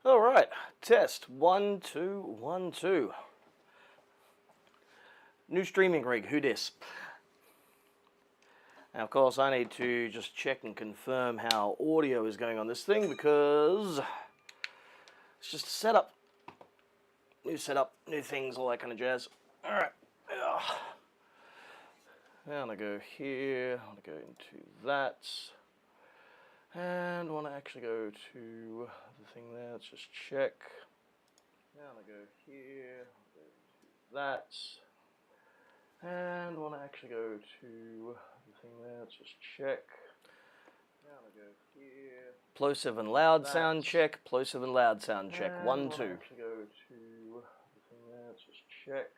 All right, test 1 2 1 2. New streaming rig. Who dis? Now, of course, I need to just check and confirm how audio is going on this thing because it's just a setup, new things, all that kind of jazz. All right. Now I'm gonna go here. I want to go into that. And I want to actually go to the thing there. Let's just check. Now I'm going to go here, go to that. And I want to actually go to the thing there. Let's just check. Now I'm going to go here. Plosive and loud sound check. Plosive and loud sound check. 1 2. Actually go to the thing there. Let's just check.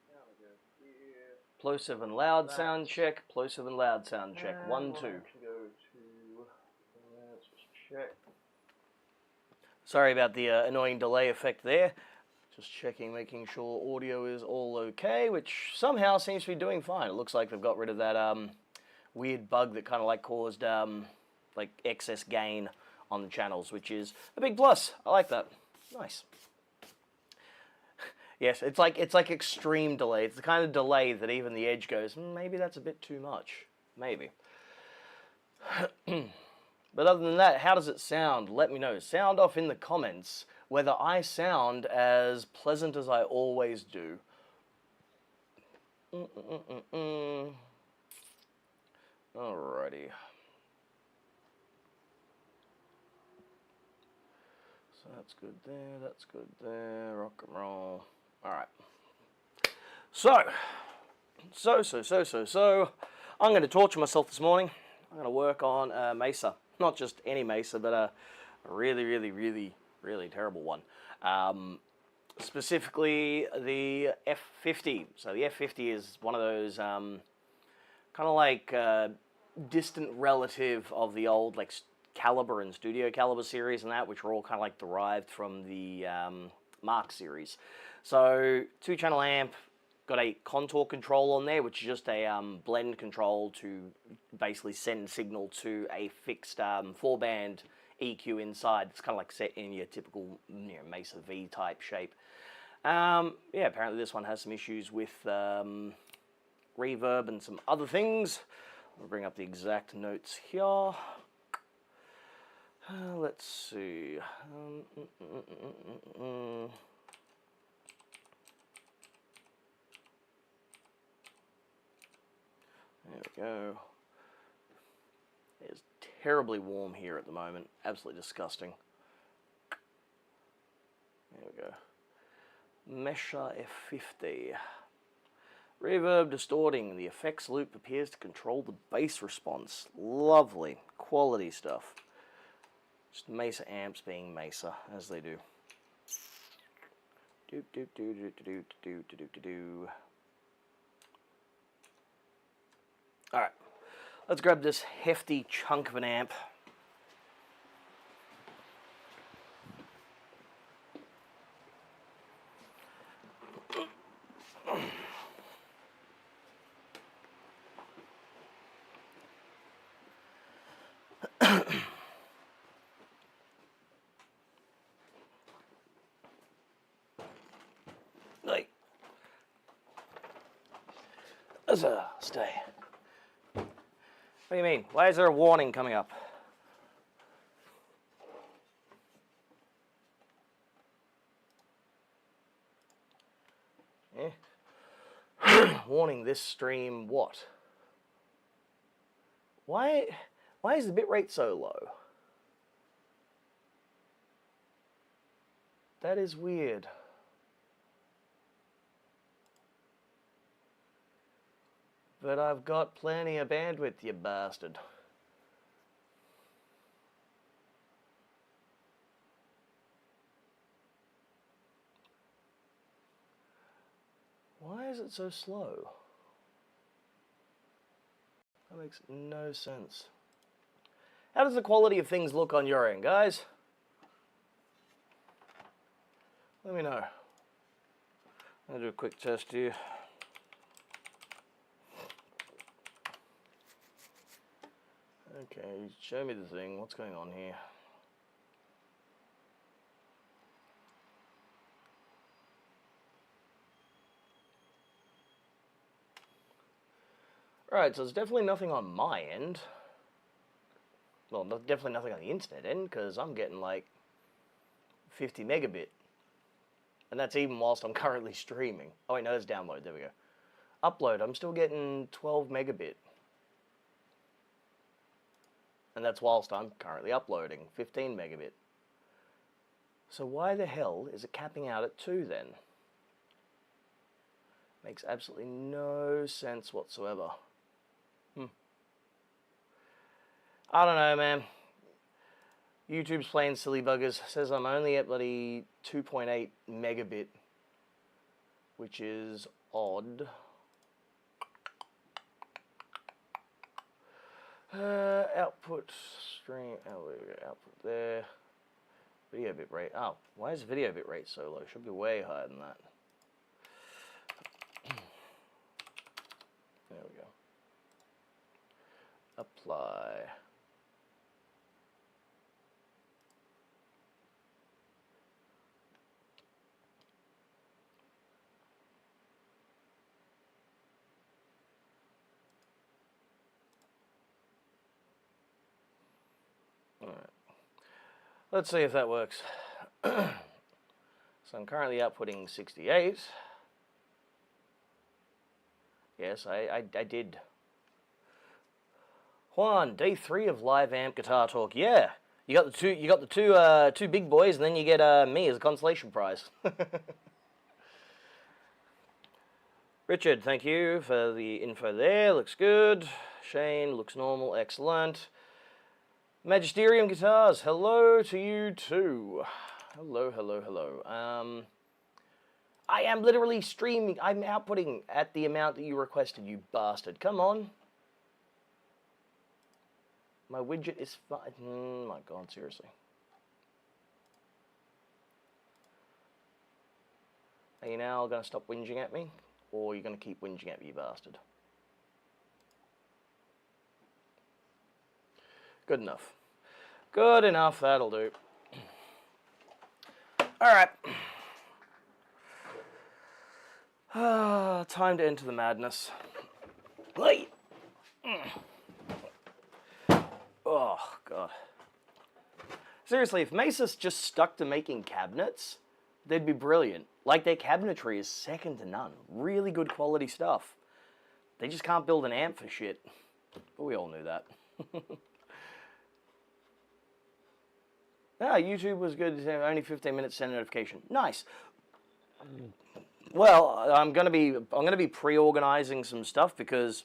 Now I'm going to go here. Plosive and loud sound check. Plosive and loud sound check. 1 2. Check. Sorry about the annoying delay effect there. Just checking, making sure audio is all okay, which somehow seems to be doing fine. It looks like they've got rid of that weird bug that kind of like caused like excess gain on the channels, which is a big plus. I like that. Nice. Yes, it's like extreme delay. It's the kind of delay that even the Edge goes, maybe that's a bit too much. Maybe. But other than that, how does it sound? Let me know. Sound off in the comments whether I sound as pleasant as I always do. Alrighty. So that's good there, that's good there, rock and roll. Alright. So, I'm going to torture myself this morning. I'm going to work on Mesa. Not just any Mesa, but a really terrible one. Specifically, the F50. So the F50 is one of those kind of like distant relative of the old like Caliber and Studio Caliber series and that, which were all kind of like derived from the Mark series. So 2-channel amp. Got a contour control on there, which is just a blend control to basically send signal to a fixed 4-band EQ inside. It's kind of like set in your typical Mesa V type shape. Yeah, apparently this one has some issues with reverb and some other things. I'll bring up the exact notes here. Let's see. There we go. It's terribly warm here at the moment. Absolutely disgusting. There we go. Mesa F50. Reverb distorting. The effects loop appears to control the bass response. Lovely. Quality stuff. Just Mesa amps being Mesa, as they do. Alright, let's grab this hefty chunk of an amp. Like, stay. What do you mean? Why is there a warning coming up? Warning, this stream what? Why is the bitrate so low? That is weird. But I've got plenty of bandwidth, you bastard. Why is it so slow? That makes no sense. How does the quality of things look on your end, guys? Let me know. I'll do a quick test here. Okay, show me the thing. What's going on here? Right, so there's definitely nothing on my end. Well, definitely nothing on the internet end, because I'm getting like 50 megabit. And that's even whilst I'm currently streaming. Oh wait, no, that's download, there we go. Upload, I'm still getting 12 megabit. And that's whilst I'm currently uploading, 15 megabit. So why the hell is it capping out at 2 then? Makes absolutely no sense whatsoever. I don't know, man. YouTube's playing silly buggers. Says I'm only at bloody 2.8 megabit, which is odd. Output stream. Output there. Video bit rate. Oh, why is video bit rate so low? Should be way higher than that. There we go. Apply. Alright. Let's see if that works. So I'm currently outputting 68. Yes, I did. Juan, day 3 of live amp guitar talk. Yeah, you got the two big boys, and then you get me as a consolation prize. Richard, thank you for the info there. Looks good. Shane, looks normal. Excellent. Magisterium Guitars, hello to you too. Hello, hello, hello. I am literally streaming. I'm outputting at the amount that you requested, you bastard. Come on. My widget is fine. Oh my god, seriously. Are you now going to stop whinging at me? Or are you going to keep whinging at me, you bastard? Good enough. Good enough, that'll do. Alright. Time to enter the madness. Wait. Oh, God. Seriously, if Mesa's just stuck to making cabinets, they'd be brilliant. Like, their cabinetry is second to none. Really good quality stuff. They just can't build an amp for shit. But we all knew that. Ah, YouTube was good. Only 15 minutes, send a notification. Nice. Well, I'm gonna be pre-organizing some stuff because,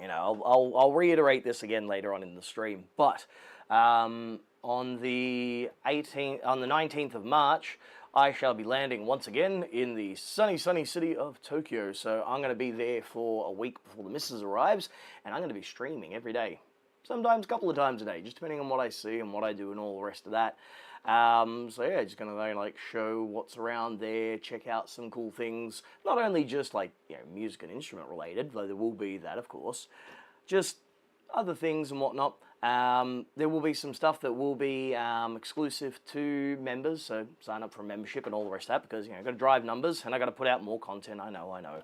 you know, I'll reiterate this again later on in the stream. But on the 19th of March, I shall be landing once again in the sunny city of Tokyo. So I'm gonna be there for a week before the missus arrives, and I'm gonna be streaming every day. Sometimes a couple of times a day, just depending on what I see and what I do and all the rest of that. So yeah, just gonna like show what's around there, check out some cool things. Not only just like, you know, music and instrument related, though there will be that, of course. Just other things and whatnot. There will be some stuff that will be exclusive to members, so sign up for a membership and all the rest of that, because, you know, I've got to drive numbers and I've got to put out more content. I know.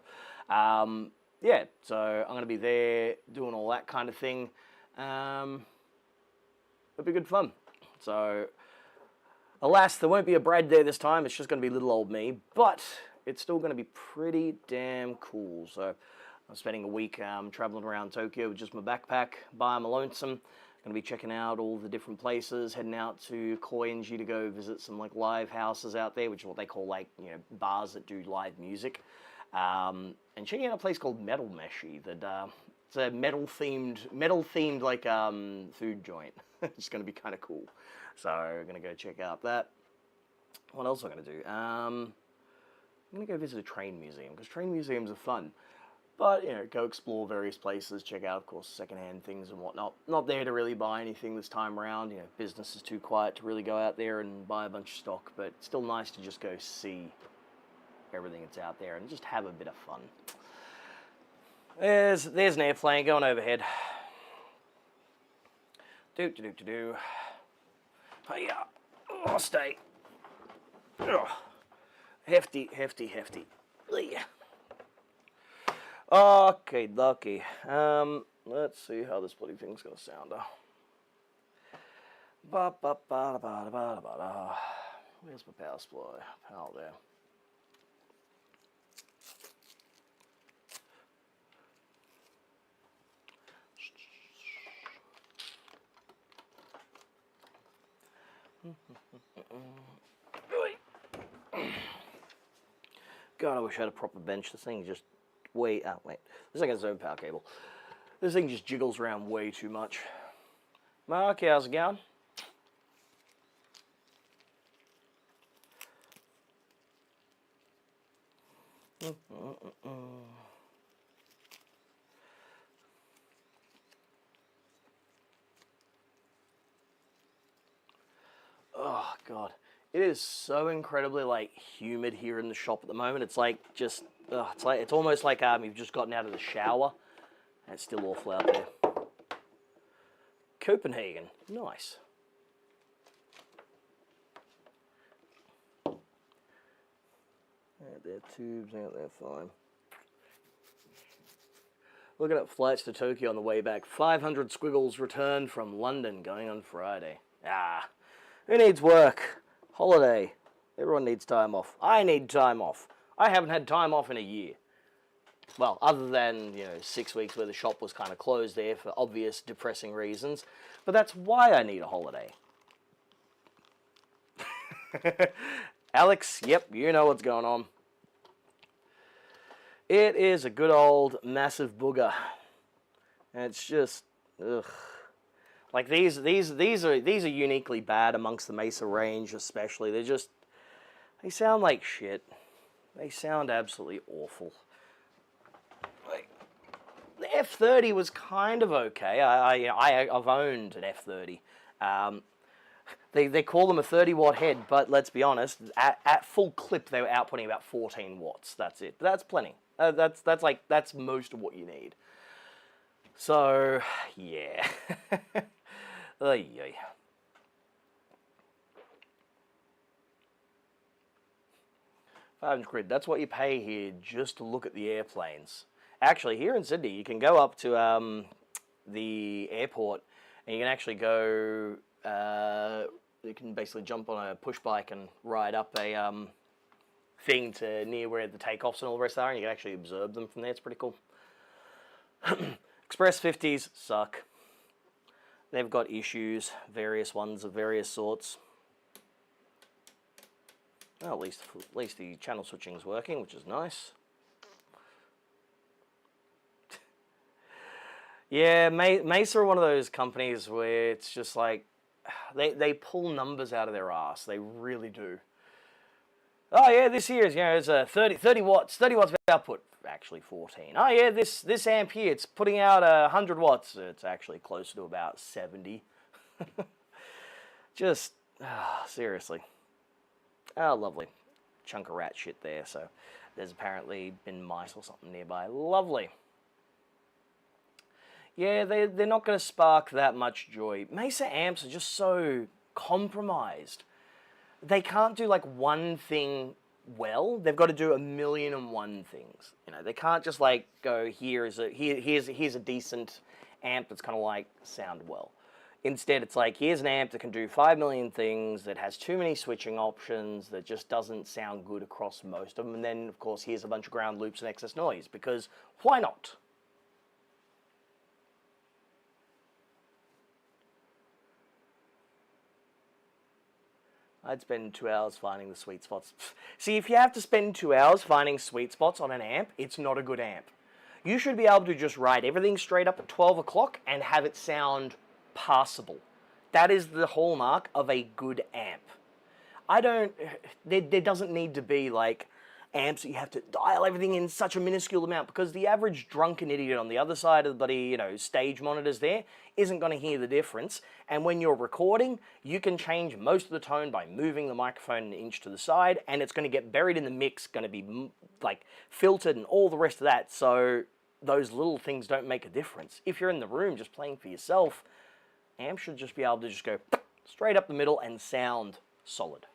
Yeah, so I'm gonna be there doing all that kind of thing. It'll be good fun. So, alas, there won't be a Brad there this time. It's just going to be little old me, but it's still going to be pretty damn cool. So, I'm spending a week traveling around Tokyo with just my backpack by my lonesome. Going to be checking out all the different places, heading out to Koenji to go visit some like live houses out there, which is what they call like, you know, bars that do live music. And checking out a place called Metal Meshi that it's a metal themed like food joint. It's going to be kind of cool. So I'm going to go check out that. What else am I going to do? I'm going to go visit a train museum, because train museums are fun. But, you know, go explore various places, check out, of course, secondhand things and whatnot. Not there to really buy anything this time around. You know, business is too quiet to really go out there and buy a bunch of stock. But it's still nice to just go see everything that's out there and just have a bit of fun. There's an airplane going overhead. Do. Hiya. Oh, stay. Ugh. Hefty. Yeah. Okay, dokie. Let's see how this bloody thing's gonna sound. Ba ba ba ba ba ba ba da. Where's my power supply? Power there. God, I wish I had a proper bench. This thing just wait. Oh wait, this thing has its own power cable. This thing just jiggles around way too much. Mark, how's it going? Oh God, it is so incredibly like humid here in the shop at the moment. It's like just, it's almost like you've just gotten out of the shower, and it's still awful out there. Copenhagen, nice. Out there, tubes out there, fine. Looking at flights to Tokyo on the way back. 500 squiggles returned from London going on Friday. Who needs work? Holiday. Everyone needs time off. I need time off. I haven't had time off in a year. Well, other than, 6 weeks where the shop was kind of closed there for obvious depressing reasons. But that's why I need a holiday. Alex, yep, you know what's going on. It is a good old massive booger. And it's just, ugh. Like these are uniquely bad amongst the Mesa range, especially. They sound like shit. They sound absolutely awful. Like, the F30 was kind of okay. I've owned an F30. They call them a 30-watt head, but let's be honest, at full clip they were outputting about 14 watts. That's it. But that's plenty. That's most of what you need. So yeah. 500 quid. That's what you pay here just to look at the airplanes. Actually, here in Sydney, you can go up to the airport, and you can actually go. You can basically jump on a push bike and ride up a thing to near where the takeoffs and all the rest are, and you can actually observe them from there. It's pretty cool. Express 50s suck. They've got issues, various ones of various sorts. Well, at least the channel switching is working, which is nice. Yeah, Mesa are one of those companies where it's just like they pull numbers out of their ass. They really do. Oh yeah, this here is it's a 30 watts of output. Actually 14. Oh yeah, this amp here, it's putting out 100 watts. It's actually closer to about 70. Just seriously. Oh, lovely. Chunk of rat shit there. So there's apparently been mice or something nearby. Lovely. Yeah, they're not going to spark that much joy. Mesa amps are just so compromised. They can't do like one thing well. They've got to do 1,000,001 things. They can't just like go here's a decent amp that's kind of like sound well. Instead, it's like here's an amp that can do 5 million things, that has too many switching options, that just doesn't sound good across most of them. And then, of course, here's a bunch of ground loops and excess noise, because why not? I'd spend 2 hours finding the sweet spots. See, if you have to spend 2 hours finding sweet spots on an amp, it's not a good amp. You should be able to just write everything straight up at 12 o'clock and have it sound passable. That is the hallmark of a good amp. There doesn't need to be like amps that you have to dial everything in such a minuscule amount, because the average drunken idiot on the other side of the bloody, stage monitors there isn't going to hear the difference. And when you're recording, you can change most of the tone by moving the microphone an inch to the side, and it's going to get buried in the mix, going to be like filtered and all the rest of that. So those little things don't make a difference. If you're in the room just playing for yourself, amps should just be able to just go straight up the middle and sound solid.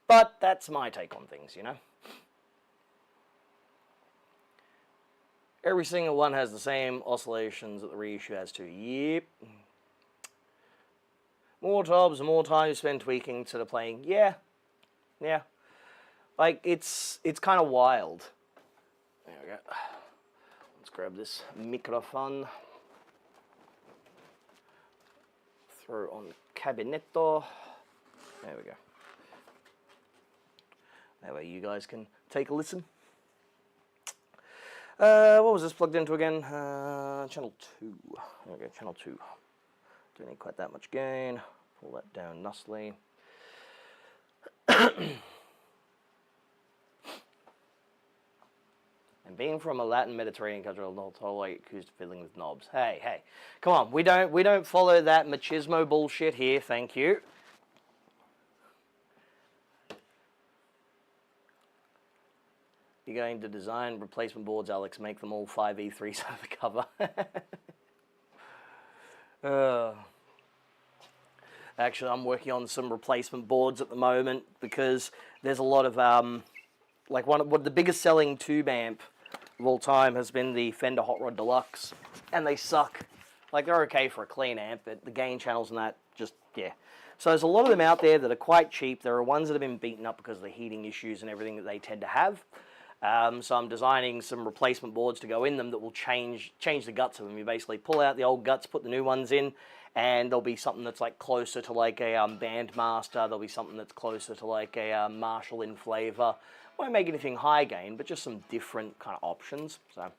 But that's my take on things, Every single one has the same oscillations that the reissue has too. Yep. More tobs, the more time you spend tweaking instead of playing. Yeah. Yeah. Like, it's kind of wild. There we go. Let's grab this microphone. Throw on the cabinetto. There we go. That way you guys can take a listen. What was this plugged into again? Channel 2. There we go, channel 2. Don't need quite that much gain. Pull that down nicely. And being from a Latin Mediterranean country, I'll not tolerate accused fiddling with knobs. Hey, come on, we don't follow that machismo bullshit here. Thank you. You're going to design replacement boards, Alex. Make them all 5E3s out of the cover. Actually, I'm working on some replacement boards at the moment because there's a lot of like one of the biggest selling tube amp of all time has been the Fender Hot Rod Deluxe, and they suck. Like, they're okay for a clean amp, but the gain channels and that, just, yeah. So there's a lot of them out there that are quite cheap. There are ones that have been beaten up because of the heating issues and everything that they tend to have. So I'm designing some replacement boards to go in them that will change the guts of them. You basically pull out the old guts, put the new ones in, and there'll be something that's like closer to like a Bandmaster. There'll be something that's closer to like a Marshall in flavor. Won't make anything high gain, but just some different kind of options. So,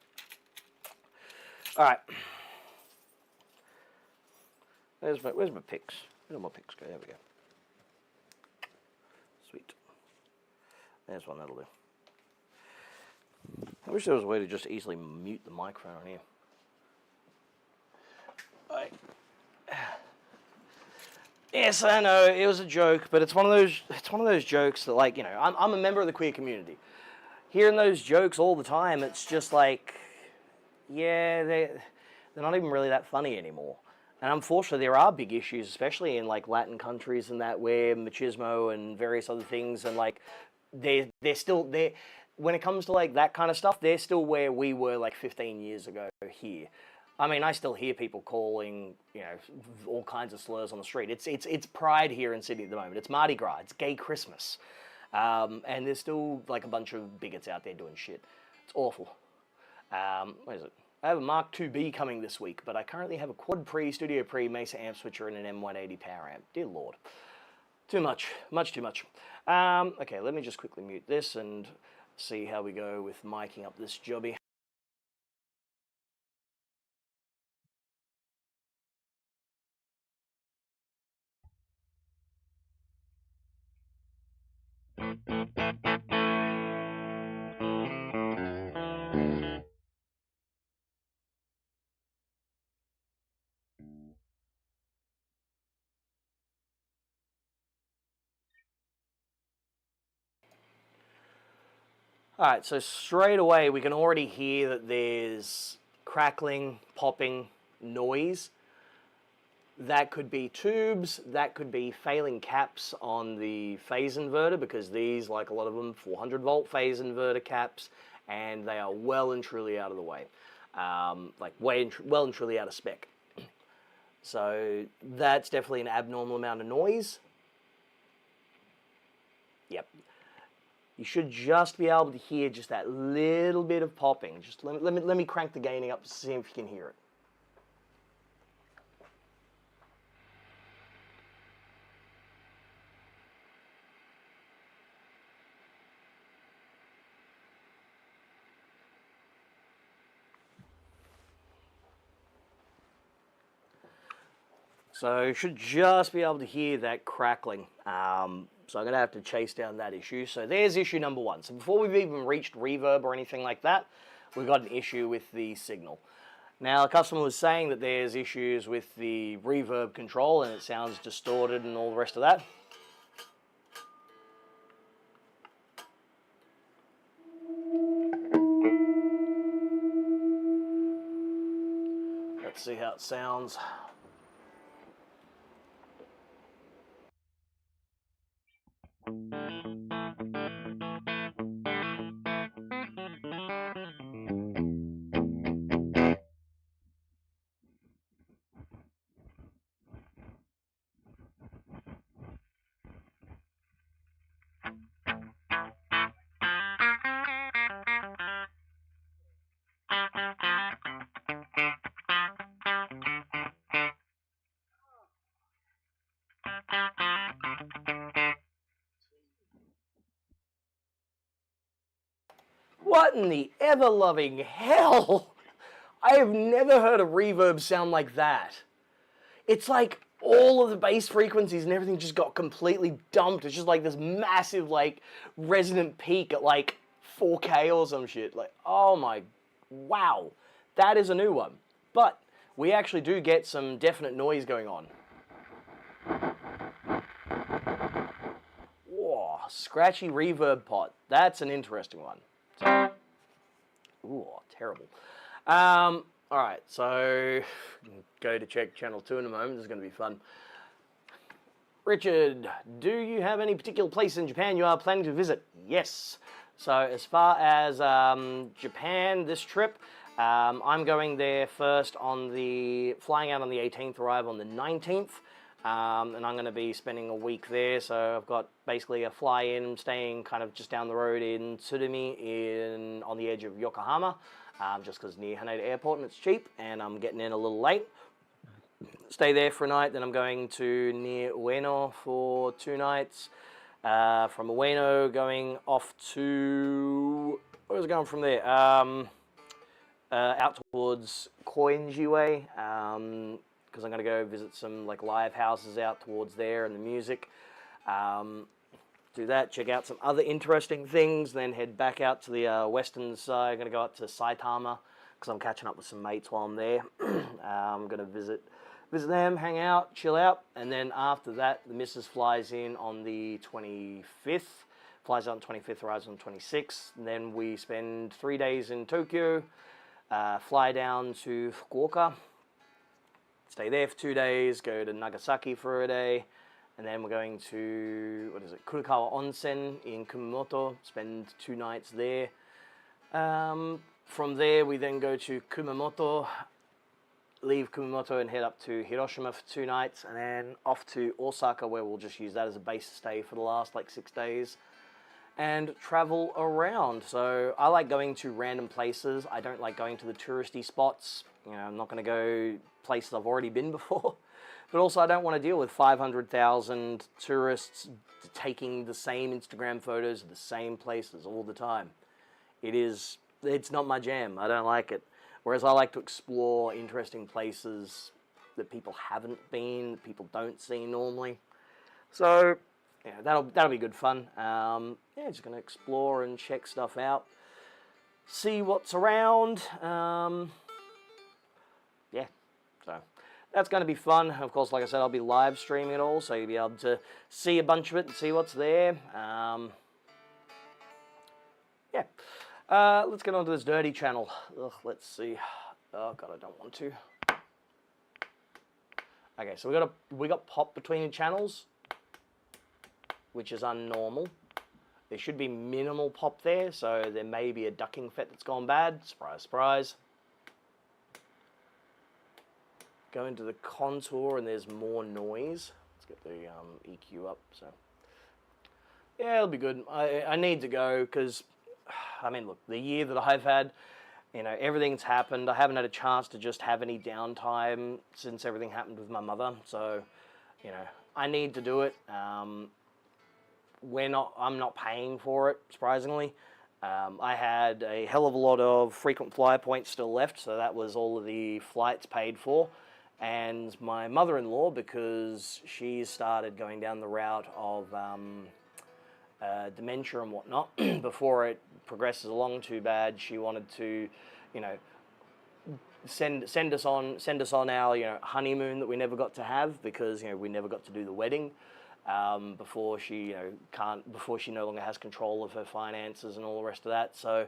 all right. Where's my picks? Where do my picks go? There we go. Sweet. There's one, that'll do. I wish there was a way to just easily mute the microphone on here. Right. Yes, I know it was a joke, but it's one of those jokes that, like, you know, I'm a member of the queer community. Hearing those jokes all the time, it's just like, yeah, they're not even really that funny anymore. And unfortunately, there are big issues, especially in like Latin countries and that, where machismo and various other things, and like they're still there. When it comes to like that kind of stuff, they're still where we were like 15 years ago here. I mean, I still hear people calling, you know, all kinds of slurs on the street. It's Pride here in Sydney at the moment. It's Mardi Gras. It's Gay Christmas, and there's still like a bunch of bigots out there doing shit. It's awful. What is it? I have a Mark IIB coming this week, but I currently have a Quad Pre, Studio Pre, Mesa amp switcher, and an M180 power amp. Dear Lord. Too much. Much too much. Okay, let me just quickly mute this and see how we go with miking up this jobby. Alright, so straight away we can already hear that there's crackling, popping, noise. That could be tubes, that could be failing caps on the phase inverter, because these, like a lot of them, 400 volt phase inverter caps, and they are well and truly out of the way. Like well and truly out of spec. So that's definitely an abnormal amount of noise. Yep. You should just be able to hear just that little bit of popping. Just let me crank the gaining up to see if you can hear it. So you should just be able to hear that crackling. So I'm going to have to chase down that issue. So there's issue number one. So before we've even reached reverb or anything like that, we've got an issue with the signal. Now, the customer was saying that there's issues with the reverb control and it sounds distorted and all the rest of that. Let's see how it sounds. What in the ever-loving hell? I have never heard a reverb sound like that. It's like all of the bass frequencies and everything just got completely dumped. It's just like this massive, like, resonant peak at like 4K or some shit. Like, oh my, wow. That is a new one. But we actually do get some definite noise going on. Whoa, scratchy reverb pot. That's an interesting one. Ooh, terrible. All right, so go to check channel 2 in a moment. This is going to be fun. Richard, do you have any particular place in Japan you are planning to visit? Yes. So as far as Japan, this trip, I'm going there first flying out on the 18th, arrive on the 19th. And I'm going to be spending a week there, so I've got basically a fly-in, staying kind of just down the road in Tsurumi, on the edge of Yokohama, just because near Haneda Airport and it's cheap, and I'm getting in a little late. Stay there for a night, then I'm going to near Ueno for 2 nights. From Ueno, going off to, where was it going from there? Out towards Koenji way. Because I'm going to go visit some like live houses out towards there and the music. Do that, check out some other interesting things, then head back out to the western side. I'm going to go out to Saitama because I'm catching up with some mates while I'm there. I'm going to visit them, hang out, chill out, and then after that, the missus flies in on the 25th. Flies out on the 25th, arrives on the 26th. And then we spend 3 days in Tokyo, fly down to Fukuoka. Stay there for 2 days, go to Nagasaki for a day, and then we're going to, Kurokawa Onsen in Kumamoto, spend 2 nights there. From there, we then go to Kumamoto, leave Kumamoto and head up to Hiroshima for 2 nights, and then off to Osaka, where we'll just use that as a base to stay for the last like 6 days, and travel around. So I like going to random places. I don't like going to the touristy spots. You know, I'm not going to go places I've already been before. But also I don't want to deal with 500,000 tourists taking the same Instagram photos of the same places all the time. It's not my jam. I don't like it. Whereas I like to explore interesting places that people haven't been, that people don't see normally. So yeah, that'll be good fun. Yeah, just going to explore and check stuff out. See what's around. Yeah, so that's going to be fun. Of course, like I said, I'll be live streaming it all, so you'll be able to see a bunch of it and see what's there. Yeah, let's get on to this dirty channel. Ugh, let's see. Oh god, I don't want to. Okay, so we got pop between the channels, which is unnormal. There should be minimal pop there, so there may be a ducking FET that's gone bad. Surprise, surprise. Go into the contour and there's more noise. Let's get the EQ up. So yeah, it'll be good. I need to go because, I mean, look, the year that I've had, you know, everything's happened. I haven't had a chance to just have any downtime since everything happened with my mother. So, you know, I need to do it. I'm not paying for it, surprisingly. I had a hell of a lot of frequent flyer points still left, so that was all of the flights paid for. And my mother-in-law, because she started going down the route of dementia and whatnot, before it progresses along too bad, she wanted to, you know, send us on our, you know, honeymoon that we never got to have because, you know, we never got to do the wedding. Before she, you know, before she no longer has control of her finances and all the rest of that. So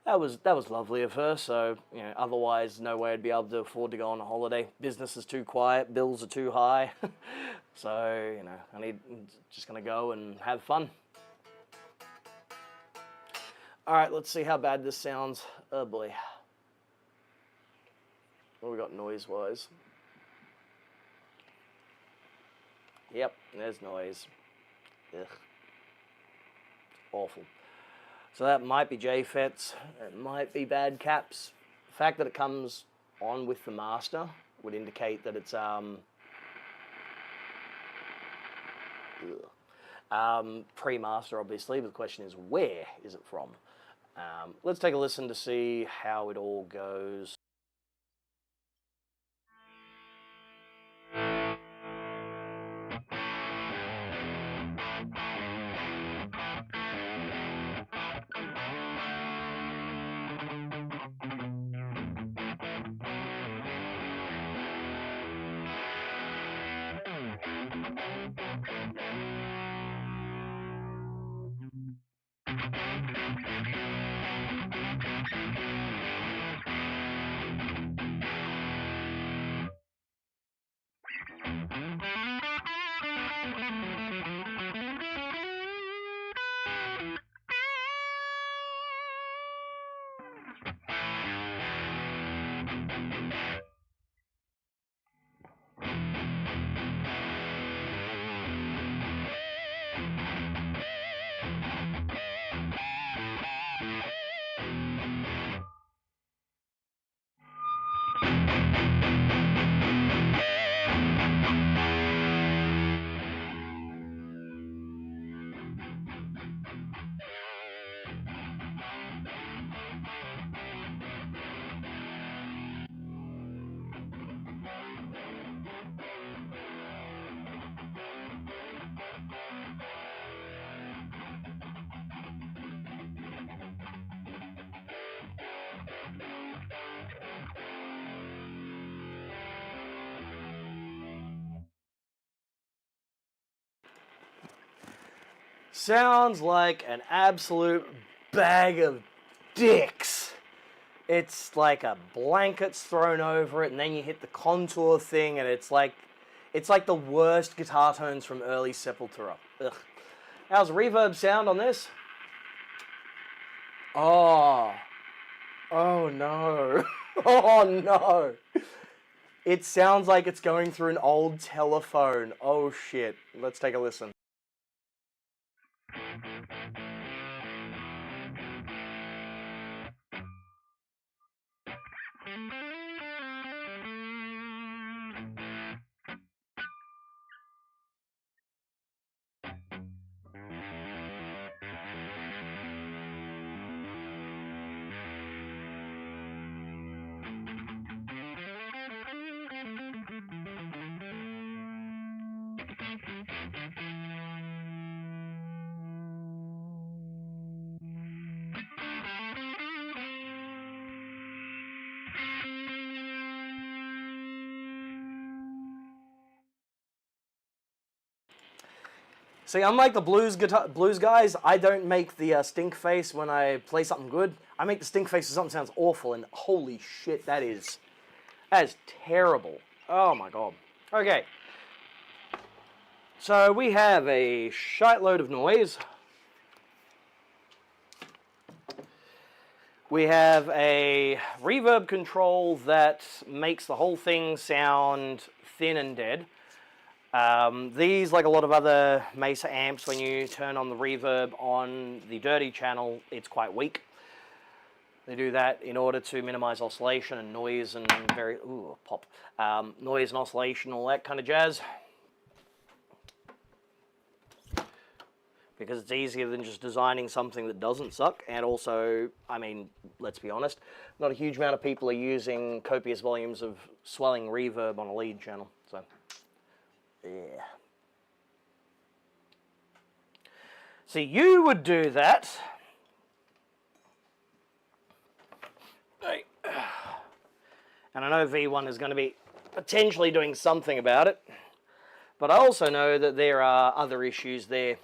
that was lovely of her. So, you know, otherwise no way I'd be able to afford to go on a holiday. Business is too quiet, bills are too high. So, you know, just gonna go and have fun. All right, let's see how bad this sounds. Oh boy. What we got noise-wise? Yep, there's noise. Ugh. Awful. So that might be JFETs, it might be bad caps. The fact that it comes on with the master would indicate that it's pre-master, obviously, but the question is, where is it from? Let's take a listen to see how it all goes. Sounds like an absolute bag of dicks. It's like a blanket's thrown over it, and then you hit the contour thing, and it's like the worst guitar tones from early Sepultura. Ugh. How's the reverb sound on this? Oh no. Oh no. It sounds like it's going through an old telephone. Oh shit. Let's take a listen. See, unlike the blues guys, I don't make the stink face when I play something good. I make the stink face when something sounds awful, and holy shit, that is terrible. Oh my god. Okay. So we have a shitload of noise. We have a reverb control that makes the whole thing sound thin and dead. These, like a lot of other Mesa amps, when you turn on the reverb on the dirty channel, it's quite weak. They do that in order to minimize oscillation and noise and noise and oscillation, all that kind of jazz. Because it's easier than just designing something that doesn't suck. And also, I mean, let's be honest, not a huge amount of people are using copious volumes of swelling reverb on a lead channel. So, yeah. See, you would do that. And I know V1 is going to be potentially doing something about it. But I also know that there are other issues there.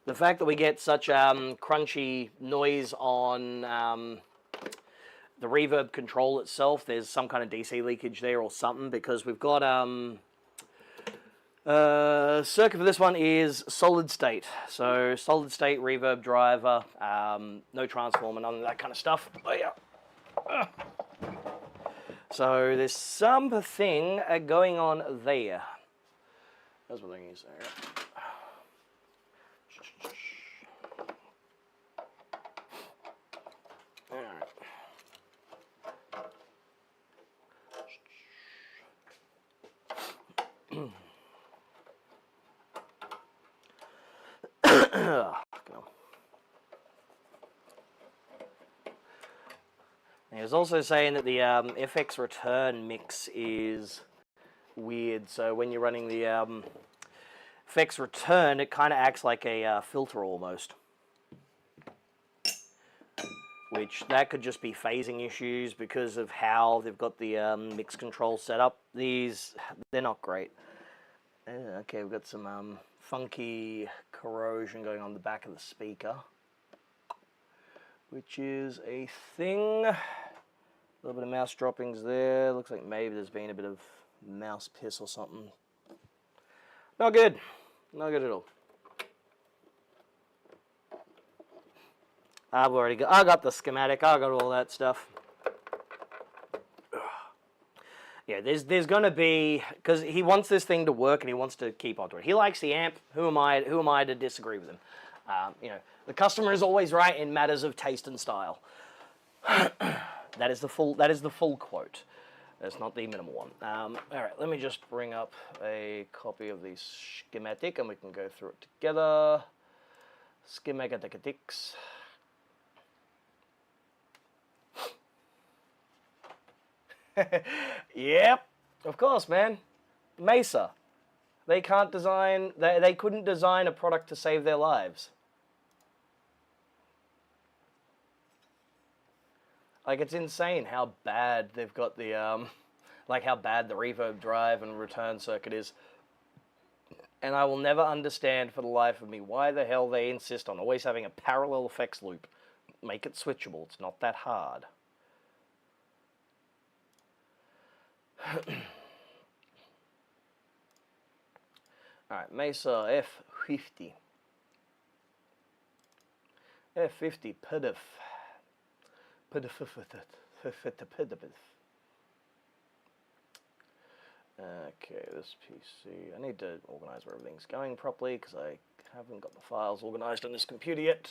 The fact that we get such crunchy noise on the reverb control itself, there's some kind of DC leakage there or something, because we've got circuit for this one is solid state. So solid state reverb driver, no transformer, none of that kind of stuff. Oh, yeah. So there's something going on there. That's what thing is there. was also saying that the FX return mix is weird. So when you're running the FX return, it kind of acts like a filter almost. Which that could just be phasing issues because of how they've got the mix control set up. These, they're not great. Okay, we've got some funky corrosion going on the back of the speaker, which is a thing. A little bit of mouse droppings there. Looks like maybe there's been a bit of mouse piss or something. Not good. Not good at all. I got the schematic. I got all that stuff. Yeah, there's going to be, because he wants this thing to work and he wants to keep onto it. He likes the amp. Who am I to disagree with him? You know, the customer is always right in matters of taste and style. That is the full quote. That's not the minimal one. All right, let me just bring up a copy of the schematic and we can go through it together. Schematics. Yep, of course, man. Mesa. They can't design, they couldn't design a product to save their lives. Like, it's insane how bad they've got the, like how bad the reverb drive and return circuit is. And I will never understand for the life of me why the hell they insist on always having a parallel effects loop. Make it switchable, it's not that hard. Alright, Mesa F50. F50 PDF. Okay, this PC. I need to organize where everything's going properly because I haven't got the files organized on this computer yet.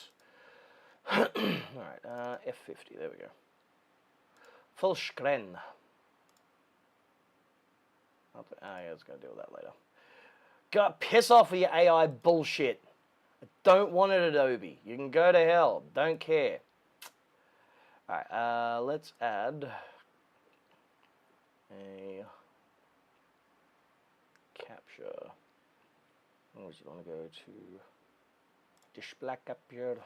Alright, F50, there we go. Full screen. Yeah, I was going to deal with that later. God, piss off with your AI bullshit. I don't want it, Adobe. You can go to hell. Don't care. Alright, let's add a capture. Oh, you want to go to display capture.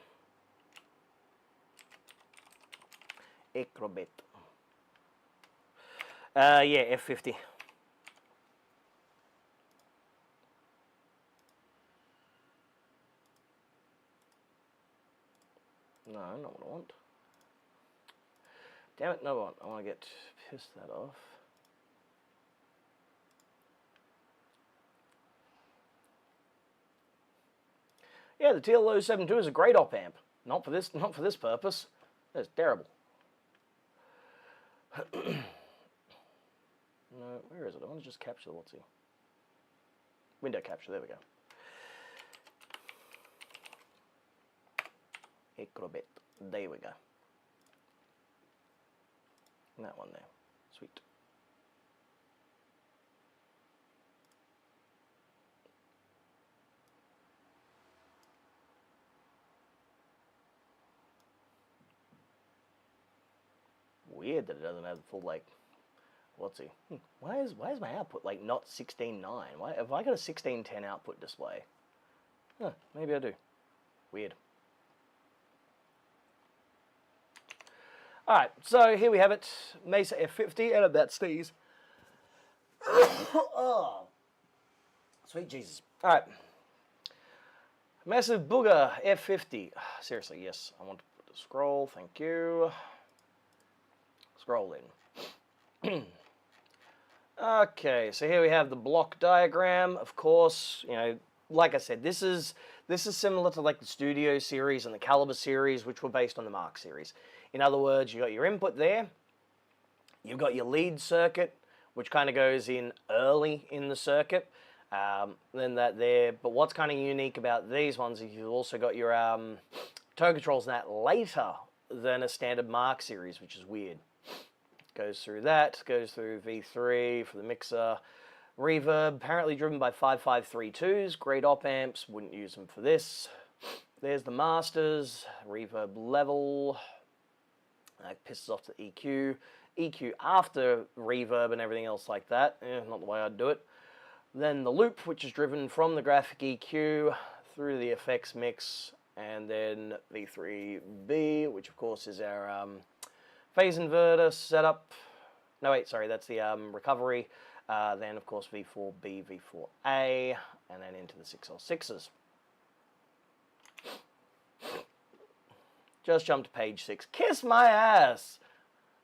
Acrobat. Yeah, F50. No, not what I want. Damn it, no, I want to get pissed that off. Yeah, the TL072 is a great op amp. Not for this purpose. That's terrible. No, where is it? I want to just capture the what's-he. Window capture, there we go. Acrobat, there we go. And that one there, sweet. Weird that it doesn't have the full, like, what's he? Why is my output like not 16.9? Why have I got a 1610 output display? Huh, maybe I do. Weird. Alright, so here we have it. Mesa F50, out of that sneeze. Oh, sweet Jesus. Alright. Massive Booger F50. Seriously, yes. I want to put the scroll, thank you. Scroll in. Okay, so here we have the block diagram. Of course, you know, like I said, this is similar to like the Studio series and the Caliber series, which were based on the Mark series. In other words, you got your input there, you've got your lead circuit, which kind of goes in early in the circuit, then that there. But what's kind of unique about these ones is you've also got your tone controls and that later than a standard Mark series, which is weird. Goes through that, goes through V3 for the mixer. Reverb, apparently driven by 5532s, great op amps, wouldn't use them for this. There's the masters, reverb level. That pisses off the EQ. EQ after reverb and everything else like that. Not the way I'd do it. Then the loop, which is driven from the graphic EQ through the effects mix, and then V3B, which of course is our phase inverter setup. No, wait, sorry, that's the recovery. Then of course V4B, V4A, and then into the 6L6s. Just jump to page 6. Kiss my ass!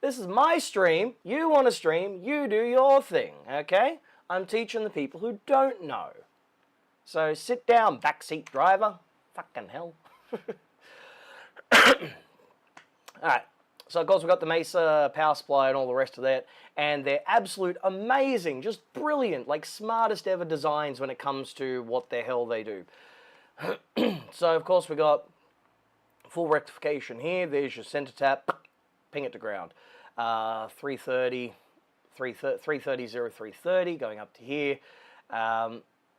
This is my stream. You want to stream, you do your thing, okay? I'm teaching the people who don't know. So sit down, backseat driver. Fucking hell. Alright, so of course we've got the Mesa power supply and all the rest of that, and they're absolute amazing, just brilliant, like smartest ever designs when it comes to what the hell they do. So of course we got full rectification here. There's your center tap, ping it to ground. 330, 0330 going up to here.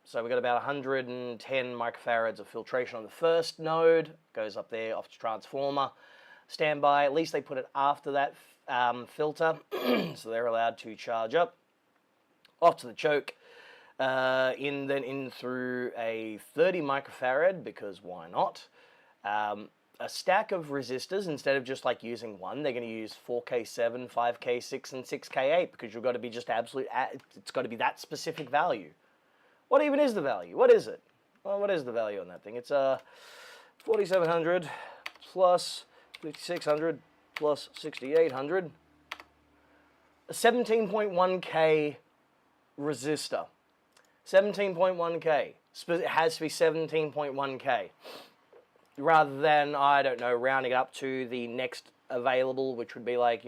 So we've got about 110 microfarads of filtration on the first node. Goes up there off to transformer. Standby, at least they put it after that filter, so they're allowed to charge up. Off to the choke. Then in through a 30 microfarad, because why not? A stack of resistors, instead of just like using one, they're going to use 4K7, 5K6, and 6K8, because you've got to be just absolute, it's got to be that specific value. What even is the value? What is it? Well, what is the value on that thing? It's 4700 plus 5600 plus 6800. A 17.1K resistor. 17.1K. It has to be 17.1K. Rather than, I don't know, rounding up to the next available, which would be like,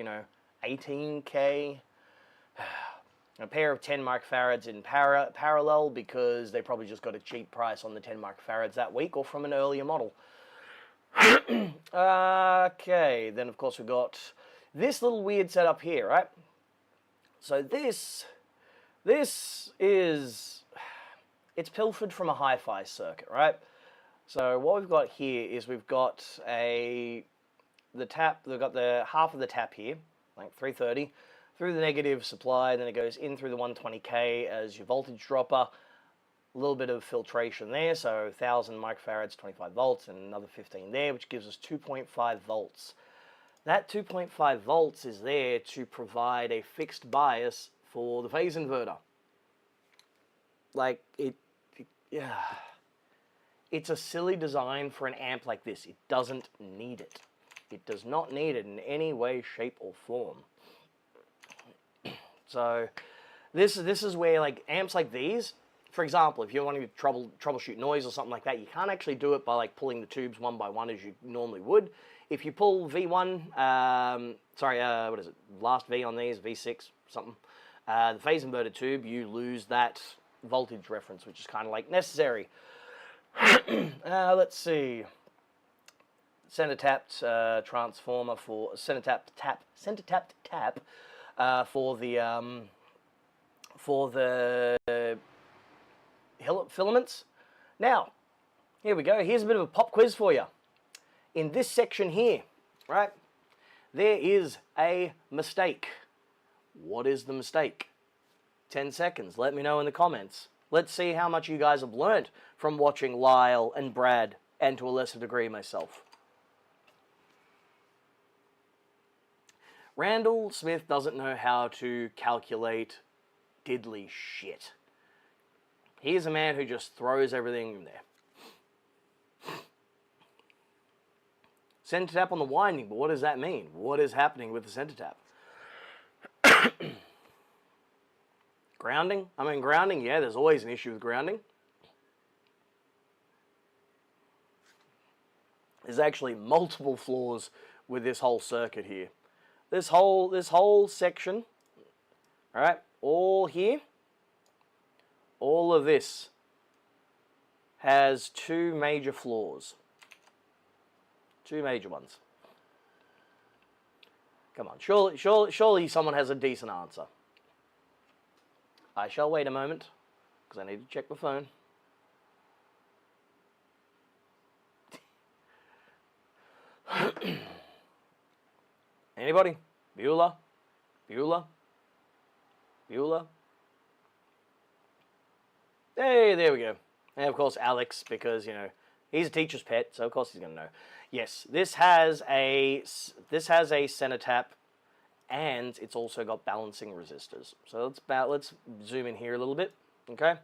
18K. A pair of 10 microfarads in parallel, because they probably just got a cheap price on the 10 microfarads that week or from an earlier model. Okay, then of course we've got this little weird setup here, right? So this is, it's pilfered from a hi-fi circuit, right? So what we've got here is we've got the tap, we've got the half of the tap here, like 330, through the negative supply, then it goes in through the 120K as your voltage dropper. A little bit of filtration there, so 1000 microfarads, 25 volts, and another 15 there, which gives us 2.5 volts. That 2.5 volts is there to provide a fixed bias for the phase inverter. Like, yeah. It's a silly design for an amp like this. It doesn't need it. It does not need it in any way, shape, or form. So this is where, like, amps like these, for example, if you're wanting to troubleshoot noise or something like that, you can't actually do it by like pulling the tubes one by one as you normally would. If you pull V1, what is it, last V on these, V6, something, the phase inverter tube, you lose that voltage reference, which is kind of like necessary. Let's see. Center tapped transformer for center tapped tap for the filaments. Now, here we go. Here's a bit of a pop quiz for you. In this section here, right, there is a mistake. What is the mistake? 10 seconds. Let me know in the comments. Let's see how much you guys have learned from watching Lyle and Brad, and to a lesser degree myself. Randall Smith doesn't know how to calculate diddly shit. He is a man who just throws everything in there. Center tap on the winding, but what does that mean? What is happening with the center tap? Grounding? I mean, grounding, yeah, there's always an issue with grounding. There's actually multiple flaws with this whole circuit here. This whole section, all right, all here, all of this has two major flaws. Two major ones. Come on, surely someone has a decent answer. I shall wait a moment, because I need to check my phone. Anybody? Bueller? Bueller? Bueller? Hey, there we go. And of course Alex, because, you know, he's a teacher's pet, so of course he's going to know. Yes, this has a center tap, and it's also got balancing resistors. So let's zoom in here a little bit, okay?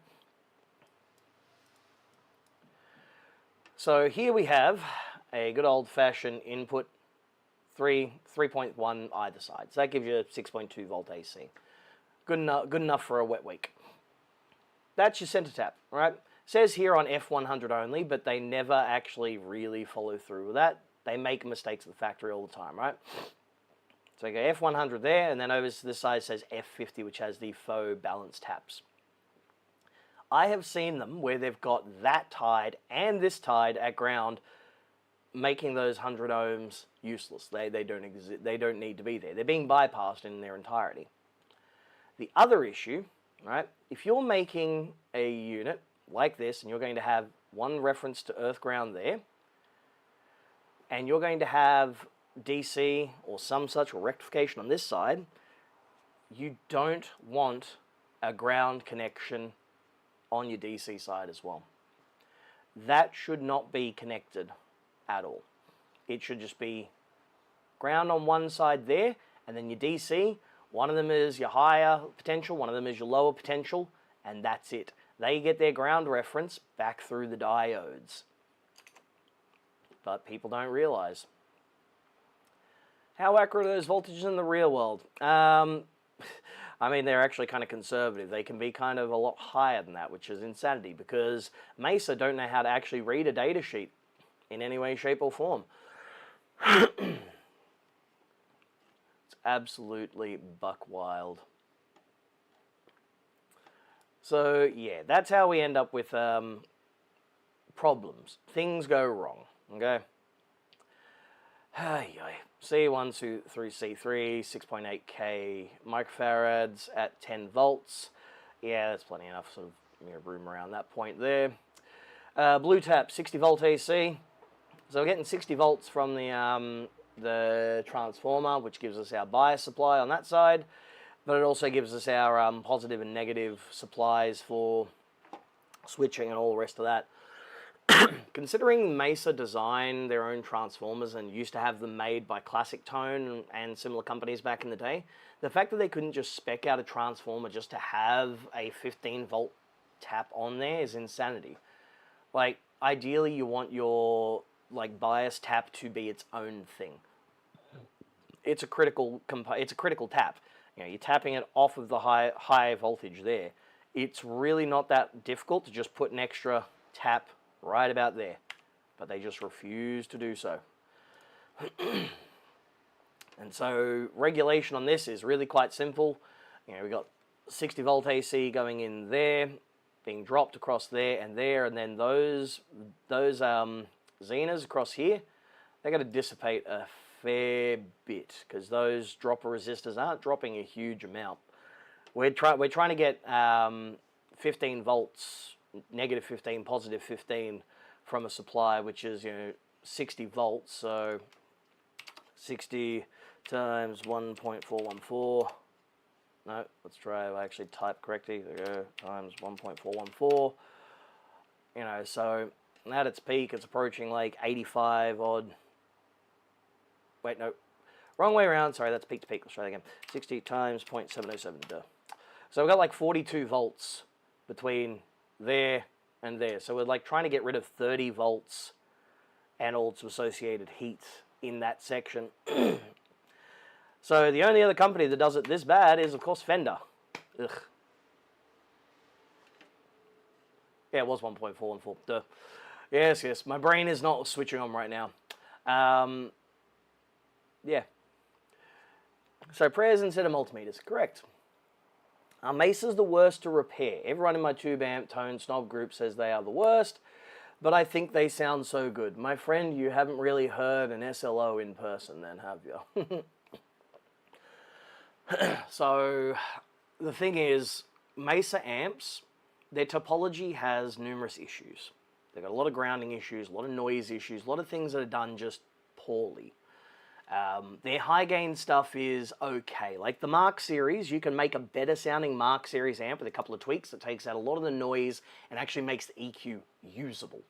So here we have a good old-fashioned input, 3.1 either side. So that gives you a 6.2 volt AC. Good enough for a wet week. That's your center tap, right? Says here on F100 only, but they never actually really follow through with that. They make mistakes at the factory all the time, right? So you go F100 there, and then over to this side says F50, which has the faux balance taps. I have seen them where they've got that tied and this tied at ground, making those 100 ohms useless. They don't exist. They don't need to be there. They're being bypassed in their entirety. The other issue, right? If you're making a unit like this, and you're going to have one reference to earth ground there, and you're going to have DC or some such rectification on this side, you don't want a ground connection on your DC side as well. That should not be connected at all. It should just be ground on one side there, and then your DC, one of them is your higher potential, one of them is your lower potential, and that's it. They get their ground reference back through the diodes. But people don't realize. How accurate are those voltages in the real world? I mean, they're actually kind of conservative. They can be kind of a lot higher than that, which is insanity, because Mesa don't know how to actually read a data sheet in any way, shape, or form. It's absolutely buck wild. So, yeah, that's how we end up with problems. Things go wrong, okay? C1 through C3, 6.8K microfarads at 10 volts. Yeah, that's plenty enough sort of room around that point there. Blue tap, 60 volt AC. So we're getting 60 volts from the transformer, which gives us our bias supply on that side, but it also gives us our positive and negative supplies for switching and all the rest of that. Considering Mesa designed their own transformers and used to have them made by Classic Tone and similar companies back in the day, the fact that they couldn't just spec out a transformer just to have a 15 volt tap on there is insanity. Like, ideally you want your bias tap to be its own thing. It's a critical tap. You know, you're tapping it off of the high voltage there. It's really not that difficult to just put an extra tap right about there, but they just refuse to do so. And so regulation on this is really quite simple. You know, we've got 60 volt AC going in there, being dropped across there, and then those Zenas across here, they're going to dissipate a fair bit, because those dropper resistors aren't dropping a huge amount. We're trying to get 15 volts, negative 15, positive 15 from a supply, which is, you know, 60 volts. So 60 times 1.414. No, let's try to actually type correctly. There we go. Times 1.414. You know, so at its peak, it's approaching like 85 odd. Wait, no. Wrong way around. Sorry, that's peak to peak. Let's try that again. 60 times 0.707. Duh. So we've got like 42 volts between there and there. So we're like trying to get rid of 30 volts and all its associated heat in that section. So the only other company that does it this bad is, of course, Fender. Ugh. Yeah, it was 1.414. Duh. Yes. My brain is not switching on right now. Yeah. So prayers instead of multimeters. Correct. Mesa's the worst to repair. Everyone in my tube amp tone snob group says they are the worst, but I think they sound so good. My friend, you haven't really heard an SLO in person then, have you? So the thing is, Mesa amps, their topology has numerous issues. They've got a lot of grounding issues, a lot of noise issues, a lot of things that are done just poorly. Their high gain stuff is okay. Like the Mark series, you can make a better sounding Mark series amp with a couple of tweaks that takes out a lot of the noise and actually makes the EQ usable,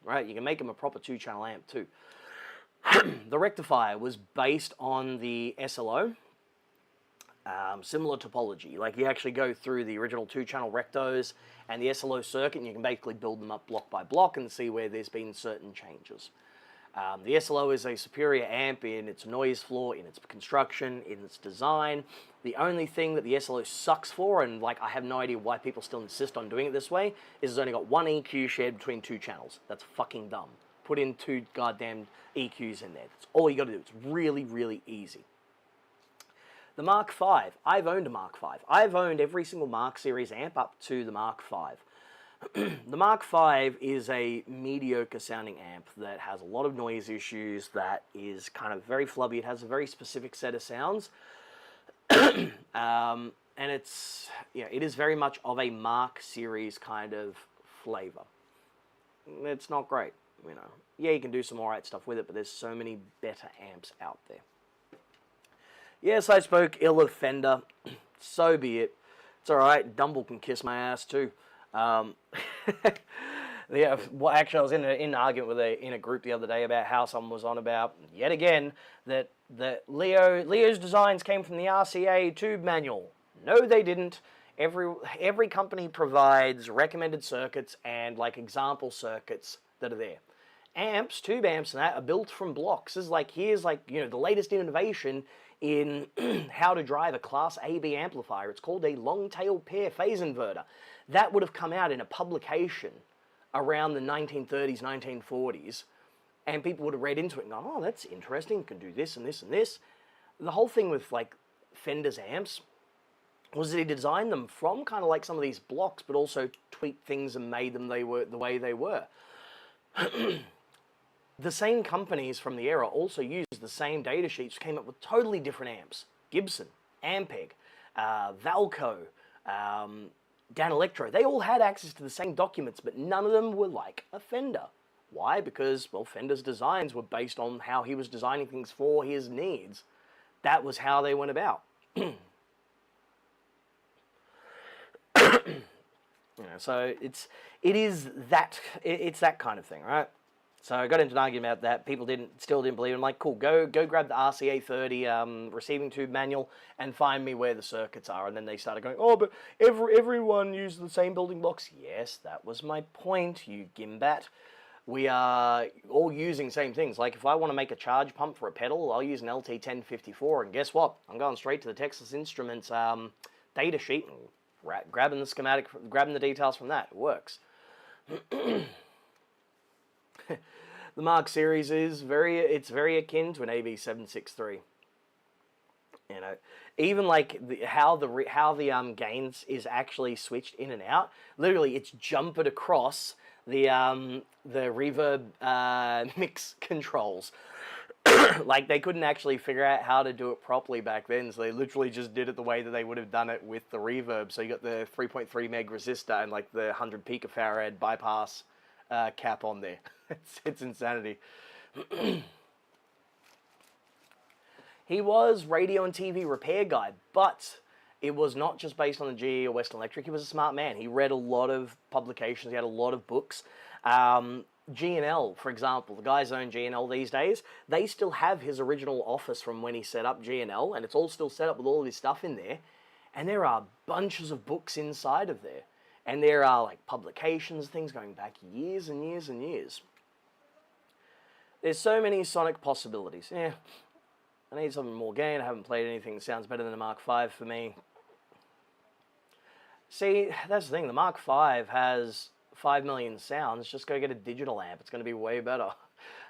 right? You can make them a proper 2-channel amp too. The rectifier was based on the SLO, similar topology. Like you actually go through the original 2-channel rectos and the SLO circuit, and you can basically build them up block by block and see where there's been certain changes. The SLO is a superior amp in its noise floor, in its construction, in its design. The only thing that the SLO sucks for, and like I have no idea why people still insist on doing it this way, is it's only got one EQ shared between 2 channels. That's fucking dumb. Put in 2 goddamn EQs in there. That's all you got to do. It's really, really easy. The Mark V. I've owned a Mark V. I've owned every single Mark series amp up to the Mark V. The Mark V is a mediocre sounding amp that has a lot of noise issues, that is kind of very flubby. It has a very specific set of sounds. And it's, yeah, it is very much of a Mark series kind of flavor. It's not great, you know. Yeah, you can do some alright stuff with it, but there's so many better amps out there. Yes, I spoke ill of Fender. So be it. It's alright. Dumble can kiss my ass too. Yeah, well, actually, I was in an argument with in a group the other day about how someone was on about, yet again, that Leo's designs came from the RCA tube manual. No, they didn't. Every company provides recommended circuits and like example circuits that are there. Amps, tube amps and that are built from blocks. This is like, here's like, you know, the latest innovation in how to drive a Class AB amplifier. It's called a long-tail pair phase inverter. That would have come out in a publication around the 1930s, 1940s, and people would have read into it and gone, oh, that's interesting, you can do this and this and this. The whole thing with like Fender's amps was that he designed them from kind of like some of these blocks, but also tweaked things and made them the way they were. The same companies from the era also used the same data sheets, came up with totally different amps. Gibson, Ampeg, Valco, Danelectro, they all had access to the same documents, but none of them were like a Fender. Why? Because, well, Fender's designs were based on how he was designing things for his needs. That was how they went about. You know, so it's that kind of thing, right? So I got into an argument about that. People still didn't believe it. I'm like, cool, go grab the RCA 30 receiving tube manual and find me where the circuits are. And then they started going, oh, but everyone used the same building blocks. Yes, that was my point, you gimbat. We are all using same things. Like if I want to make a charge pump for a pedal, I'll use an LT1054. And guess what? I'm going straight to the Texas Instruments data sheet and grabbing the schematic, grabbing the details from that. It works. The Mark series is very akin to an AB763. You know, even like how the gains is actually switched in and out. Literally, it's jumpered across the reverb mix controls. Like they couldn't actually figure out how to do it properly back then, so they literally just did it the way that they would have done it with the reverb. So you got the 3.3 meg resistor and like the 100 picofarad bypass cap on there. It's insanity. He was radio and TV repair guy, but it was not just based on the GE or Western Electric. He was a smart man. He read a lot of publications. He had a lot of books. G&L, for example, the guys own G&L these days. They still have his original office from when he set up G&L, and it's all still set up with all of his stuff in there. And there are bunches of books inside of there. And there are like publications, things going back years and years and years. There's so many sonic possibilities. Yeah, I need something more gain. I haven't played anything that sounds better than a Mark V for me. See, that's the thing. The Mark V has 5 million sounds. Just go get a digital amp. It's going to be way better.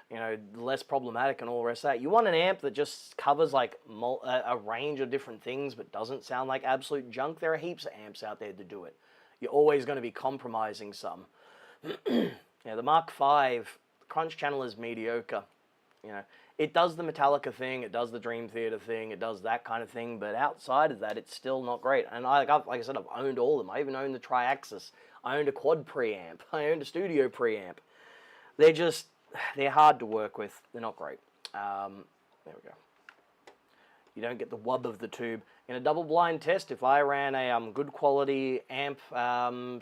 You know, less problematic and all the rest of that. You want an amp that just covers like a range of different things but doesn't sound like absolute junk. There are heaps of amps out there to do it. You're always going to be compromising some. Yeah, the Mark V, the crunch channel is mediocre. You know, it does the Metallica thing, it does the Dream Theater thing, it does that kind of thing, but outside of that, it's still not great. And like I said, I've owned all of them. I even owned the Triaxis. I owned a quad preamp. I owned a studio preamp. They're hard to work with. They're not great. There we go. You don't get the wub of the tube. In a double-blind test, if I ran a good quality amp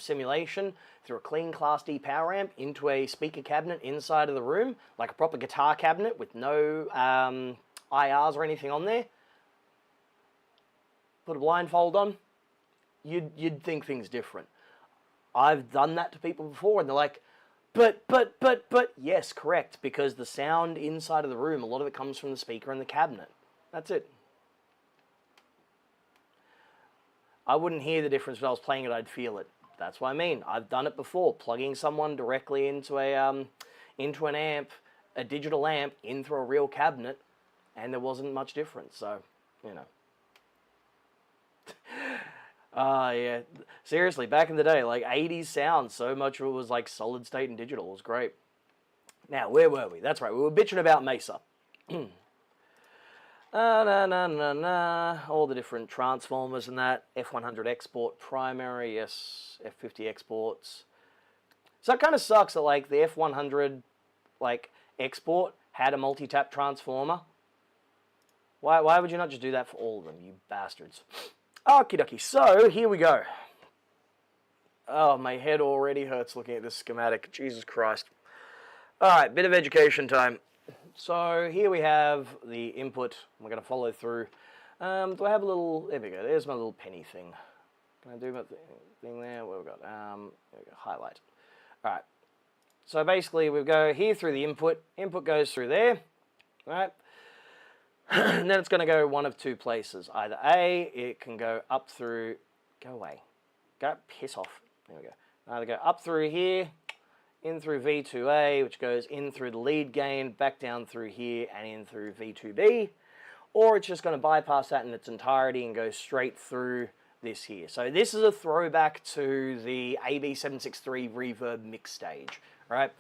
simulation through a clean Class D power amp into a speaker cabinet inside of the room, like a proper guitar cabinet with no IRs or anything on there, put a blindfold on, you'd think things different. I've done that to people before, and they're like, but, yes, correct, because the sound inside of the room, a lot of it comes from the speaker and the cabinet. That's it. I wouldn't hear the difference when I was playing it, I'd feel it. That's what I mean. I've done it before, plugging someone directly into an amp, a digital amp, in through a real cabinet, and there wasn't much difference, so, you know. Yeah. Seriously, back in the day, like 80s sound, so much of it was like solid state and digital. It was great. Now, where were we? That's right, we were bitching about Mesa. All the different transformers and that. F100 export primary, yes, F50 exports. So it kind of sucks that like the F100 like export had a multi-tap transformer. Why would you not just do that for all of them, you bastards? Okie dokie, so here we go. Oh, my head already hurts looking at this schematic. Jesus Christ. Alright, bit of education time. So here we have the input. We're going to follow through. Do I have a little... There we go. There's my little penny thing. Can I do my thing there? What have we got? There we go. Highlight. Alright. So basically we go here through the input. Input goes through there. Alright. And then it's going to go one of two places. Either A, it can go up through... Go away. Go piss off. There we go. Either go up through here, in through V2A, which goes in through the lead gain, back down through here, and in through V2B. Or it's just going to bypass that in its entirety and go straight through this here. So this is a throwback to the AB763 reverb mix stage. Right?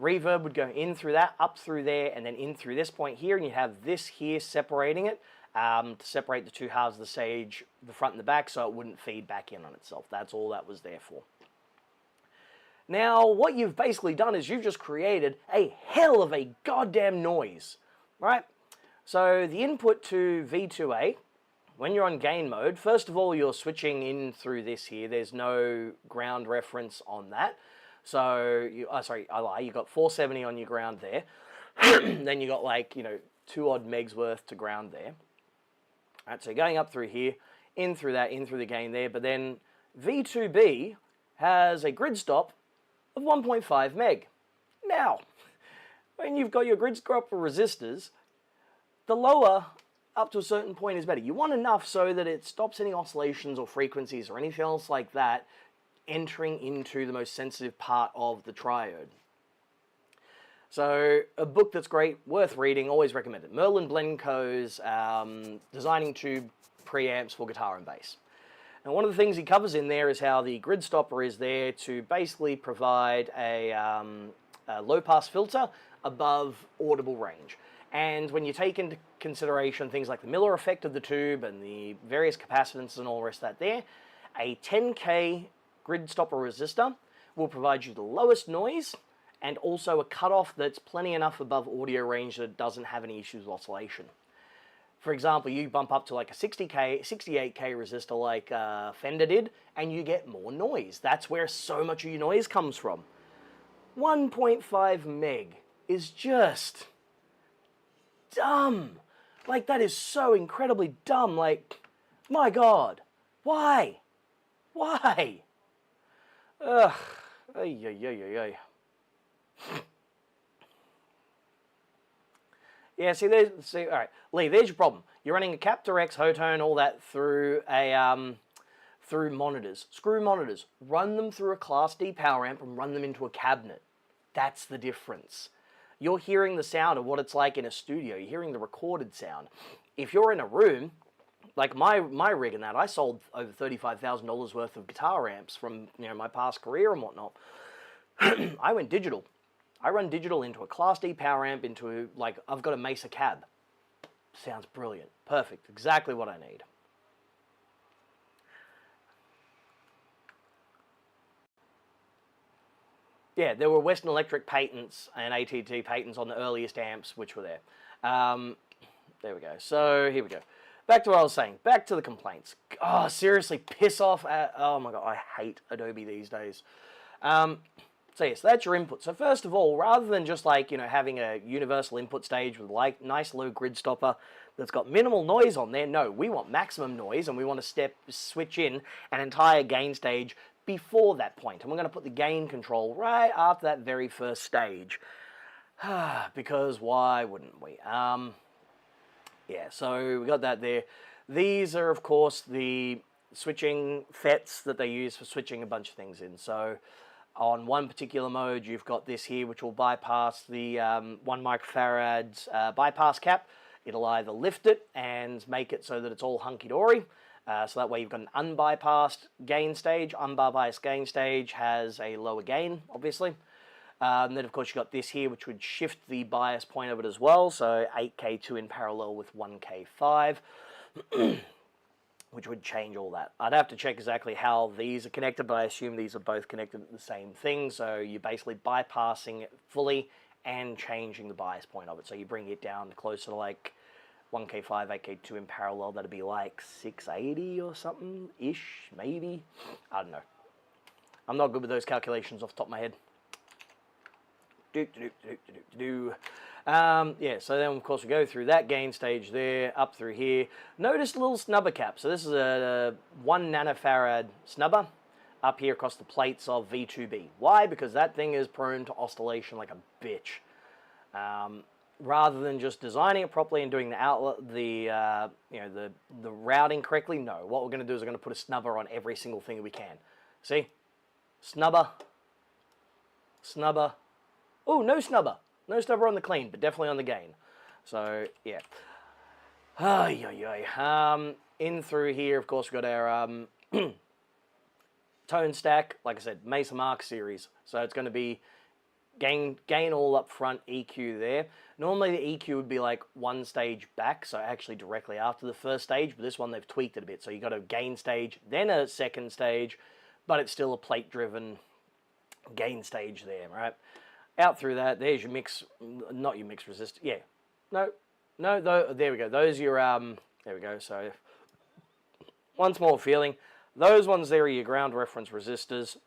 Reverb would go in through that, up through there, and then in through this point here, and you have this here separating it to separate the two halves of the stage, the front and the back, so it wouldn't feed back in on itself. That's all that was there for. Now, what you've basically done is you've just created a hell of a goddamn noise, right? So the input to V2A, when you're on gain mode, first of all, you're switching in through this here. There's no ground reference on that. So, sorry, I lie, you got 470 on your ground there. Then you got like, 2 odd megs worth to ground there. All right, so going up through here, in through that, in through the gain there, but then V2B has a grid stop of 1.5 meg. Now, when you've got your grid stop resistors, the lower up to a certain point is better. You want enough so that it stops any oscillations or frequencies or anything else like that entering into the most sensitive part of the triode. So a book that's great, worth reading, always recommend it. Merlin Blenco's Designing Tube Preamps for Guitar and Bass. And one of the things he covers in there is how the grid stopper is there to basically provide a low-pass filter above audible range. And when you take into consideration things like the Miller effect of the tube and the various capacitance and all the rest of that there, a 10K grid stopper resistor will provide you the lowest noise and also a cutoff that's plenty enough above audio range that it doesn't have any issues with oscillation. For example, you bump up to like a 60K, 68K resistor like Fender did, and you get more noise. That's where so much of your noise comes from. 1.5 meg is just dumb. Like, that is so incredibly dumb. Like, my God, why? Why? Ugh. Ay, ay, ay, ay, ay. Yeah, see, all right, Lee, there's your problem. You're running a Captor X, Hotone, all that through a through monitors. Screw monitors. Run them through a Class D power amp and run them into a cabinet. That's the difference. You're hearing the sound of what it's like in a studio. You're hearing the recorded sound. If you're in a room, like my rig and that, I sold over $35,000 worth of guitar amps from my past career and whatnot. I went digital. I run digital into a Class D power amp into, like, I've got a Mesa cab. Sounds brilliant. Perfect. Exactly what I need. Yeah, there were Western Electric patents and ATT patents on the earliest amps which were there. There we go. So, here we go. back to what I was saying. Back to the complaints. Oh, seriously, piss off. Oh my god, I hate Adobe these days. So yes, that's your input. So first of all, rather than just like, having a universal input stage with like nice low grid stopper that's got minimal noise on there, no, we want maximum noise, and we want to switch in an entire gain stage before that point. And we're going to put the gain control right after that very first stage. Because why wouldn't we? Yeah, so we got that there. These are, of course, the switching FETs that they use for switching a bunch of things in. So on one particular mode, you've got this here, which will bypass the 1 microfarad bypass cap. It'll either lift it and make it so that it's all hunky-dory. So that way you've got an unbypassed gain stage. Unbypassed gain stage has a lower gain, obviously. And then, of course, you've got this here, which would shift the bias point of it as well. So 8K2 in parallel with 1K5. Which would change all that. I'd have to check exactly how these are connected, but I assume these are both connected to the same thing. So you're basically bypassing it fully and changing the bias point of it. So you bring it down closer to like 1K5, 8K2 in parallel. That'd be like 680 or something-ish, maybe. I don't know. I'm not good with those calculations off the top of my head. Yeah, so then of course we go through that gain stage there, up through here. Notice the little snubber cap. So this is a 1 nanofarad snubber up here across the plates of V2B. Why? Because that thing is prone to oscillation like a bitch. Rather than just designing it properly and doing the outlet, the routing correctly, no. What we're going to do is we're going to put a snubber on every single thing that we can. See? Snubber. Snubber. Oh, no snubber. No snubber on the clean, but definitely on the gain. So, yeah. In through here, of course, we've got our tone stack. Like I said, Mesa Mark series. So it's going to be gain all up front, EQ there. Normally the EQ would be like one stage back, so actually directly after the first stage, but this one they've tweaked it a bit. So you've got a gain stage, then a second stage, but it's still a plate-driven gain stage there, right? Out through that, there's your mix, not your mix resistor, yeah. No, there we go. Those are your, there we go. So once more feeling, those ones there are your ground reference resistors.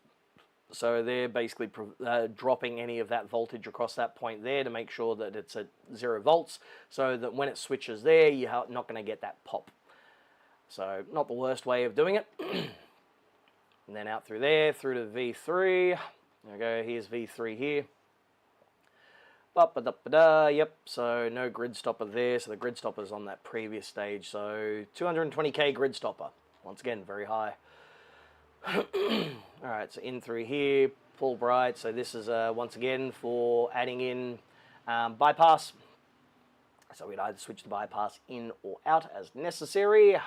So they're basically dropping any of that voltage across that point there to make sure that it's at 0 volts, so that when it switches there, you're not going to get that pop. So not the worst way of doing it. And then out through there, through to V3. There we go, here's V3 here. Yep, so no grid stopper there, so the grid stopper's on that previous stage, so 220K grid stopper, once again, very high. Alright, so in through here, full bright, so this is once again for adding in bypass, so we'd either switch the bypass in or out as necessary.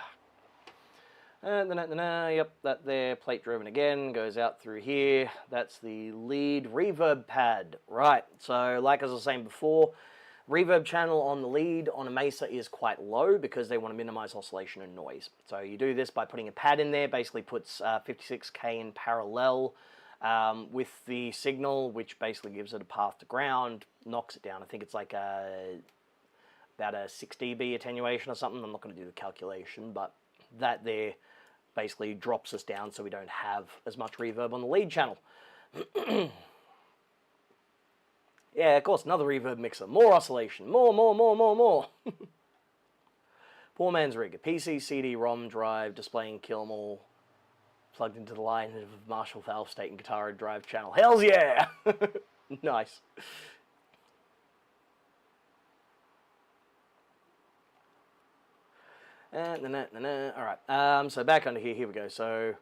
Yep, that there, plate driven again, goes out through here. That's the lead reverb pad. Right, so like as I was saying before, reverb channel on the lead on a Mesa is quite low because they want to minimize oscillation and noise. So you do this by putting a pad in there, basically puts 56K in parallel with the signal, which basically gives it a path to ground, knocks it down. I think it's like about a 6 dB attenuation or something. I'm not going to do the calculation, but that there basically drops us down so we don't have as much reverb on the lead channel. Yeah, of course, another reverb mixer. More oscillation. More. Poor man's rig. A PC, CD, ROM drive, displaying kill 'em all, plugged into the line of Marshall valve state and guitar drive channel. Hells yeah! Nice. Alright, so back under here, we go. So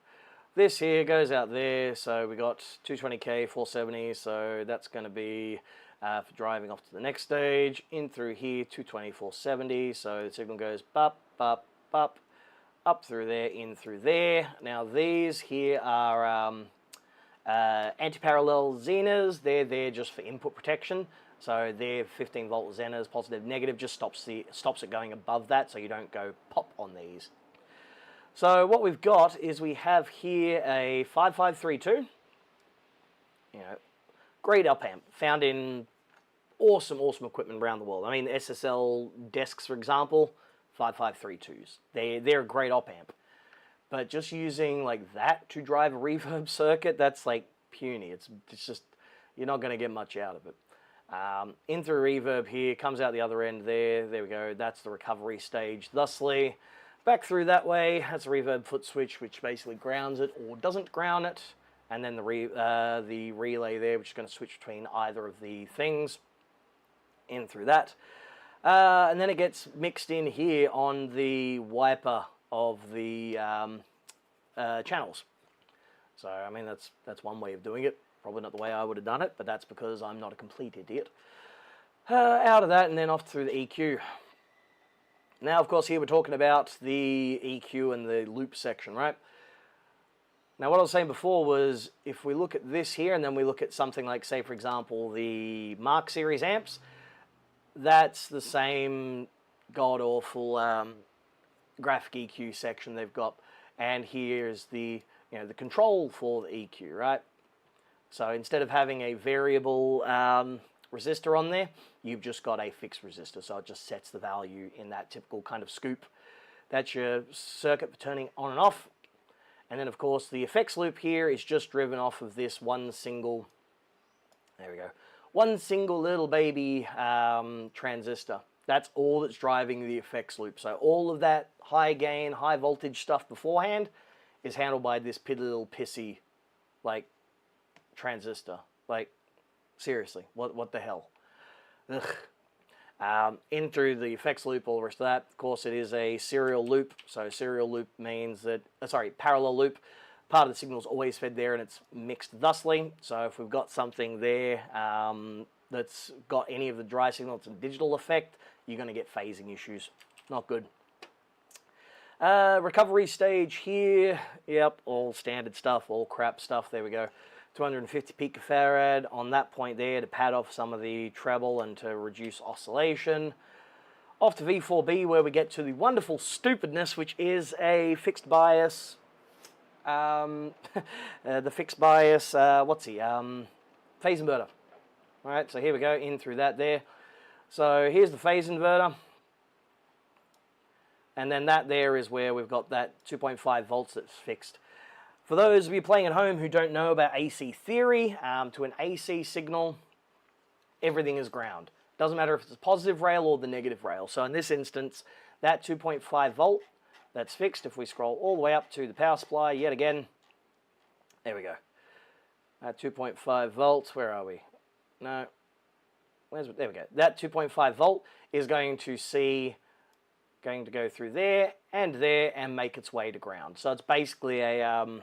this here goes out there, so we got 220K, 470, so that's going to be for driving off to the next stage. In through here, 220, 470, so the signal goes bop, up through there, in through there. Now these here are anti-parallel Zenas. They're there just for input protection. So they're 15 volt Zenas, positive, negative, just stops it going above that, so you don't go pop on these. So what we've got is we have here a 5532, great up amp, found in awesome equipment around the world. I mean, SSL desks, for example, 5532s. They're a great op amp. But just using like that to drive a reverb circuit, that's like puny. It's just, you're not going to get much out of it. In through reverb here, comes out the other end there. There we go. That's the recovery stage. Thusly, back through that way, that's a reverb foot switch, which basically grounds it or doesn't ground it. And then the relay there, which is going to switch between either of the things. In through that. And then it gets mixed in here on the wiper of the channels. So, I mean, that's one way of doing it. Probably not the way I would have done it, but that's because I'm not a complete idiot. Out of that and then off through the EQ. Now, of course, here we're talking about the EQ and the loop section, right? Now, what I was saying before was if we look at this here and then we look at something like, say, for example, the Mark series amps, that's the same god-awful graphic EQ section they've got. And here's the, the control for the EQ, right? So instead of having a variable resistor on there, you've just got a fixed resistor. So it just sets the value in that typical kind of scoop. That's your circuit for turning on and off. And then, of course, the effects loop here is just driven off of this one single, there we go, one single little baby transistor. That's all that's driving the effects loop. So all of that high gain, high voltage stuff beforehand is handled by this little pissy, like, transistor. Like, seriously, what the hell? Ugh. In through the effects loop, all the rest of that. Of course, it is a serial loop. So serial loop means that, parallel loop. Part of the signal is always fed there and it's mixed thusly. So if we've got something there that's got any of the dry signal, it's a digital effect, you're going to get phasing issues. Not good. Recovery stage here. Yep, all standard stuff, all crap stuff. There we go. 250 picofarad on that point there to pad off some of the treble and to reduce oscillation. Off to V4B where we get to the wonderful stupidness, which is a fixed bias. The fixed bias, phase inverter. Alright, so here we go, in through that there. So here's the phase inverter. And then that there is where we've got that 2.5 volts that's fixed. For those of you playing at home who don't know about AC theory, to an AC signal, everything is ground. Doesn't matter if it's the positive rail or the negative rail. So in this instance, that 2.5 volt, that's fixed. If we scroll all the way up to the power supply, yet again, there we go. 2.5 volts, where are we? No, there we go. That 2.5 volt is going to go through there and make its way to ground. So it's basically a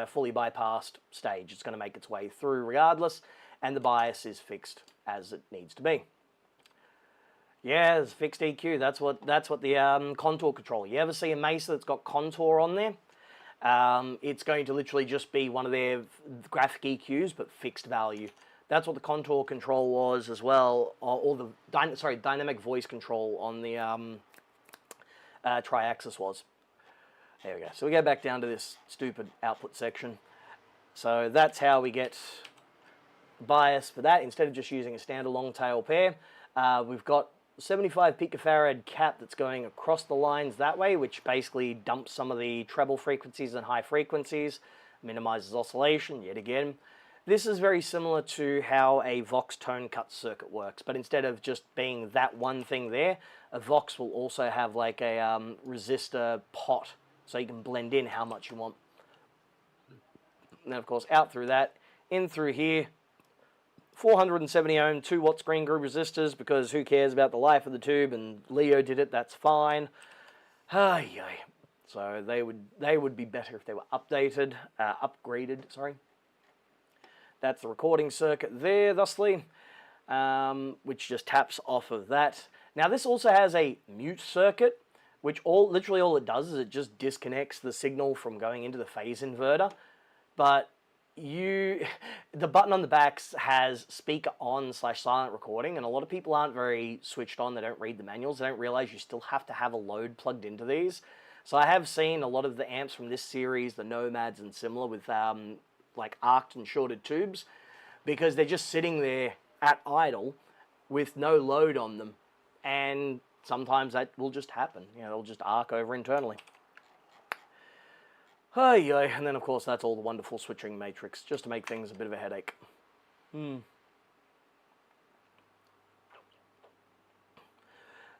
fully bypassed stage. It's going to make its way through regardless, and the bias is fixed as it needs to be. Yeah, it's fixed EQ. That's what the contour control. You ever see a Mesa that's got contour on there? It's going to literally just be one of their graphic EQs, but fixed value. That's what the contour control was as well, or the dynamic voice control on the Triaxis was. There we go. So we go back down to this stupid output section. So that's how we get bias for that. Instead of just using a standard long tail pair, we've got 75 picofarad cap that's going across the lines that way, which basically dumps some of the treble frequencies and high frequencies, minimizes oscillation yet again. This is very similar to how a Vox tone cut circuit works, but instead of just being that one thing there, a Vox will also have like a resistor pot, so you can blend in how much you want. And then of course out through that, in through here, 470 ohm 2 watt screen groove resistors, because who cares about the life of the tube, and Leo did it, that's fine. So they would be better if they were upgraded, sorry. That's the recording circuit there, thusly, which just taps off of that. Now this also has a mute circuit, which literally all it does is it just disconnects the signal from going into the phase inverter. But the button on the back has speaker on / silent recording, and a lot of people aren't very switched on. They don't read the manuals. They don't realize you still have to have a load plugged into these. So I have seen a lot of the amps from this series, the Nomads and similar, with like arced and shorted tubes, because they're just sitting there at idle with no load on them, and sometimes that will just happen. You know, it'll just arc over internally. And then, of course, that's all the wonderful switching matrix, just to make things a bit of a headache.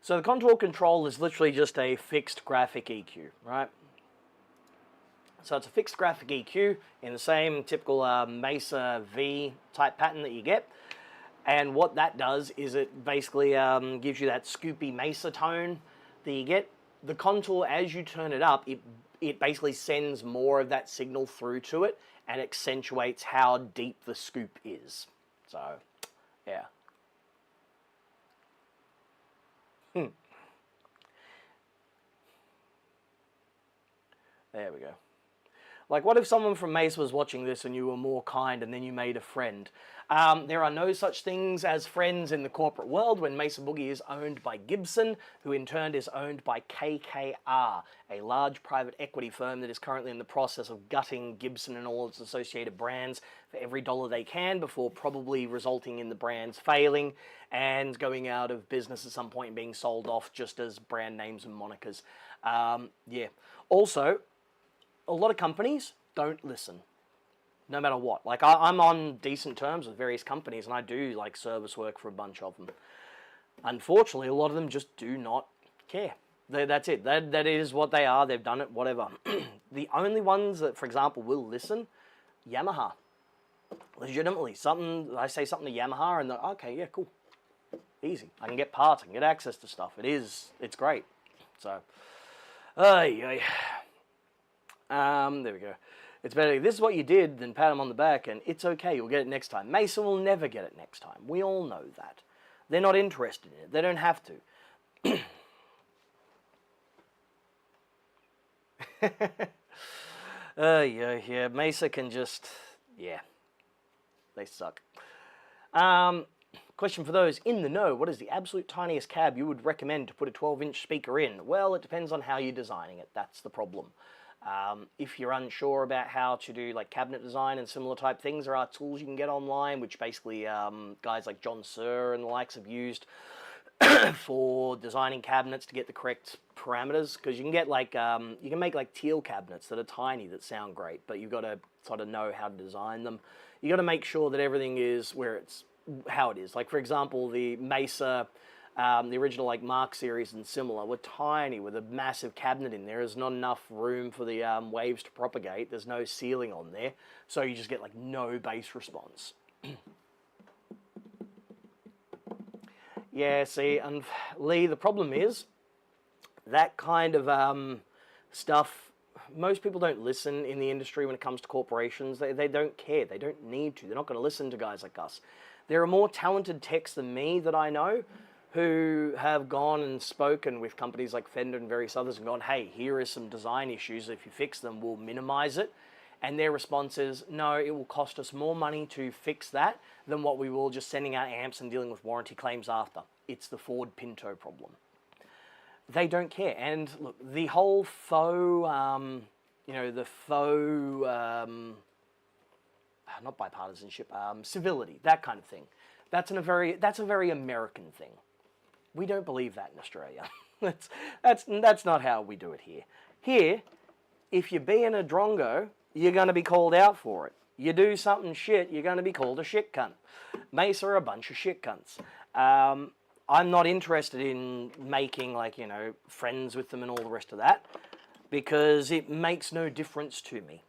So the contour control is literally just a fixed graphic EQ, right? So it's a fixed graphic EQ in the same typical Mesa V type pattern that you get. And what that does is it basically gives you that scoopy Mesa tone that you get. The contour, as you turn it up, it basically sends more of that signal through to it and accentuates how deep the scoop is. So, yeah. There we go. Like, what if someone from Mesa was watching this and you were more kind and then you made a friend? There are no such things as friends in the corporate world when Mesa Boogie is owned by Gibson, who in turn is owned by KKR, a large private equity firm that is currently in the process of gutting Gibson and all its associated brands for every dollar they can before probably resulting in the brands failing and going out of business at some point and being sold off just as brand names and monikers. Yeah. Also, a lot of companies don't listen, no matter what. Like, I'm on decent terms with various companies, and I do, like, service work for a bunch of them. Unfortunately, a lot of them just do not care. That's it. That is what they are. They've done it, whatever. The only ones that, for example, will listen, Yamaha. Legitimately. I say something to Yamaha, and they're, okay, yeah, cool. Easy. I can get parts. I can get access to stuff. It's great. So, there we go. It's better, this is what you did, than pat them on the back and it's okay, you'll get it next time. Mesa will never get it next time. We all know that. They're not interested in it. They don't have to. Yeah. Mesa can just, yeah. They suck. Question for those in the know. What is the absolute tiniest cab you would recommend to put a 12-inch speaker in? Well, it depends on how you're designing it. That's the problem. If you're unsure about how to do like cabinet design and similar type things, there are tools you can get online, which basically guys like John Sir and the likes have used for designing cabinets to get the correct parameters. Because you can get like you can make like teal cabinets that are tiny that sound great, but you've got to sort of know how to design them. You got to make sure that everything is how it is. Like, for example, the Mesa. The original like Mark series and similar were tiny with a massive cabinet in there. There's not enough room for the waves to propagate. There's no ceiling on there. So you just get like no bass response. Yeah, see, and Lee, the problem is that kind of stuff, most people don't listen in the industry when it comes to corporations. They don't care. They don't need to. They're not going to listen to guys like us. There are more talented techs than me that I know who have gone and spoken with companies like Fender and various others and gone, hey, here are some design issues. If you fix them, we'll minimize it. And their response is, no, it will cost us more money to fix that than what we will just sending out amps and dealing with warranty claims after. It's the Ford Pinto problem. They don't care. And look, the whole faux, not bipartisanship, civility, that kind of thing. That's a very American thing. We don't believe that in Australia. That's not how we do it here. Here, if you're being a drongo, you're going to be called out for it. You do something shit, you're going to be called a shit cunt. Mesa are a bunch of shit cunts. I'm not interested in making, friends with them and all the rest of that, because it makes no difference to me.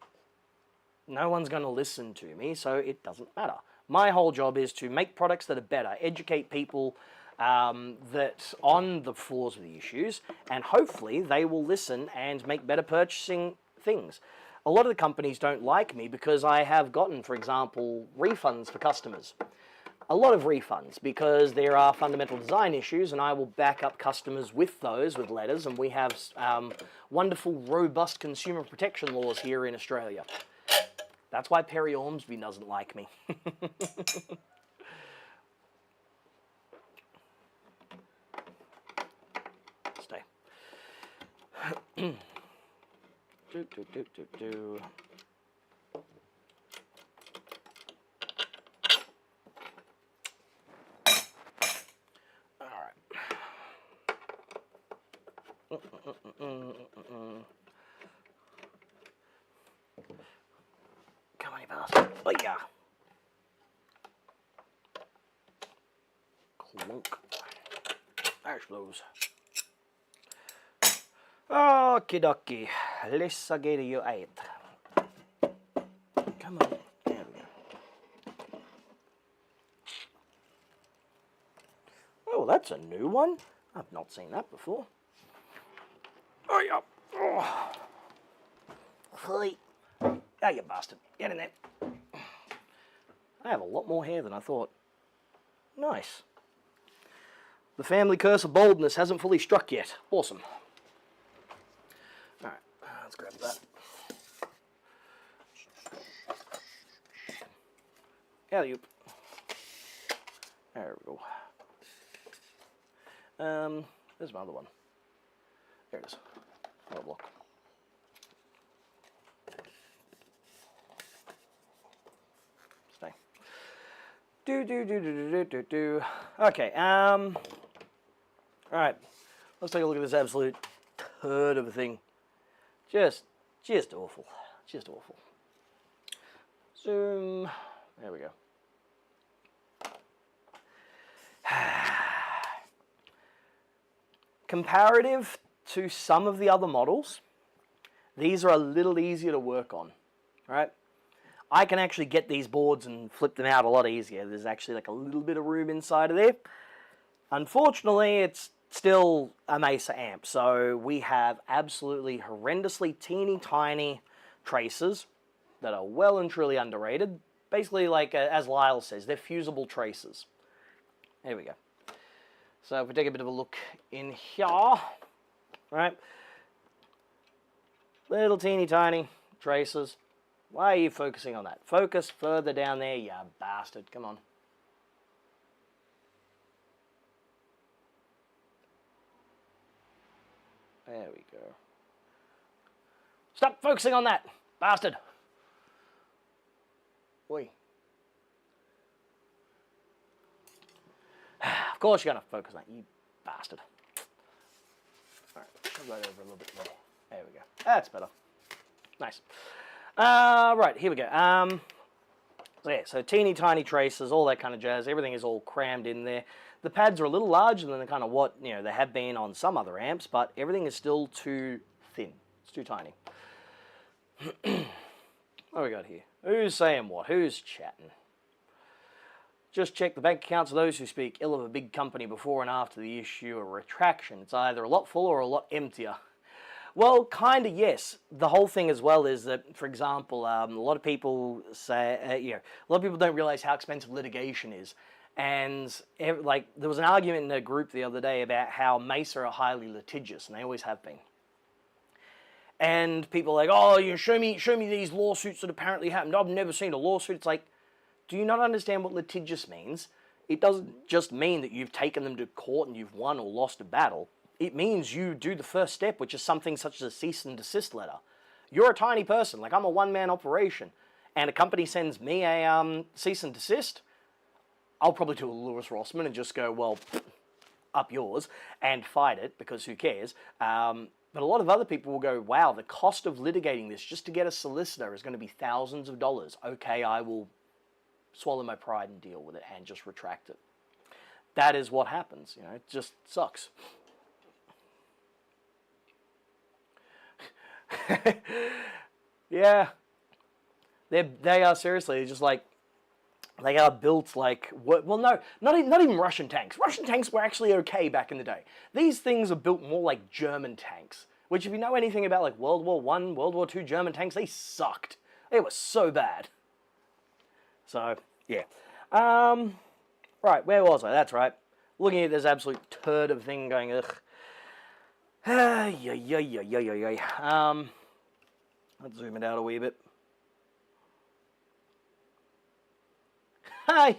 No one's going to listen to me, so it doesn't matter. My whole job is to make products that are better, educate people that on the flaws of the issues, and hopefully they will listen and make better purchasing things. A lot of the companies don't like me because I have gotten, for example, refunds for customers. A lot of refunds because there are fundamental design issues, and I will back up customers with those, with letters, and we have wonderful, robust consumer protection laws here in Australia. That's why Perry Ormsby doesn't like me. Stay. All right. Come on, you bastard. Oh, yeah. Clunk. There she blows. Okie dokie. Let's get you out. Come on. There we go. Oh, that's a new one. I've not seen that before. Oh, yeah. Oh. Hey. Oh, you bastard. Get in there. I have a lot more hair than I thought. Nice. The family curse of baldness hasn't fully struck yet. Awesome. Alright, let's grab that. Alley-oop. There we go. There's my other one. There it is. Another block. Stay. Do. Okay, alright. Let's take a look at this absolute turd of a thing. Just awful. Just awful. Zoom. There we go. Comparative to some of the other models, these are a little easier to work on, right? I can actually get these boards and flip them out a lot easier. There's actually like a little bit of room inside of there. Unfortunately, it's still a Mesa amp, so we have absolutely horrendously teeny tiny traces that are well and truly underrated. Basically, like as Lyle says, they're fusible traces. There we go. So if we take a bit of a look in here, right? Little teeny tiny traces. Why are you focusing on that? Focus further down there, you bastard. Come on. There we go. Stop focusing on that, bastard. Oi. Of course you're going to focus on that, you bastard. Alright, right over a little bit more. There we go. That's better. Nice. Right, here we go. So yeah, so teeny tiny traces, all that kind of jazz. Everything is all crammed in there. The pads are a little larger than the kind of what, you know, they have been on some other amps, but everything is still too thin. It's too tiny. What we got here? Who's saying what? Who's chatting? Just check the bank accounts of those who speak ill of a big company before and after the issue a retraction. It's either a lot fuller or a lot emptier. Well, kind of, yes. The whole thing as well is that, for example, a lot of people say, a lot of people don't realize how expensive litigation is. And like, there was an argument in a group the other day about how Mesa are highly litigious, and they always have been. And people are like, oh, you know, show me these lawsuits that apparently happened. I've never seen a lawsuit. It's like, do you not understand what litigious means? It doesn't just mean that you've taken them to court and you've won or lost a battle. It means you do the first step, which is something such as a cease and desist letter. You're a tiny person, like I'm a one-man operation, and a company sends me a cease and desist. I'll probably do a Lewis Rossman and just go, well, up yours, and fight it, because who cares? But a lot of other people will go, wow, the cost of litigating this just to get a solicitor is going to be thousands of dollars. Okay, I will swallow my pride and deal with it and just retract it. That is what happens, you know, it just sucks. Yeah, they are seriously just like, they are built like, well, no, not even Russian tanks. Russian tanks were actually okay back in the day. These things are built more like German tanks, which if you know anything about like World War I, World War II German tanks, they sucked. They were so bad. So, yeah. Right, where was I? That's right. Looking at this absolute turd of a thing going, ugh. Let's zoom it out a wee bit.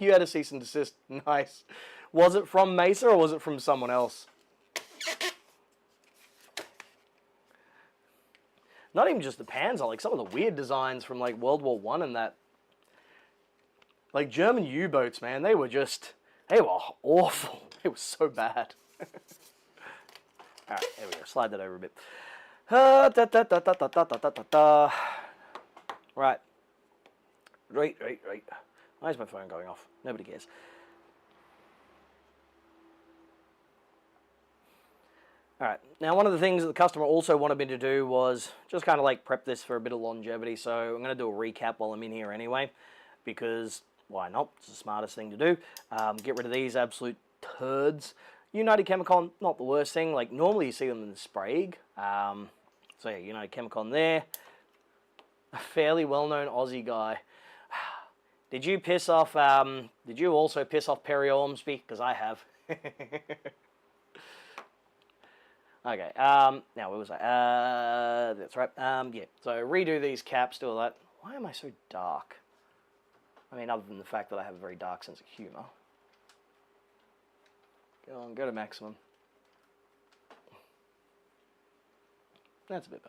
You had a cease and desist. Nice. Was it from Mesa or was it from someone else? Not even just the Panzer, like some of the weird designs from like World War I and that. Like German U-boats, man, they were awful. They were so bad. Alright, there we go. Slide that over a bit. Da, da, da, da, da, da, da, da, da. Right. Right. Why is my phone going off? Nobody cares. Alright, now one of the things that the customer also wanted me to do was just kind of like prep this for a bit of longevity, so I'm going to do a recap while I'm in here anyway, because why not? It's the smartest thing to do. Get rid of these absolute turds. United Chemicon, not the worst thing. Like normally you see them in the Sprague. So yeah, United Chemicon there. A fairly well-known Aussie guy. Did you piss off? Did you also piss off Perry Ormsby? Because I have. Okay. Now where was I? That's right. Yeah. So redo these caps. Do all that. Why am I so dark? I mean, other than the fact that I have a very dark sense of humor. Go on, go to maximum. That's a bit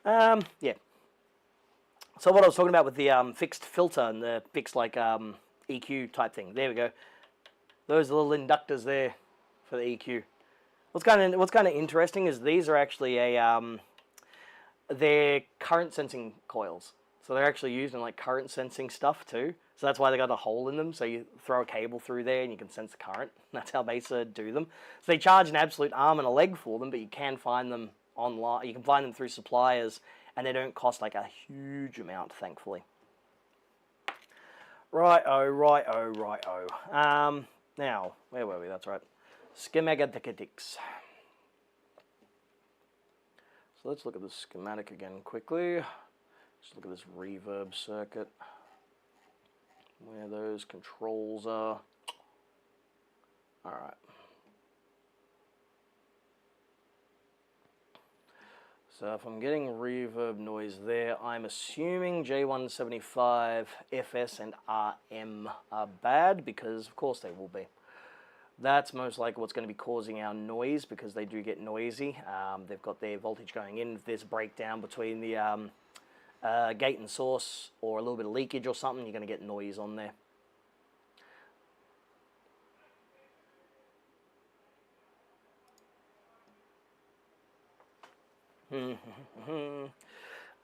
better. Yeah. So what I was talking about with the fixed filter and the fixed like EQ type thing. There we go. Those little inductors there for the EQ. What's kind of interesting is these are actually they're current sensing coils. So they're actually used in like current sensing stuff too. So that's why they got a hole in them. So you throw a cable through there and you can sense the current. That's how Mesa do them. So they charge an absolute arm and a leg for them, but you can find them online. You can find them through suppliers, and they don't cost like a huge amount, thankfully. Righto. Now, where were we? That's right. Schematics. So let's look at the schematic again quickly. Just look at this reverb circuit, where those controls are. Alright. So if I'm getting reverb noise there, I'm assuming J175, FS, and RM are bad, because of course they will be. That's most likely what's going to be causing our noise, because they do get noisy. They've got their voltage going in. If there's a breakdown between the gate and source, or a little bit of leakage or something, you're going to get noise on there.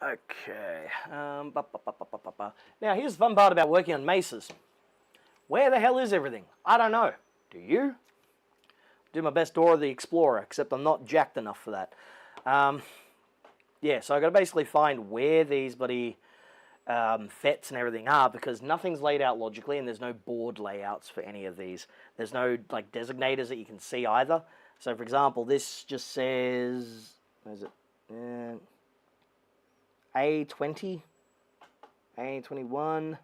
Okay. Now here's the fun part about working on Mesas. Where the hell is everything? I don't know. Do you? Do my best Dora the Explorer, except I'm not jacked enough for that. Yeah, so I've got to basically find where these bloody FETs and everything are, because nothing's laid out logically, and there's no board layouts for any of these. There's no like designators that you can see either. So for example, this just says, where is it? A20, A21.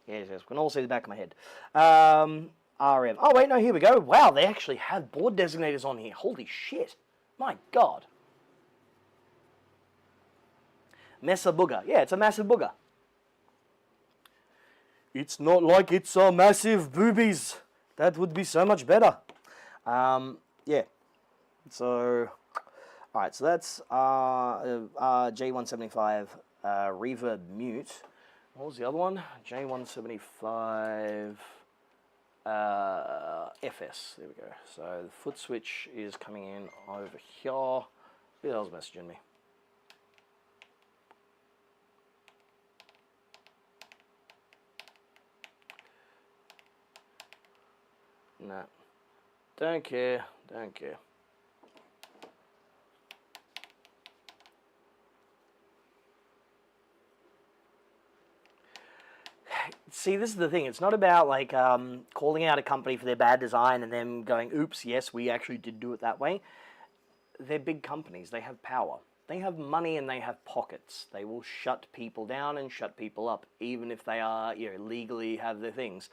Yes, we can all see the back of my head. RM. Oh wait, no, here we go. Wow, they actually have board designators on here. Holy shit. My God. Mesa booger. Yeah, it's a massive booger. It's not like it's a massive boobies. That would be so much better. Yeah. So, alright, so that's J175 reverb mute. What was the other one? J175 FS. There we go. So the foot switch is coming in over here. Who the hell's messaging me? No. Don't care. Don't care. See, this is the thing. It's not about like calling out a company for their bad design and them going, oops, yes, we actually did do it that way. They're big companies. They have power. They have money and they have pockets. They will shut people down and shut people up, even if they are, you know, legally have their things.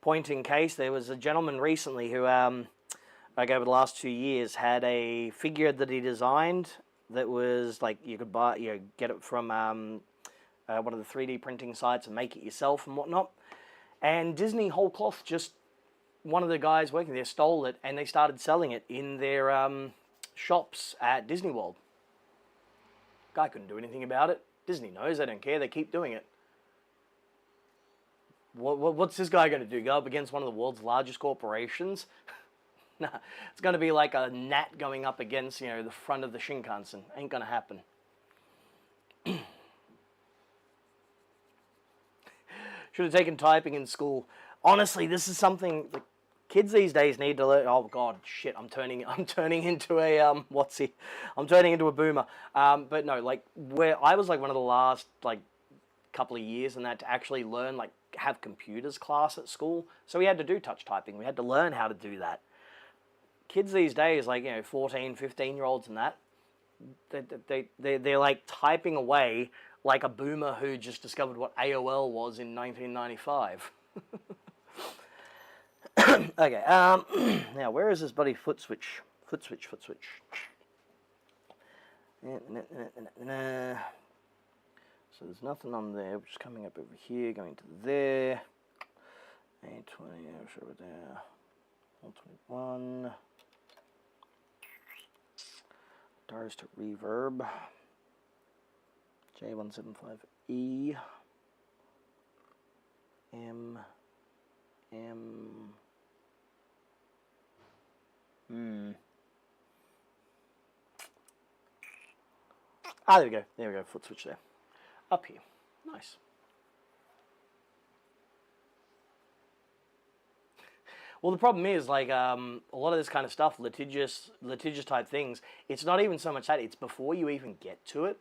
Point in case, there was a gentleman recently who, like over the last 2 years, had a figure that he designed that was like you could buy, you know, get it from one of the 3D printing sites and make it yourself and whatnot. And Disney whole cloth, just one of the guys working there stole it, and they started selling it in their shops at Disney World. Guy couldn't do anything about it. Disney knows, they don't care, they keep doing it. What's this guy going to do? Go up against one of the world's largest corporations? Nah, it's going to be like a gnat going up against, the front of the Shinkansen. Ain't going to happen. Should have taken typing in school. Honestly, this is something like kids these days need to learn. Oh God, shit! I'm turning into a I'm turning into a boomer. But no, like where I was like one of the last like couple of years in that to actually learn like have computers class at school. So we had to do touch typing. We had to learn how to do that. Kids these days, like 14, 15-year-olds and that, they're like typing away like a boomer who just discovered what AOL was in 1995. Okay, now where is this bloody foot switch? Foot switch. So there's nothing on there, which is coming up over here, going to there. 820, sure over there. 121. Dars to reverb. J175E. M. Ah, there we go. There we go. Foot switch there. Up here. Nice. Well, the problem is, like, a lot of this kind of stuff, litigious type things, it's not even so much that, it's before you even get to it.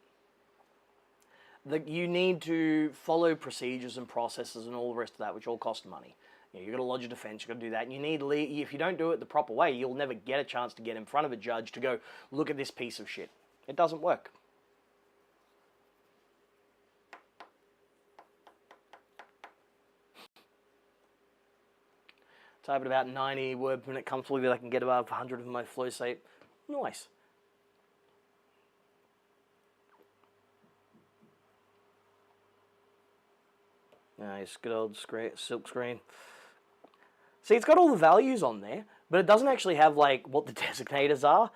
You need to follow procedures and processes and all the rest of that, which all cost money. You've got to lodge a defense, you've got to do that. And you need, if you don't do it the proper way, you'll never get a chance to get in front of a judge to go, look at this piece of shit. It doesn't work. Type at about 90 word per minute comfortably, that I can get above 100 of my flow state. Nice. Nice, good old silk screen. See, it's got all the values on there, but it doesn't actually have, like, what the designators are.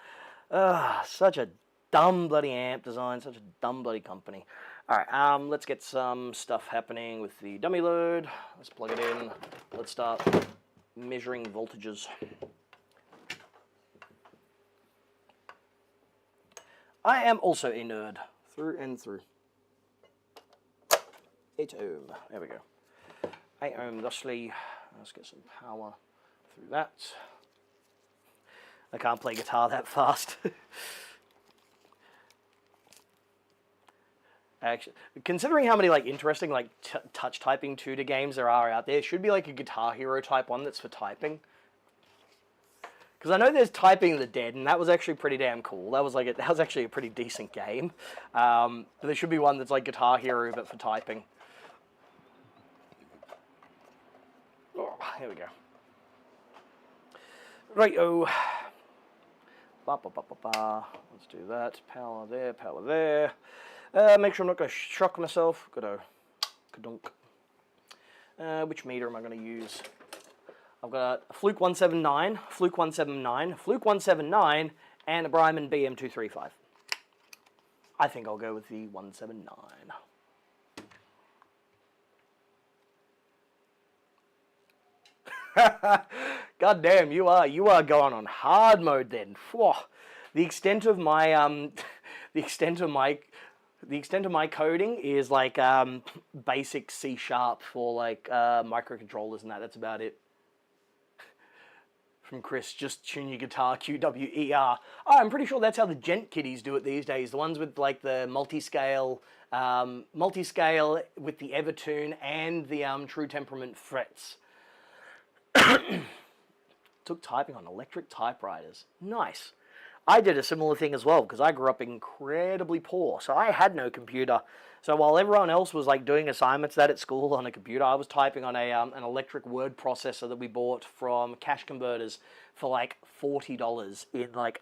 Such a dumb bloody amp design, such a dumb bloody company. Alright, let's get some stuff happening with the dummy load. Let's plug it in. Let's start measuring voltages. I am also a nerd, through and through. 8 ohm, there we go. 8 ohm thusly. Let's get some power through that. I can't play guitar that fast. Actually, considering how many like interesting like touch typing tutor games there are out there, should be like a Guitar Hero type one that's for typing. Because I know there's Typing the Dead, and that was actually pretty damn cool. That was actually a pretty decent game. But there should be one that's like Guitar Hero but for typing. Oh, here we go. Right-o. Let's do that. Power there, power there. Make sure I'm not going to shock myself. Good-o. Kadunk. Which meter am I going to use? I've got a Fluke 179, Fluke 179, Fluke 179, and a Bryman BM235. I think I'll go with the 179. God damn, you are going on hard mode then. Whoa. The extent of my the extent of my coding is like basic C# for like microcontrollers and that. That's about it. From Chris, just tune your guitar, QWER. Oh, I'm pretty sure that's how the gent kiddies do it these days. The ones with like the multi-scale with the Evertune and the True Temperament frets. Took typing on electric typewriters. Nice. I did a similar thing as well because I grew up incredibly poor, so I had no computer. So while everyone else was like doing assignments at school on a computer, I was typing on an electric word processor that we bought from Cash Converters for like $40 in like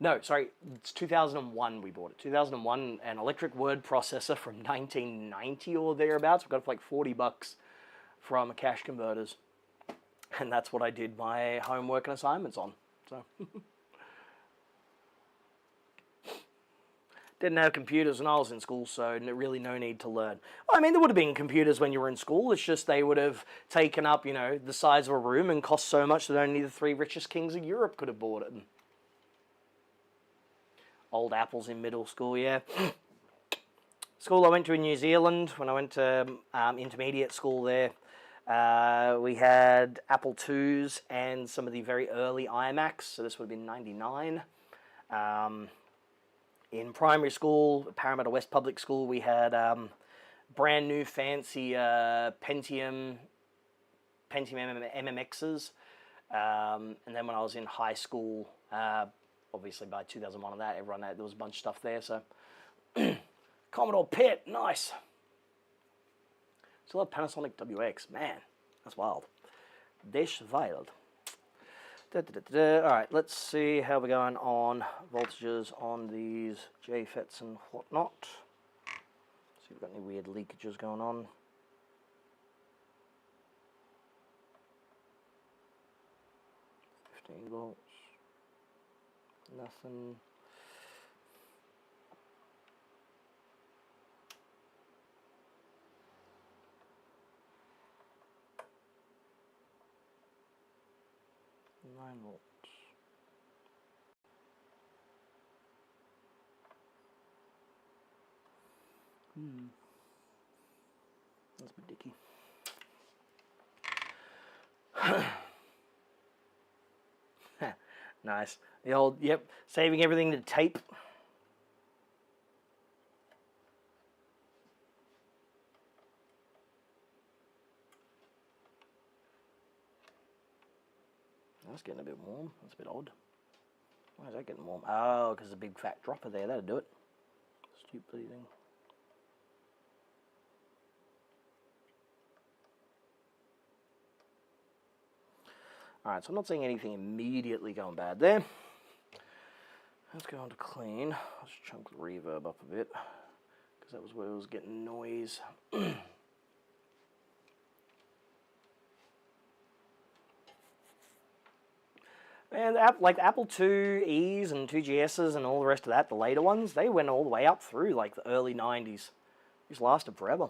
it's 2001 we bought it. 2001, an electric word processor from 1990 or thereabouts. We got it for like $40 from Cash Converters. And that's what I did my homework and assignments on. So Didn't have computers when I was in school, so really no need to learn. Well, I mean, there would have been computers when you were in school. It's just they would have taken up, you know, the size of a room and cost so much that only the 3 richest kings of Europe could have bought it. Old apples in middle school, yeah. School I went to in New Zealand, when I went to intermediate school there, we had Apple IIs and some of the very early iMacs, so this would have been 99. In primary school, Parramatta West Public School, we had brand new fancy Pentium MMXs. And then when I was in high school, obviously by 2001 of that, everyone had, there was a bunch of stuff there. So Commodore PET, nice. Still have Panasonic WX, man, that's wild. That's wild. Alright, let's see how we're going on voltages on these JFETs and whatnot. See if we've got any weird leakages going on. Volts. Nothing. Volts. That's a bit dicky. Nice. The old, yep, saving everything to tape. That's getting a bit warm. That's a bit odd. Why is that getting warm? Oh, because there's a big fat dropper there. That'll do it. Stupid thing. Alright, so I'm not seeing anything immediately going bad there. Let's go on to clean. Let's chunk the reverb up a bit, because that was where it was getting noise. And like Apple IIe's and 2GS's and all the rest of that, the later ones, they went all the way up through like the early 90s. Just lasted forever.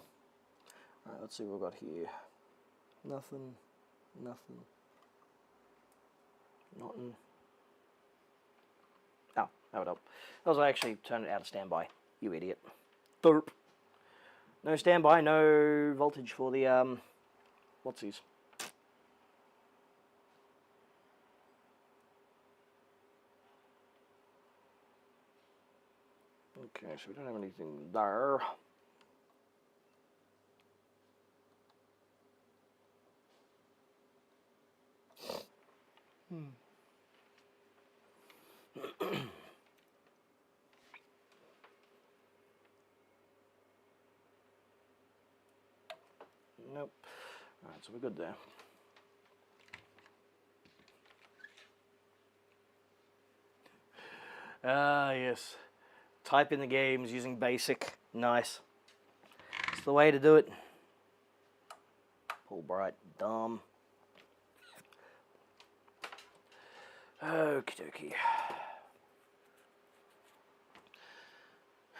Alright, let's see what we've got here. Nothing. Nothing. Nothing. Oh, that would help. That was actually turned it out of standby. You idiot. Derp. No standby, no voltage for the, what's these? Okay, so we don't have anything there. Nope. Alright, so we're good there. Ah, yes. Type in the games using BASIC. Nice. It's the way to do it. Fulbright, dumb. Okie dokie.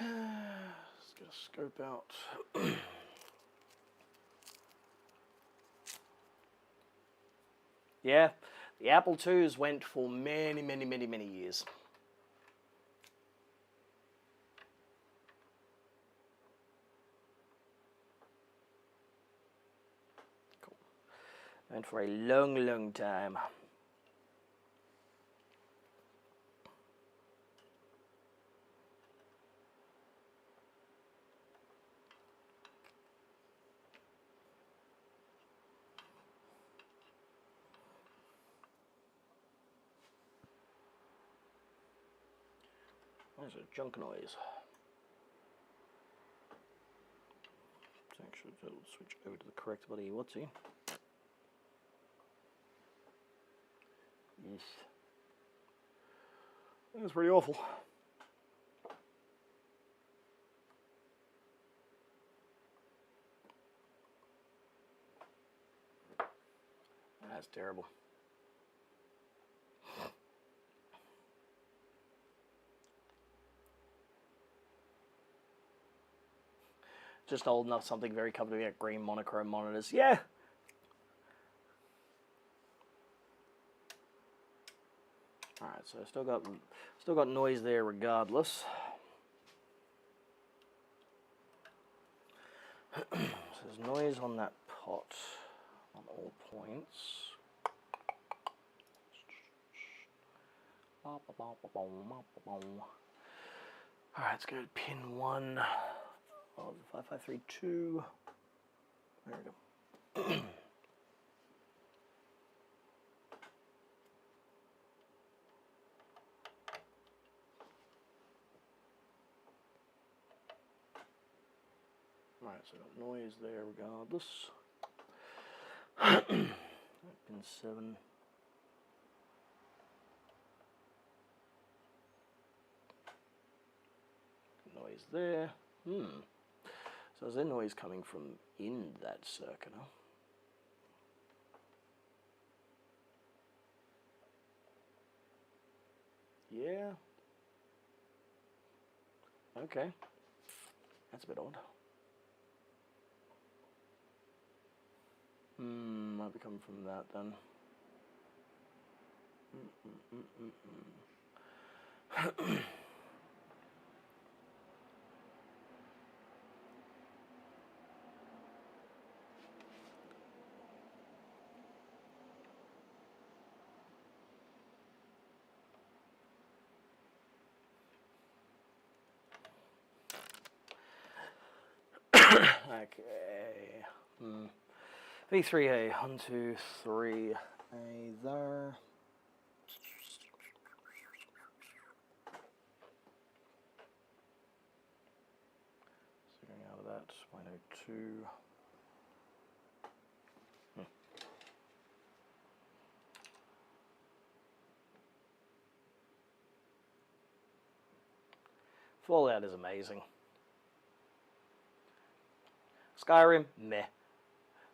Let's get a scope out. Yeah, the Apple IIs went for many, many, many, many years. Cool. Went for a long, long time. There's a junk noise. Actually, it'll switch over to the correct bloody what's he? Yes. That's pretty awful. That's terrible. Just old enough, something very comfortable. Yeah, green monochrome monitors. Yeah. All right, so still got noise there regardless. So there's noise on that pot on all points. All right, let's go to pin 1 of the 5532. There we go. Alright, so got noise there regardless. Pin 7. Noise there. So is there noise coming from in that circuit? Yeah. Okay. That's a bit odd. Might be coming from that then. Okay. V3A, 1, 2, 3, A there. So going out of that, 102. Fallout is amazing. Skyrim, meh.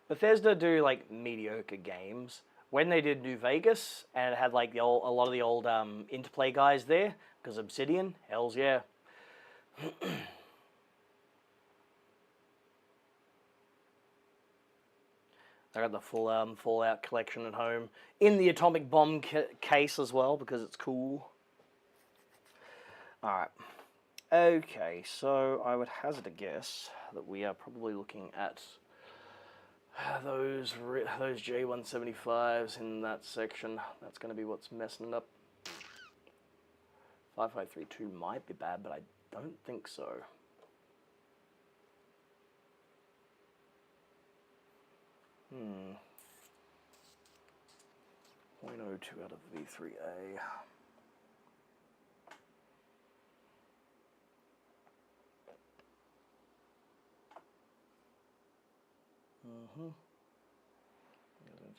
Bethesda do like mediocre games. When they did New Vegas and it had like a lot of the old Interplay guys there, because Obsidian, hells yeah. I got the full Fallout collection at home in the atomic bomb case as well because it's cool. All right. Okay, so I would hazard a guess that we are probably looking at those J175s in that section. That's going to be what's messing it up. 5532 might be bad, but I don't think so. Hmm. 0.02 out of V3A.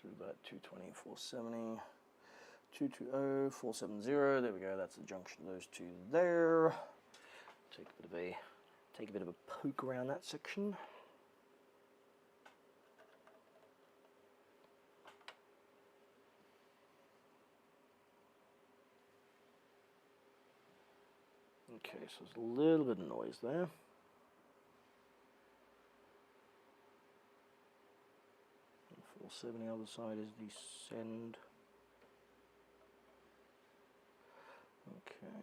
Through that 220, 470, 220, 470. There we go. That's the junction of those two there. Take a bit of a poke around that section. Okay, so there's a little bit of noise there. And 470 other side is descend. Okay.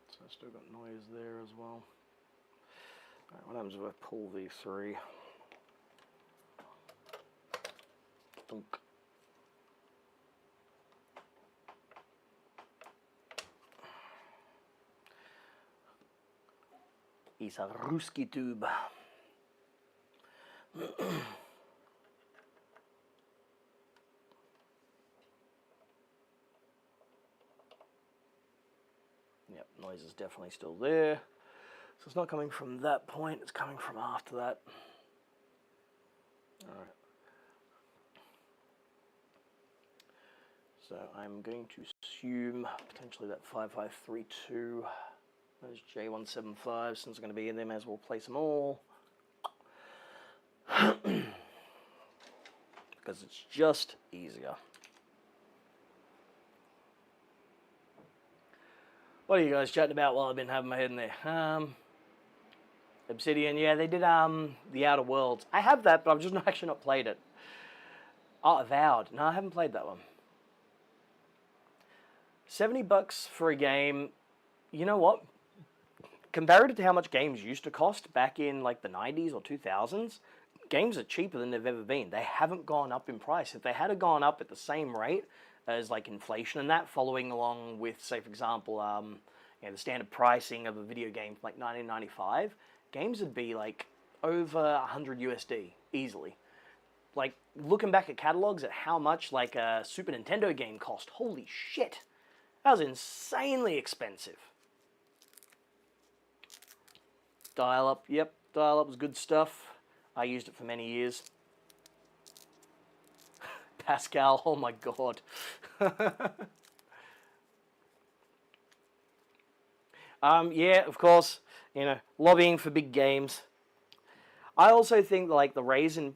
So I've still got noise there as well. Alright, what happens if I pull V3? Dunk. It's a Ruski tube. Yep, noise is definitely still there. So it's not coming from that point, it's coming from after that. Alright. So I'm going to assume potentially that 5532, those J175, since I'm going to be in there, may as well place them all. Because it's just easier. What are you guys chatting about while I've been having my head in there? Obsidian, yeah, they did the Outer Worlds. I have that, but I've just actually not played it. Oh, Avowed. No, I haven't played that one. $70 for a game. You know what? Compared to how much games used to cost back in like the 90s or 2000s, games are cheaper than they've ever been. They haven't gone up in price. If they had gone up at the same rate as like inflation and that, following along with, say, for example, the standard pricing of a video game from like 1995, games would be like over 100 USD easily. Like looking back at catalogs at how much like a Super Nintendo game cost, holy shit, that was insanely expensive. Dial-up, yep, dial-up was good stuff. I used it for many years. Pascal, oh my god. Yeah, of course, lobbying for big games. I also think like the rising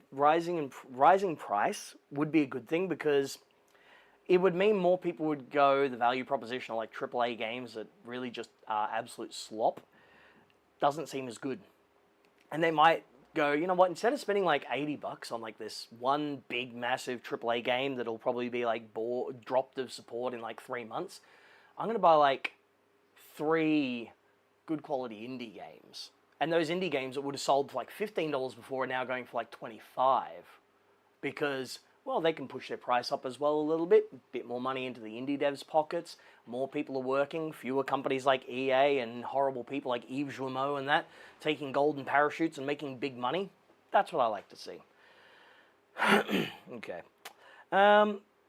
price would be a good thing because it would mean more people would go the value proposition of like AAA games that really just are absolute slop. Doesn't seem as good. And they might go, you know what, instead of spending like $80 on like this one big massive AAA game that'll probably be like dropped of support in like 3 months, I'm going to buy like 3 good quality indie games. And those indie games that would have sold for like $15 before are now going for like $25 because, well, they can push their price up as well a little bit more money into the indie devs' pockets, more people are working, fewer companies like EA and horrible people like Yves Guillemot and that, taking golden parachutes and making big money. That's what I like to see. Okay.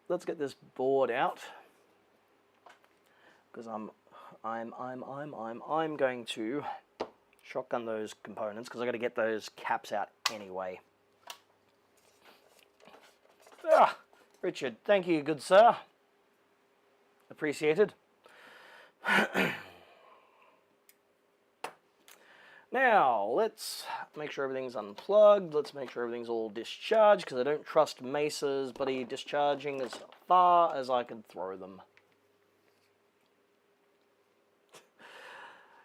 Let's get this board out. Because I'm going to shotgun those components because I got to get those caps out anyway. Ah, Richard, thank you, good sir. Appreciated. Now, let's make sure everything's unplugged. Let's make sure everything's all discharged because I don't trust Mesa's buddy discharging as far as I can throw them.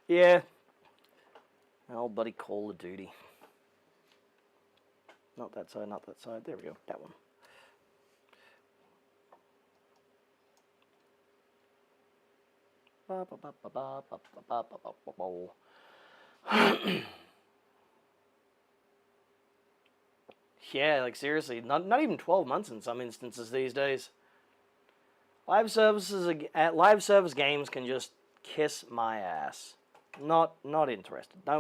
Yeah. Oh, buddy, Call of Duty. Not that side, not that side. There we go, that one. Yeah, like seriously, not even 12 months in some instances these days. Live service games can just kiss my ass. Not interested. Do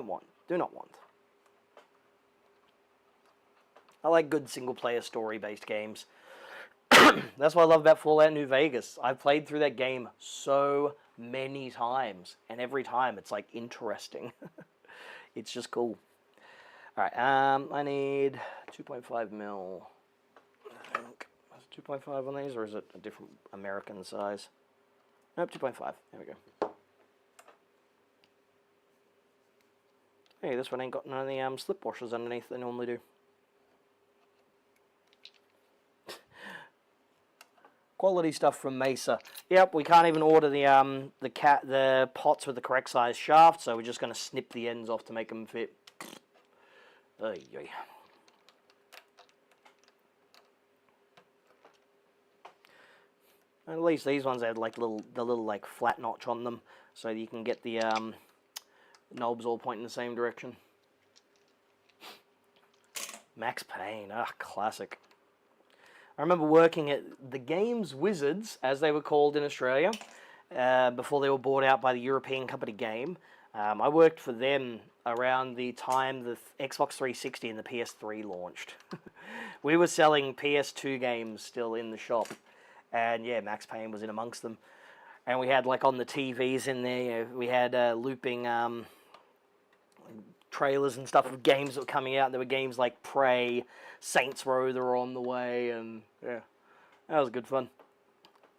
not want. I like good single player story based games. That's what I love about Fallout New Vegas. I've played through that game so many times, and every time it's like interesting. It's just cool. Alright, I need 2.5 mil. I think. Is it 2.5 on these, or is it a different American size? Nope, 2.5. There we go. Hey, this one ain't got none of the slip washers underneath they normally do. Quality stuff from Mesa. Yep, we can't even order the pots with the correct size shaft, so we're just going to snip the ends off to make them fit. Ay, ay. At least these ones had like the little like flat notch on them, so you can get the knobs all pointing the same direction. Max Payne, classic. I remember working at the Games Wizards, as they were called in Australia, before they were bought out by the European company Game. I worked for them around the time the Xbox 360 and the PS3 launched. We were selling PS2 games still in the shop, and yeah, Max Payne was in amongst them. And we had like on the TVs in there, we had looping trailers and stuff of games that were coming out. There were games like Prey, Saints Row that were on the way, and yeah, that was good fun.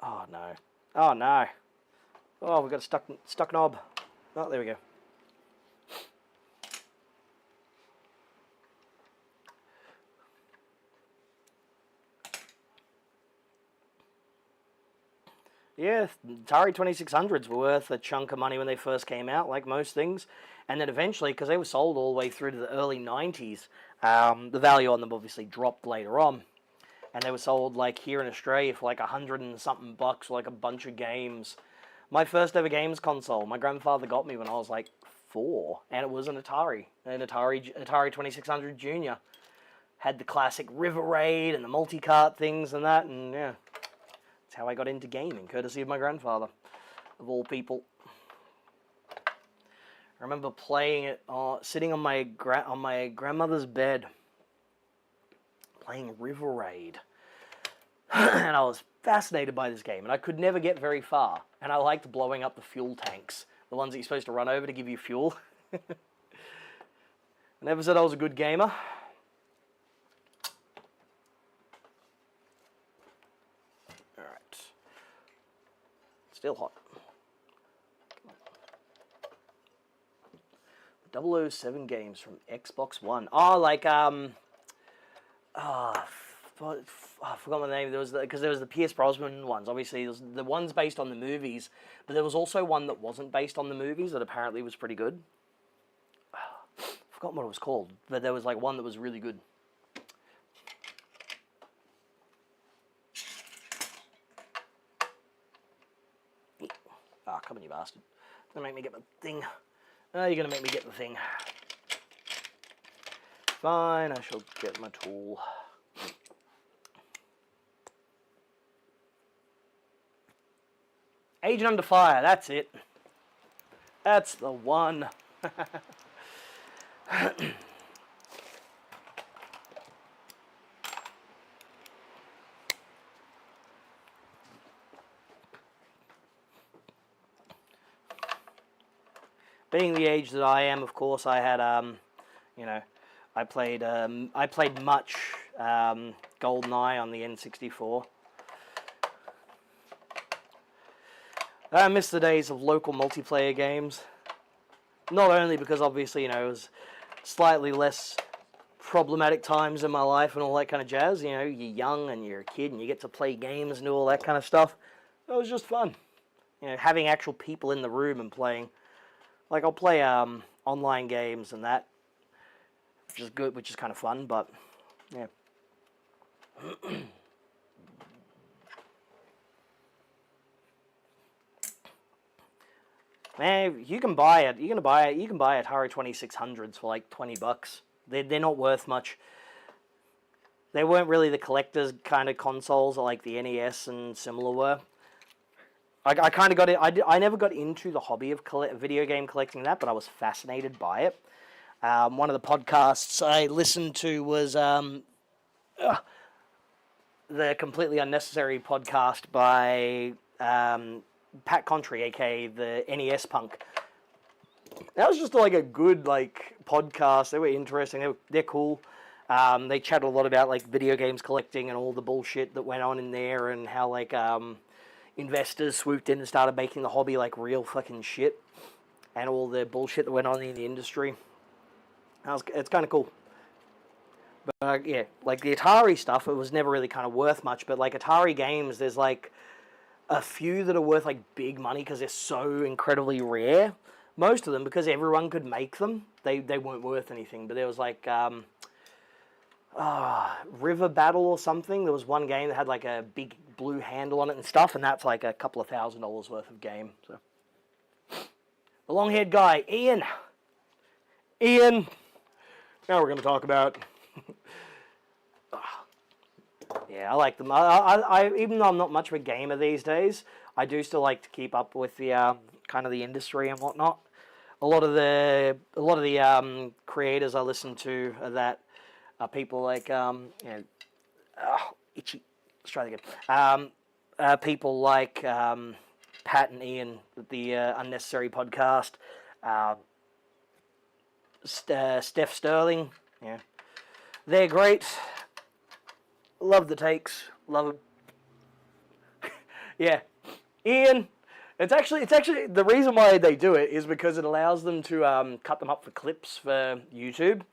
Oh no. Oh no. Oh, we've got a stuck knob. Oh, there we go. Yeah, Atari 2600s were worth a chunk of money when they first came out, like most things. And then eventually, because they were sold all the way through to the early 90s, the value on them obviously dropped later on. And they were sold, like, here in Australia for like 100 and something bucks for like a bunch of games. My first ever games console, my grandfather got me when I was like 4, and it was an Atari 2600 Junior. Had the classic River Raid and the multi-cart things and that, and yeah. That's how I got into gaming, courtesy of my grandfather, of all people. I remember playing it, sitting on my grandmother's bed, playing River Raid. And I was fascinated by this game, and I could never get very far. And I liked blowing up the fuel tanks, the ones that you're supposed to run over to give you fuel. I never said I was a good gamer. Alright. Still hot. 007 games from Xbox One. Oh, like, I forgot my name. There was because there was the Pierce Brosnan ones. Obviously, there was the ones based on the movies, but there was also one that wasn't based on the movies that apparently was pretty good. I forgot what it was called, but there was like one that was really good. Ah, come on, you bastard! Don't make me get the thing. Oh, you're gonna make me get the thing. Fine, I shall get my tool. Agent Under Fire, that's it. That's the one. Being the age that I am, of course, I had, you know, I played much GoldenEye on the N64. I miss the days of local multiplayer games. Not only because, obviously, you know, it was slightly less problematic times in my life and all that kind of jazz. You know, you're young and you're a kid and you get to play games and do all that kind of stuff. It was just fun. You know, having actual people in the room and playing. Like, I'll play online games and that, which is good, which is kind of fun, but, yeah. Man, you can buy it. You can buy Atari 2600s for like $20. They're not worth much. They weren't really the collector's kind of consoles like the NES and similar were. I kind of got it. I never got into the hobby of video game collecting that, but I was fascinated by it. One of the podcasts I listened to was the Completely Unnecessary podcast by Pat Contry, aka the NES Punk. That was just like a good like podcast. They were interesting. They're cool. They chat a lot about like video games collecting and all the bullshit that went on in there, and how like investors swooped in and started making the hobby like real fucking shit, and all the bullshit that went on in the industry. It's kind of cool. But yeah, like the Atari stuff, it was never really kind of worth much. But like Atari games, there's like a few that are worth like big money because they're so incredibly rare. Most of them, because everyone could make them, they weren't worth anything. But there was like River Battle or something. There was one game that had like a big blue handle on it and stuff, and that's like a couple of $1,000s worth of game. So the long-haired guy, Ian. Now we're going to talk about. Yeah, I like them. I even though I'm not much of a gamer these days, I do still like to keep up with the kind of the industry and whatnot. A lot of the creators I listen to are people like itchy. Let's try that again. People like Pat and Ian, the Unnecessary podcast. Steph Sterling, yeah, they're great. Love the takes, love them. Yeah, Ian. It's actually the reason why they do it is because it allows them to cut them up for clips for YouTube.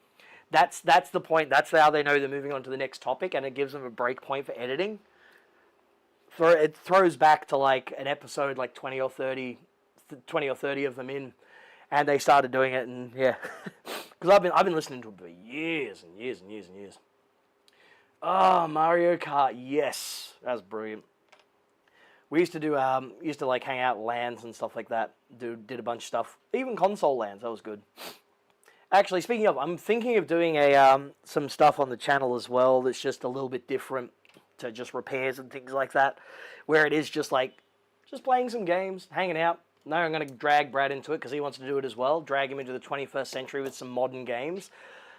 That's the point. That's how they know they're moving on to the next topic, and it gives them a break point for editing. it throws back to like an episode like 20 or 30 of them in, and they started doing it, and yeah, because I've been listening to it for years and years and years and years. Oh, Mario Kart, yes, that was brilliant. We used to do like hang out LANs and stuff like that. Did a bunch of stuff, even console LANs. That was good. Actually, speaking of, I'm thinking of doing some stuff on the channel as well. That's just a little bit different to just repairs and things like that, where it is just playing some games, hanging out. No, I'm going to drag Brad into it because he wants to do it as well. Drag him into the 21st century with some modern games.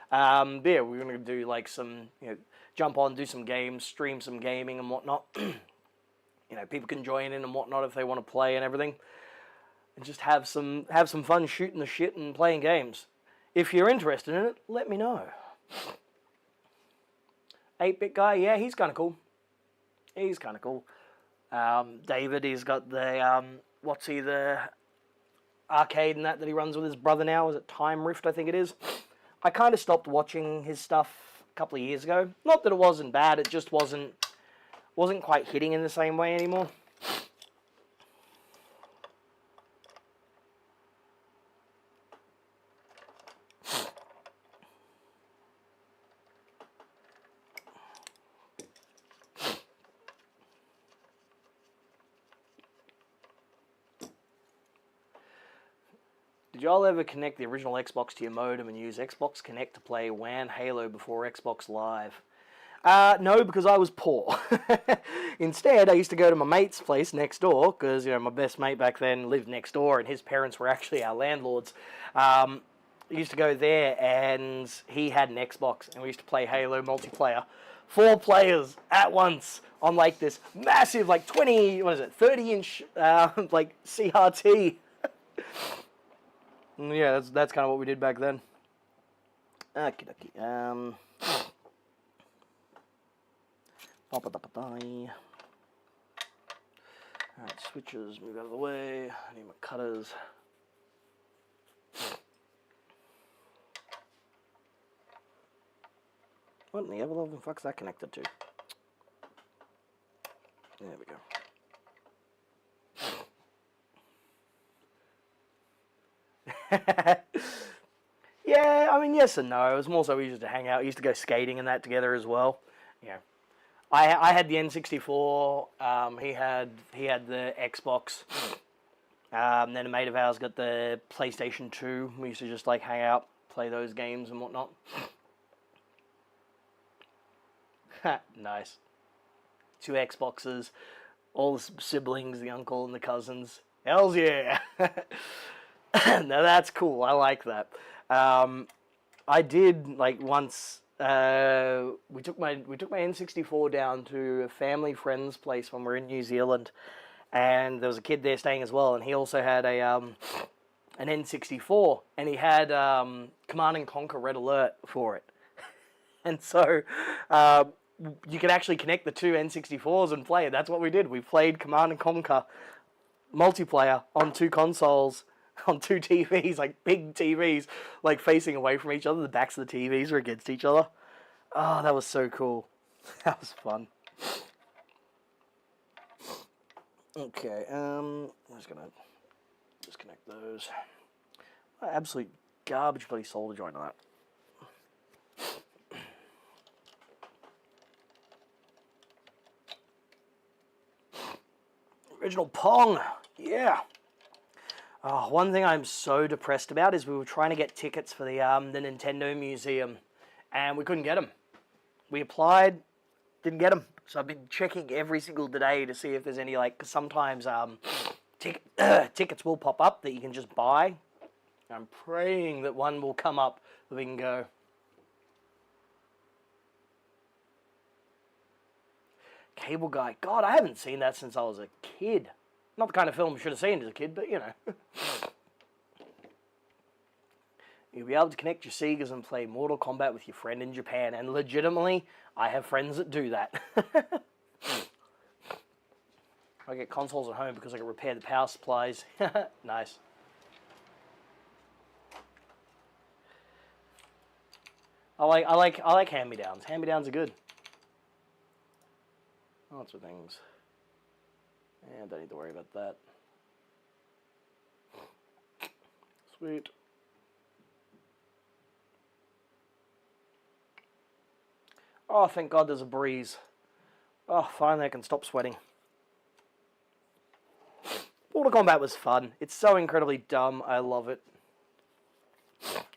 But yeah, we're going to do like some, jump on, do some games, stream some gaming and whatnot. People can join in and whatnot if they want to play and everything, and just have some fun shooting the shit and playing games. If you're interested in it, let me know. 8-bit guy, yeah, he's kind of cool. He's kind of cool. David, he's got the the arcade and that he runs with his brother now. Is it Time Rift? I think it is. I kind of stopped watching his stuff a couple of years ago. Not that it wasn't bad, it just wasn't quite hitting in the same way anymore. Did y'all ever connect the original Xbox to your modem and use Xbox Connect to play WAN Halo before Xbox Live? No, because I was poor. Instead, I used to go to my mate's place next door, because my best mate back then lived next door, and his parents were actually our landlords. I used to go there, and he had an Xbox, and we used to play Halo multiplayer. 4 players at once on like this massive, like 30-inch, like CRT. Yeah, that's kind of what we did back then. Okie dokie. Alright, switches, move out of the way. I need my cutters. What in the ever-loving fuck's that connected to? There we go. Yeah, I mean, yes and no. It was more so we used to hang out. We used to go skating and that together as well. Yeah. I had the N64. He had the Xbox. Then a mate of ours got the PlayStation 2. We used to just like hang out, play those games and whatnot. Nice. 2 Xboxes, all the siblings, the uncle and the cousins. Hells yeah! Now that's cool. I like that. I did like once. We took my N64 down to a family friend's place when we were in New Zealand, and there was a kid there staying as well, and he also had an N64, and he had Command and Conquer Red Alert for it, and so you could actually connect the 2 N64s and play it. That's what we did. We played Command and Conquer multiplayer on 2 consoles. On 2 TVs, like big TVs, like facing away from each other. The backs of the TVs were against each other. Oh, that was so cool. That was fun. Okay, I'm just gonna disconnect those. Absolute garbage bloody solder joint on that. Original Pong, yeah. Oh, one thing I'm so depressed about is we were trying to get tickets for the Nintendo Museum, and we couldn't get them. We applied, didn't get them. So I've been checking every single day to see if there's any, like, cause sometimes tickets will pop up that you can just buy. I'm praying that one will come up that we can go. Cable Guy. God, I haven't seen that since I was a kid. Not the kind of film I should have seen as a kid, but you know. You'll be able to connect your Segas and play Mortal Kombat with your friend in Japan. And legitimately, I have friends that do that. I get consoles at home because I can repair the power supplies. Nice. I like hand-me-downs. Hand-me-downs are good. Lots of things. Yeah, don't need to worry about that. Sweet. Oh, thank God there's a breeze. Oh, finally I can stop sweating. Mortal Kombat was fun. It's so incredibly dumb. I love it.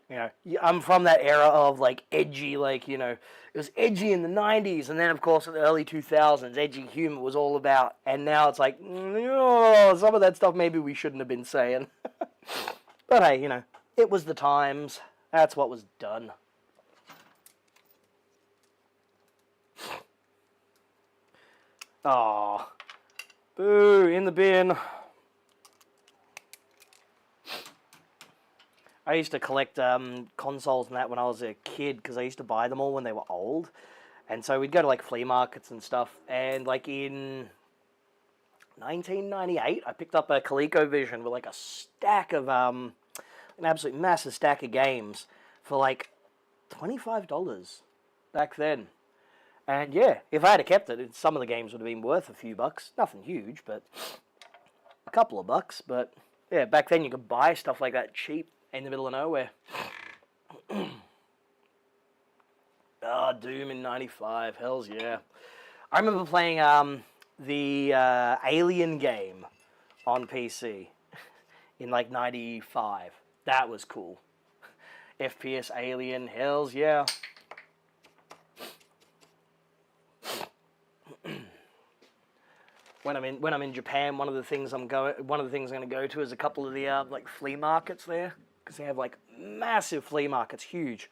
You know, I'm from that era of, like, edgy, like, you know, it was edgy in the 90s, and then, of course, in the early 2000s, edgy humor was all about, and now it's like, oh, some of that stuff maybe we shouldn't have been saying. But hey, you know, it was the times. That's what was done. Aw. Boo, in the bin. I used to collect consoles and that when I was a kid because I used to buy them all when they were old. And so we'd go to like flea markets and stuff. And like in 1998, I picked up a ColecoVision with like a stack of, an absolute massive stack of games for like $25 back then. And yeah, if I had kept it, some of the games would have been worth a few bucks. Nothing huge, but a couple of bucks. But yeah, back then you could buy stuff like that cheap in the middle of nowhere. Ah, Doom in 95, hells yeah. I remember playing the Alien game on PC in like 95. That was cool. FPS Alien, hells yeah. When I'm in Japan, one of the things I'm going to go to is a couple of the like flea markets there, because they have like massive flea markets, huge.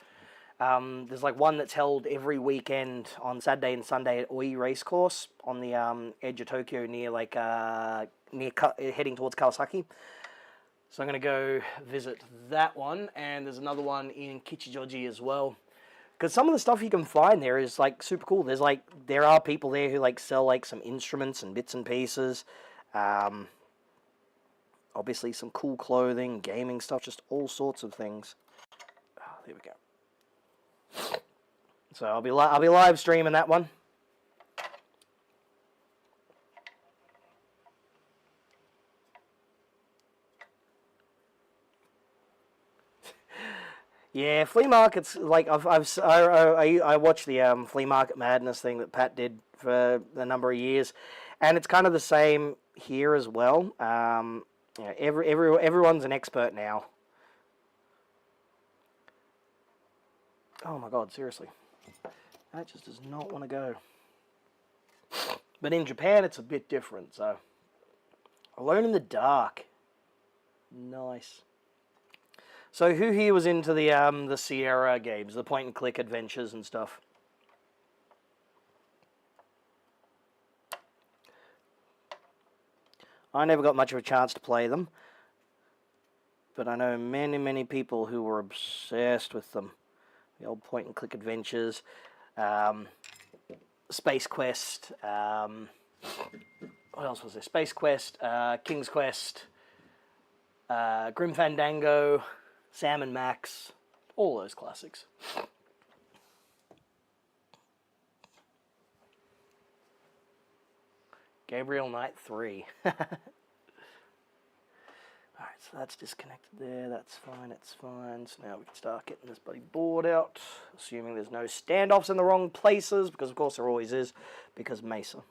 There's like one that's held every weekend on Saturday and Sunday at Oi Racecourse on the edge of Tokyo, near like heading towards Kawasaki. So I'm going to go visit that one, and there's another one in Kichijoji as well. Because some of the stuff you can find there is like super cool. There are people there who like sell like some instruments and bits and pieces. Obviously some cool clothing, gaming stuff, just all sorts of things. Oh, there we go. So I'll be live streaming that one. Yeah, flea markets, like I watched the flea market madness thing that Pat did for a number of years, and it's kind of the same here as well. You know, everyone's an expert now. Oh my God, seriously, that just does not want to go. But in Japan, it's a bit different. So, Alone in the Dark, nice. So who here was into the Sierra games, the point-and-click adventures and stuff? I never got much of a chance to play them, but I know many, many people who were obsessed with them. The old point-and-click adventures, Space Quest, what else was there? Space Quest, King's Quest, Grim Fandango, Sam and Max, all those classics. Gabriel Knight 3. Alright, so that's disconnected there, that's fine, it's fine. So now we can start getting this bloody board out, assuming there's no standoffs in the wrong places, because of course there always is, because Mesa.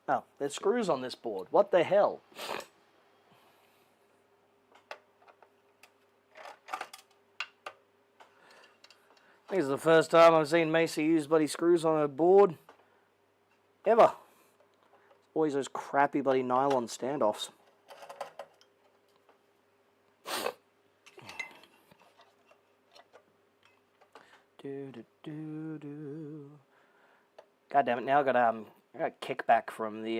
Oh, there's screws on this board. What the hell? I think this is the first time I've seen Mesa use bloody screws on a board. Ever. Always those crappy bloody nylon standoffs. God damn it! Now I got kickback from the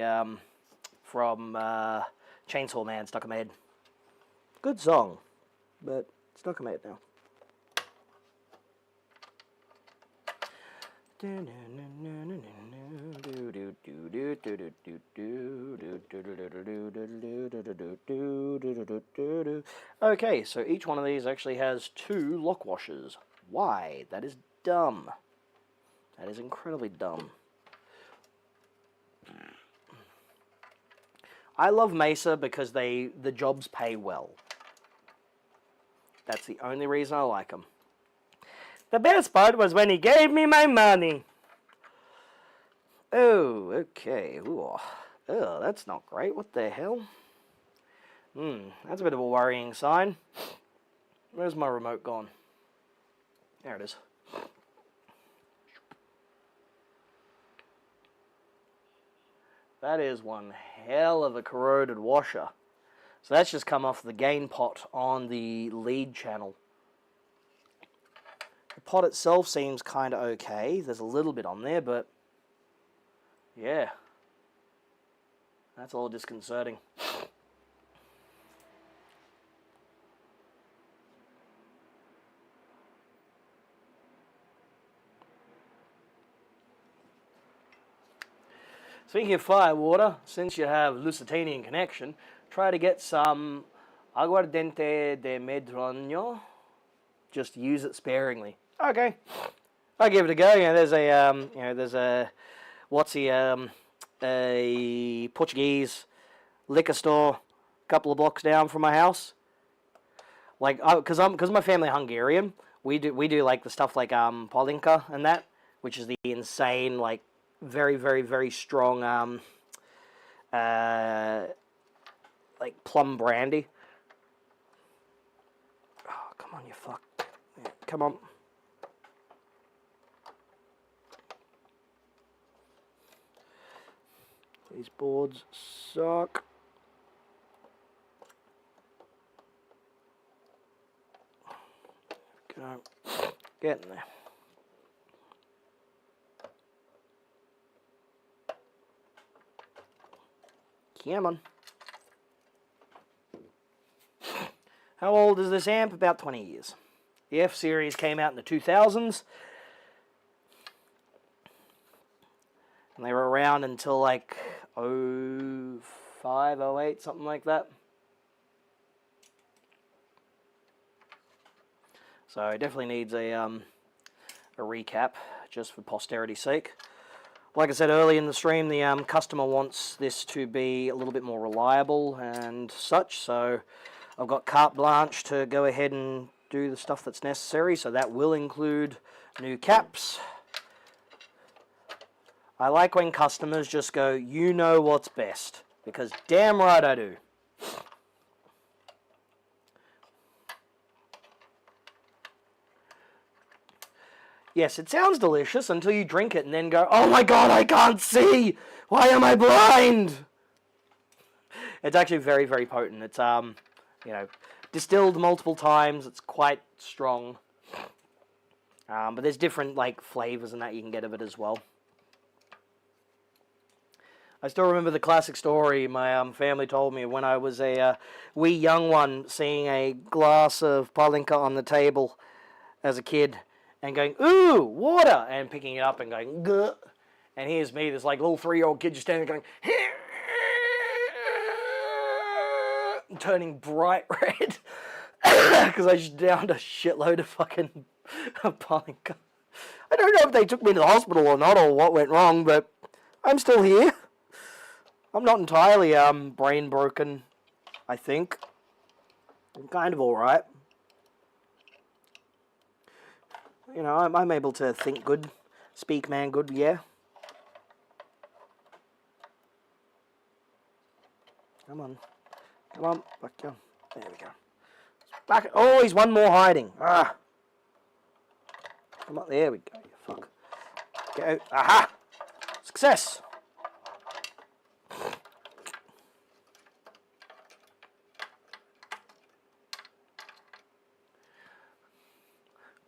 Chainsaw Man, Stuck in My Head. Good song, but stuck in my head now. Okay, so each one of these actually has 2 lock washers. Why? That is dumb. That is incredibly dumb. I love Mesa because the jobs pay well. That's the only reason I like them. The best part was when he gave me my money. Oh, okay. Ooh. Oh, that's not great. What the hell? That's a bit of a worrying sign. Where's my remote gone? There it is. That is one hell of a corroded washer. So that's just come off the gain pot on the lead channel. The pot itself seems kind of okay. There's a little bit on there, but yeah. That's all disconcerting. Speaking of firewater, since you have Lusitanian connection, try to get some aguardiente de medroño. Just use it sparingly. Okay, I'll give it a go. There's a Portuguese liquor store a couple of blocks down from my house. Like, because my family Hungarian, we do like the stuff like Polinka and that, which is the insane like very, very, very strong like plum brandy. Oh, come on, you fuck. Yeah, come on. These boards suck. Go. Get in there. Come on. How old is this amp? About 20 years. The F series came out in the 2000s. And they were around until like 05, 08, something like that. So it definitely needs a recap, just for posterity's sake. Like I said earlier in the stream, the customer wants this to be a little bit more reliable and such, so I've got carte blanche to go ahead and do the stuff that's necessary, so that will include new caps. I like when customers just go, you know what's best, because damn right I do. Yes, it sounds delicious until you drink it and then go, oh my god, I can't see! Why am I blind? It's actually very, very potent. It's, distilled multiple times. It's quite strong. But there's different, like, flavors and that you can get of it as well. I still remember the classic story my family told me when I was a wee young one, seeing a glass of Palinka on the table as a kid, and going, ooh, water, and picking it up and going, guh. And here's me, this like little 3-year-old kid just standing there going, turning bright red, because I just downed a shitload of fucking Palinka. I don't know if they took me to the hospital or not, or what went wrong, but I'm still here. I'm not entirely brain broken, I think. I'm kind of alright. You know, I'm able to think good, speak man good, yeah. Come on. Come on, back down. There we go. Back. Oh, he's one more hiding. Ah. Come on, there we go, you fuck. Get out. Aha! Success!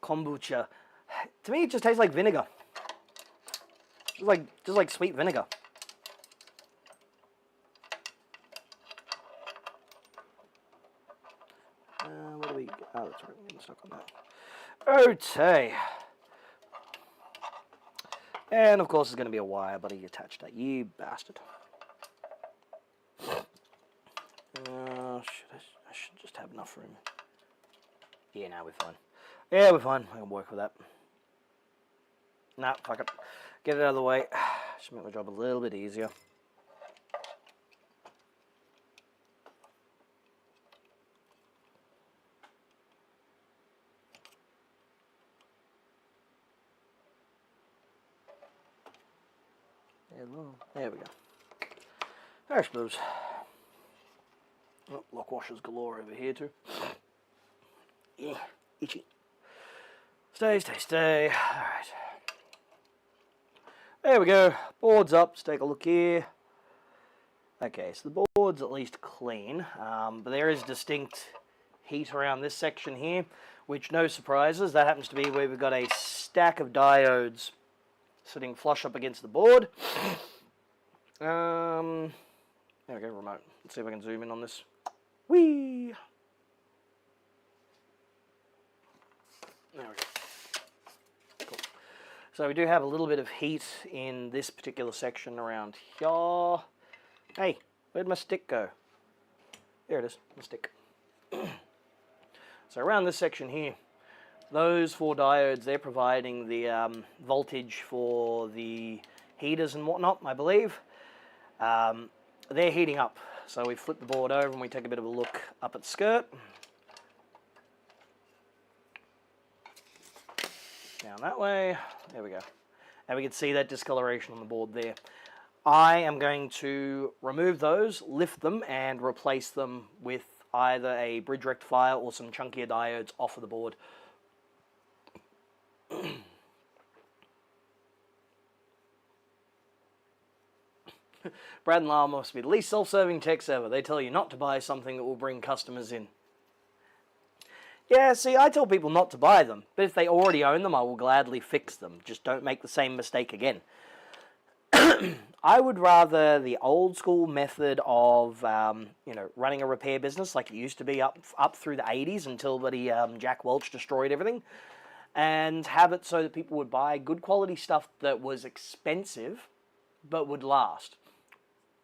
Kombucha. To me, it just tastes like vinegar. Just like sweet vinegar. What do we? Oh, that's right. I'm getting stuck on that. Okay. And of course there's going to be a wire buddy attached to that, you bastard. I should just have enough room. Yeah, now we're fine. Yeah, we're fine. I can work with that. Nah, fuck it. Get it out of the way. Should make my job a little bit easier. There we go. There she moves. Oh, lock washers galore over here too. Yeah, itchy. Stay. Alright. There we go. Board's up. Let's take a look here. Okay, so the board's at least clean, but there is distinct heat around this section here, which, no surprises, that happens to be where we've got a stack of diodes sitting flush up against the board. There we go, remote. Let's see if I can zoom in on this. Whee! There we go. Cool. So we do have a little bit of heat in this particular section around here. Hey, where'd my stick go? There it is, my stick. So around this section here, those 4 diodes, they're providing the voltage for the heaters and whatnot, I believe. They're heating up. So we flip the board over and we take a bit of a look up at skirt. Down that way. There we go. And we can see that discoloration on the board there. I am going to remove those, lift them, and replace them with either a bridge rectifier or some chunkier diodes off of the board. Brad and Lyle must be the least self-serving techs ever. They tell you not to buy something that will bring customers in. Yeah, see, I tell people not to buy them, but if they already own them, I will gladly fix them. Just don't make the same mistake again. I would rather the old school method of, running a repair business like it used to be up through the 80s until Jack Welch destroyed everything, and have it so that people would buy good quality stuff that was expensive but would last.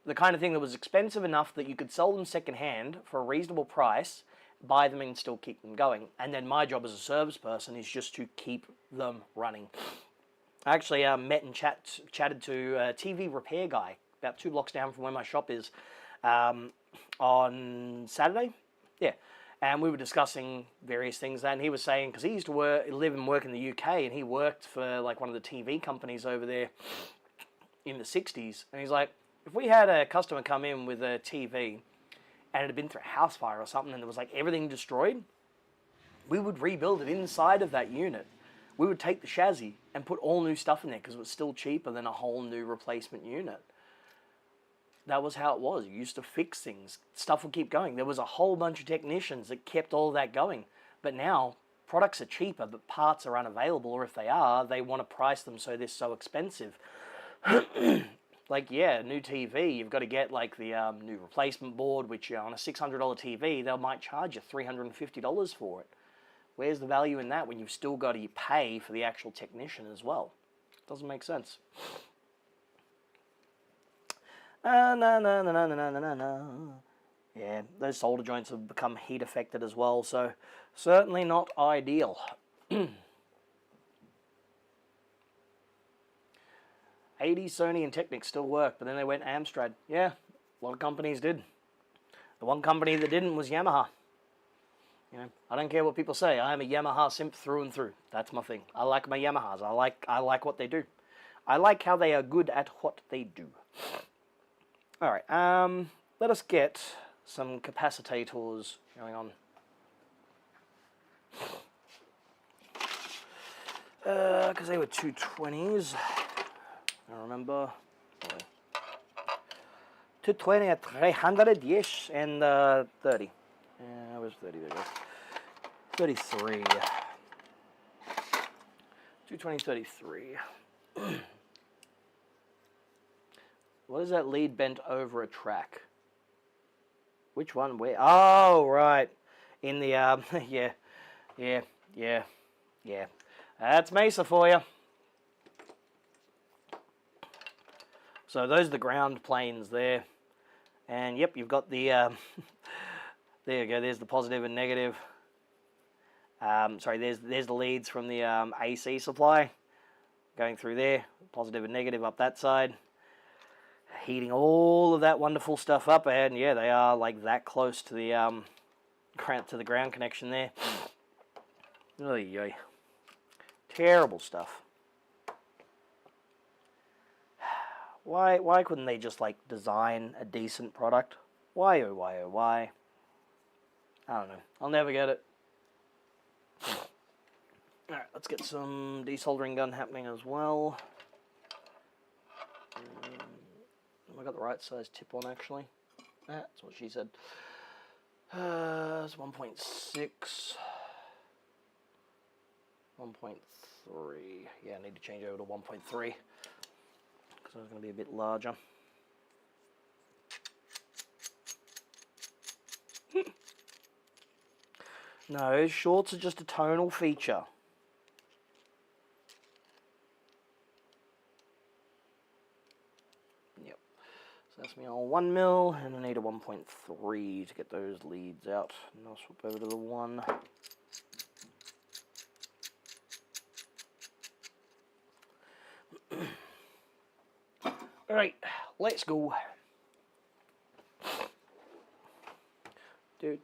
The kind of thing that was expensive enough that you could sell them secondhand for a reasonable price, buy them and still keep them going. And then my job as a service person is just to keep them running. I actually met and chatted to a TV repair guy about 2 blocks down from where my shop is on Saturday. Yeah, and we were discussing various things. And he was saying, because he used to live and work in the UK, and he worked for like one of the TV companies over there in the 60s. And he's like, if we had a customer come in with a TV and it had been through a house fire or something and there was like everything destroyed, we would rebuild it inside of that unit. We would take the chassis and put all new stuff in there because it was still cheaper than a whole new replacement unit. That was how it was. You used to fix things. Stuff would keep going. There was a whole bunch of technicians that kept all that going. But now, products are cheaper, but parts are unavailable, or if they are, they want to price them so they're so expensive. Like, yeah, new TV, you've got to get like the new replacement board, which on a $600 TV, they might charge you $350 for it. Where's the value in that when you've still got to pay for the actual technician as well? Doesn't make sense. Yeah, those solder joints have become heat affected as well, so certainly not ideal. 80s Sony and Technics still work, but then they went Amstrad. Yeah, a lot of companies did. The one company that didn't was Yamaha. You know, I don't care what people say. I am a Yamaha simp through and through. That's my thing. I like my Yamahas. I like what they do. I like how they are good at what they do. All right. Let us get some capacitors going on. Because they were 220s. I remember. 220 at 300, yes, and 30. Yeah, where's 30? There it goes. 33. 220, 33. What is that lead bent over a track? Which one? Where? Oh, right. In the, yeah. That's Mesa for you. So those are the ground planes there. And yep, you've got the, there you go, there's the positive and negative. Sorry, there's the leads from the AC supply going through there, positive and negative up that side. Heating all of that wonderful stuff up, and yeah, they are like that close to the ground connection there. Oy, oy. Terrible stuff. Why couldn't they just like design a decent product? Why oh why oh why? I don't know. I'll never get it. Alright, let's get some desoldering gun happening as well. Have I got the right size tip on actually? That's what she said. It's 1.6. 1.3. Yeah, I need to change over to 1.3 because it's going to be a bit larger. No, shorts are just a tonal feature. Yep. So that's me on 1 mil, and I need a 1.3 to get those leads out. And I'll swap over to the 1. Alright, let's go. There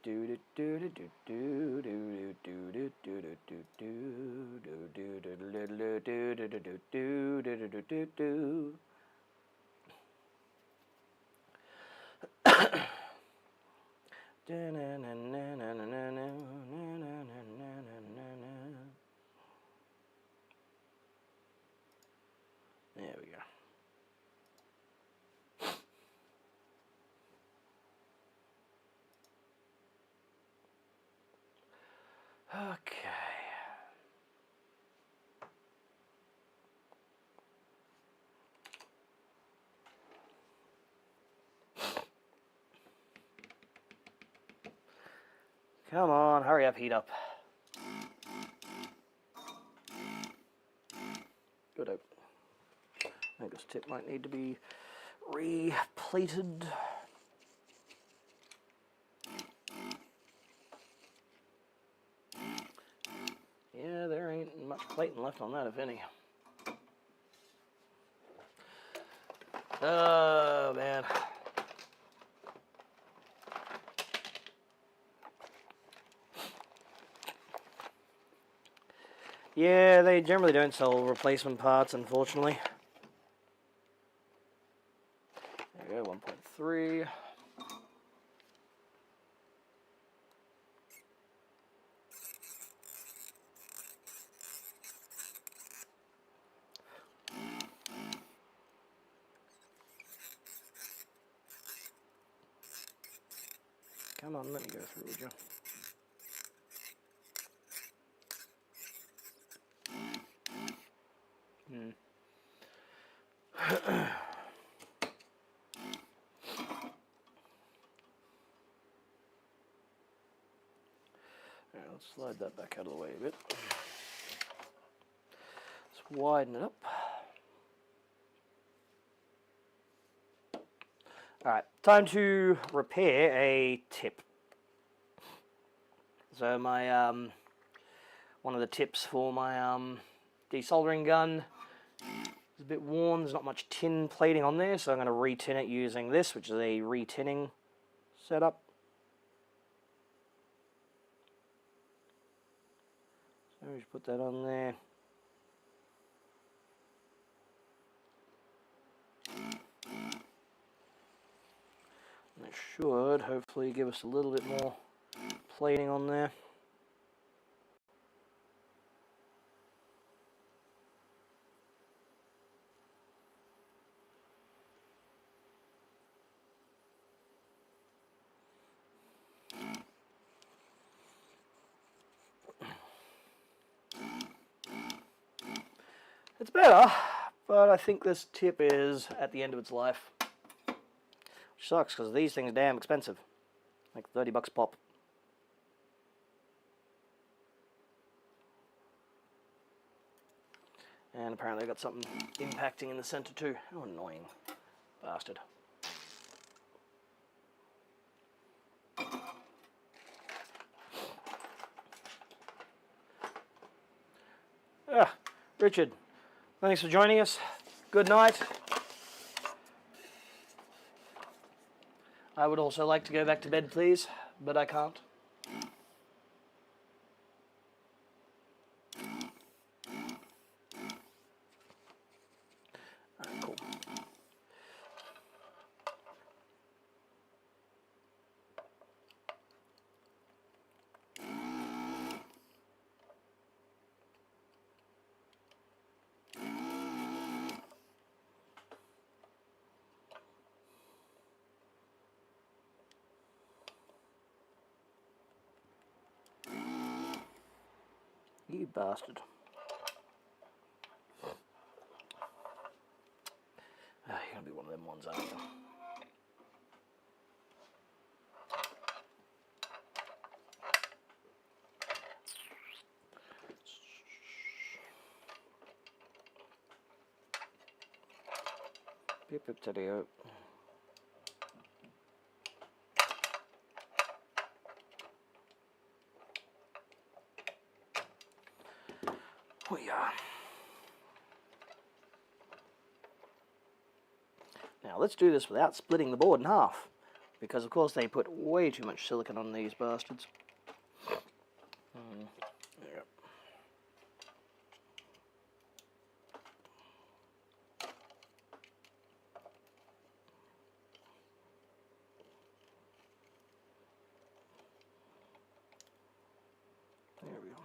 we go. Okay. Come on, hurry up, heat up. Good hope. I think this tip might need to be re-plated. Yeah, there ain't much plating left on that, if any. Oh, man. Yeah, they generally don't sell replacement parts, unfortunately. There we go, 1.3. Come on, let me go through with you. Alright, let's slide that back out of the way a bit. Let's widen it up. Alright, time to repair a tip. So my one of the tips for my desoldering gun is a bit worn. There's not much tin plating on there, so I'm going to re-tin it using this, which is a re-tinning setup. So we just put that on there. And it should hopefully give us a little bit more plating on there. It's better, but I think this tip is at the end of its life. Which sucks, because these things are damn expensive. Like 30 bucks pop. And apparently I got something impacting in the center too. How annoying. bastard. Richard, thanks for joining us. Good night. I would also like to go back to bed, please, but I can't. Alright, cool. You bastard. You're going to be one of them ones, aren't you? Pip pip teddy out. We are. Now let's do this without splitting the board in half, because of course they put way too much silicon on these bastards. There you go. There we go.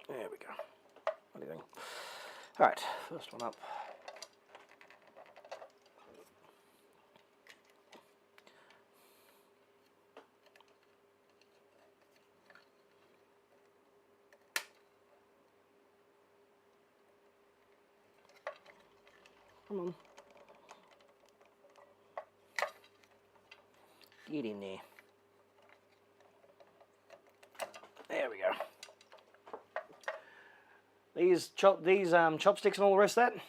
There we go. What do you think? Alright, first one up. Come on. Get in there. There we go. These chopsticks and all the rest of that,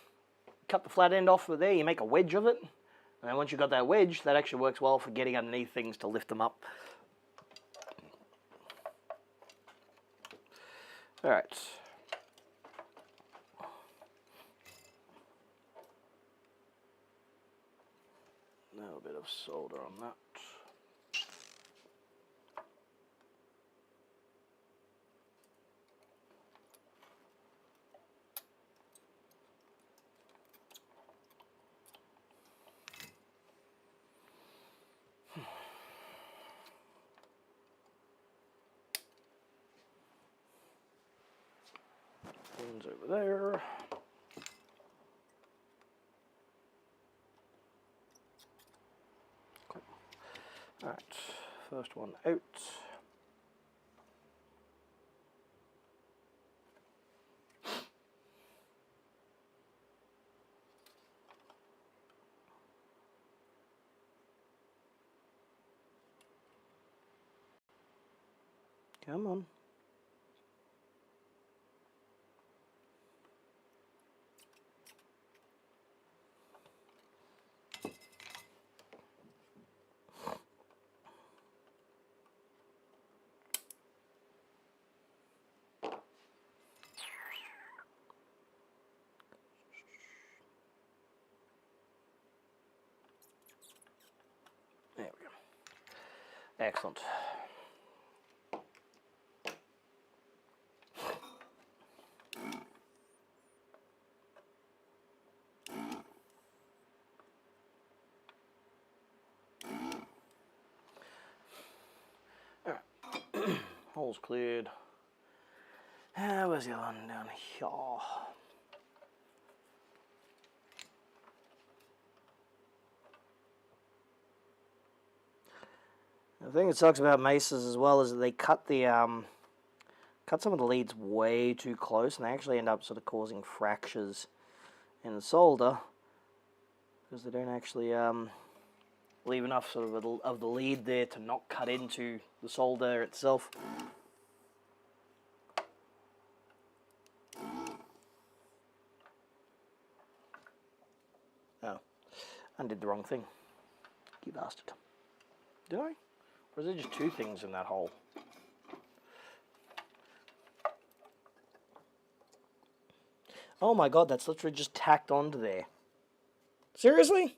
cut the flat end off of there, you make a wedge of it, and then once you've got that wedge, that actually works well for getting underneath things to lift them up. Alright. A little bit of solder on that. Pins over there. Cool. Alright, first one out. Come on. There we go. Excellent. Holes cleared. Where's the other one? Down here. The thing that sucks about Mesas as well is that they cut the cut some of the leads way too close, and they actually end up sort of causing fractures in the solder because they don't actually leave enough sort of the lead there to not cut into the solder itself. Oh, I did the wrong thing. You bastard. Did I? Or is there just two things in that hole? Oh my god, that's literally just tacked onto there. Seriously?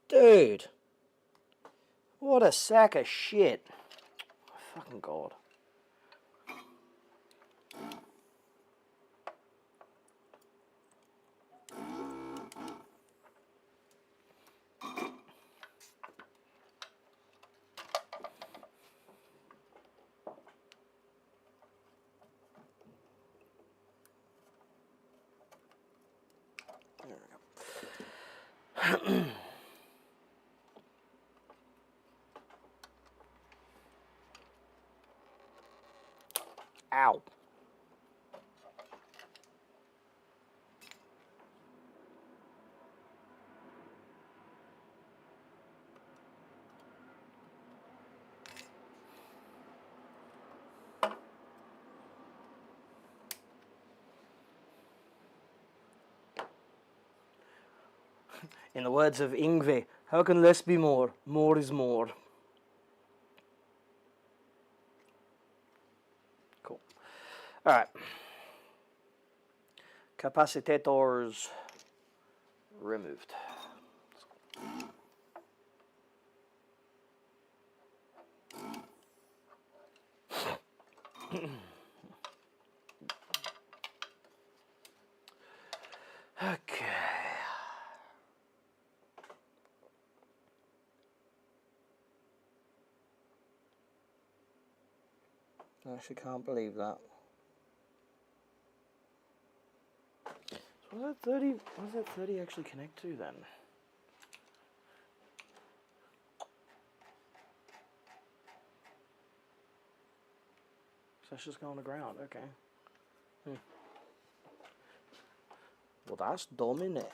Dude. What a sack of shit. Fucking god. There we go. Ow. In the words of Yngwie, how can less be more? More is more. Cool. Alright. Capacitors removed. Okay. I actually can't believe that. So what does that 30 actually connect to then? So that's just going to ground, okay. Well, that's dumb, isn't it?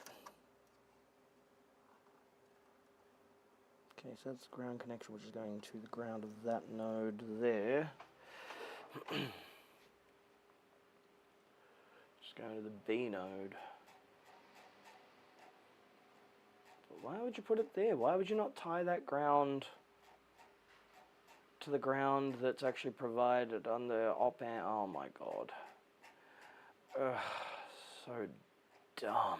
Okay, so that's the ground connection, which is going to the ground of that node there. Just going to the B node. But why would you put it there? Why would you not tie that ground to the ground that's actually provided on the op amp? Oh my god. Ugh, so dumb.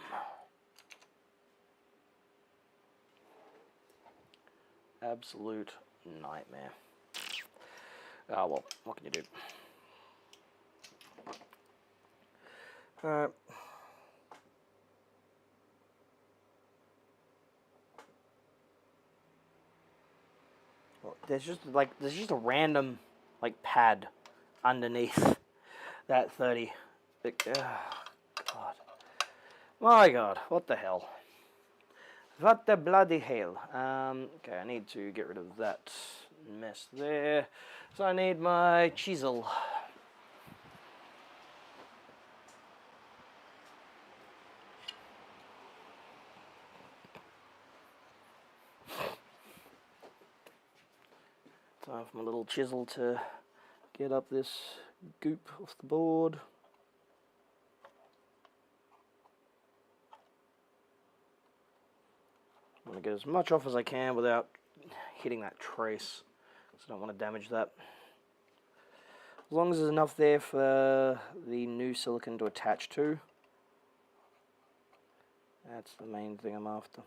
Absolute nightmare. Ah, well, what can you do? Alright. Well, there's just a random pad underneath that 30. God. My god, what the hell? What the bloody hell? Okay, I need to get rid of that mess there. So I need my chisel. Time for my little chisel to get up this goop off the board. I want to get as much off as I can without hitting that trace, because I don't want to damage that. As long as there's enough there for the new silicon to attach to. That's the main thing I'm after.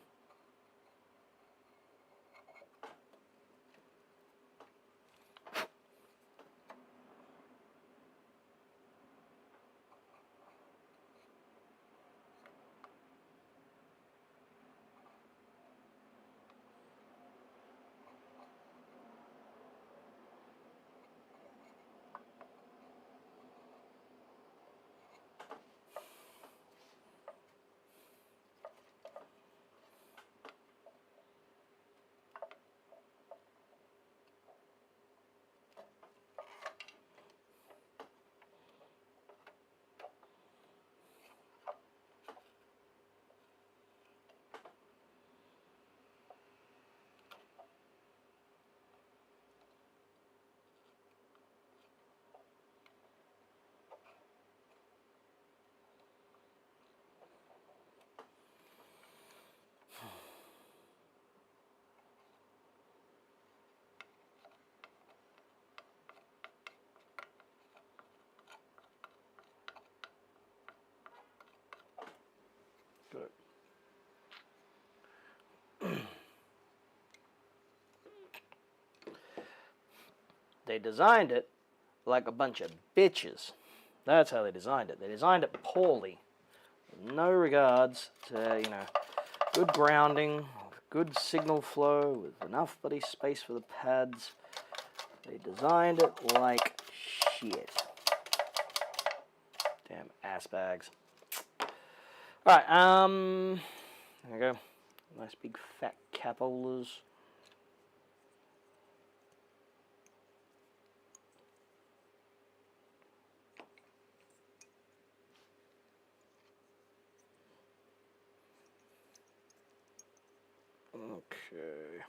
they designed it like a bunch of bitches. That's how they designed it. They designed it poorly. No regards to, you know, good grounding, good signal flow, with enough bloody space for the pads. They designed it like shit. Damn ass bags. Alright, there we go. Nice big fat cap holders. Okay.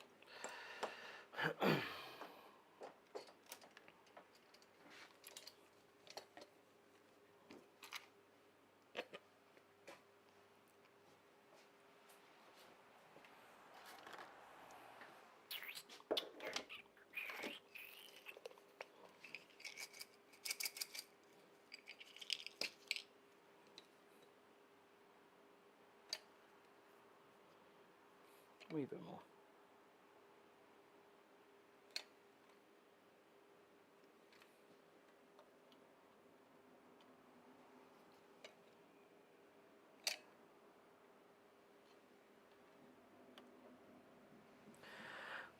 A wee bit more.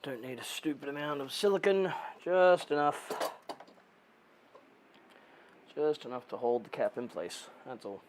Don't need a stupid amount of silicon, just enough. Just enough to hold the cap in place, that's all.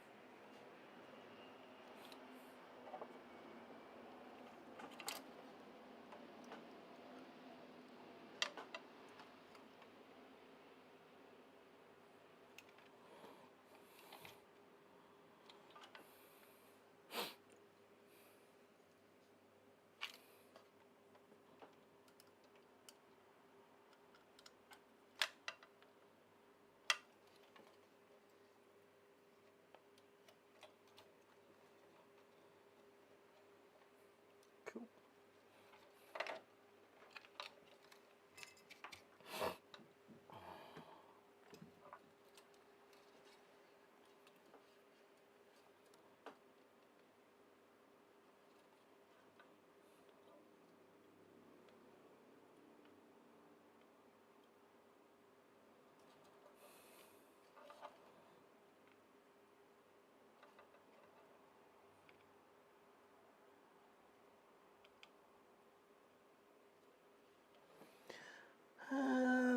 A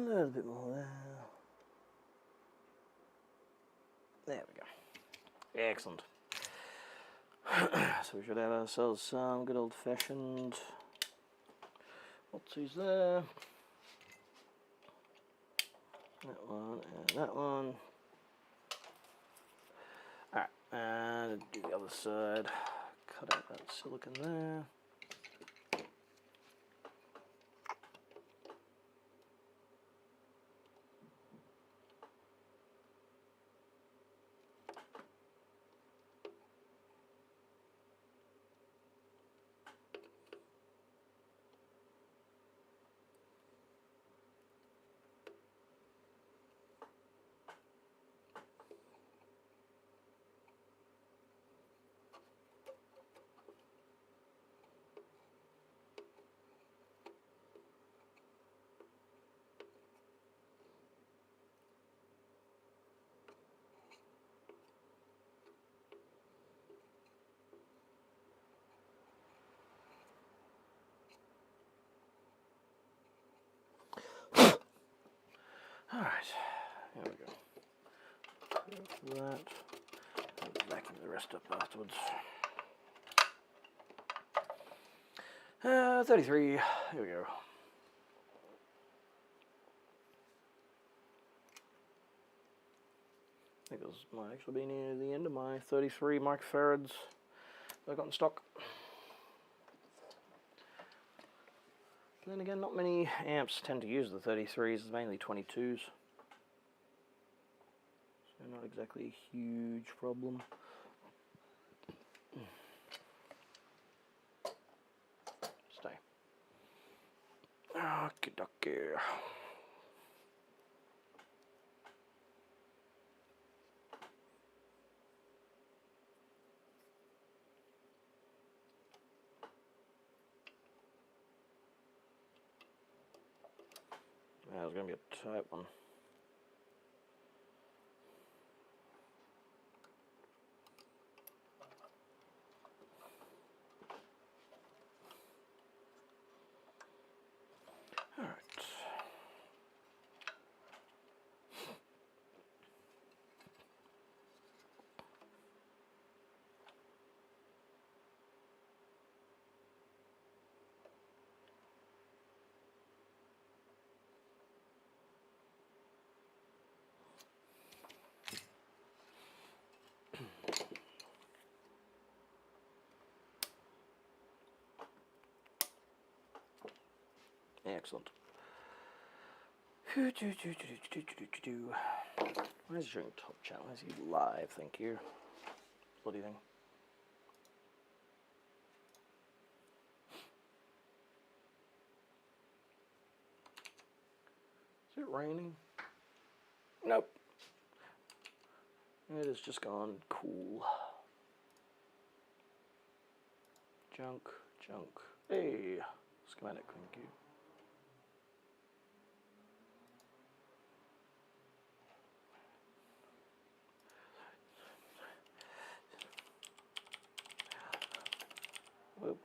little bit more there. There we go. Excellent. So we should have ourselves some good old-fashioned what's-these there. That one and that one. Alright, and do the other side. Cut out that silicon there. Alright, here we go. That. Vacuum the rest up afterwards. 33, here we go. I think this might actually be near the end of my 33 microfarads that I got in stock. Then again, not many amps tend to use the 33s, it's mainly 22s. So not exactly a huge problem. Stay. Okie dokie. it's going to be a tight one. All right. Excellent. Why is it showing top channel? Is he live? Thank you. Bloody thing. Is it raining? Nope. It has just gone cool. Junk, junk. Hey, schematic, thank you. Whoop.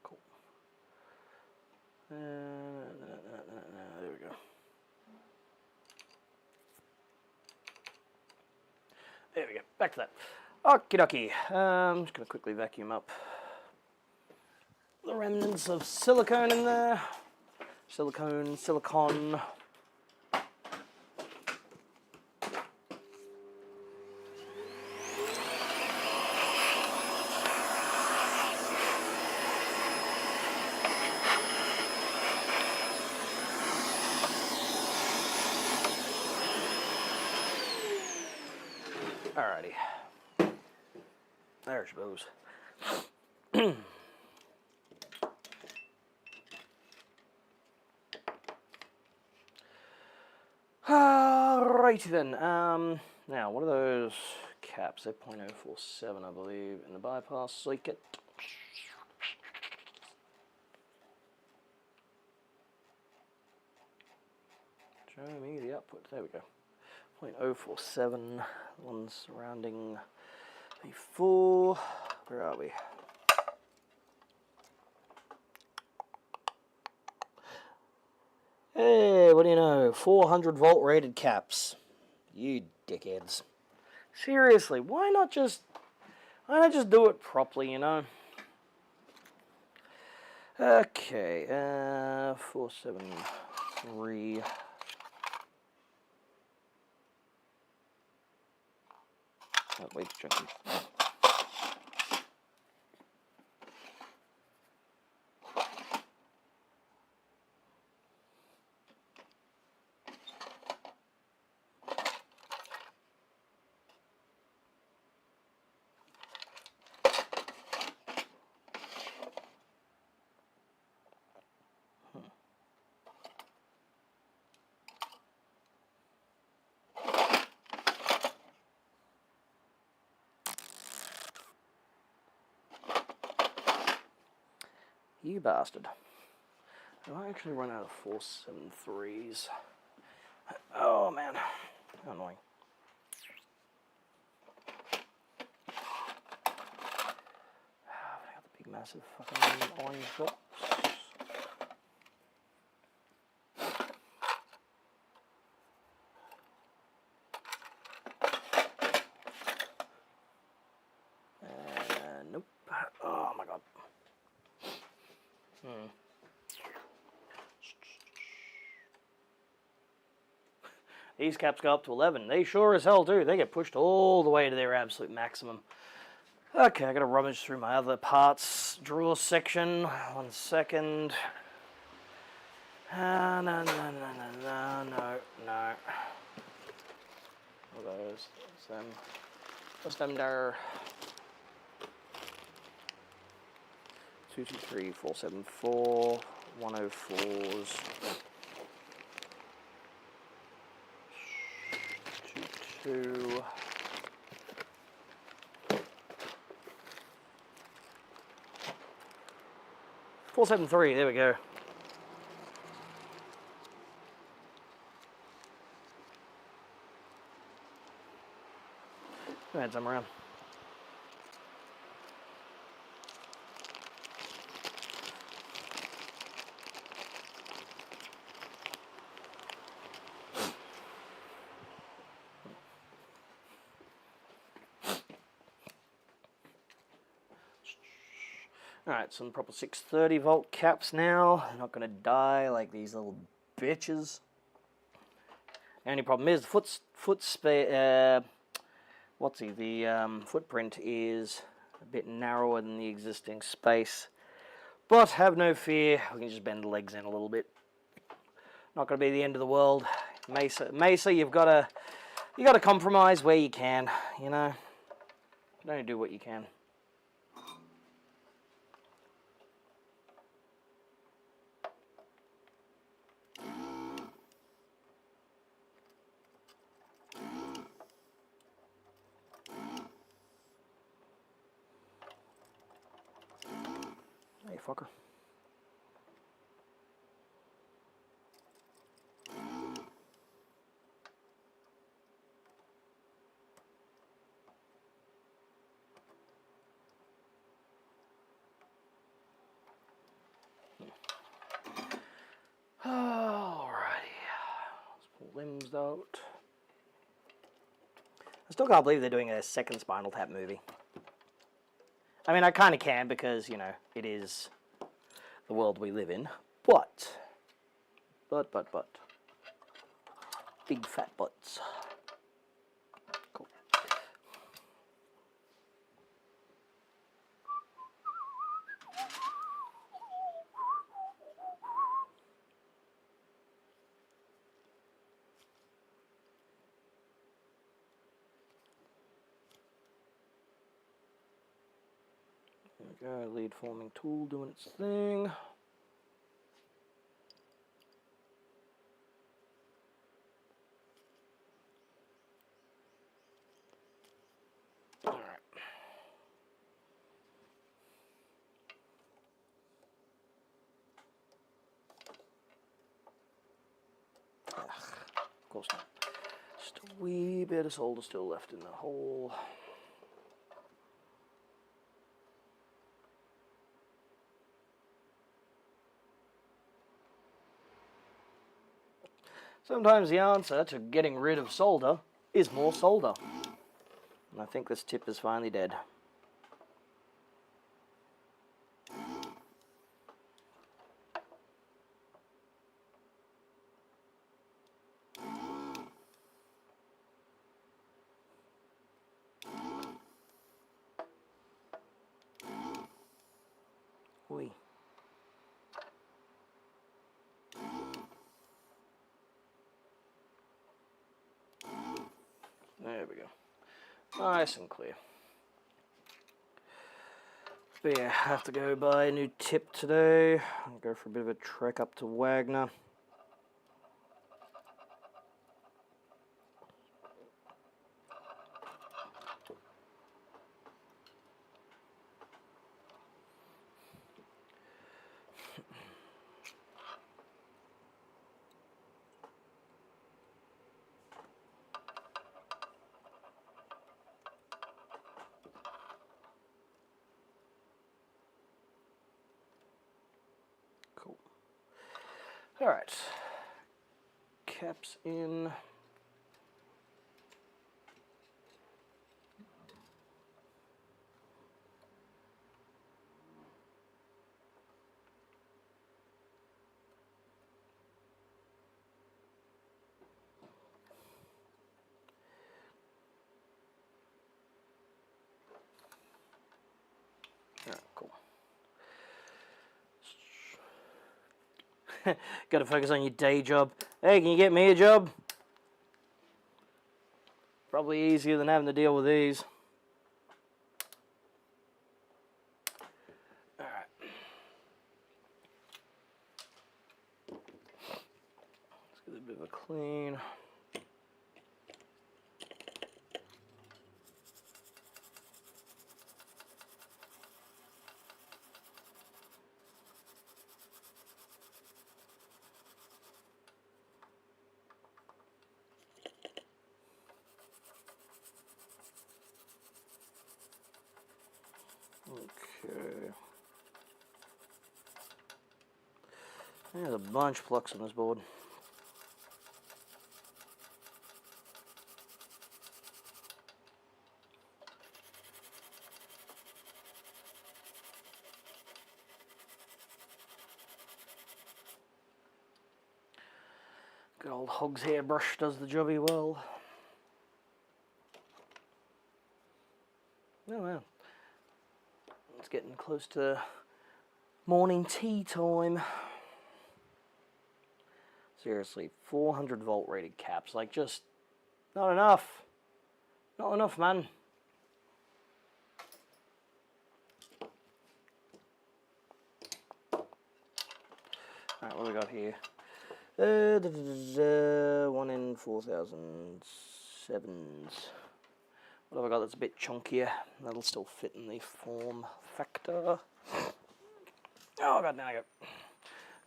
Cool. There we go. There we go. Back to that. Okie dokie. I'm just going to quickly vacuum up the remnants of silicone in there. Silicon. Alrighty. There she goes. Alrighty then. Now, what are those caps? They're .047, I believe, in the bypass circuit. Show me the output. There we go. .047, one surrounding the 4. Where are we? Hey, what do you know? 400 volt rated caps. You dickheads. Seriously, why not just do it properly, you know? Okay, 473. Oh, wait, chunky. You bastard. Do I actually run out of 473s? Oh man, how annoying. I got the big massive fucking orange box. Nope. Oh my god. These caps go up to 11. They sure as hell do. They get pushed all the way to their absolute maximum. Okay, I gotta rummage through my other parts drawer section. 1 second. No. What are those? That's them. What's them there? 223, 474, 104s. 22. 473, there we go. Add some around. Alright, some proper 630 volt caps now. They're not going to die like these little bitches. The only problem is the footprint is a bit narrower than the existing space. But have no fear, we can just bend the legs in a little bit. Not going to be the end of the world. Mesa, you've got to compromise where you can, you know. You can only do what you can. Hey, fucker. Alrighty. Let's pull limbs out. I still can't believe they're doing a second Spinal Tap movie. I mean, I kind of can because, you know, it is the world we live in. But. Big fat butts. Cool. There we go, lead forming tool doing its thing. Alright. Of course not. Just a wee bit of solder still left in the hole. Sometimes the answer to getting rid of solder is more solder. And I think this tip is finally dead. Whee. There we go. Nice and clear. But yeah, I have to go buy a new tip today. I'll go for a bit of a trek up to Wagner. Cool. All right. Caps in. Alright, cool. Got to focus on your day job. Hey, can you get me a job? Probably easier than having to deal with these. bit of a clean. Okay. There's a bunch of flux on this board. Good old Hog's hairbrush does the jobby well. Oh well. It's getting close to morning tea time. Seriously, 400 volt rated caps, like just not enough. Not enough, man. Alright, what do we got here? 1 in 4,000 sevens. What have I got that's a bit chunkier? That'll still fit in the form factor. Oh god, now I got.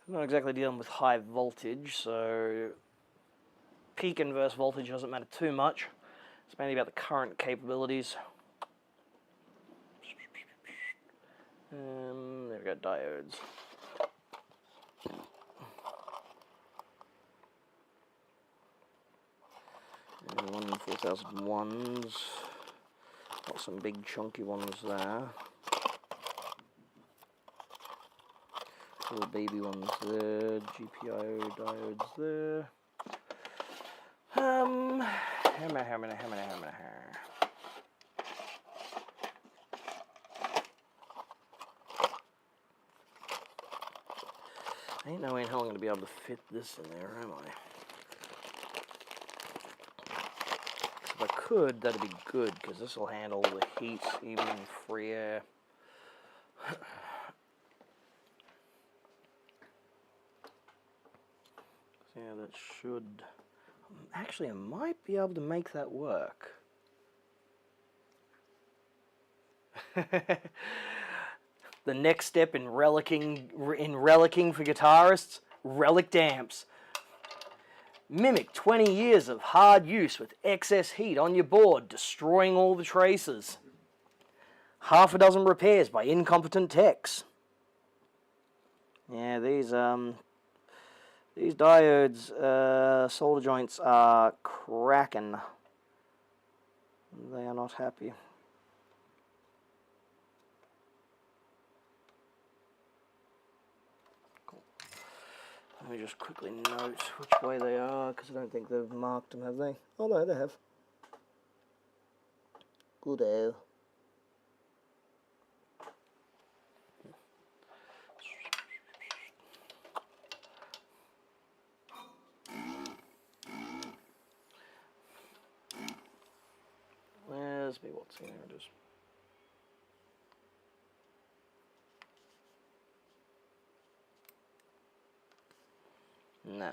I'm not exactly dealing with high voltage, so peak inverse voltage doesn't matter too much. It's mainly about the current capabilities. There we go, diodes. 1 in 4,000 ones. Got some big chunky ones there. Little baby ones there. GPIO diodes there. How many? Ain't no way in hell I'm going to be able to fit this in there, am I? If I could, that'd be good, because this will handle the heat, even in free air. Yeah, that should... Actually, I might be able to make that work. The next step in relicking for guitarists, relic amps. Mimic 20 years of hard use with excess heat on your board, destroying all the traces. Half a dozen repairs by incompetent techs. Yeah, these diodes, solder joints are cracking. They are not happy. Let me just quickly note which way they are, because I don't think they've marked them, have they? Oh no, they have. Good-o. Where's me what's here? There it is. No.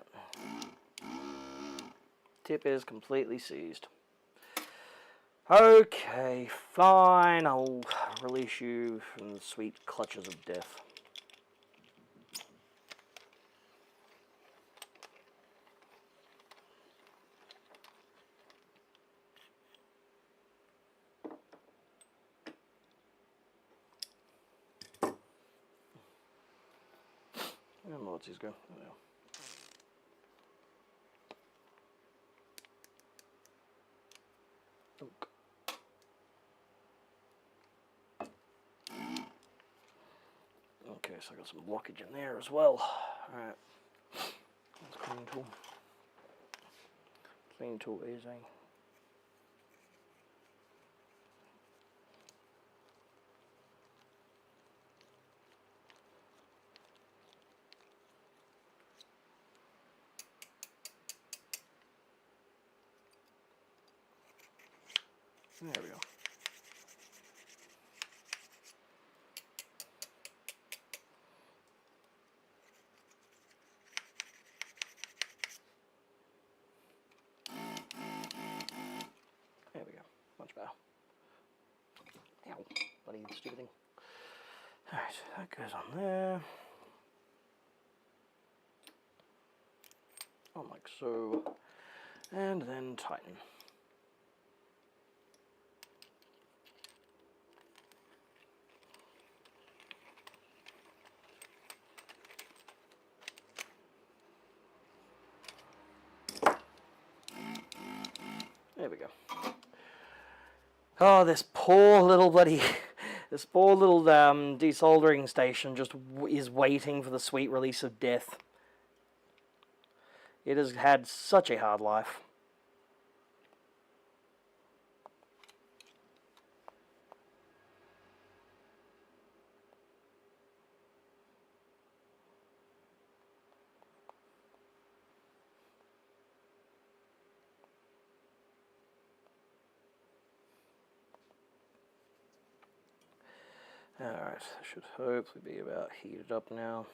Tip is completely seized. Okay, fine. I'll release you from the sweet clutches of death. And let's just go. There we go. Okay, so I got some blockage in there as well. Alright. That's clean tool. Clean tool easy. There we go. bloody stupid thing. Alright, that goes on there. On like so. And then tighten. There we go. Oh, this poor little bloody, this poor little desoldering station just is waiting for the sweet release of death. It has had such a hard life. Alright, should hopefully be about heated up now.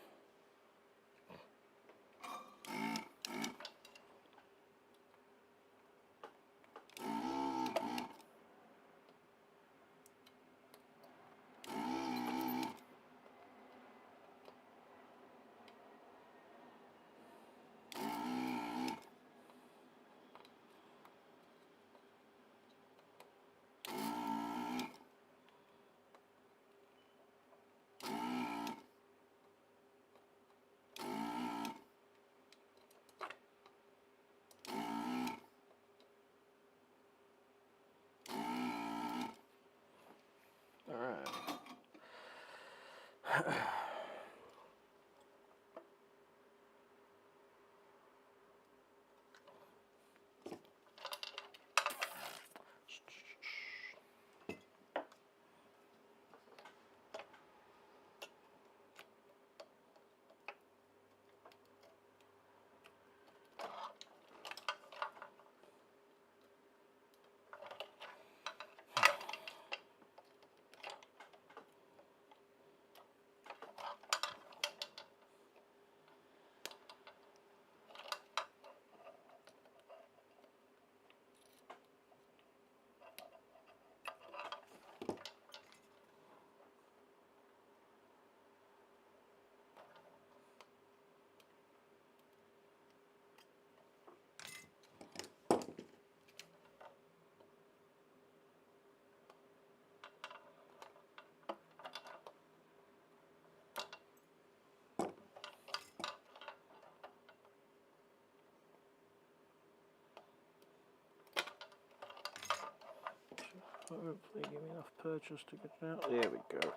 Hopefully give me enough purchase to get it out. There we go.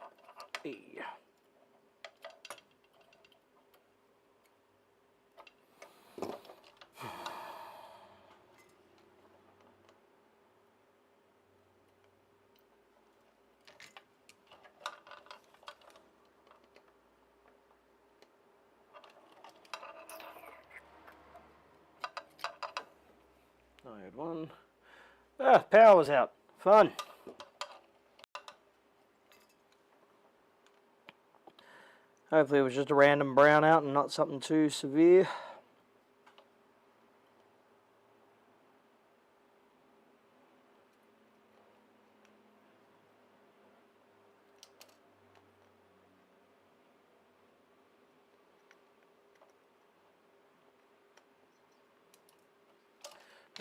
Hey. I had one. Ah, power was out. Fun. Hopefully it was just a random brownout and not something too severe.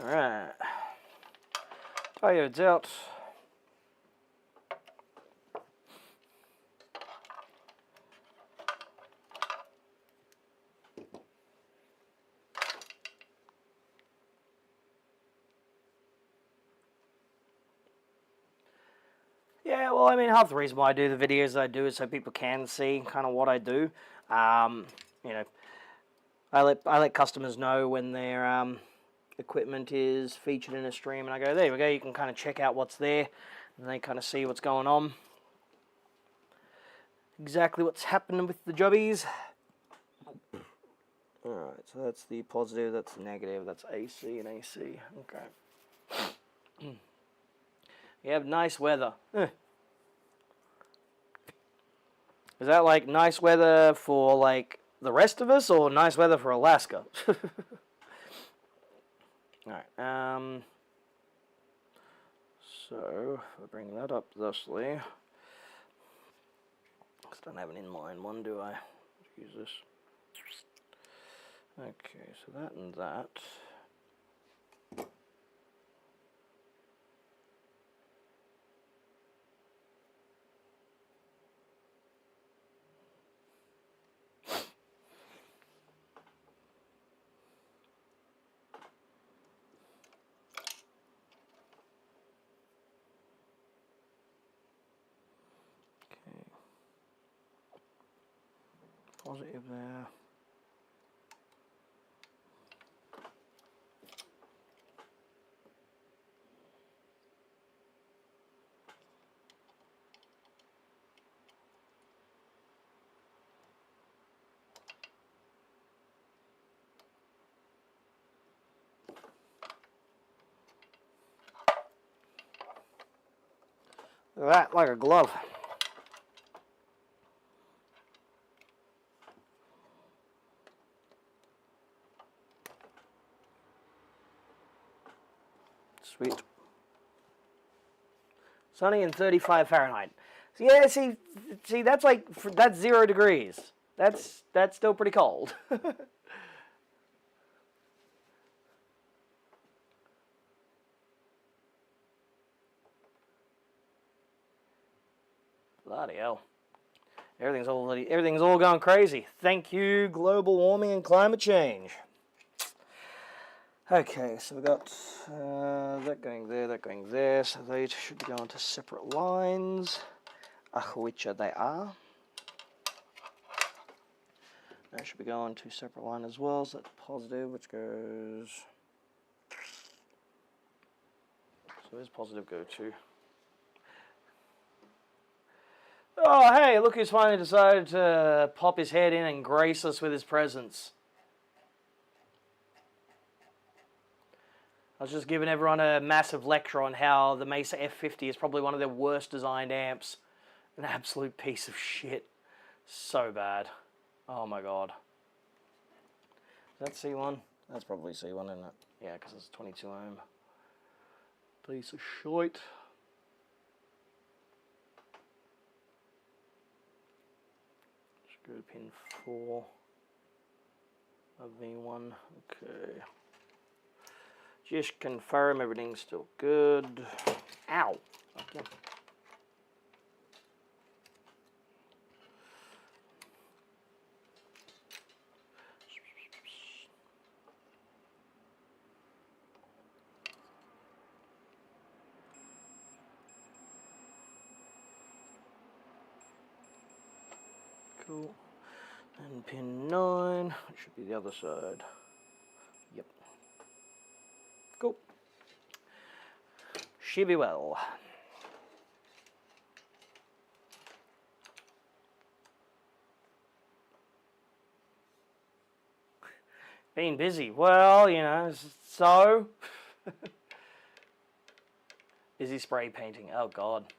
Alright. Diodes out. Yeah, well, I mean, half the reason why I do the videos I do is so people can see kind of what I do. You know, I let customers know when their equipment is featured in a stream, and I go, there we go, you can kind of check out what's there, and they kind of see what's going on. Exactly what's happening with the jobbies. Alright, so that's the positive, that's the negative, that's AC and AC. Okay. You have nice weather. Is that like nice weather for like the rest of us, or nice weather for Alaska? Alright, so if I bring that up thusly, I don't have an inline one, do I? Use this. Okay, so that and that. Positive there. Look at that, like a glove. Sweet. Sunny and 35 Fahrenheit. So yeah, see, that's like, that's 0 degrees. That's still pretty cold. Bloody hell. Everything's all going crazy. Thank you, global warming and climate change. Okay, so we've got that going there, so they should be going to separate lines, which they are. They should be going to separate line as well, so that's positive, which goes... So where's positive go to? Oh, hey, look who's finally decided to pop his head in and grace us with his presence. I was just giving everyone a massive lecture on how the Mesa F50 is probably one of their worst designed amps. An absolute piece of shit. So bad. Oh my god. Is that C1? That's probably C1, isn't it? Yeah, because it's 22 ohm. Piece of shite. Just go to pin 4 of V1. Okay. Just confirm everything's still good. Ow. Okay. Cool. And pin 9, it should be the other side. Yep. Cool. Should be well. Been busy. Well, you know, so. Busy spray painting. Oh, God.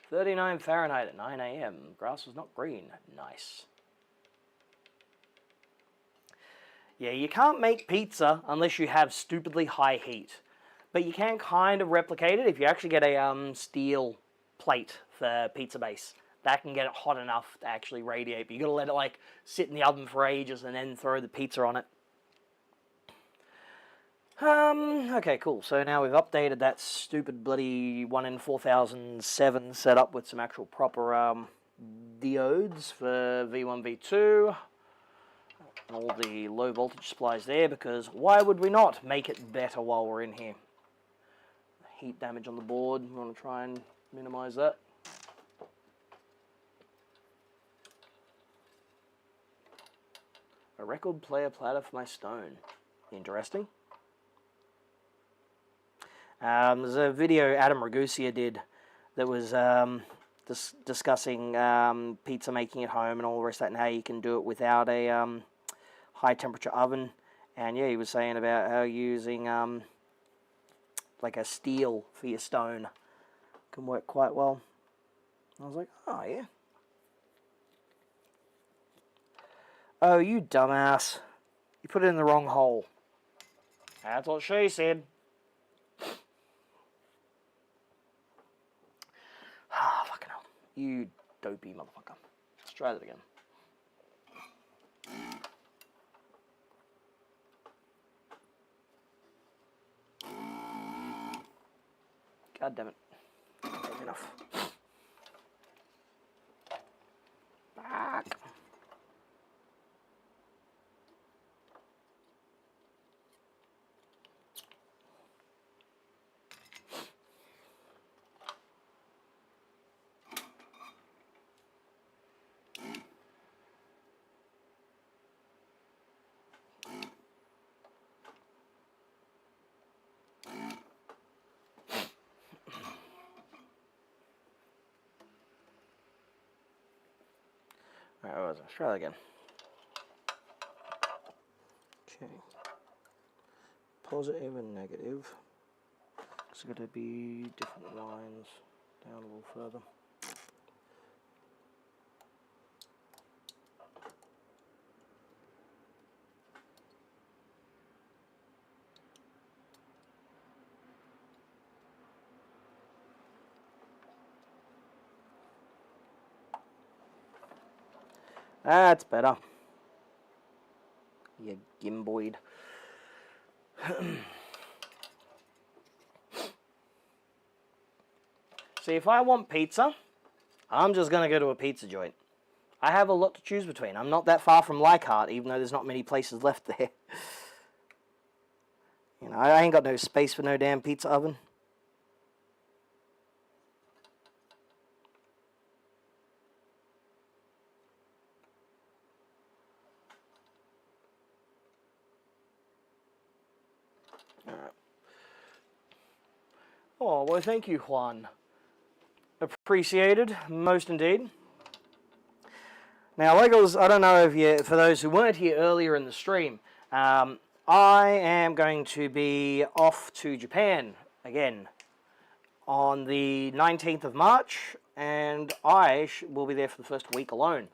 39 Fahrenheit at 9 AM. Grass was not green. Nice. Yeah, you can't make pizza unless you have stupidly high heat. But you can kind of replicate it if you actually get a steel plate for pizza base. That can get it hot enough to actually radiate. But you got to let it like sit in the oven for ages and then throw the pizza on it. Okay, cool. So now we've updated that stupid bloody 1 in 4007 setup with some actual proper diodes for V1, V2. And all the low voltage supplies there, because why would we not make it better while we're in here? Heat damage on the board, we want to try and minimize that. A record player platter for my Stone. Interesting. There's a video Adam Ragusia did that was discussing pizza making at home and all the rest of that, and how you can do it without a high temperature oven. And yeah, he was saying about how using like a steel for your Stone can work quite well. I was like, oh yeah. Oh, you dumbass. You put it in the wrong hole. That's what she said. You dopey motherfucker. Let's try that again. God damn it. That's enough. Back. Alright, what was it? Let's try that again. Okay. Positive and negative. It's going to be different lines down a little further. That's better. You gimboid. See, if I want pizza, I'm just going to go to a pizza joint. I have a lot to choose between. I'm not that far from Leichhardt, even though there's not many places left there. You know, I ain't got no space for no damn pizza oven. Alright. Oh, well, thank you, Juan. Appreciated, most indeed. Now, Legos, I don't know if you, for those who weren't here earlier in the stream, I am going to be off to Japan again on the 19th of March, and I will be there for the first week alone.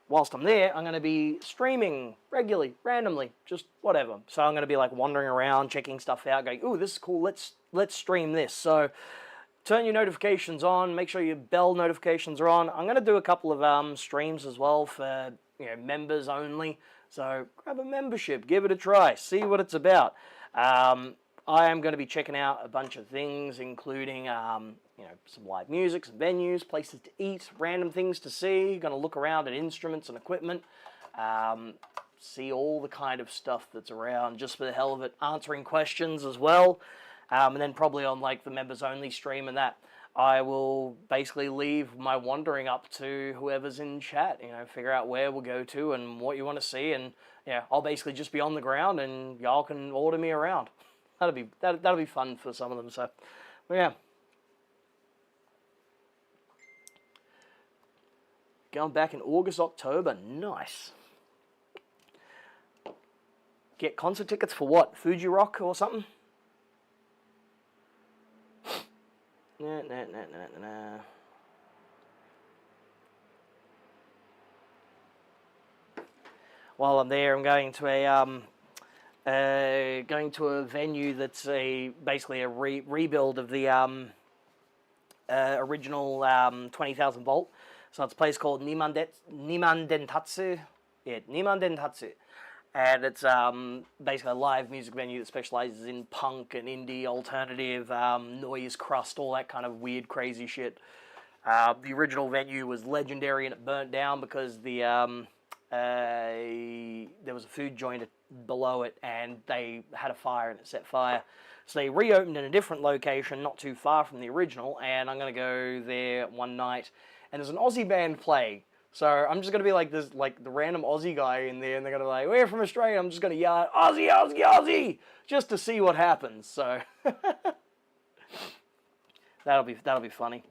Whilst I'm there, I'm going to be streaming regularly, randomly, just whatever. So I'm going to be like wandering around, checking stuff out, going, ooh, this is cool, let's stream this. So turn your notifications on, make sure your bell notifications are on. I'm going to do a couple of streams as well for, you know, members only. So grab a membership, give it a try, see what it's about. I am going to be checking out a bunch of things, including you know, some live music, some venues, places to eat, random things to see. Going to look around at instruments and equipment, see all the kind of stuff that's around, just for the hell of it, answering questions as well. And then probably on like the members only stream and that, I will basically leave my wandering up to whoever's in chat, you know, figure out where we'll go to and what you want to see, and yeah, I'll basically just be on the ground and y'all can order me around. That'll be fun for some of them. So, well, yeah. Going back in August, October, nice. Get concert tickets for what? Fuji Rock or something? Nah. While I'm there, I'm going to a venue that's basically a rebuild of the original 20,000 volt. So it's a place called Nimandentatsu. Yeah, Nimandentatsu. And it's basically a live music venue that specializes in punk and indie, alternative, noise crust, all that kind of weird, crazy shit. The original venue was legendary and it burnt down because there was a food joint below it and they had a fire and it set fire. So they reopened in a different location, not too far from the original, and I'm going to go there one night. And there's an Aussie band playing. So I'm just going to be like this, like the random Aussie guy in there, and they're going to be like, we're from Australia. I'm just going to yell out, Aussie, Aussie, Aussie, just to see what happens. So that'll be funny.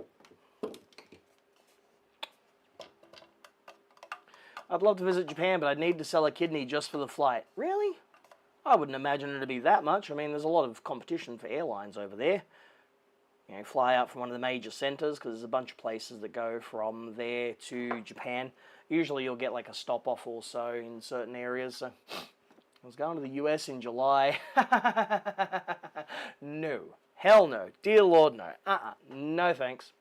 I'd love to visit Japan, but I'd need to sell a kidney just for the flight. Really? I wouldn't imagine it to be that much. I mean, there's a lot of competition for airlines over there. You know, fly out from one of the major centers, because there's a bunch of places that go from there to Japan. Usually you'll get like a stop off or so in certain areas. So I was going to the US in July. No. Hell no. Dear Lord, no. No thanks.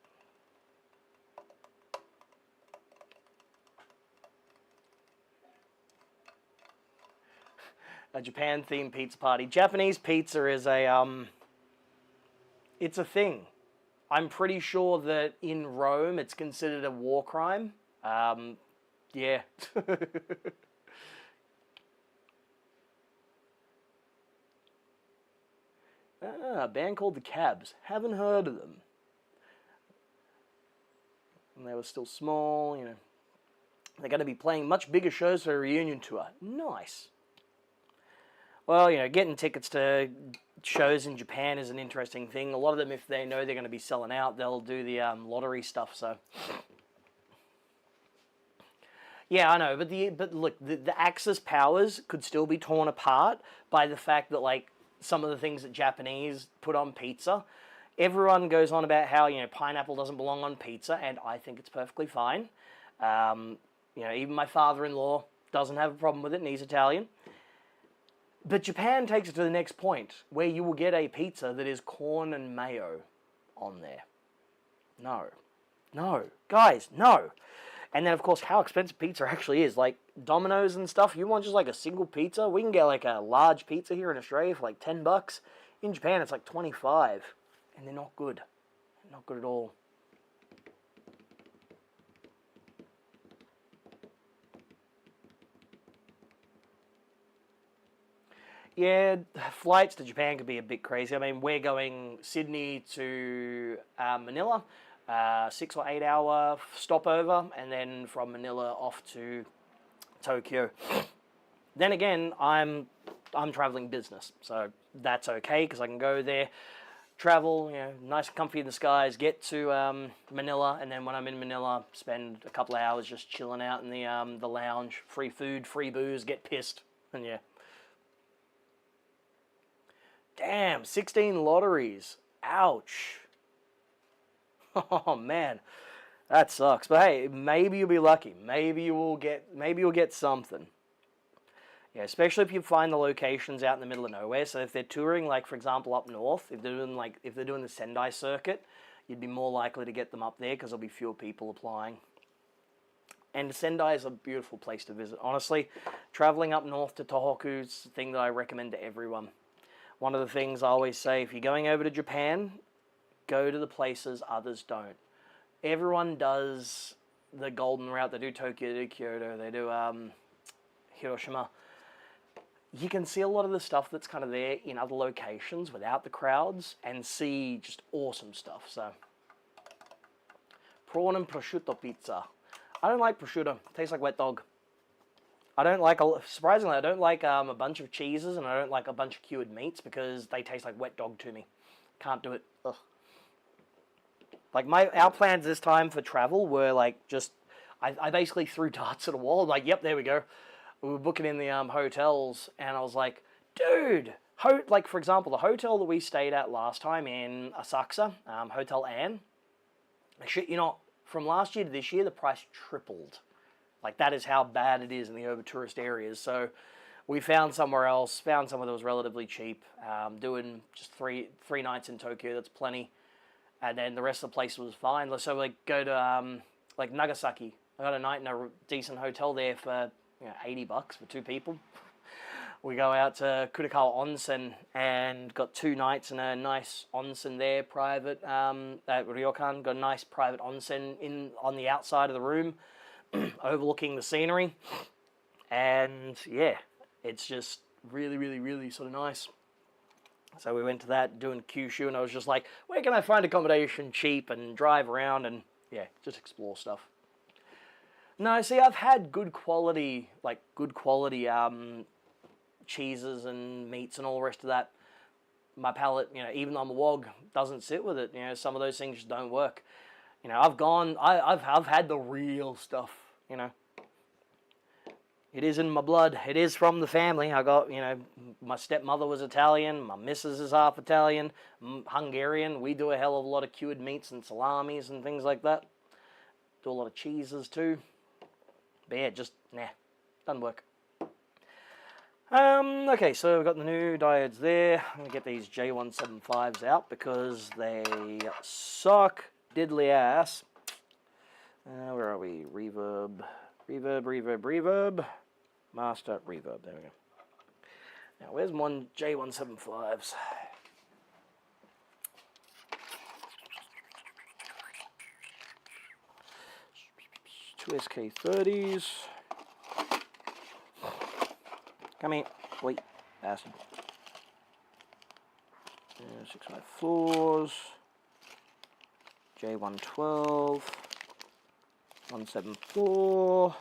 A Japan-themed pizza party. Japanese pizza is a, it's a thing. I'm pretty sure that in Rome it's considered a war crime. Yeah. A band called The Cabs. Haven't heard of them. And they were still small, you know. They're going to be playing much bigger shows for a reunion tour. Nice. Well, you know, getting tickets to shows in Japan is an interesting thing. A lot of them, if they know they're going to be selling out, they'll do the lottery stuff, so... Yeah, I know, but look, the Axis powers could still be torn apart by the fact that, like, some of the things that Japanese put on pizza, everyone goes on about how, you know, pineapple doesn't belong on pizza, and I think it's perfectly fine. You know, even my father-in-law doesn't have a problem with it, and he's Italian. But Japan takes it to the next point, where you will get a pizza that is corn and mayo on there. No. No. Guys, no. And then, of course, how expensive pizza actually is. Like, Domino's and stuff, you want just, like, a single pizza? We can get, like, a large pizza here in Australia for, like, $10. In Japan, it's, like, 25. And they're not good. Not good at all. Yeah, flights to Japan could be a bit crazy. I mean, we're going Sydney to Manila. 6 or 8 hour stopover, and then from Manila off to Tokyo. Then again, I'm traveling business, so that's okay because I can go there, travel, you know, nice and comfy in the skies, get to Manila, and then when I'm in Manila, spend a couple of hours just chilling out in the lounge, free food, free booze, get pissed, and yeah. Damn, 16 lotteries. Ouch. Oh man, that sucks. But hey, maybe you'll be lucky. Maybe you'll get something. Yeah, especially if you find the locations out in the middle of nowhere. So if they're touring, like for example up north, if they're doing the Sendai circuit, you'd be more likely to get them up there because there'll be fewer people applying. And Sendai is a beautiful place to visit. Honestly, traveling up north to Tohoku is the thing that I recommend to everyone. One of the things I always say, if you're going over to Japan, go to the places others don't. Everyone does the golden route. They do Tokyo, they do Kyoto, they do Hiroshima. You can see a lot of the stuff that's kind of there in other locations without the crowds and see just awesome stuff. So, prawn and prosciutto pizza. I don't like prosciutto. It tastes like wet dog. Surprisingly, I don't like a bunch of cheeses and I don't like a bunch of cured meats because they taste like wet dog to me. Can't do it. Ugh. Like our plans this time for travel were like just, I basically threw darts at a wall. Like, yep, there we go. We were booking in the hotels, and I was like, dude, like for example, the hotel that we stayed at last time in Asakusa, Hotel Anne. Shit, you know, from last year to this year, the price tripled. Like that is how bad it is in the over tourist areas. So we found somewhere else, found somewhere that was relatively cheap, doing just three nights in Tokyo. That's plenty. And then the rest of the place was fine. So we go to like Nagasaki. I got a night in a decent hotel there for $80 for 2 people. We go out to Kurikawa Onsen and got 2 nights in a nice onsen there, private at Ryokan. Got a nice private onsen on the outside of the room, overlooking the scenery. And yeah, it's just really, really, really sort of nice. So we went to that, doing Kyushu, and I was just like, where can I find accommodation cheap and drive around and, yeah, just explore stuff. No, see, I've had good quality cheeses and meats and all the rest of that. My palate, you know, even though I'm a wog, doesn't sit with it. You know, some of those things just don't work. You know, I've had the real stuff, you know. It is in my blood. It is from the family. I got, you know, my stepmother was Italian. My missus is half Italian. Hungarian. We do a hell of a lot of cured meats and salamis and things like that. Do a lot of cheeses too. But yeah, just, doesn't work. Okay, so we've got the new diodes there. I'm going to get these J175s out because they suck diddly ass. Where are we? Reverb. Master reverb. There we go. Now, where's one J175s? Two SK30s. Come here. Wait, bastard. 654s. J112. 174.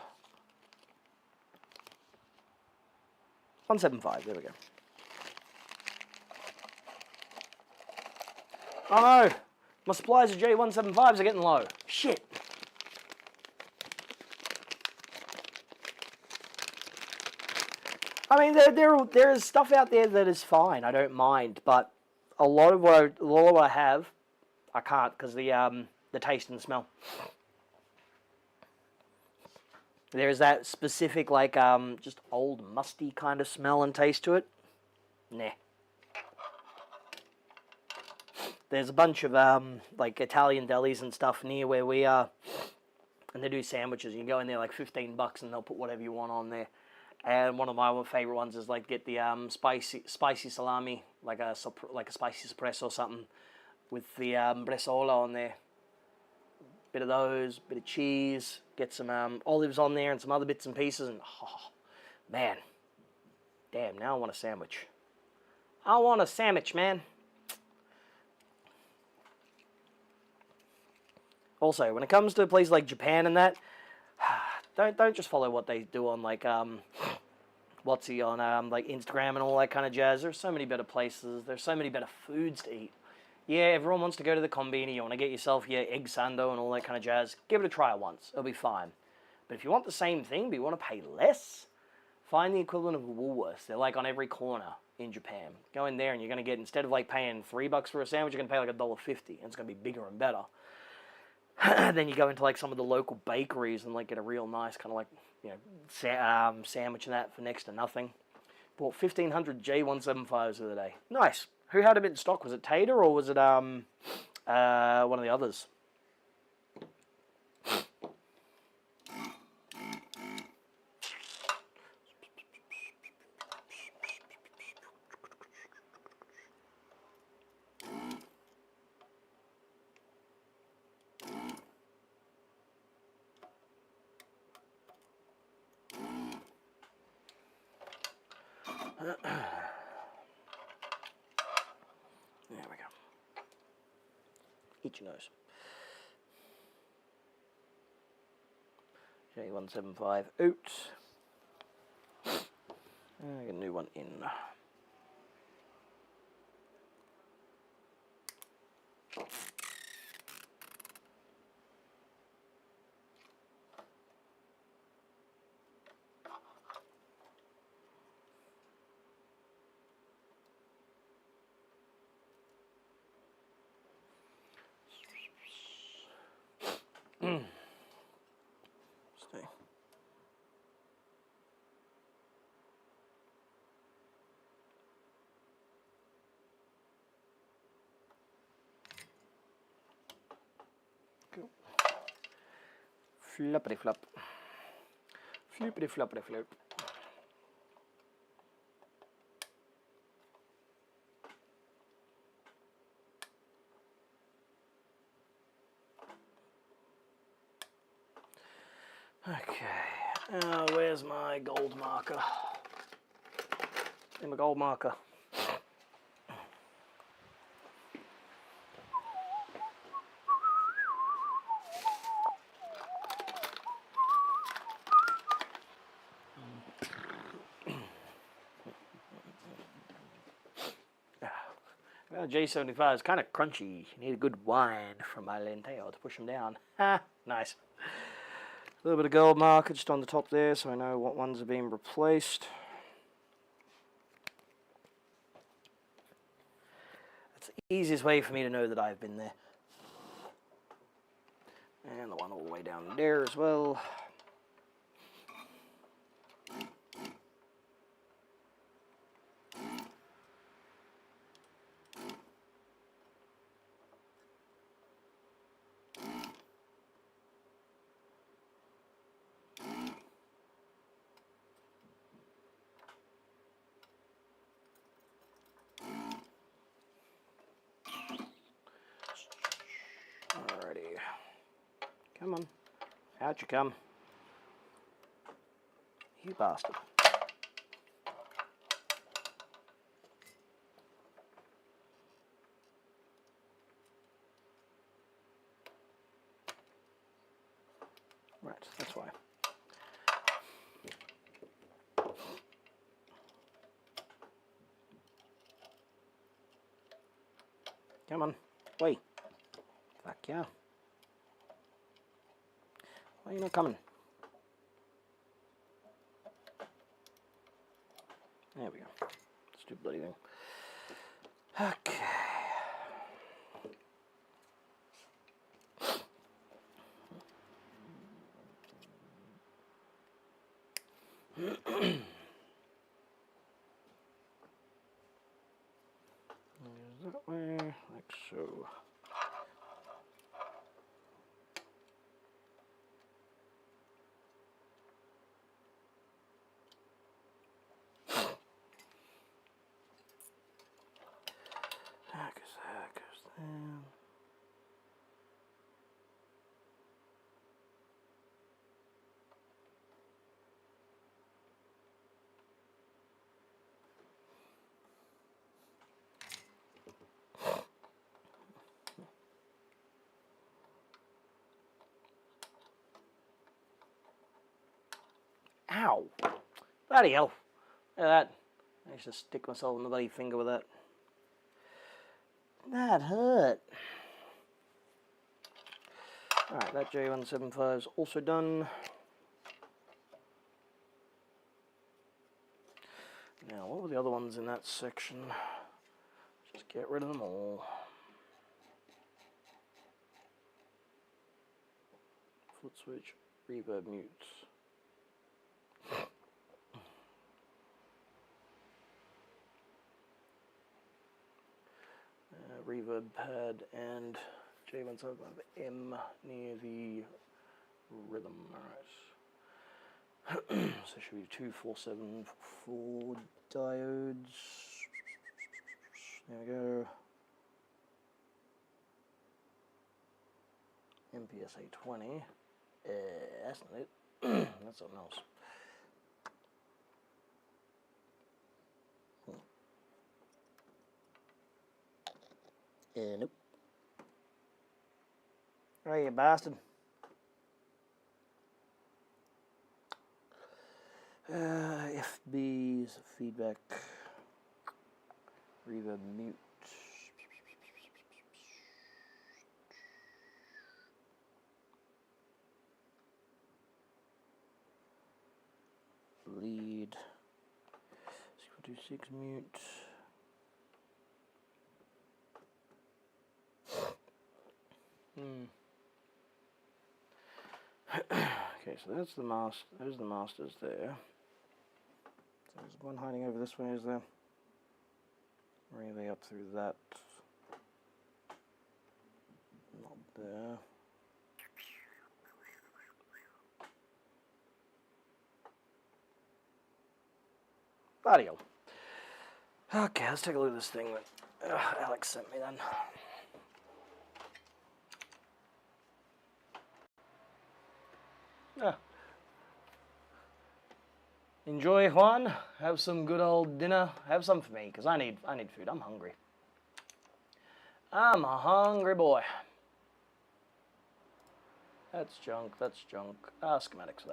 175, there we go. Oh no! My supplies of J175s are getting low. Shit! I mean, there is stuff out there that is fine. I don't mind, but a lot of what I have, I can't because the taste and the smell. There's that specific like just old musty kind of smell and taste to it. Nah. There's a bunch of like Italian delis and stuff near where we are, and they do sandwiches. You can go in there like $15 and they'll put whatever you want on there. And one of my favorite ones is like get the spicy salami, like a spicy espresso or something, with the bresaola on there. Bit of those, bit of cheese, get some olives on there and some other bits and pieces, and oh, man, damn! Now I want a sandwich. I want a sandwich, man. Also, when it comes to places like Japan and that, don't just follow what they do on like on like Instagram and all that kind of jazz. There's so many better places. There's so many better foods to eat. Yeah, everyone wants to go to the combini. You want to get yourself your egg sando and all that kind of jazz. Give it a try once. It'll be fine. But if you want the same thing, but you want to pay less, find the equivalent of Woolworths. They're like on every corner in Japan. Go in there and you're going to get, instead of like paying $3 for a sandwich, you're going to pay like $1.50, and it's going to be bigger and better. Then you go into like some of the local bakeries and like get a real nice kind of like, you know, sandwich and that for next to nothing. Bought 1,500 J175s the other day. Nice. Who had them in stock? Was it Tater or was it one of the others? There we go. Eat your nose. J175 out. I get a new one in. Stay. Cool. Floppity flop. Floppity floppity flop. Okay, where's my gold marker? Where's my gold marker? Well, J75 is kind of crunchy. You need a good wine from my lenteo to push them down. Ha, nice. A little bit of gold marker just on the top there so I know what ones are being replaced. That's the easiest way for me to know that I've been there. And the one all the way down there as well. Come on. Out you come. You bastard. Right, that's why. Come on. Wait. Fuck yeah. Why are you not coming? There we go. Stupid bloody thing. Okay. That way, like so. That goes there. Ow! Bloody hell. Look at that. I used to stick myself in the bloody finger with that. That hurt. Alright, that J175 is also done. Now, what were the other ones in that section? Just get rid of them all. Foot switch, reverb mute. Reverb pad and J175 M near the rhythm. Alright. So should be 2474 diodes. There we go. MPSA 20. That's not it. That's something else. Nope. Right, you bastard. FB's feedback. Reverb mute. Lead. 626 mute. Okay, so that's the master. There's the masters there. So there's one hiding over this way, is there? Relay up through that. Not there. Bloody hell. Okay, let's take a look at this thing that Alex sent me then. Enjoy, Juan. Have some good old dinner. Have some for me, because I need food. I'm hungry. I'm a hungry boy. That's junk. That's junk. Schematics for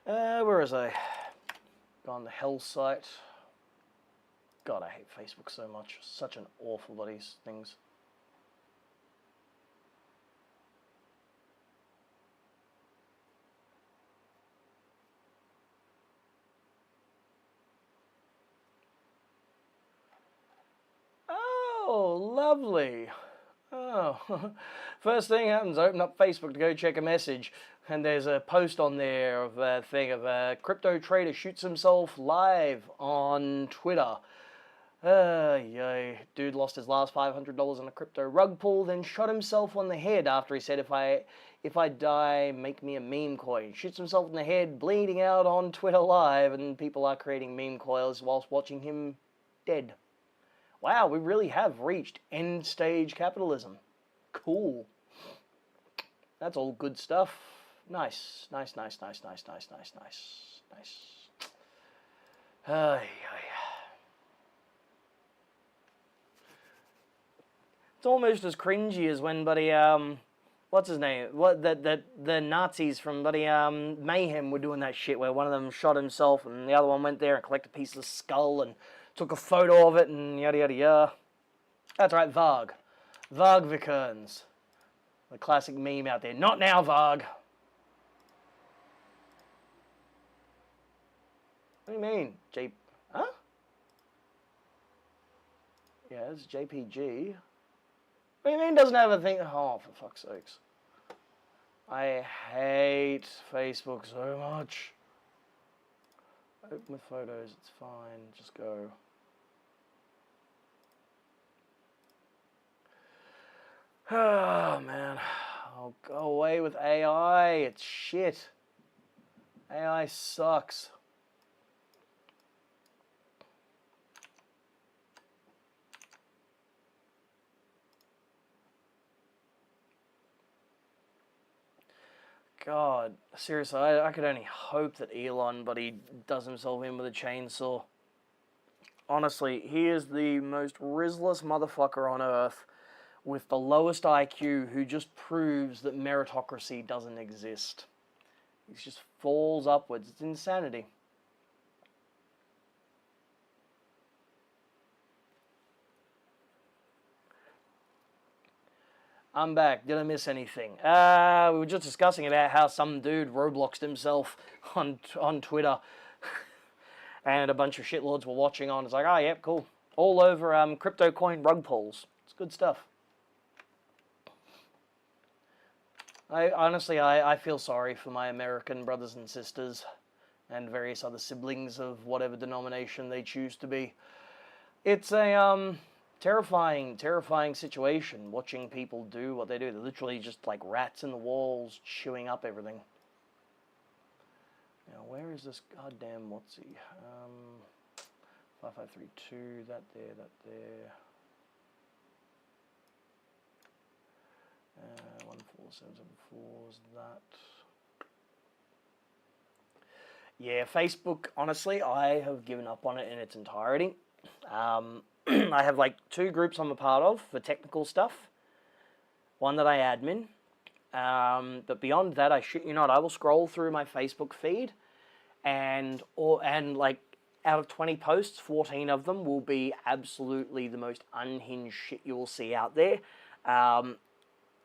that. Where is I? Gone the hell site. God, I hate Facebook so much. Such an awful lot of these things. Oh, lovely. Oh, first thing happens, I open up Facebook to go check a message, and there's a post on there of a thing of a crypto trader shoots himself live on Twitter. Yay. Dude lost his last $500 on a crypto rug pull, then shot himself on the head after he said, if I die, make me a meme coin. Shoots himself in the head, bleeding out on Twitter live, and people are creating meme coils whilst watching him dead. Wow, we really have reached end stage capitalism. Cool. That's all good stuff. Nice, nice, nice, nice, nice, nice, nice, nice, nice. It's almost as cringy as when buddy what's his name? What the Nazis from buddy Mayhem were doing that shit where one of them shot himself and the other one went there and collected a piece of the skull and took a photo of it and yada yada yada. That's right, Varg. Varg Vikernes. The classic meme out there. Not now, Varg. What do you mean? Huh? Yeah, it's JPG. What do you mean doesn't have a thing? Oh, for fuck's sakes. I hate Facebook so much. Open with photos, it's fine. Just go. Oh, man. I'll go away with AI. It's shit. AI sucks. God, seriously, I could only hope that Elon, but he does himself in with a chainsaw. Honestly, he is the most rizzless motherfucker on earth with the lowest IQ who just proves that meritocracy doesn't exist. He just falls upwards. It's insanity. I'm back. Did I miss anything? We were just discussing about how some dude Robloxed himself on Twitter. And a bunch of shitlords were watching on. It's like, oh, yep, cool. All over crypto coin rug pulls. It's good stuff. Honestly, I feel sorry for my American brothers and sisters and various other siblings of whatever denomination they choose to be. It's a terrifying situation watching people do what they do. They're literally just like rats in the walls chewing up everything. Now, where is this goddamn what's he? 5532, that there. 14774 is that. Yeah, Facebook, honestly, I have given up on it in its entirety. I have like 2 groups I'm a part of for technical stuff. One that I admin. But beyond that, I shit you not, I will scroll through my Facebook feed and like out of 20 posts, 14 of them will be absolutely the most unhinged shit you will see out there.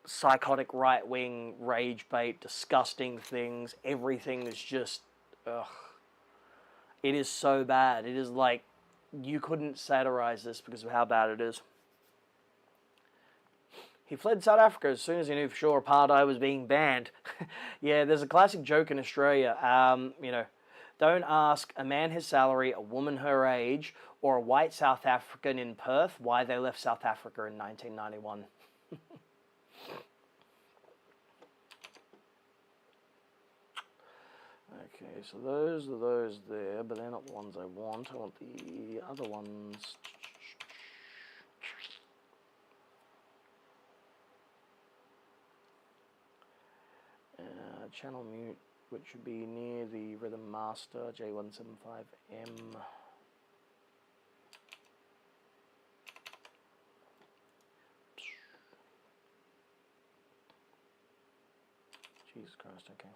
Psychotic right-wing rage bait, disgusting things. Everything is just, ugh. It is so bad. It is like, you couldn't satirize this because of how bad it is. He fled South Africa as soon as he knew for sure apartheid was being banned. Yeah, there's a classic joke in Australia. Don't ask a man his salary, a woman her age, or a white South African in Perth why they left South Africa in 1991. Okay, so those are those there, but they're not the ones I want. I want the other ones. Channel mute, which should be near the Rhythm Master, J175M. Jesus Christ, okay.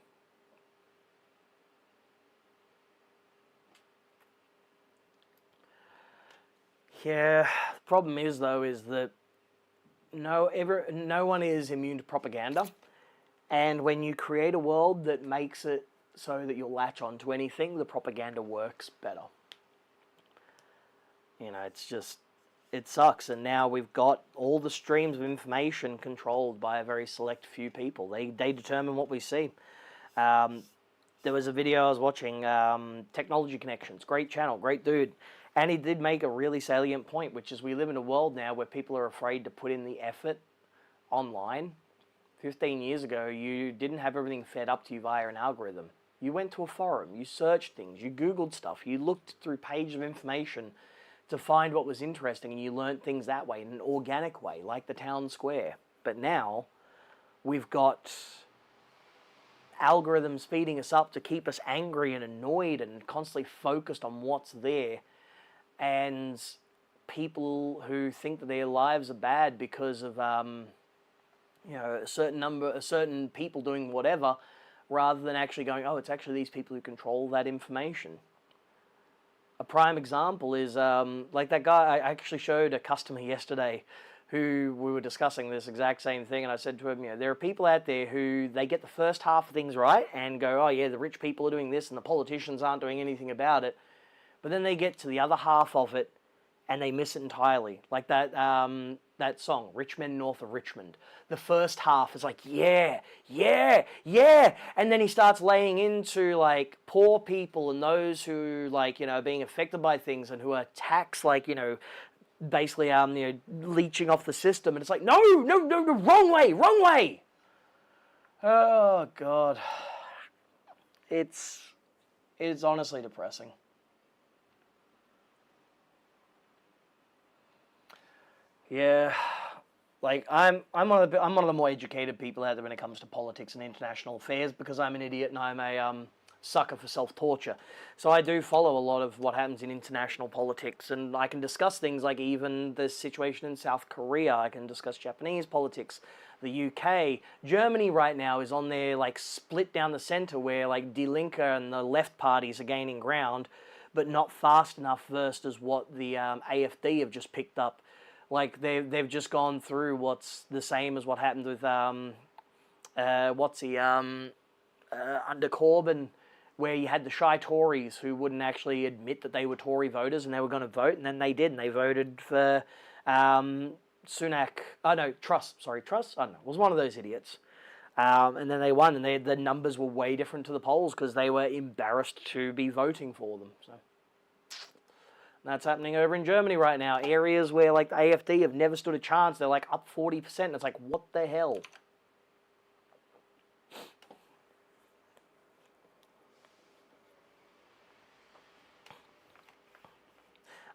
Yeah, the problem is though is that no one is immune to propaganda, and when you create a world that makes it so that you'll latch onto anything, the propaganda works better. You know, it's just, it sucks, and now we've got all the streams of information controlled by a very select few people. They determine what we see. There was a video I was watching, Technology Connections, great channel, great dude. And he did make a really salient point, which is we live in a world now where people are afraid to put in the effort online. 15 years ago, you didn't have everything fed up to you via an algorithm. You went to a forum, you searched things, you Googled stuff, you looked through pages of information to find what was interesting, and you learned things that way, in an organic way, like the town square. But now, we've got algorithms speeding us up to keep us angry and annoyed and constantly focused on what's there. And people who think that their lives are bad because of a certain people doing whatever, rather than actually going, oh, it's actually these people who control that information. A prime example is like that guy. I actually showed a customer yesterday who we were discussing this exact same thing, and I said to him, there are people out there who they get the first half of things right and go, oh yeah, the rich people are doing this and the politicians aren't doing anything about it, but then they get to the other half of it and they miss it entirely. Like that that song, Rich Men North of Richmond. The first half is like, yeah, yeah, yeah. And then he starts laying into like poor people and those who like, are being affected by things and who are taxed like, basically leeching off the system. And it's like, no, wrong way. Oh, God. It's honestly depressing. Yeah, like I'm one of the more educated people out there when it comes to politics and international affairs, because I'm an idiot and I'm a sucker for self-torture. So I do follow a lot of what happens in international politics, and I can discuss things like even the situation in South Korea. I can discuss Japanese politics, the UK, Germany right now is on their like split down the center where like Die Linke and the left parties are gaining ground, but not fast enough versus what the AfD have just picked up. Like they've just gone through what's the same as what happened with under Corbyn, where you had the shy Tories who wouldn't actually admit that they were Tory voters and they were going to vote, and then they did, and they voted for Sunak. Oh no, Truss. Sorry, Truss. I don't know. It was one of those idiots. And then they won, and the numbers were way different to the polls because they were embarrassed to be voting for them. So. That's happening over in Germany right now. Areas where like the AfD have never stood a chance, they're like up 40%. It's like, what the hell?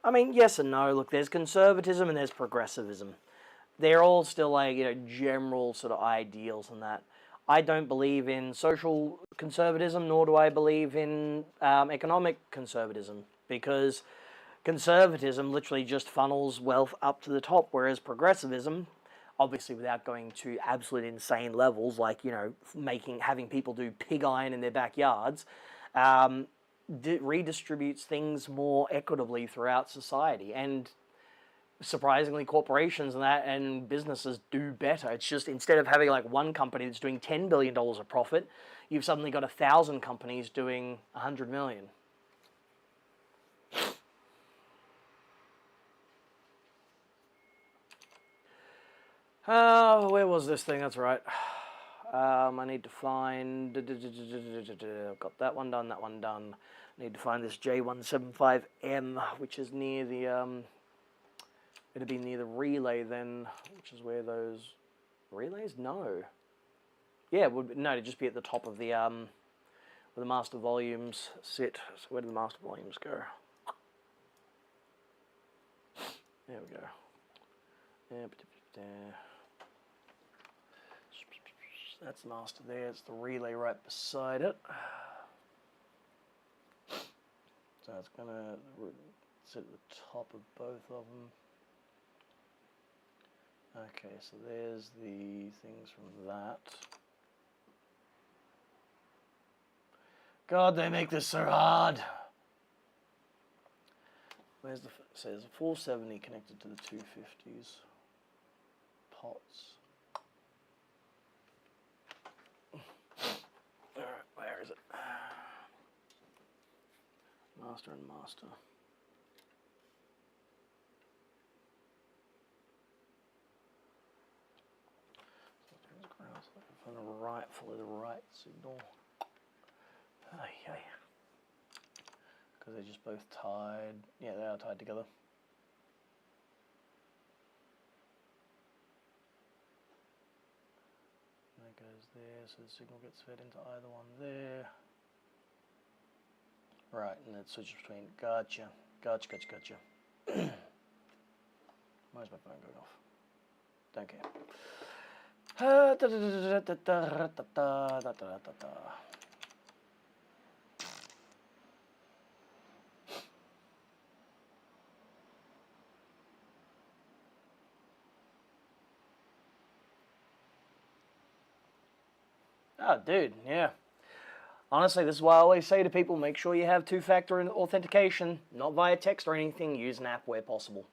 I mean, yes and no. Look, there's conservatism and there's progressivism. They're all still like, general sort of ideals and that. I don't believe in social conservatism, nor do I believe in economic conservatism, because conservatism literally just funnels wealth up to the top, whereas progressivism, obviously without going to absolute insane levels, like, having people do pig iron in their backyards, redistributes things more equitably throughout society. And surprisingly, corporations and businesses do better. It's just, instead of having like one company that's doing $10 billion of profit, you've suddenly got 1,000 companies doing $100 million. Where was this thing? That's right. I need to find... I've got that one done, that one done. I need to find this J175M, which is near the... it'd be near the relay then, which is where those... Relays? No. Yeah, it'd just be at the top of the... where the master volumes sit. So where do the master volumes go? There we go. That's the master there, it's the relay right beside it. So it's going to sit at the top of both of them. Okay, so there's the things from that. God, they make this so hard. Where's so there's a 470 connected to the 250s. Pots. Alright, where is it? Master and master. From the right, follow the right signal. Because they're just both tied. Yeah, they are tied together. And it goes there, so the signal gets fed into either one there. Right, and it switches between. Gotcha. Why is my phone going off? Don't care. Oh, dude, yeah. Honestly, this is why I always say to people, make sure you have two-factor authentication, not via text or anything. Use an app where possible.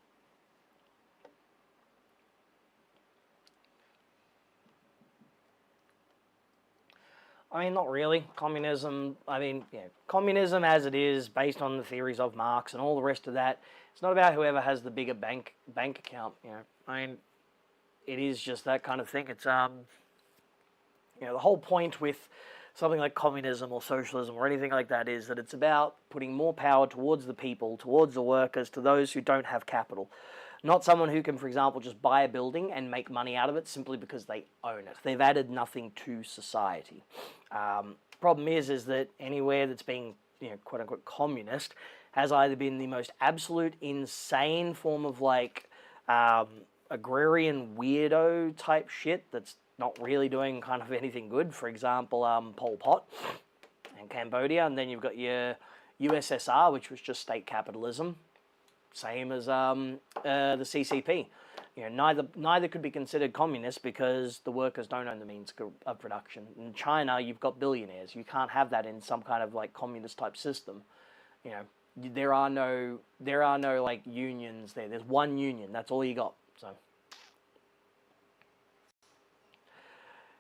I mean, not really. Communism, communism as it is, based on the theories of Marx and all the rest of that, it's not about whoever has the bigger bank account, I mean, it is just that kind of thing. It's, the whole point with something like communism or socialism or anything like that is that it's about putting more power towards the people, towards the workers, to those who don't have capital. Not someone who can, for example, just buy a building and make money out of it simply because they own it. They've added nothing to society. Problem is that anywhere that's being, quote-unquote communist has either been the most absolute insane form of, agrarian weirdo type shit that's not really doing kind of anything good. For example, Pol Pot and Cambodia, and then you've got your USSR, which was just state capitalism, same as the CCP. Neither could be considered communist because the workers don't own the means of production. In China, you've got billionaires. You can't have that in some kind of communist type system. There are no unions there. There's one union. That's all you got. So.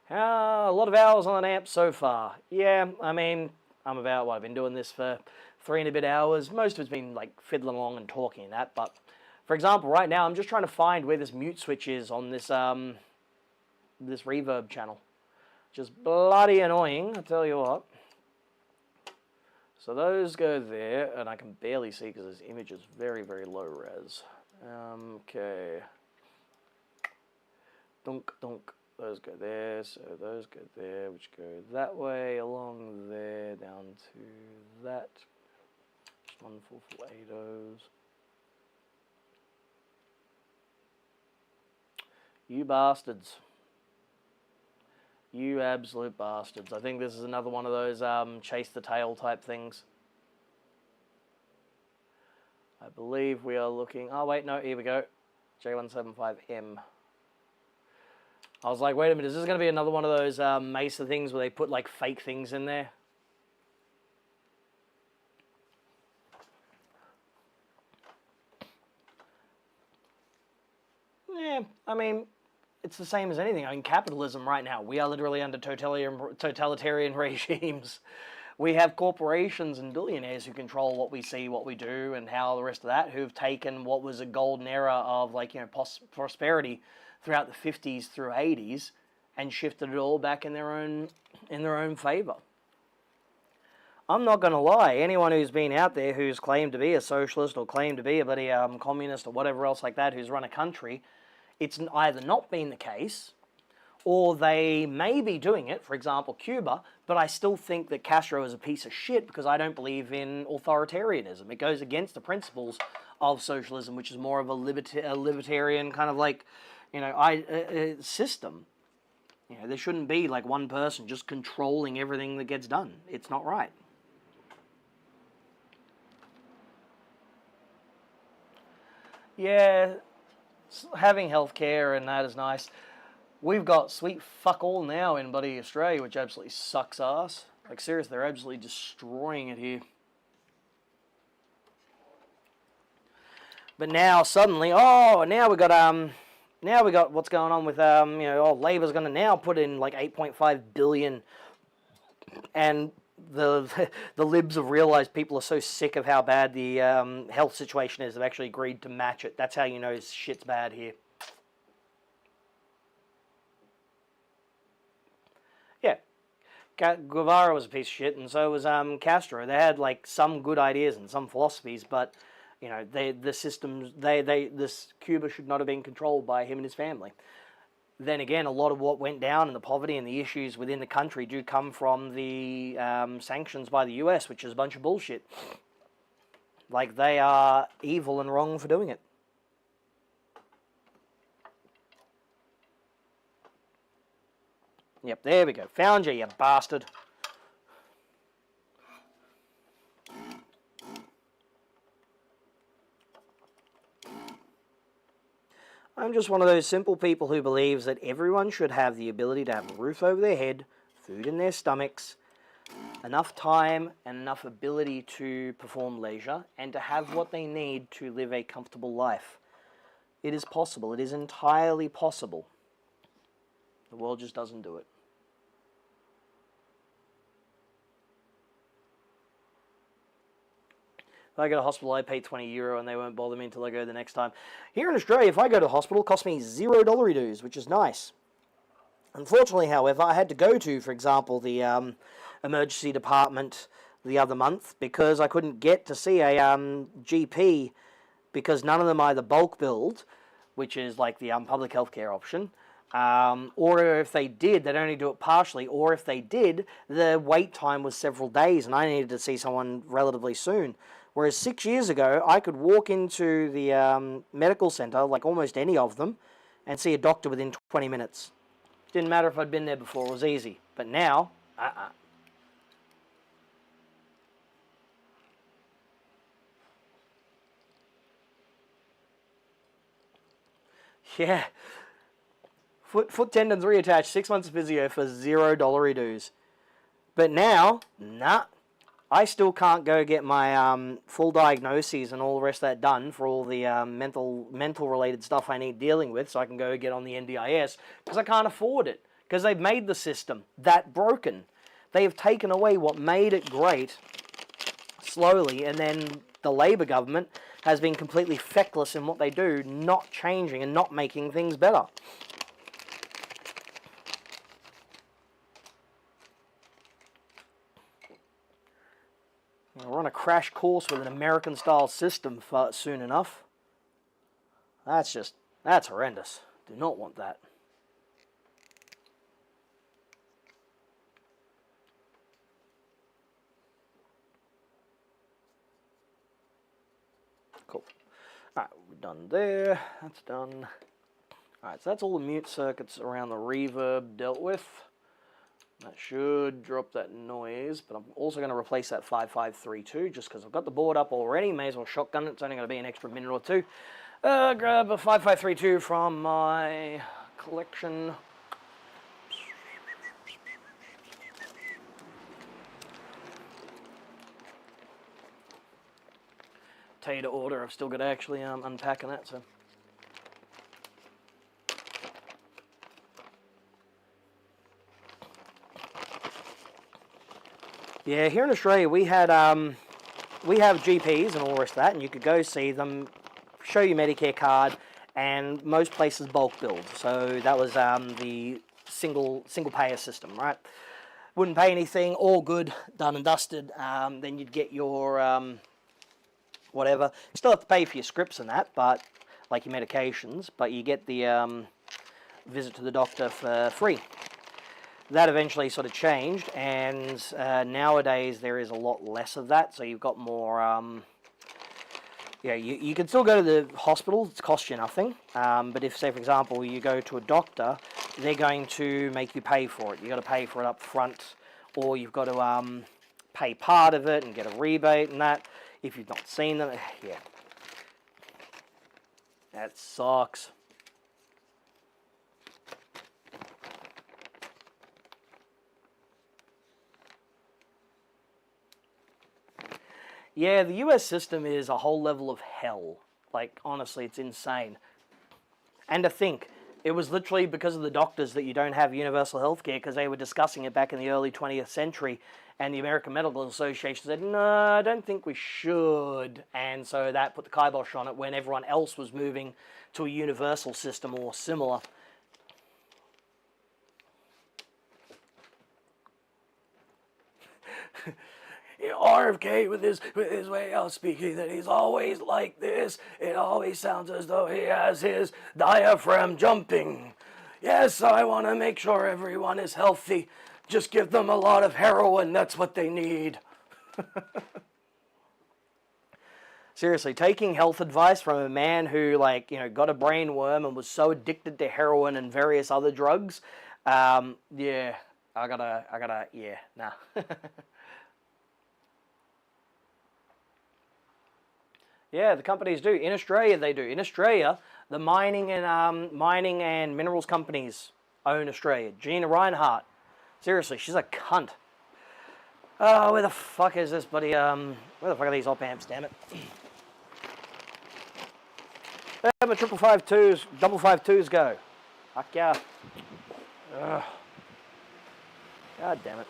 A lot of hours on an amp so far. Yeah, I mean, I've been doing this for 3 and a bit hours. Most of it's been fiddling along and talking and that, but for example, right now I'm just trying to find where this mute switch is on this this reverb channel. Just bloody annoying, I tell you what. So those go there, and I can barely see because this image is very, very low res. Okay. Dunk, dunk. Those go there, so those go there, which go that way, along there, down to that. Just 14480s. You bastards. You absolute bastards. I think this is another one of those chase the tail type things. I believe we are looking... Oh, wait, no, here we go. J175M. I was like, wait a minute, is this going to be another one of those Mesa things where they put fake things in there? Yeah, I mean, it's the same as anything. I mean, capitalism right now, we are literally under totalitarian regimes. We have corporations and billionaires who control what we see, what we do, and how the rest of that, who've taken what was a golden era of prosperity throughout the 50s through 80s and shifted it all back in their own favor. I'm not going to lie, anyone who's been out there who's claimed to be a socialist or claimed to be a bloody communist or whatever else like that, who's run a country, it's either not been the case or they may be doing it, for example, Cuba, but I still think that Castro is a piece of shit because I don't believe in authoritarianism. It goes against the principles of socialism, which is more of a libertarian kind of system. There shouldn't be one person just controlling everything that gets done. It's not right. Yeah, having healthcare and that is nice. We've got sweet fuck all now in bloody Australia, which absolutely sucks ass. Seriously, they're absolutely destroying it here. But now suddenly, now we got what's going on with Labor's going to now put in 8.5 billion, and the libs have realized people are so sick of how bad the health situation is, they've actually agreed to match it. That's how you know shit's bad here. Yeah, Guevara was a piece of shit, and so was Castro. They had some good ideas and some philosophies, but this Cuba should not have been controlled by him and his family. Then again, a lot of what went down and the poverty and the issues within the country do come from the sanctions by the US, which is a bunch of bullshit. They are evil and wrong for doing it. Yep, there we go. Found you, you bastard. I'm just one of those simple people who believes that everyone should have the ability to have a roof over their head, food in their stomachs, enough time and enough ability to perform leisure, and to have what they need to live a comfortable life. It is possible. It is entirely possible. The world just doesn't do it. If I go to hospital, I pay €20 and they won't bother me until I go the next time. Here in Australia, if I go to hospital, it costs me $0 dues, which is nice. Unfortunately, however, I had to go to, for example, the emergency department the other month because I couldn't get to see a GP because none of them either bulk billed, which is like the public healthcare option, or if they did, they'd only do it partially, or if they did, the wait time was several days and I needed to see someone relatively soon. Whereas 6 years ago, I could walk into the medical centre, like almost any of them, and see a doctor within 20 minutes. Didn't matter if I'd been there before, it was easy. But now, Yeah. Foot tendons reattached, 6 months of physio for $0 dues. But now, nah. I still can't go get my full diagnoses and all the rest of that done for all the mental related stuff I need dealing with so I can go get on the NDIS because I can't afford it because they've made the system that broken. They have taken away what made it great slowly, and then the Labor government has been completely feckless in what they do, not changing and not making things better. We're on a crash course with an American-style system soon enough. That's horrendous. Do not want that. Cool. Alright, we're done there. That's done. Alright, so that's all the mute circuits around the reverb dealt with. That should drop that noise, but I'm also going to replace that 5532 just because I've got the board up already. May as well shotgun it. It's only going to be an extra minute or two. Grab a 5532 from my collection. Tell you to order. I've still got to actually unpacking that. So. Yeah, here in Australia we have GPs and all the rest of that, and you could go see them, show your Medicare card, and most places bulk billed. So that was the single payer system, right? Wouldn't pay anything, all good, done and dusted. Then you'd get your whatever. You still have to pay for your scripts and that, but like your medications, but you get the visit to the doctor for free. That eventually sort of changed, and nowadays there is a lot less of that, so you've got more, you can still go to the hospital, it costs you nothing, but if, say, for example, you go to a doctor, they're going to make you pay for it. You've got to pay for it up front, or you've got to pay part of it and get a rebate and that, if you've not seen them, yeah. That sucks. Yeah, the US system is a whole level of hell. Like, honestly, it's insane. And to think, it was literally because of the doctors that you don't have universal health care, because they were discussing it back in the early 20th century, and the American Medical Association said, no, I don't think we should. And so that put the kibosh on it when everyone else was moving to a universal system or similar. RFK with his way of speaking, that he's always like this. It always sounds as though he has his diaphragm jumping. Yes, I want to make sure everyone is healthy. Just give them a lot of heroin. That's what they need. Seriously, taking health advice from a man who, got a brain worm and was so addicted to heroin and various other drugs, Yeah, yeah, nah. Yeah, the companies do. In Australia, they do. In Australia, the mining and minerals companies own Australia. Gina Reinhardt, seriously, she's a cunt. Oh, where the fuck is this buddy? Where the fuck are these op amps? Damn it! Where my 552s, 552s go? Fuck yeah! Ugh. God damn it!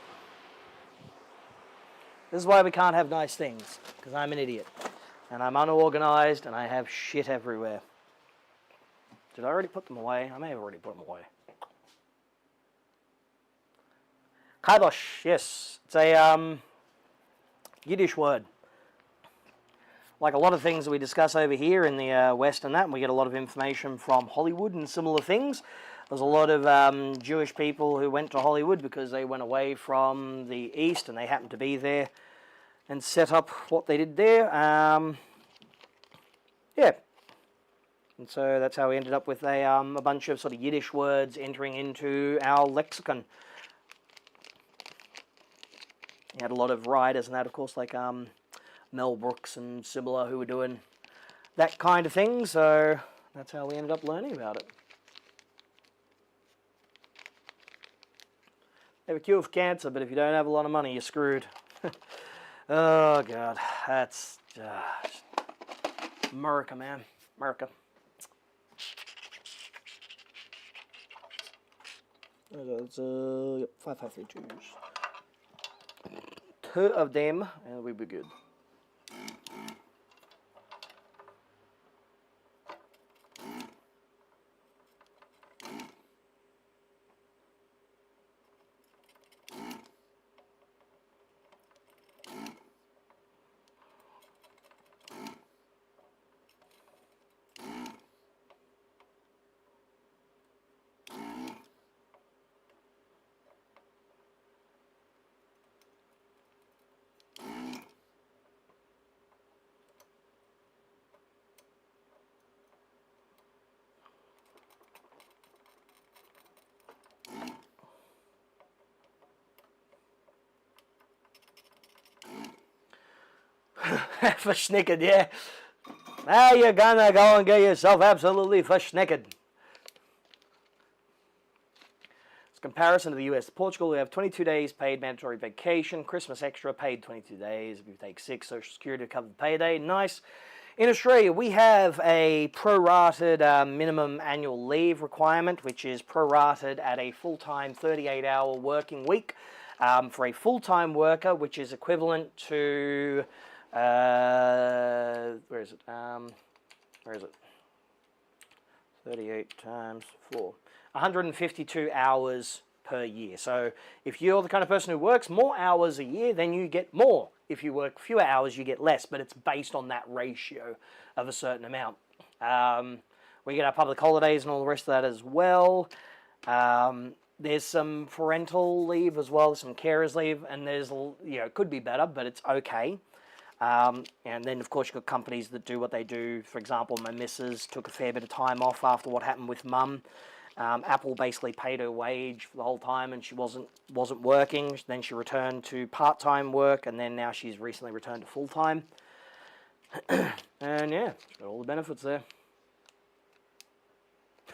This is why we can't have nice things, because I'm an idiot. And I'm unorganized, and I have shit everywhere. Did I already put them away? I may have already put them away. Kibosh, yes. It's a Yiddish word. Like a lot of things that we discuss over here in the West and that, and we get a lot of information from Hollywood and similar things. There's a lot of Jewish people who went to Hollywood because they went away from the East, and they happened to be there and set up what they did there. Yeah. And so that's how we ended up with a bunch of sort of Yiddish words entering into our lexicon. You had a lot of writers and that, of course, like Mel Brooks and Sibilla, who were doing that kind of thing. So that's how we ended up learning about it. They have a cure for cancer, but if you don't have a lot of money, you're screwed. Oh, God. That's America, man. America. It's 5532s. 2 of them, and we'll be good. Verschnickered, yeah. Now you're gonna go and get yourself absolutely verschnickered. It's a comparison to the US. Portugal, we have 22 days paid mandatory vacation, Christmas extra paid 22 days. If you take 6, Social Security to cover the payday. Nice. In Australia, we have a prorated minimum annual leave requirement, which is prorated at a full-time 38-hour working week for a full-time worker, which is equivalent to where is it? 38 times 4. 152 hours per year. So if you're the kind of person who works more hours a year, then you get more. If you work fewer hours, you get less, but it's based on that ratio of a certain amount. We get our public holidays and all the rest of that as well. There's some parental leave as well, some carers leave, and there's, it could be better, but it's okay. And then, of course, you've got companies that do what they do. For example, my missus took a fair bit of time off after what happened with Mum. Apple basically paid her wage for the whole time, and she wasn't working. Then she returned to part-time work, and then now she's recently returned to full-time. And yeah, she's got all the benefits there.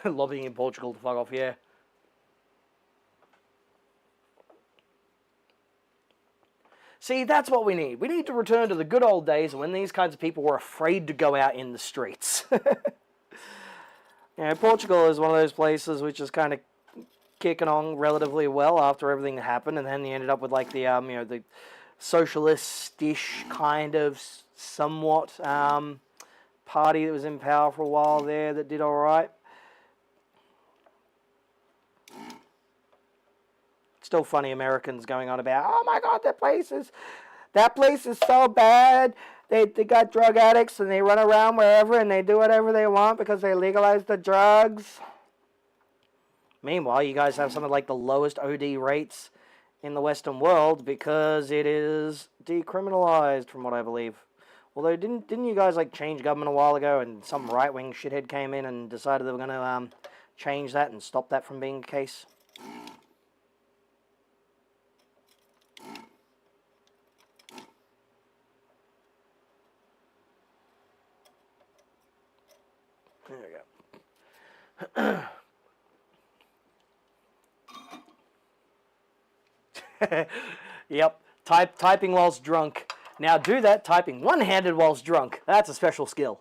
Lobbying in Portugal to fuck off, yeah. See, that's what we need. We need to return to the good old days when these kinds of people were afraid to go out in the streets. Portugal is one of those places which is kind of kicking on relatively well after everything that happened, and then they ended up with like the the socialist-ish kind of somewhat party that was in power for a while there that did all right. Still funny Americans going on about, oh my God, that place is so bad. They got drug addicts and they run around wherever and they do whatever they want because they legalized the drugs. Meanwhile, you guys have some of like the lowest OD rates in the Western world because it is decriminalized, from what I believe. Although didn't you guys like change government a while ago and some right-wing shithead came in and decided they were going to change that and stop that from being the case? There we go. Yep, typing whilst drunk. Now do that typing one-handed whilst drunk. That's a special skill.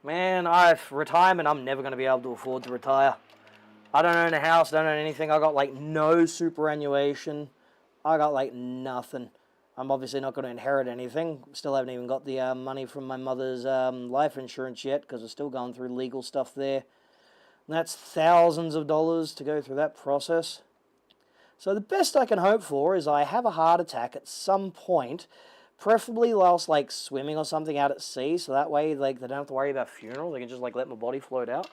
Man, retirement, I'm never going to be able to afford to retire. I don't own a house, don't own anything. I got like no superannuation. I got like nothing. I'm obviously not going to inherit anything. Still haven't even got the money from my mother's life insurance yet because we're still going through legal stuff there. And that's thousands of dollars to go through that process. So the best I can hope for is I have a heart attack at some point, preferably whilst like swimming or something out at sea, so that way like they don't have to worry about funeral. They can just like let my body float out.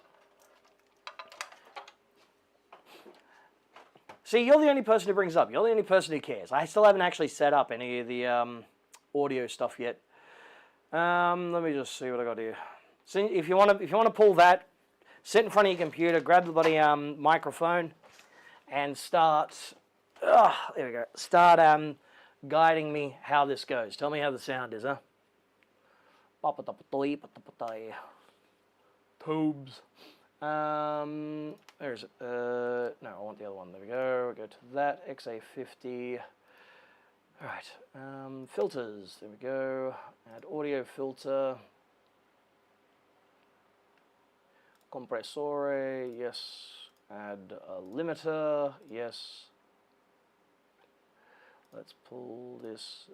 See, you're the only person who brings up. You're the only person who cares. I still haven't actually set up any of the audio stuff yet. Let me just see what I got here. So if you want to pull that, sit in front of your computer, grab the bloody microphone, and start. There we go. Start guiding me how this goes. Tell me how the sound is, huh? Tubes. Where is it? No, I want the other one. There we go. We'll go to that. XA50. Alright. Filters. There we go. Add audio filter. Compressore. Yes. Add a limiter. Yes. Let's pull this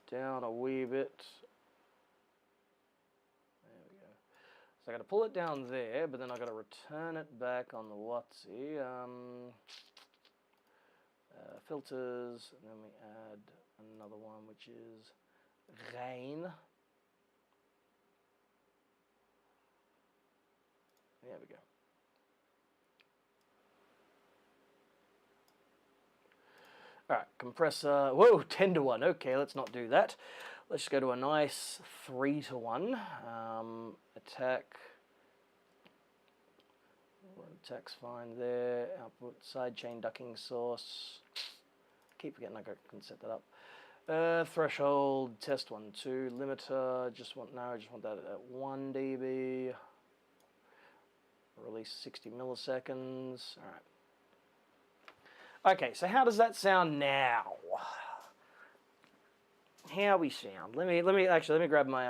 down a wee bit. So I got to pull it down there, but then I got to return it back on the WotC. Filters, and then we add another one, which is rain. There we go. All right, compressor. Whoa, 10 to 1. Okay, let's not do that. Let's go to a nice 3 to 1. Attack. Attack's fine there. Output sidechain ducking source. Keep forgetting I can set that up. Threshold test 1 2 limiter. Just want that at 1 dB. Release 60 milliseconds. All right. Okay, so how does that sound now? How we sound? Let me grab my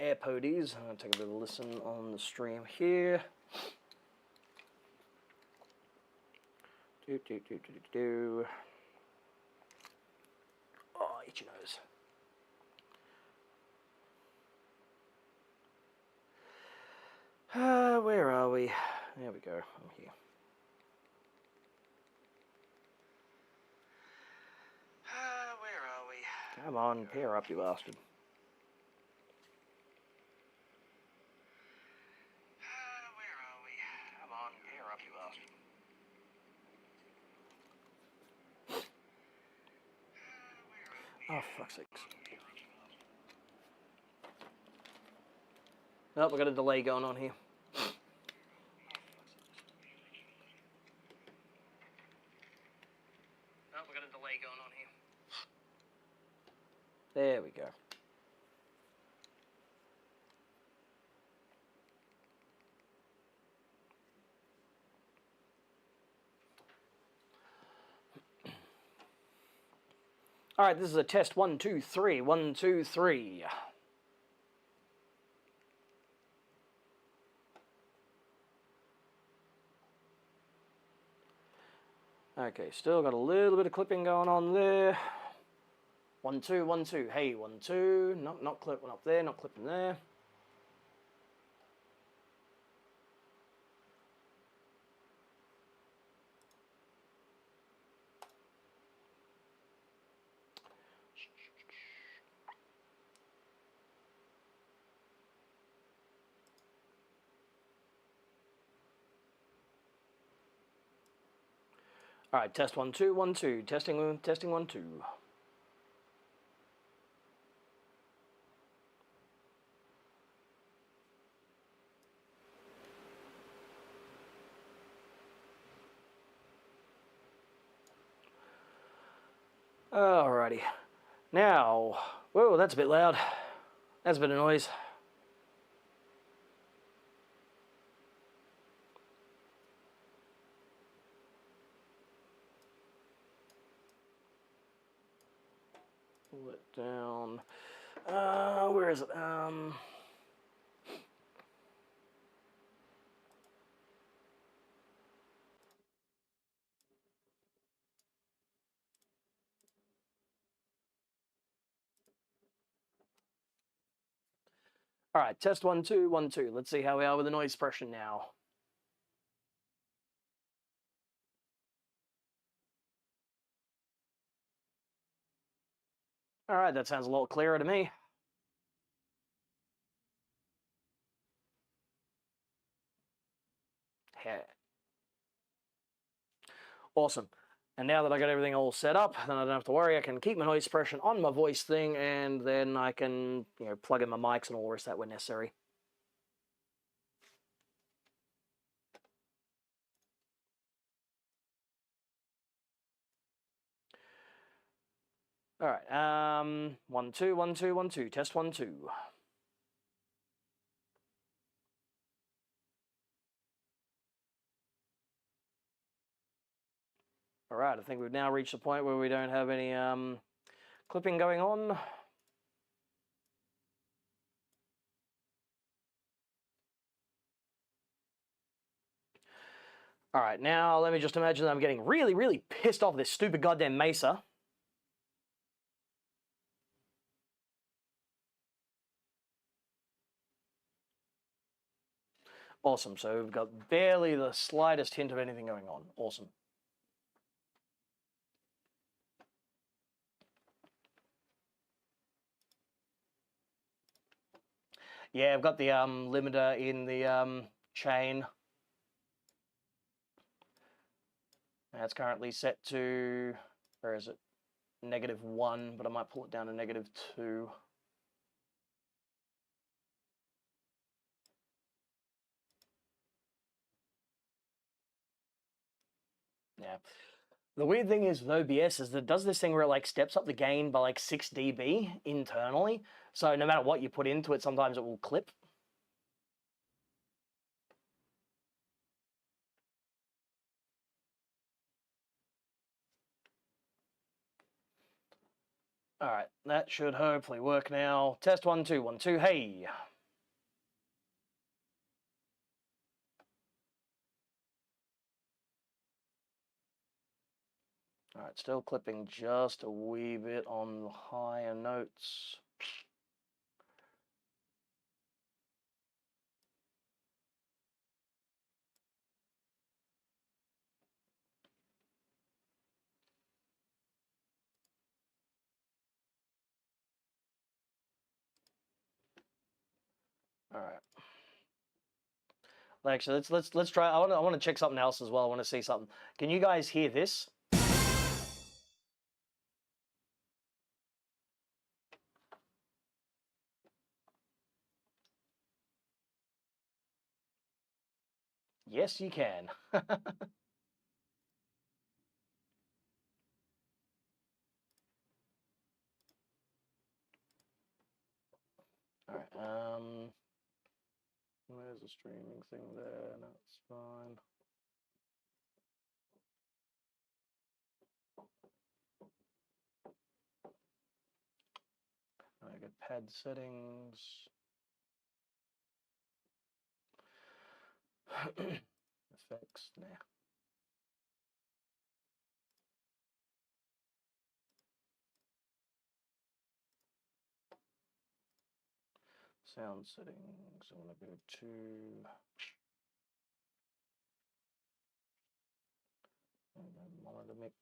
AirPodies. I'm gonna take a bit of a listen on the stream here. Oh, itchy nose. Where are we? There we go. I'm here. Where are we? Come on, pair up, you bastard. Where are we? Come on, pair up, you bastard. Oh, fuck's sakes. Oh, we got a delay going on here. There we go. All right, this is a test 1 2 3. 1 2 3. Okay, still got a little bit of clipping going on there. 1 2 1 2. Hey, 1 2. Not clipping up there, not clipping there. All right, test 1 2 1 2. Testing 1 2. Alrighty. Now, whoa, that's a bit loud. That's a bit of noise. Pull it down. Where is it? All right, test 1 2 1 2. Let's see how we are with the noise suppression now. All right, that sounds a lot clearer to me. Yeah. Awesome. And now that I got everything all set up, then I don't have to worry. I can keep my noise suppression on my voice thing, and then I can, plug in my mics and all the rest of that when necessary. All right. 1 2 1 2 1 2. Test 1 2. All right. I think we've now reached the point where we don't have any clipping going on. All right, now let me just imagine that I'm getting really, really pissed off this stupid goddamn Mesa. Awesome, so we've got barely the slightest hint of anything going on. Awesome. Yeah, I've got the limiter in the chain. That's currently set to, where is it? -1, but I might pull it down to -2. Yeah. The weird thing is with OBS is that it does this thing where it like steps up the gain by like 6 dB internally. So no matter what you put into it, sometimes it will clip. All right, that should hopefully work now. Test 1 2 1 2. Hey. All right, still clipping just a wee bit on the higher notes. All right. Actually, let's try. I want to check something else as well. I want to see something. Can you guys hear this? Yes, you can. All right. Where's the streaming thing there? No, it's fine. I get pad settings. Effects. Nah. Sound settings. I want to go to. Monitor mix.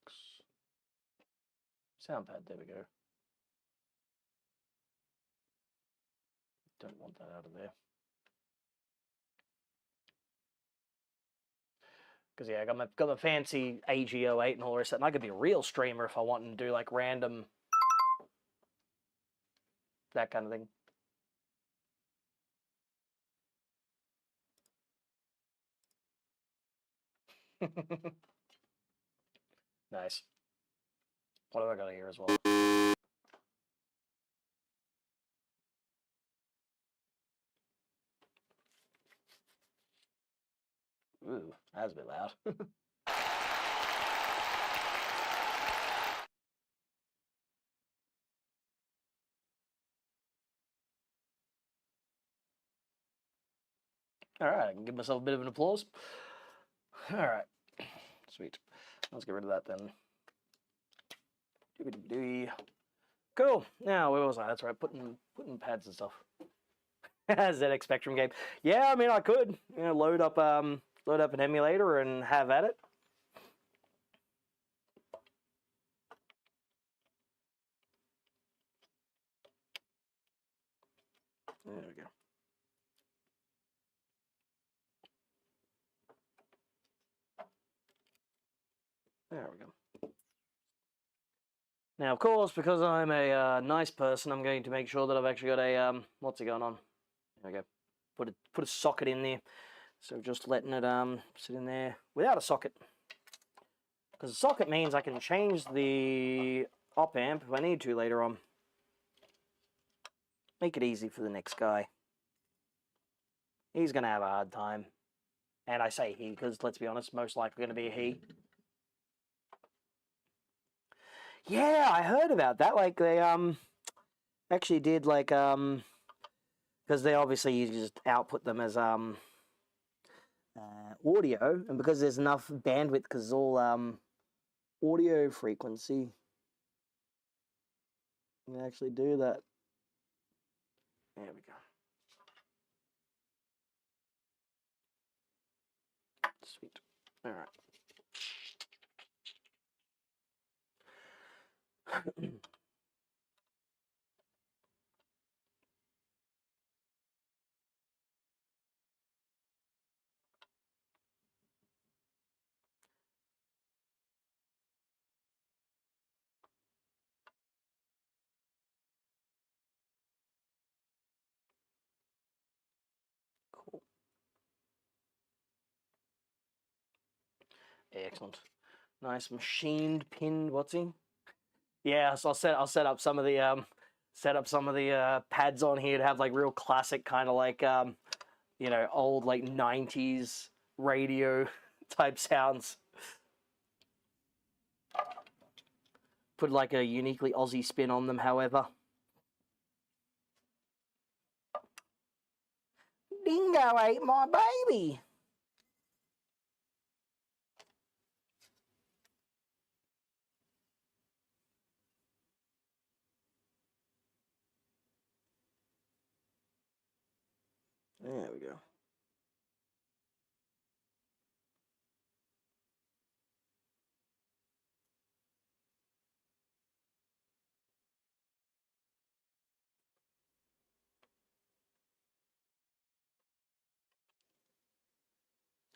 Sound pad. There we go. Don't want that out of there. Because yeah, I got my fancy AG08 and all the rest of that. And I could be a real streamer if I want to do like random, that kind of thing. Nice. What have I got here as well? Ooh, that's a bit loud. All right, I can give myself a bit of an applause. All right, sweet. Let's get rid of that then. Cool. Now, where was I? That's right, putting pads and stuff. ZX Spectrum game. Yeah, I mean, I could, you know, load up an emulator and have at it. There we go. There we go. Now, of course, because I'm a nice person, I'm going to make sure that I've actually got a what's it going on? There we go. Put a socket in there. So just letting it sit in there without a socket. Because a socket means I can change the op amp if I need to later on. Make it easy for the next guy. He's going to have a hard time. And I say he because, let's be honest, most likely going to be a he. Yeah, I heard about that. Like, they actually did, like, because they obviously you just output them as audio, and because there's enough bandwidth, because it's all audio frequency, you can actually do that. There we go. Sweet. All right. Cool. Excellent. Nice machined pinned. What's he? Yeah, so I'll set up some of the pads on here to have like real classic kind of like you know, old like 90s radio type sounds. Put like a uniquely Aussie spin on them, however. Dingo ate my baby. There we go.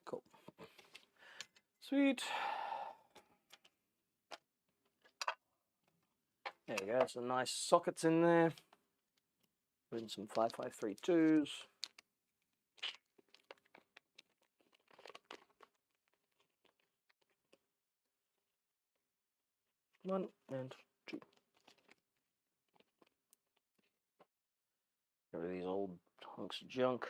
Cool. Sweet. There you go. Some nice sockets in there. Put in some 5532s. One and two. Get rid of these old hunks of junk.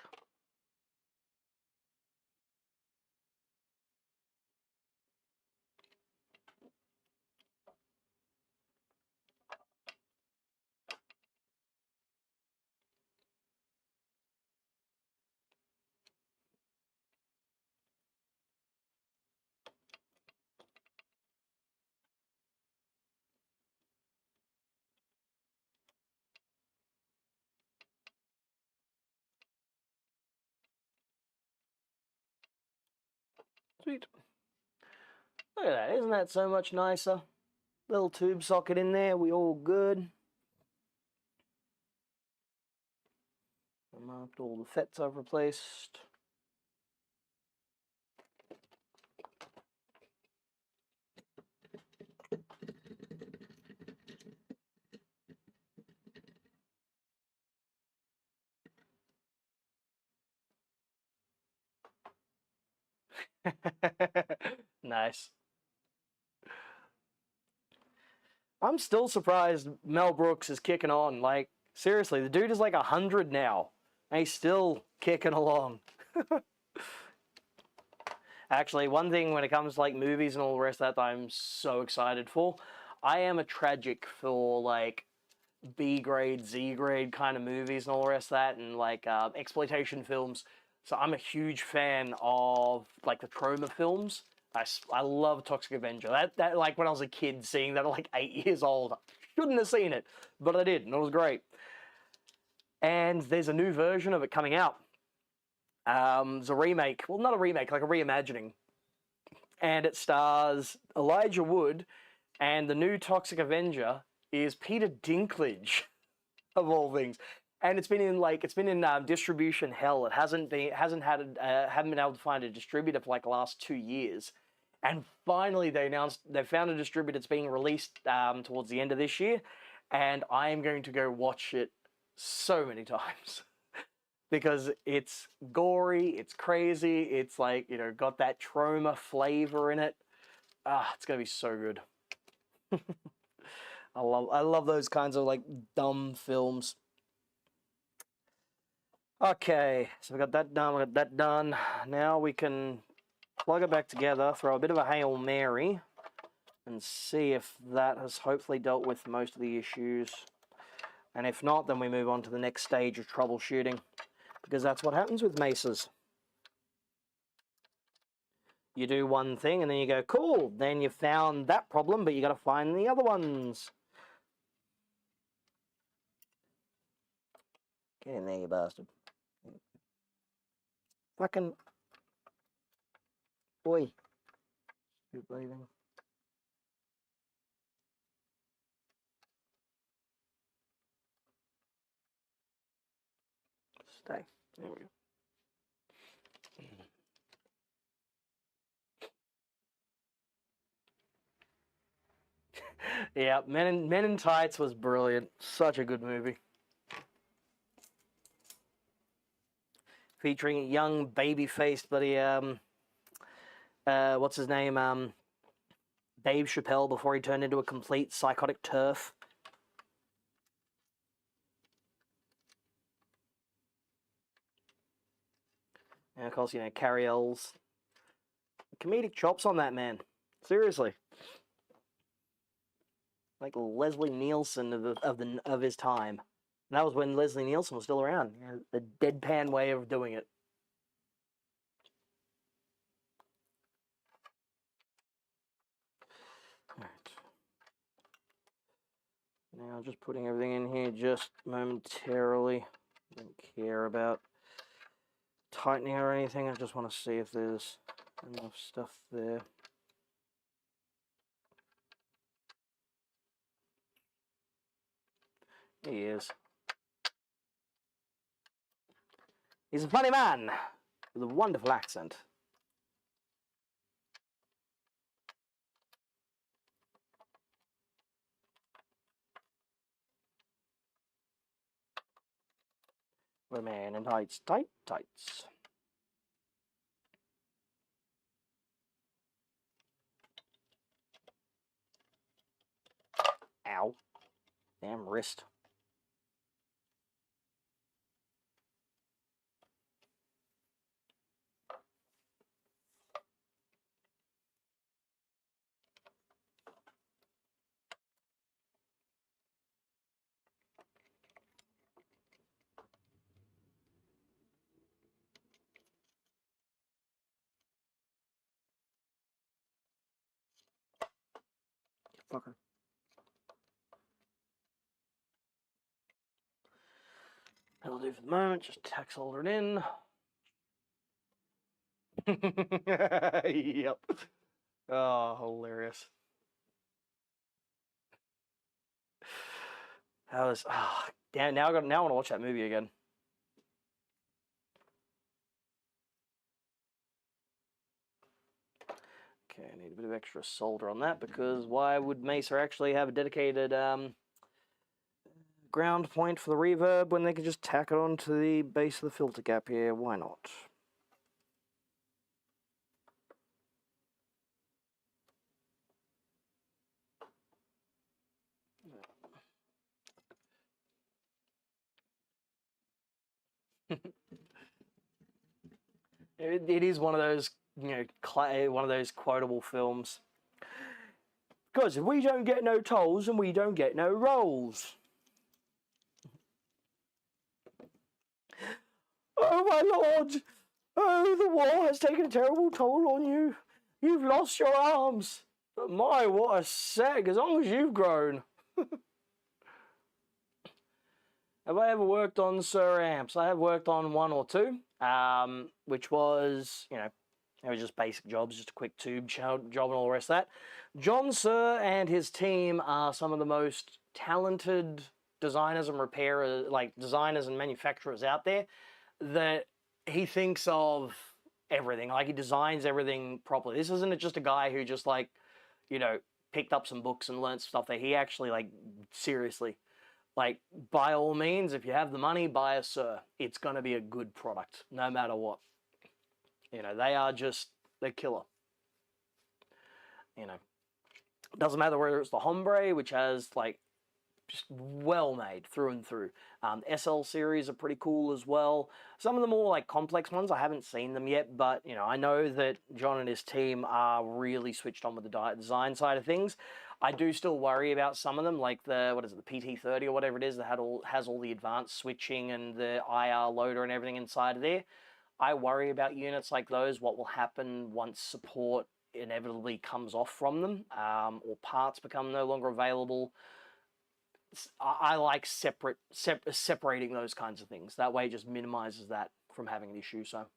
Sweet. Look at that. Isn't that so much nicer? Little tube socket in there. We all good. I marked all the FETs I've replaced. Nice. I'm still surprised Mel Brooks is kicking on. Like, seriously, the dude is like 100 now, and he's still kicking along. Actually, one thing when it comes to like movies and all the rest of that I'm so excited for, I am a tragic for like B grade, Z grade kind of movies and all the rest of that, and like exploitation films. So I'm a huge fan of like the trauma films. I love Toxic Avenger. That like when I was a kid seeing that at like 8 years old, I shouldn't have seen it, but I did, and it was great. And there's a new version of it coming out. It's a remake. Well, not a remake, like a reimagining. And it stars Elijah Wood, and the new Toxic Avenger is Peter Dinklage, of all things. And it's been in distribution hell. It haven't been able to find a distributor for like the last 2 years. And finally, they found a distributor that's being released towards the end of this year, and I am going to go watch it so many times because it's gory, it's crazy, it's like, you know, got that trauma flavor in it. It's gonna be so good. I love those kinds of like dumb films. Okay, so we got that done. We got that done. Now we can plug it back together, throw a bit of a Hail Mary, and see if that has hopefully dealt with most of the issues. And if not, then we move on to the next stage of troubleshooting, because that's what happens with Mesas. You do one thing and then you go, cool, then you found that problem, but you got to find the other ones. Get in there, you bastard. Fucking... Oi. You're bleeding. Stay. There we go. Yeah, Men in Tights was brilliant. Such a good movie. Featuring a young baby-faced bloody what's his name? Dave Chappelle before he turned into a complete psychotic turf. And of course, you know, Carrie Ells. Comedic chops on that man. Seriously. Like Leslie Nielsen of his time. And that was when Leslie Nielsen was still around. You know, the deadpan way of doing it. Alright. Now just putting everything in here just momentarily. Don't care about tightening or anything. I just want to see if there's enough stuff there. He is. He's a funny man with a wonderful accent. We're man in tights, tights. Ow. Damn wrist. Fucker. That'll do for the moment. Just tack solder it in. Yep. Oh, hilarious. That was... Oh, damn, now I want to watch that movie again. Okay, I need a bit of extra solder on that, because why would Mesa actually have a dedicated ground point for the reverb when they can just tack it onto the base of the filter gap here? Why not? It is one of those, one of those quotable films. Because if we don't get no tolls, and we don't get no rolls. Oh my lord! Oh, the war has taken a terrible toll on you. You've lost your arms. But my, what a seg, as long as you've grown. Have I ever worked on Sir amps? I have worked on one or two, which was, they were just basic jobs, just a quick tube job and all the rest of that. John Sir and his team are some of the most talented designers and repairers, like designers and manufacturers out there, that he thinks of everything. Like, he designs everything properly. This isn't just a guy who just, like, picked up some books and learned stuff that he actually, like, seriously, like, by all means, if you have the money, buy a Sir. It's going to be a good product, no matter what. They are just, they're killer. Doesn't matter whether it's the Hombre, which has, like, just well made through and through. SL series are pretty cool as well. Some of the more, like, complex ones, I haven't seen them yet, but, I know that John and his team are really switched on with the design side of things. I do still worry about some of them, like the PT30 or whatever it is that has all the advanced switching and the IR loader and everything inside of there. I worry about units like those, what will happen once support inevitably comes off from them, or parts become no longer available. I like separating those kinds of things. That way it just minimizes that from having an issue, so.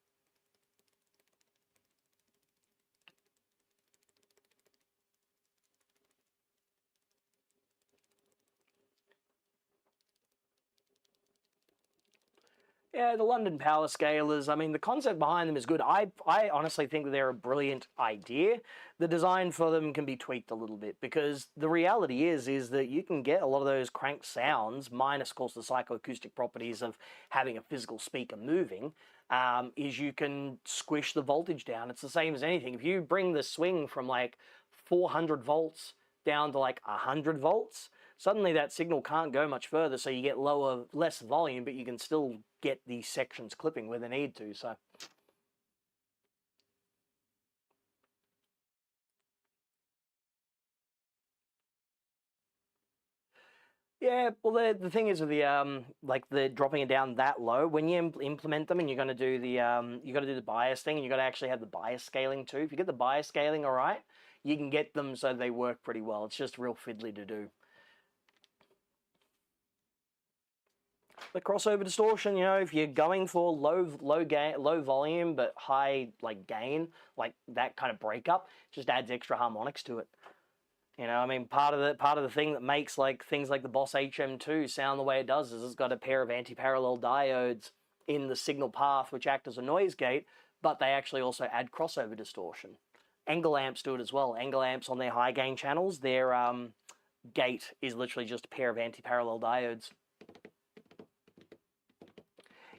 Yeah, the London power scalers, I mean, the concept behind them is good. I honestly think that they're a brilliant idea. The design for them can be tweaked a little bit, because the reality is that you can get a lot of those cranked sounds, minus, of course, the psychoacoustic properties of having a physical speaker moving, is you can squish the voltage down. It's the same as anything. If you bring the swing from like 400 volts down to like 100 volts, suddenly that signal can't go much further, so you get less volume, but you can still get these sections clipping where they need to, so. Yeah, well, the thing is with the like the dropping it down that low, when you implement them and you're going to do the bias thing, and you got to actually have the bias scaling too. If you get the bias scaling all right, you can get them so they work pretty well. It's just real fiddly to do. The crossover distortion, if you're going for low volume but high like gain, like that kind of breakup, just adds extra harmonics to it. I mean, part of the thing that makes like things like the Boss HM2 sound the way it does is it's got a pair of anti-parallel diodes in the signal path which act as a noise gate, but they actually also add crossover distortion. Engel amps do it as well. Engel amps on their high gain channels, their gate is literally just a pair of anti-parallel diodes.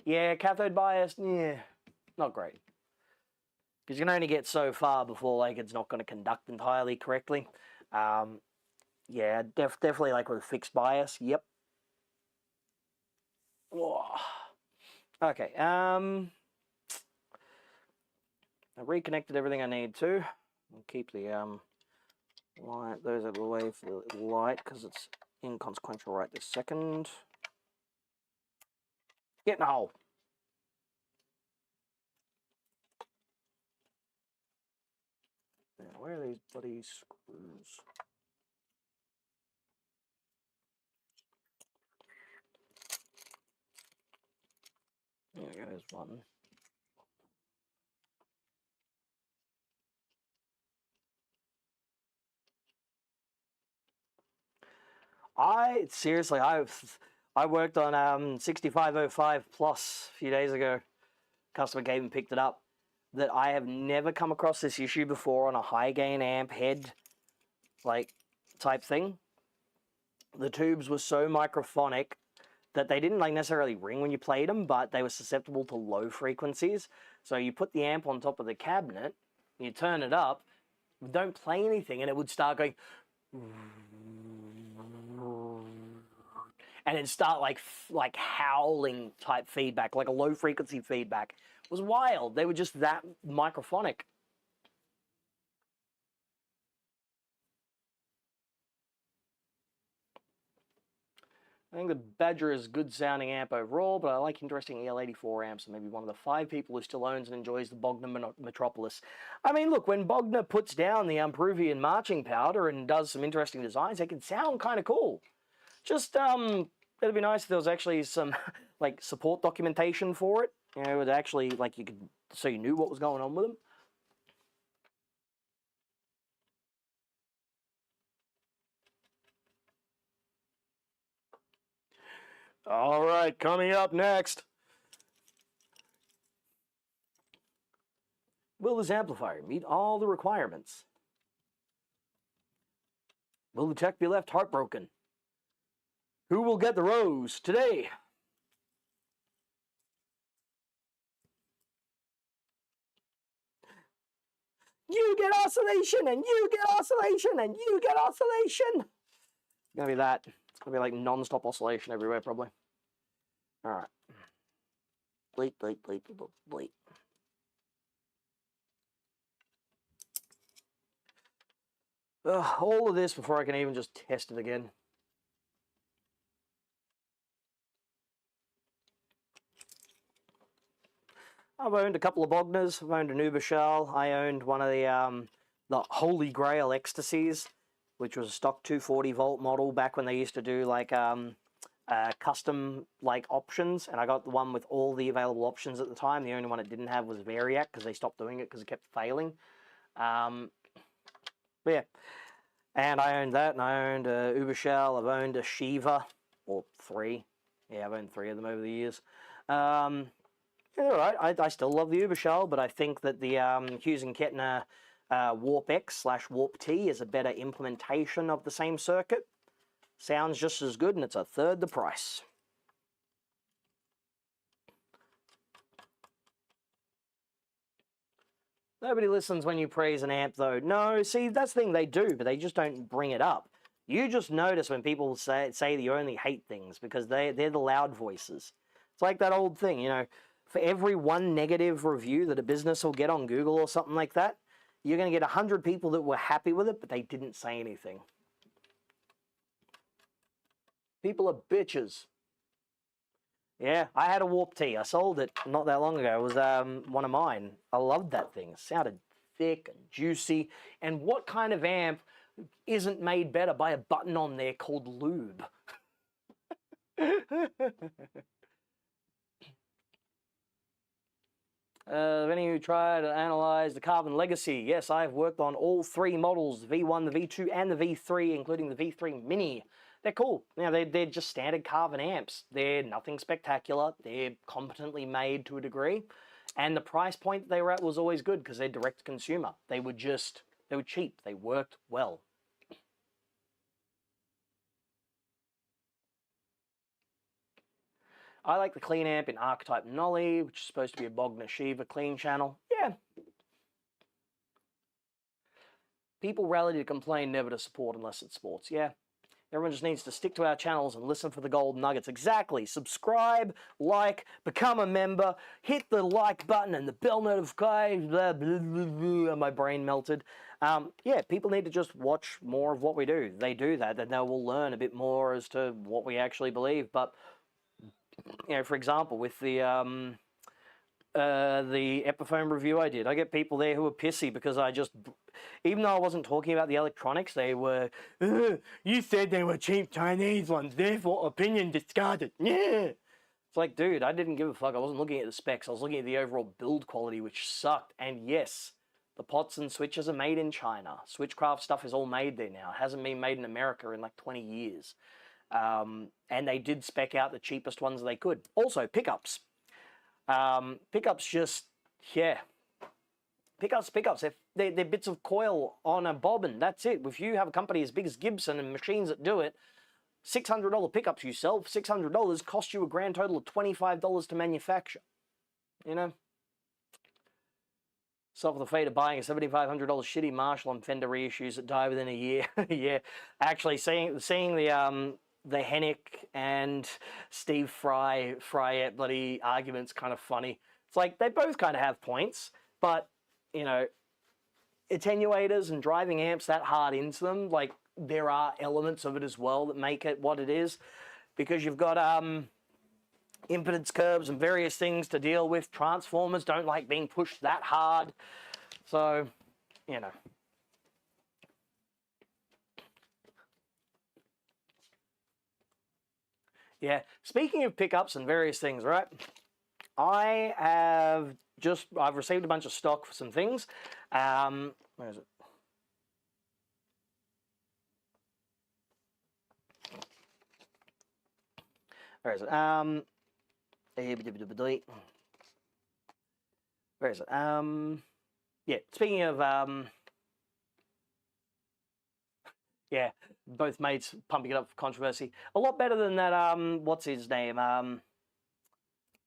Yeah, cathode bias, yeah, not great. Because you can only get so far before like it's not going to conduct entirely correctly. Yeah, definitely like with a fixed bias, yep. Whoa. Okay, I reconnected everything I need to. I'll keep the light, those out of the way for the light because it's inconsequential right this second. Get in the hole. Now, where are these bloody screws? There goes one. Seriously, I worked on 6505 Plus a few days ago. Customer came and picked it up. That I have never come across this issue before on a high gain amp head like type thing. The tubes were so microphonic that they didn't like necessarily ring when you played them, but they were susceptible to low frequencies. So you put the amp on top of the cabinet, you turn it up, don't play anything, and it would start going. and then start like howling type feedback, like a low frequency feedback. It was wild. They were just that microphonic. I think the Badger is a good sounding amp overall, but I like interesting EL84 amps, and maybe one of the 5 people who still owns and enjoys the Bogner Metropolis. I mean, look, when Bogner puts down the Peruvian marching powder and does some interesting designs, they can sound kind of cool. Just, it'd be nice if there was actually some, like, support documentation for it. You know, it actually, like, you could, so you knew what was going on with them. All right, coming up next. Will this amplifier meet all the requirements? Will the tech be left heartbroken? Who will get the rose today? You get oscillation, and you get oscillation, and you get oscillation. It's gonna be that. It's gonna be like non-stop oscillation everywhere, probably. All right. Bleep. All of this before I can even just test it again. I've owned a couple of Bogners. I've owned an Uberschall. I owned one of the Holy Grail Ecstasies, which was a stock 240 volt model back when they used to do like custom like options, and I got the one with all the available options at the time. The only one it didn't have was Variac because they stopped doing it because it kept failing. But yeah, and I owned that, and I owned a Uberschall. I've owned a Shiva, or 3. Yeah, I've owned 3 of them over the years. Yeah, all right. I still love the Uberschall, but I think that the Hughes and Kettner Warp X/Warp T is a better implementation of the same circuit. Sounds just as good, and it's a third the price. Nobody listens when you praise an amp, though. No, see, that's the thing, they do, but they just don't bring it up. You just notice when people say that you only hate things because they're the loud voices. It's like that old thing, you know, for every one negative review that a business will get on Google or something like that, you're going to get 100 people that were happy with it, but they didn't say anything. People are bitches. Yeah, I had a Warp T. I sold it not that long ago. It was one of mine. I loved that thing. It sounded thick and juicy. And what kind of amp isn't made better by a button on there called lube? Have any of you tried to analyze the Carbon Legacy? Yes, I've worked on all 3 models, the V1, the V2, and the V3, including the V3 Mini. They're cool. You know, they're just standard Carbon amps. They're nothing spectacular. They're competently made to a degree. And the price point they were at was always good because they're direct to consumer. They were cheap. They worked well. I like the clean amp in Archetype Nolly, which is supposed to be a Bogner Shiva clean channel. Yeah. People rally to complain, never to support unless it's sports. Yeah. Everyone just needs to stick to our channels and listen for the gold nuggets. Exactly. Subscribe, like, become a member, hit the like button and the bell notification. Blah, blah, blah, blah, my brain melted. Yeah, people need to just watch more of what we do. They do that, then they will learn a bit more as to what we actually believe. But, you know, for example, with the Epiphone review I did, I get people there who are pissy because I just, even though I wasn't talking about the electronics, they were, you said they were cheap Chinese ones, therefore opinion discarded. Yeah. It's like, dude, I didn't give a fuck. I wasn't looking at the specs. I was looking at the overall build quality, which sucked. And yes, the pots and switches are made in China. Switchcraft stuff is all made there now. It hasn't been made in America in like 20 years. And they did spec out the cheapest ones they could. Also, pickups. Pickups just, yeah. Pickups. They're bits of coil on a bobbin. That's it. If you have a company as big as Gibson and machines that do it, $600 pickups you sell, $600 cost you a grand total of $25 to manufacture. You know? Suffer the fate of buying a $7,500 shitty Marshall and Fender reissues that die within a year. Yeah. Actually, seeing the the Hennick and Steve Fry bloody argument's kind of funny. It's like they both kind of have points, but you know, attenuators and driving amps that hard into them, like there are elements of it as well that make it what it is, because you've got impedance curves and various things to deal with. Transformers don't like being pushed that hard, so you know. Yeah, speaking of pickups and various things, right? I've received a bunch of stock for some things. Where is it? Where is it? Where is it? Yeah, speaking of, yeah, both mates pumping it up for controversy. A lot better than that, what's his name?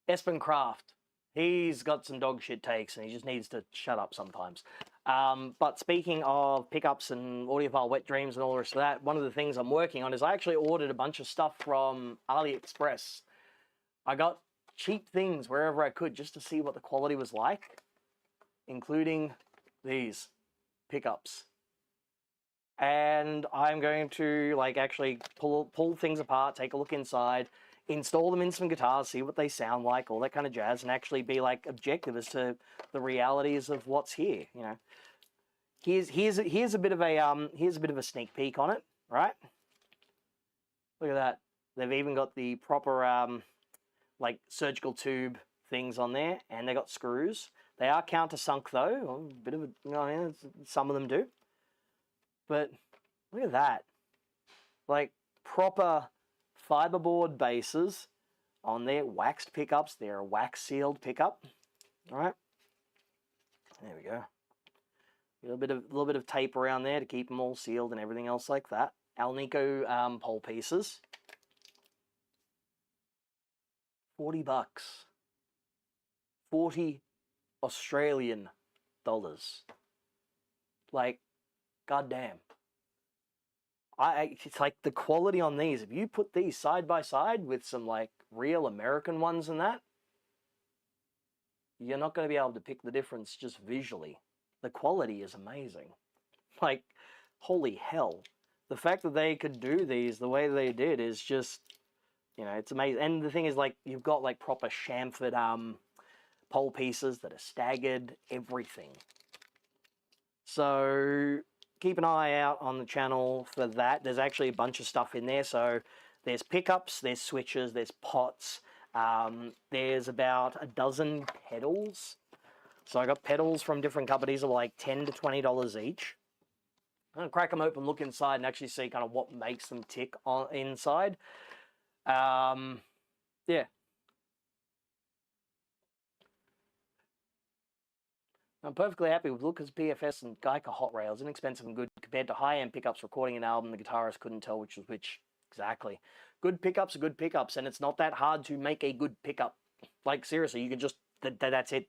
Espen Kraft. He's got some dog shit takes and he just needs to shut up sometimes. But speaking of pickups and audiophile wet dreams and all the rest of that, one of the things I'm working on is I actually ordered a bunch of stuff from AliExpress. I got cheap things wherever I could just to see what the quality was like, including these pickups. And I'm going to like actually pull things apart, take a look inside, install them in some guitars, see what they sound like, all that kind of jazz, and actually be like objective as to the realities of what's here. You know, here's a bit of a sneak peek on it, right? Look at that. They've even got the proper like surgical tube things on there, and they got screws. They are countersunk though, a bit of a, you know, some of them do. But look at that, like proper fiberboard bases on their waxed pickups. They're a wax sealed pickup. All right, there we go. A little bit of tape around there to keep them all sealed and everything else like that. Alnico pole pieces. $40. 40 Australian dollars. Like, goddamn. It's like the quality on these, if you put these side by side with some like real American ones and that, you're not going to be able to pick the difference just visually. The quality is amazing. Like, holy hell. The fact that they could do these the way they did is just, you know, it's amazing. And the thing is, like, you've got like proper chamfered pole pieces that are staggered, everything. So keep an eye out on the channel for that. There's actually a bunch of stuff in there. So there's pickups, there's switches, there's pots. There's about a dozen pedals. So I got pedals from different companies of like $10 to $20 each. I'm gonna crack them open, look inside, and actually see kind of what makes them tick on inside. Yeah. I'm perfectly happy with Lucas PFS and Geica hot rails, inexpensive and good compared to high-end pickups recording an album. The guitarist couldn't tell which was which. Exactly. Good pickups are good pickups, and it's not that hard to make a good pickup. Like, seriously, you can just, that's it.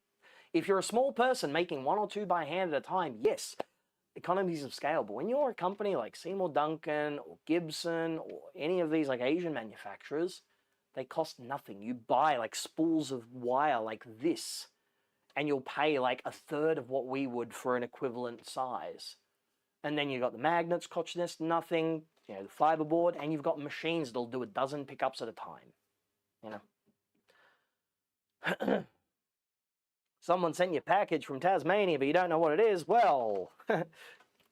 If you're a small person making one or two by hand at a time, yes, economies of scale. But when you're a company like Seymour Duncan or Gibson or any of these like Asian manufacturers, they cost nothing. You buy like spools of wire like this, and you'll pay like a third of what we would for an equivalent size. And then you've got the magnets, cost nothing, you know, the fiberboard, and you've got machines that'll do a dozen pickups at a time, you know. Someone sent you a package from Tasmania, but you don't know what it is. Well, you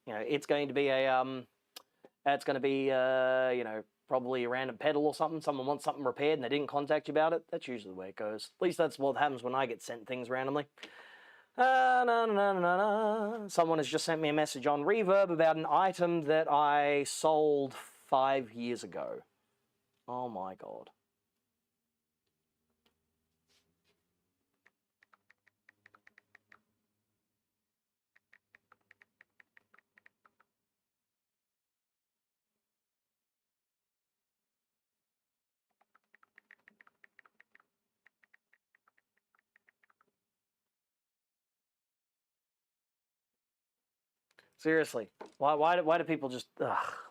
know, it's going to be a, you know, probably a random pedal or something. Someone wants something repaired and they didn't contact you about it. That's usually the way it goes. At least that's what happens when I get sent things randomly. Someone has just sent me a message on Reverb about an item that I sold 5 years ago. Oh my God. Seriously, why do people just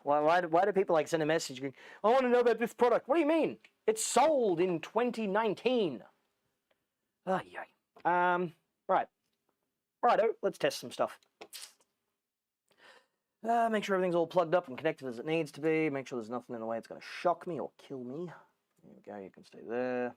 why do people like send a message going, I want to know about this product? What do you mean? It's sold in 2019. Oh yeah. Right. Righto. Let's test some stuff. Make sure everything's all plugged up and connected as it needs to be. Make sure there's nothing in the way it's going to shock me or kill me. There we go. You can stay there.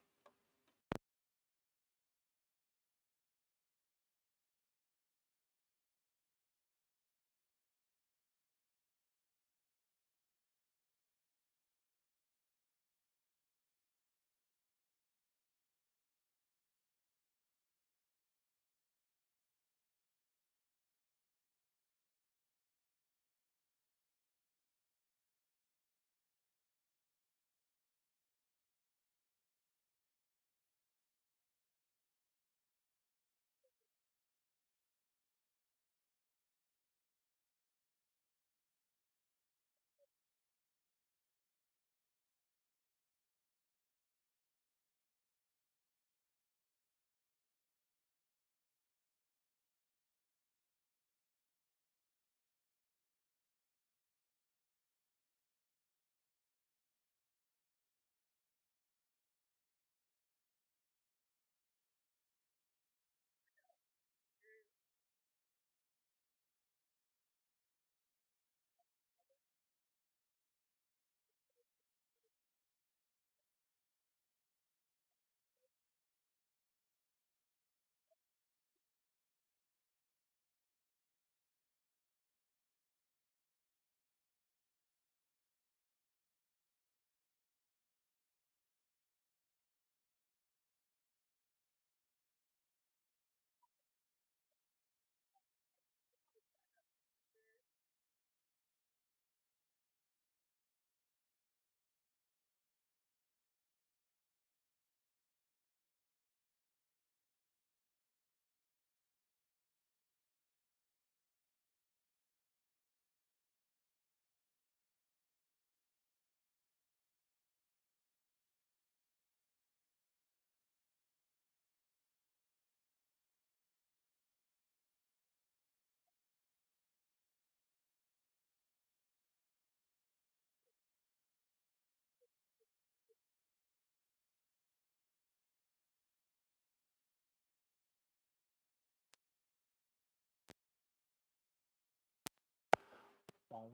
All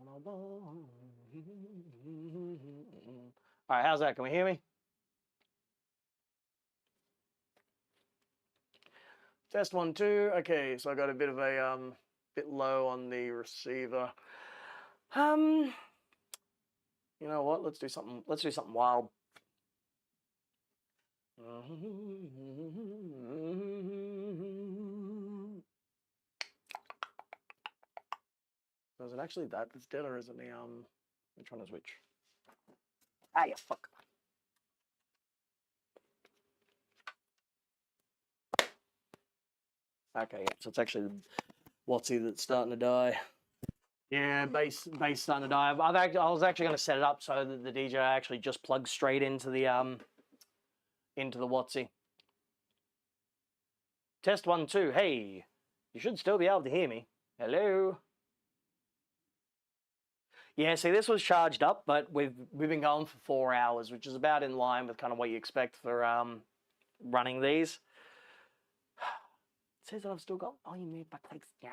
right, how's that? Can we hear me? Test 1, 2. Okay, so I got a bit of a bit low on the receiver. You know what? Let's do something. Let's do something wild. So is it actually that that's dead, or is it the which one is which? Ah, yeah, fuck. Okay, yeah. So it's actually Watsy that's starting to die. Yeah, bass starting to die. I was actually going to set it up so that the DJ actually just plugs straight into the Watsy. Test 1, 2. Hey, you should still be able to hear me. Hello. Yeah, see, this was charged up, but we've been going for 4 hours, which is about in line with kind of what you expect for running these. It says that I've still got volume mute, but thanks. Yeah.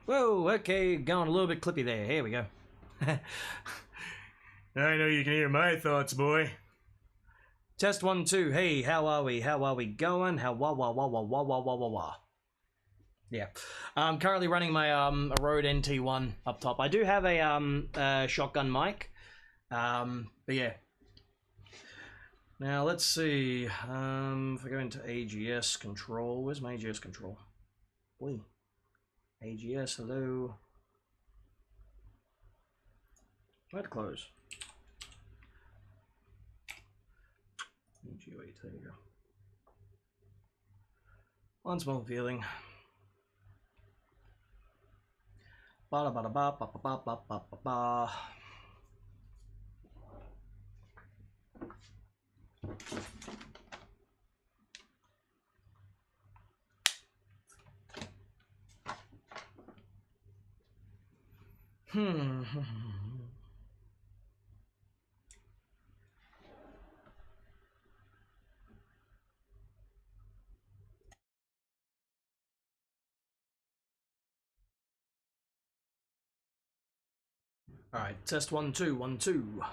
Whoa, okay, going a little bit clippy there. Here we go. I know you can hear my thoughts, boy. Test 1, 2. Hey, how are we? How are we going? How wah wah wah wah wah wah wah wah wah. Yeah, I'm currently running my a Rode NT1 up top. I do have a shotgun mic, but yeah. Now let's see. If I go into AGS control, where's my AGS control? Boy, AGS, hello. Where to close? AG8, there you go. Once more feeling. Ba ba ba ba ba ba ba ba ba ba. All right, test 1, 2, 1, 2.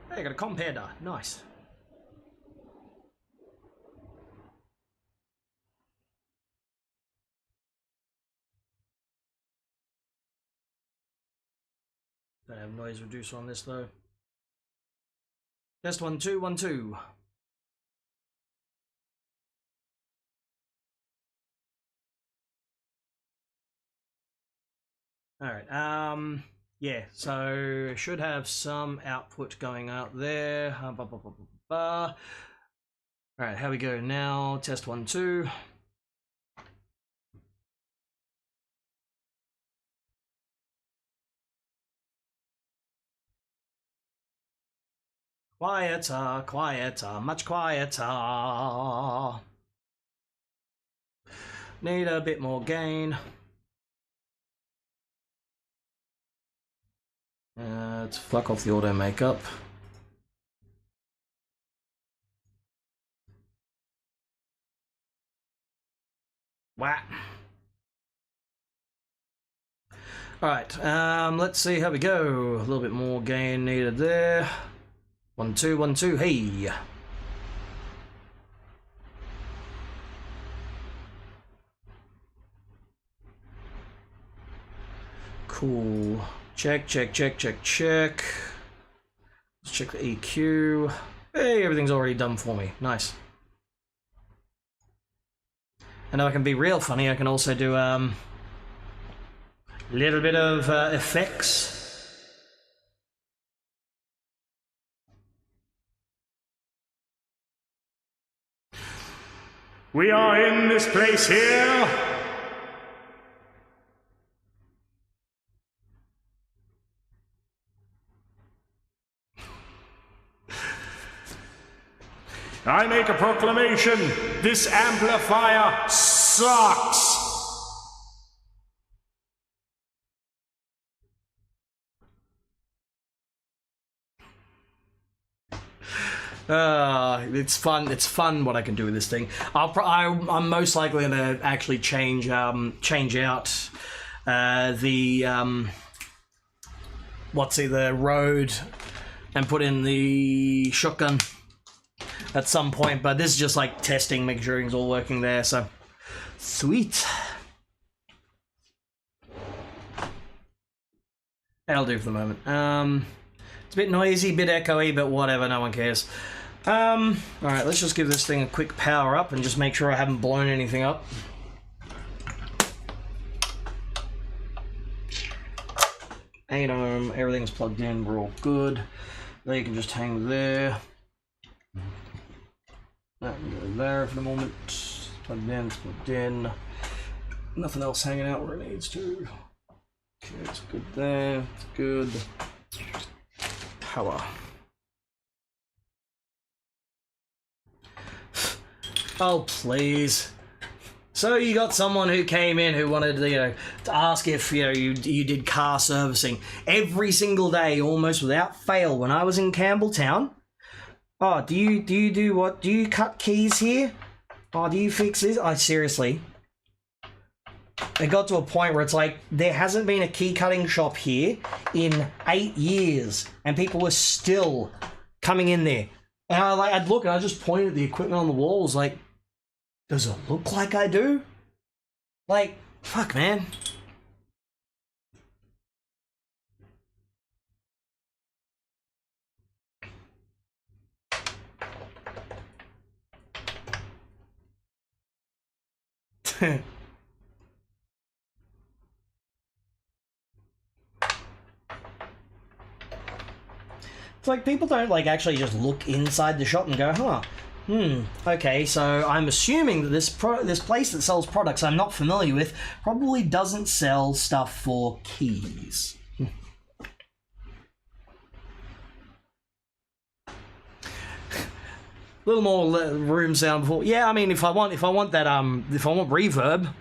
Hey, I got a compare. Nice. Don't have noise reducer on this though. Test 1, 2, 1, 2. All right. Yeah. So should have some output going out there. All right. How we go now? Test 1, 2. Quieter, quieter, much quieter. Need a bit more gain. Let's fuck off the auto makeup. Wah. Alright, let's see how we go. A little bit more gain needed there. 1, 2, 1, 2, hey! Cool. Check, check, check, check, check. Let's check the EQ. Hey, everything's already done for me. Nice. And now I can be real funny, I can also do a little bit of effects. We are in this place here. I make a proclamation. This amplifier sucks. It's fun. It's fun what I can do with this thing. I'm most likely gonna actually change out the the Rode and put in the shotgun at some point. But this is just like testing, making sure everything's all working there. So sweet. That'll do for the moment. It's a bit noisy, a bit echoey, but whatever. No one cares. Alright, let's just give this thing a quick power up and just make sure I haven't blown anything up. Eight ohm, everything's plugged in, we're all good. They can just hang there. That can go there for the moment. Plugged in, it's plugged in. Nothing else hanging out where it needs to. Okay, it's good there, it's good. Power. Oh, please. So you got someone who came in who wanted to ask if you did car servicing every single day, almost without fail. When I was in Campbelltown, oh, do you do what? Do you cut keys here? Oh, do you fix this? Oh, seriously. It got to a point where it's like there hasn't been a key cutting shop here in 8 years, and people were still coming in there. And I'd look and I just pointed at the equipment on the walls, like, does it look like I do? Like, fuck, man. It's like people don't like actually just look inside the shop and go, huh, okay, so I'm assuming that this place that sells products I'm not familiar with probably doesn't sell stuff for keys. Little more room sound before. Yeah, I mean, if I want reverb,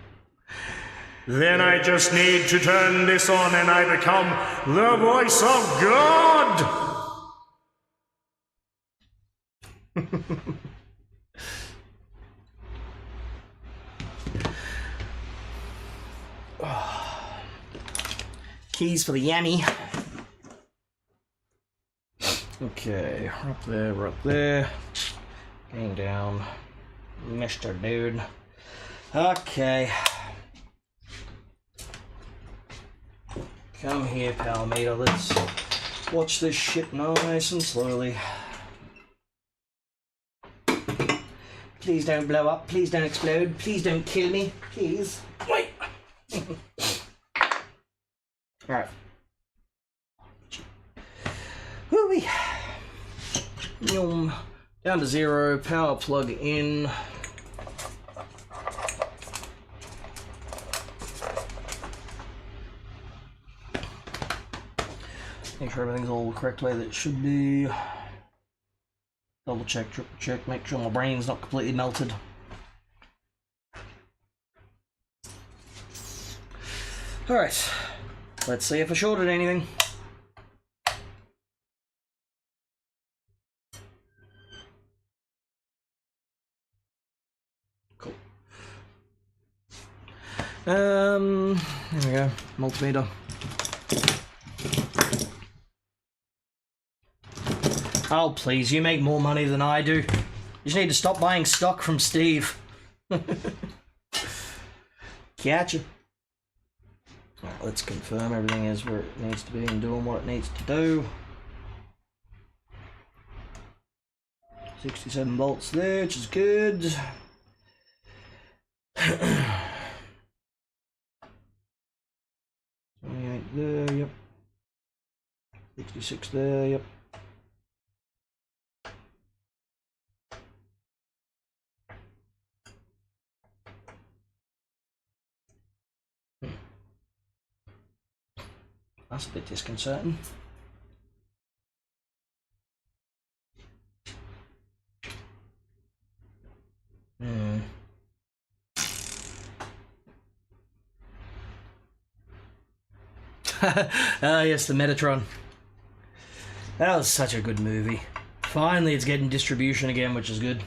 then I just need to turn this on and I become the voice of God! Keys for the yammy. Okay, up there. Getting down. Mr. Dude. Okay. Come here, pal meter. Let's watch this shit nice and slowly. Please don't blow up. Please don't explode. Please don't kill me. Please. Wait. Alright. Whoo-wee. Down to 0. Power plug in. Make sure everything's all the correct way that it should be. Double check, triple check, make sure my brain's not completely melted. Alright, let's see if I shorted anything. Cool. There we go, multimeter. Oh, please, you make more money than I do. You just need to stop buying stock from Steve. Gotcha. Alright, let's confirm everything is where it needs to be and doing what it needs to do. 67 volts there, which is good. 28 there, yep. 66 there, yep. That's a bit disconcerting. Ah, yes, the Metatron. That was such a good movie. Finally, it's getting distribution again, which is good.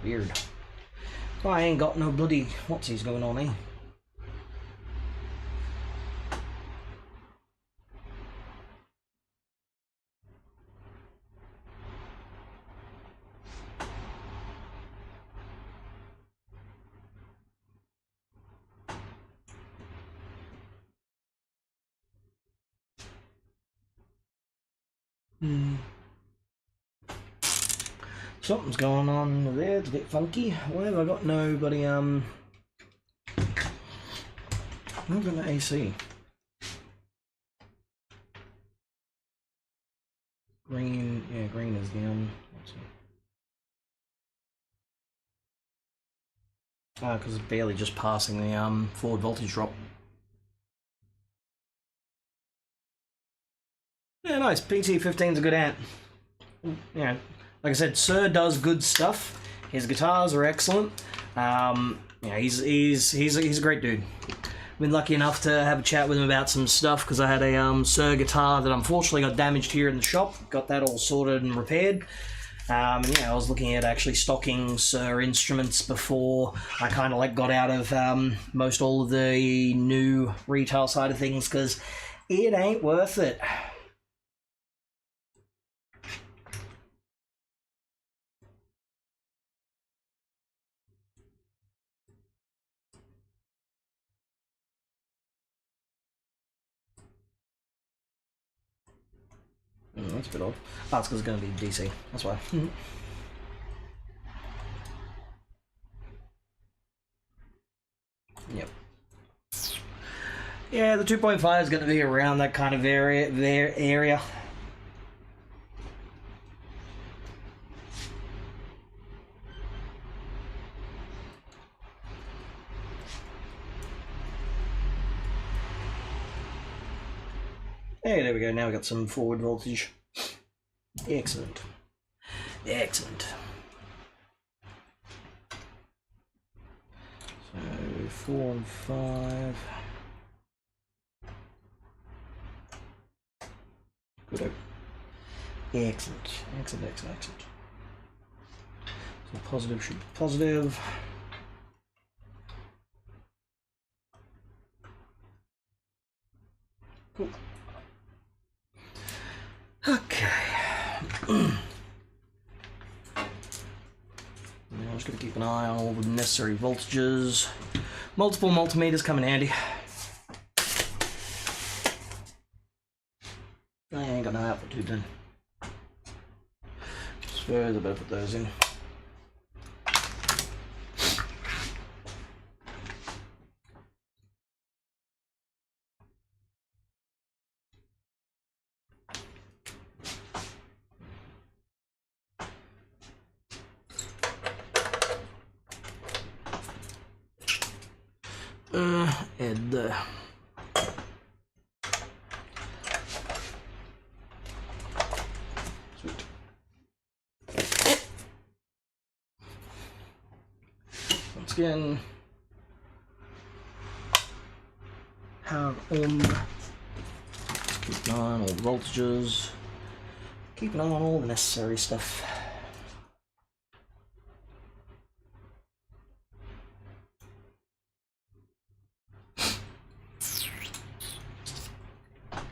Weird. I ain't got no bloody what's-he's going on, eh? Something's going on there, it's a bit funky. Why have I got nobody, I've got no AC. Green, yeah, green is down. Because it's barely just passing the forward voltage drop. Yeah, nice. PT-15's a good amp. You know, like I said, Sir does good stuff. His guitars are excellent. Yeah, he's a great dude. Been lucky enough to have a chat with him about some stuff because I had a Sir guitar that unfortunately got damaged here in the shop. Got that all sorted and repaired. And yeah, I was looking at actually stocking Sir instruments before I kind of like got out of most all of the new retail side of things because it ain't worth it. That's a bit odd. Oh, it's because it's going to be DC. That's why. Yep. Yeah, the 2.5 is going to be around that kind of area. Hey, there we go. Now we got some forward voltage. Excellent. Excellent. So 4 and 5. Good. Excellent. Excellent, excellent, excellent. So positive should be positive. Cool. Okay. I'm just going to keep an eye on all the necessary voltages. Multiple multimeters come in handy. I ain't got no output tube then. Suppose I better put those in. And sweet. Once again, power on. Keep an eye on all the voltages. Keep an eye on all the necessary stuff.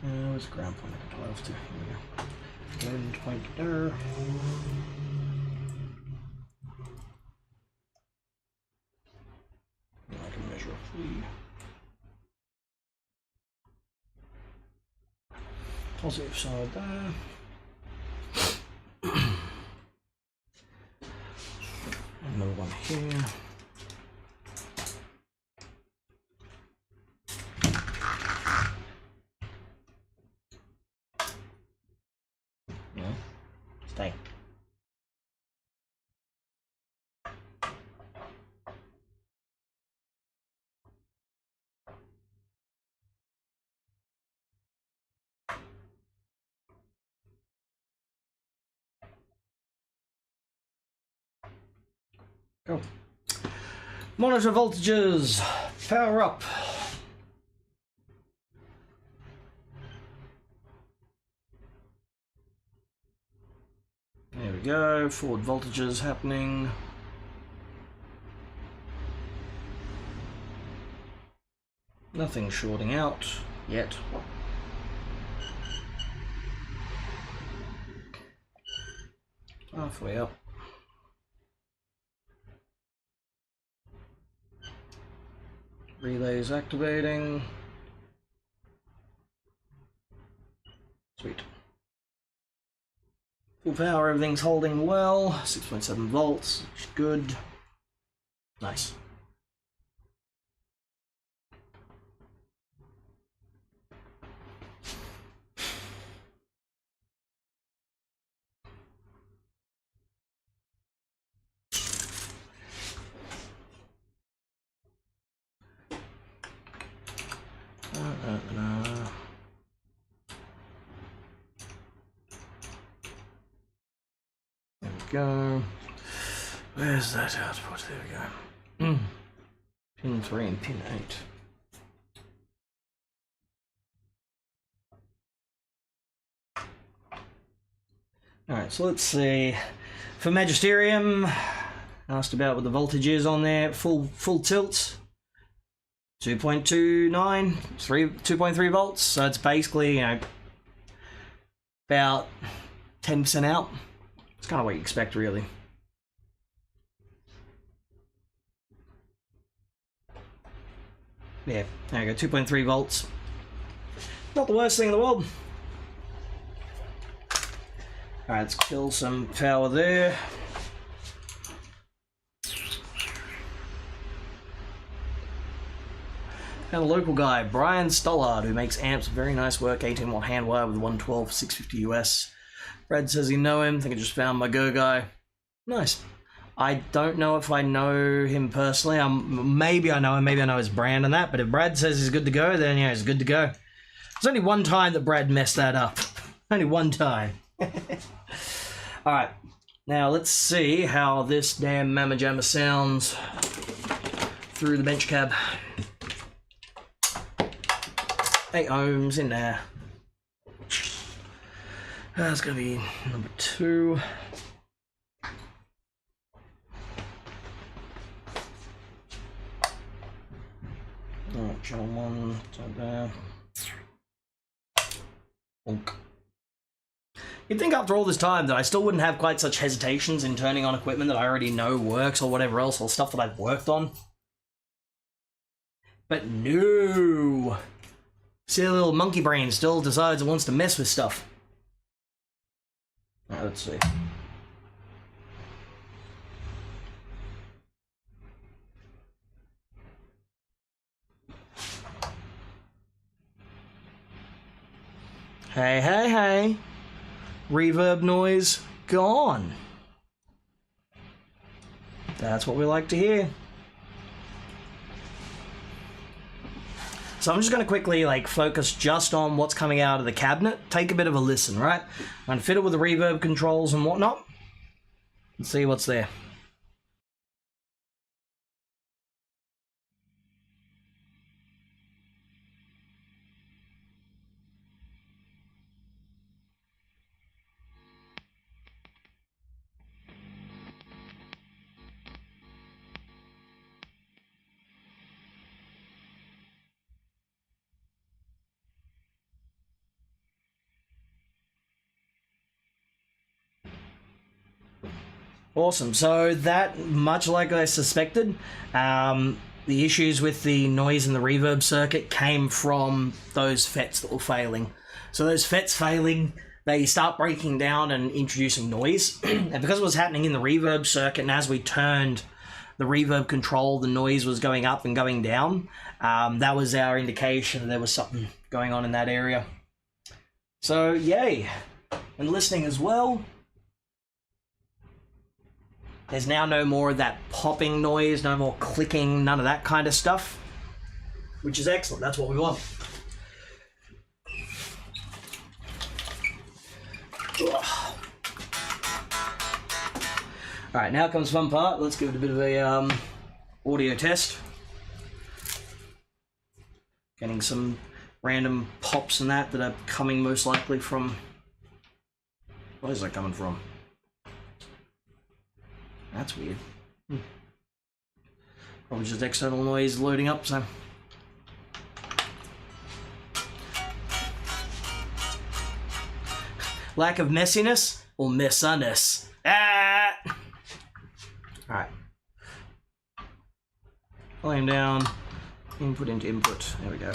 Where's the ground point? I can 12 to. Here we go. Ground point there. I can measure a free. Positive side there. Another one here. Stay. Go. Monitor voltages. Power up. There we go. Forward voltages happening. Nothing shorting out yet. Halfway up. Relays activating. Sweet. Full power, everything's holding well. 6.7 volts, which is good. Nice. go. Where's that output? There we go. Pin 3 and pin 8. Alright, so let's see. For Magisterium, asked about what the voltage is on there. Full tilt. 2.29, 2.3 volts. So it's basically, you know, about 10% out. It's kind of what you expect, really. Yeah, there you go, 2.3 volts. Not the worst thing in the world. Alright, let's kill some power there. And a local guy, Brian Stollard, who makes amps, very nice work, 18-watt hand wire with 112, 650 US. Brad says he know him, think I just found my Go guy. Nice. I don't know if I know him personally. Maybe I know him, maybe I know his brand and that, but if Brad says he's good to go, then yeah, he's good to go. There's only one time that Brad messed that up. Only one time. Alright, now let's see how this damn Mamma Jamma sounds through the bench cab. 8 ohms in there. That's gonna be number 2. Alright, channel 1, right there. Bonk. You'd think after all this time that I still wouldn't have quite such hesitations in turning on equipment that I already know works or whatever else, or stuff that I've worked on. But no! See, a little monkey brain still decides it wants to mess with stuff. Alright, let's see. Hey, hey, hey. Reverb noise gone. That's what we like to hear. So I'm just going to quickly focus just on what's coming out of the cabinet. Take a bit of a listen, right? I'm going to fit it with the reverb controls and whatnot. And see what's there. Awesome. So that, much like I suspected, the issues with the noise in the reverb circuit came from those FETs that were failing. So those FETs failing, they start breaking down and introducing noise. And because it was happening in the reverb circuit, and as we turned the reverb control, the noise was going up and going down. That was our indication that there was something going on in that area. So yay. And listening as well. There's now no more of that popping noise, no more clicking, none of that kind of stuff. Which is excellent, that's what we want. Alright, now comes the fun part. Let's give it a bit of a audio test. Getting some random pops and that are coming most likely from... What is that coming from? That's weird. Probably just external noise loading up, so... Lack of messiness or messiness? Ah! Alright. Volume down, input into input. There we go.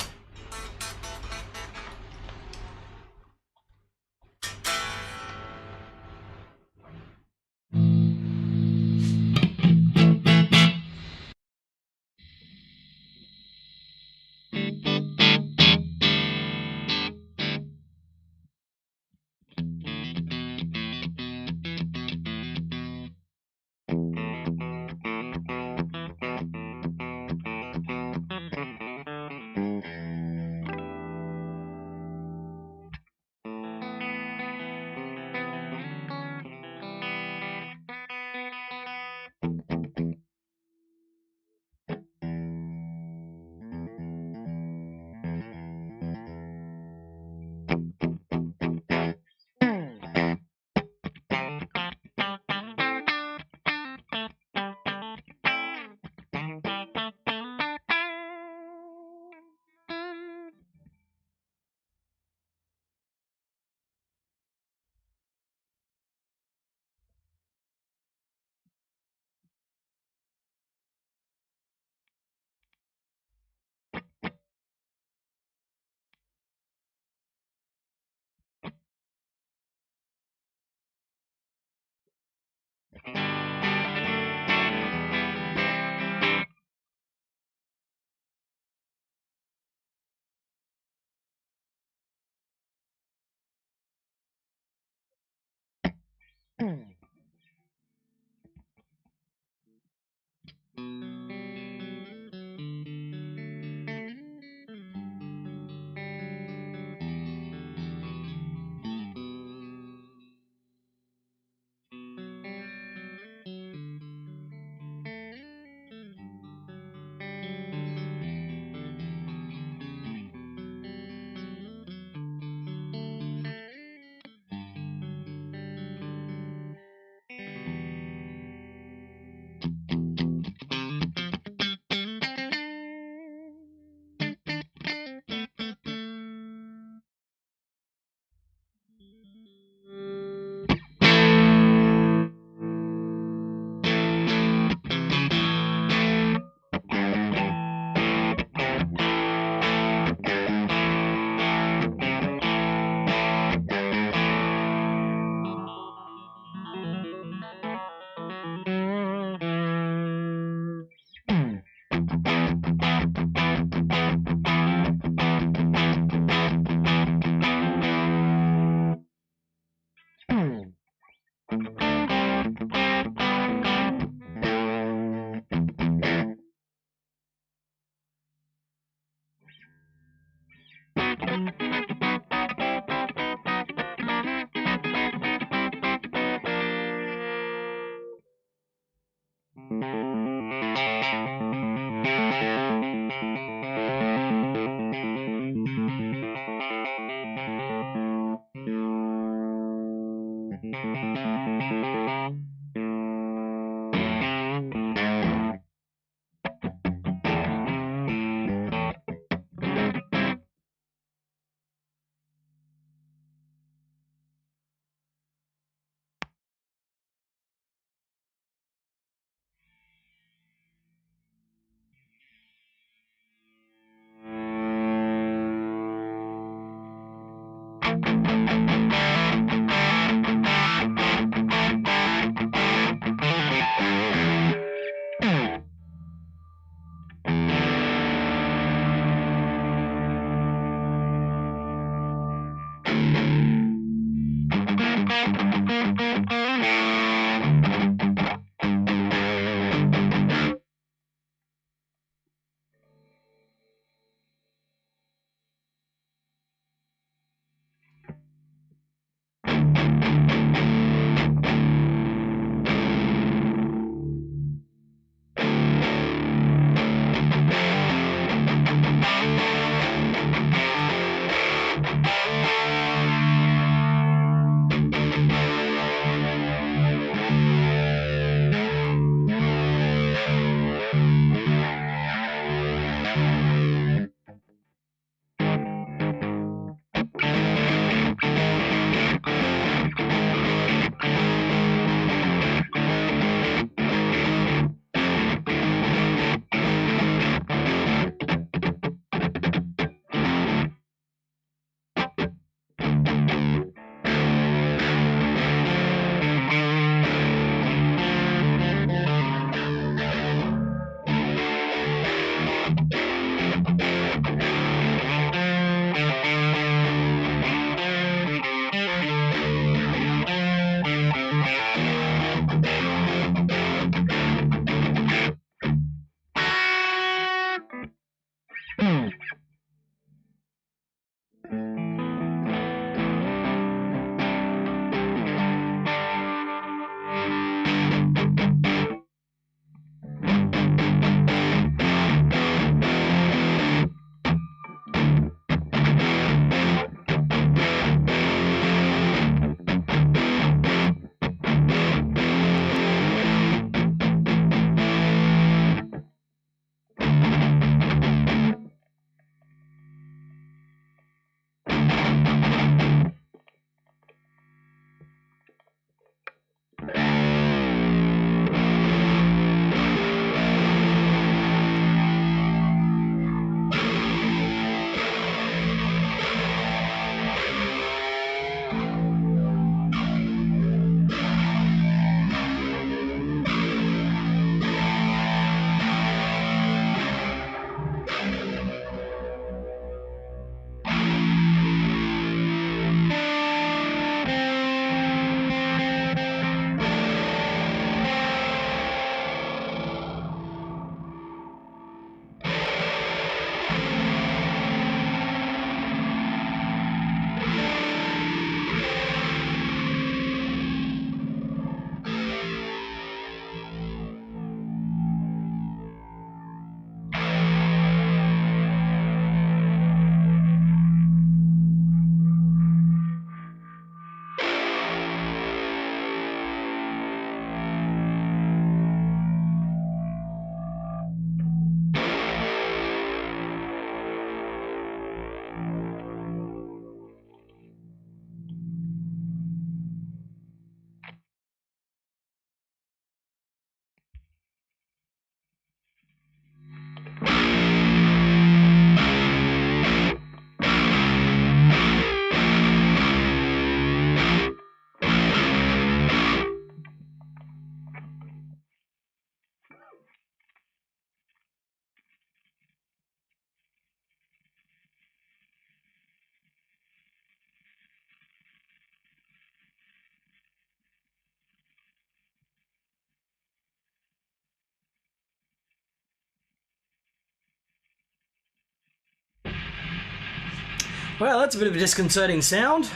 Well, that's a bit of a disconcerting sound.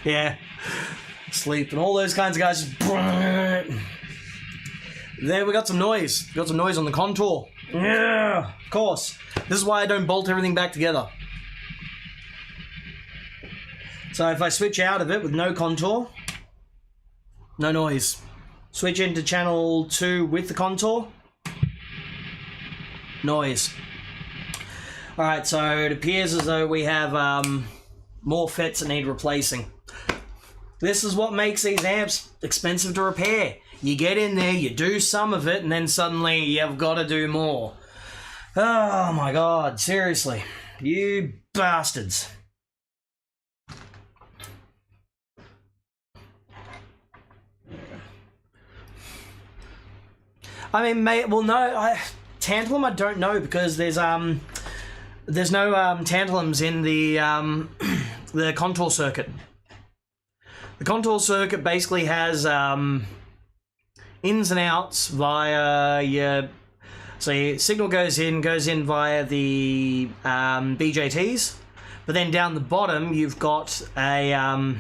Yeah, sleep and all those kinds of guys. There, we got some noise. Got some noise on the contour. Yeah, of course. This is why I don't bolt everything back together. So if I switch out of it with no contour, no noise. Switch into channel 2 with the contour, noise. Alright, so it appears as though we have more FETs that need replacing. This is what makes these amps expensive to repair. You get in there, you do some of it, and then suddenly you've got to do more. Oh my god, seriously. You bastards. I mean, well, no, tantalum I don't know, because there's no tantalums in the the contour circuit. The contour circuit basically has ins and outs via your, so your signal goes in via the BJTs, but then down the bottom you've got a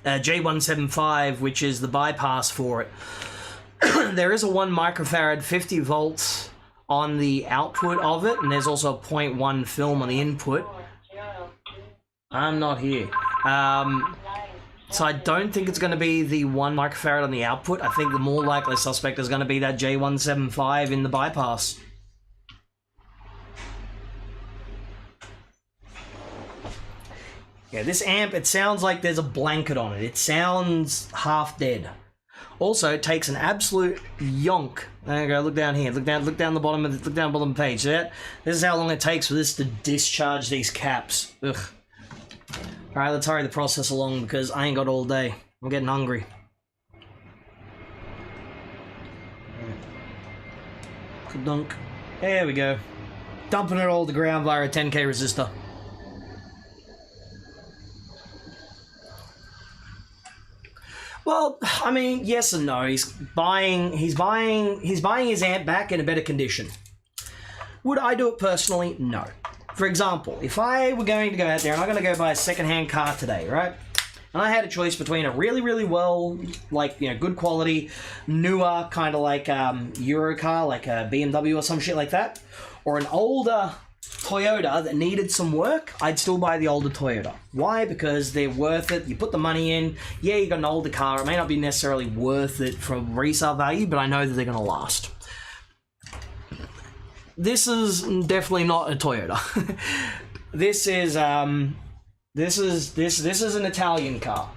J175, which is the bypass for it. There is a 1 microfarad 50 volts on the output of it, and there's also a 0.1 film on the input. I'm not here. So I don't think it's going to be the 1 microfarad on the output. I think the more likely suspect is going to be that J175 in the bypass. Yeah, this amp, it sounds like there's a blanket on it. It sounds half dead. Also, it takes an absolute yonk. There you go. Look down here. Look down the bottom of the bottom of the page. See that? This is how long it takes for this to discharge these caps. Ugh. All right, let's hurry the process along because I ain't got all day. I'm getting hungry. Dunk. There we go. Dumping it all to the ground via a 10k resistor. Well, I mean, yes and no. He's buying his amp back in a better condition. Would I do it personally? No. For example, if I were going to go out there and I'm going to go buy a second-hand car today, right? And I had a choice between a really, really well, like, you know, good quality, newer, kind of like Euro car, like a BMW or some shit like that, or an older Toyota that needed some work, I'd still buy the older Toyota. Why? Because they're worth it. You put the money in. Yeah, you got an older car. It may not be necessarily worth it from resale value, but I know that they're going to last. This is definitely not a Toyota. This is an Italian car.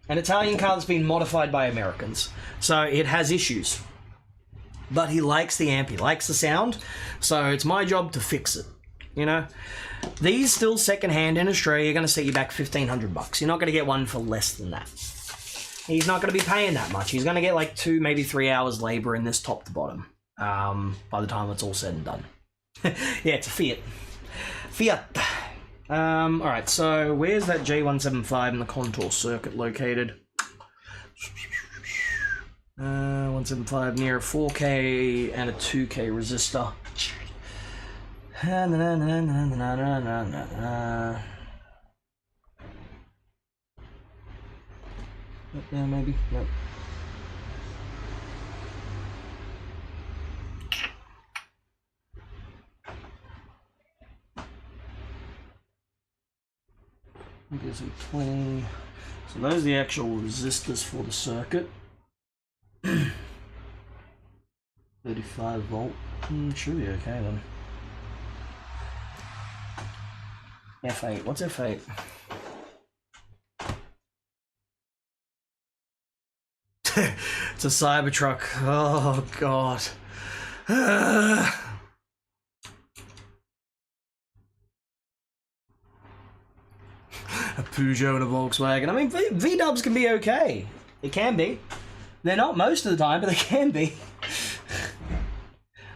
An Italian car that's been modified by Americans. So it has issues. But he likes the amp, he likes the sound, so it's my job to fix it. You know? These still secondhand in Australia, you're gonna set you back $1,500. You're not gonna get one for less than that. He's not gonna be paying that much. He's gonna get like 2, maybe 3 hours labor in this top to bottom. By the time it's all said and done. Yeah, it's a Fiat. Fiat. Alright, so where's that J175 in the contour circuit located? 175 near a 4K and a 2K resistor. Up there, maybe? Nope. Gives me 20. So those are the actual resistors for the circuit. 35 volt. Should be okay then. F8. What's F8? It's a Cybertruck. Oh god. A Peugeot and a Volkswagen. I mean, V-dubs can be okay. It can be. They're not most of the time, but they can be.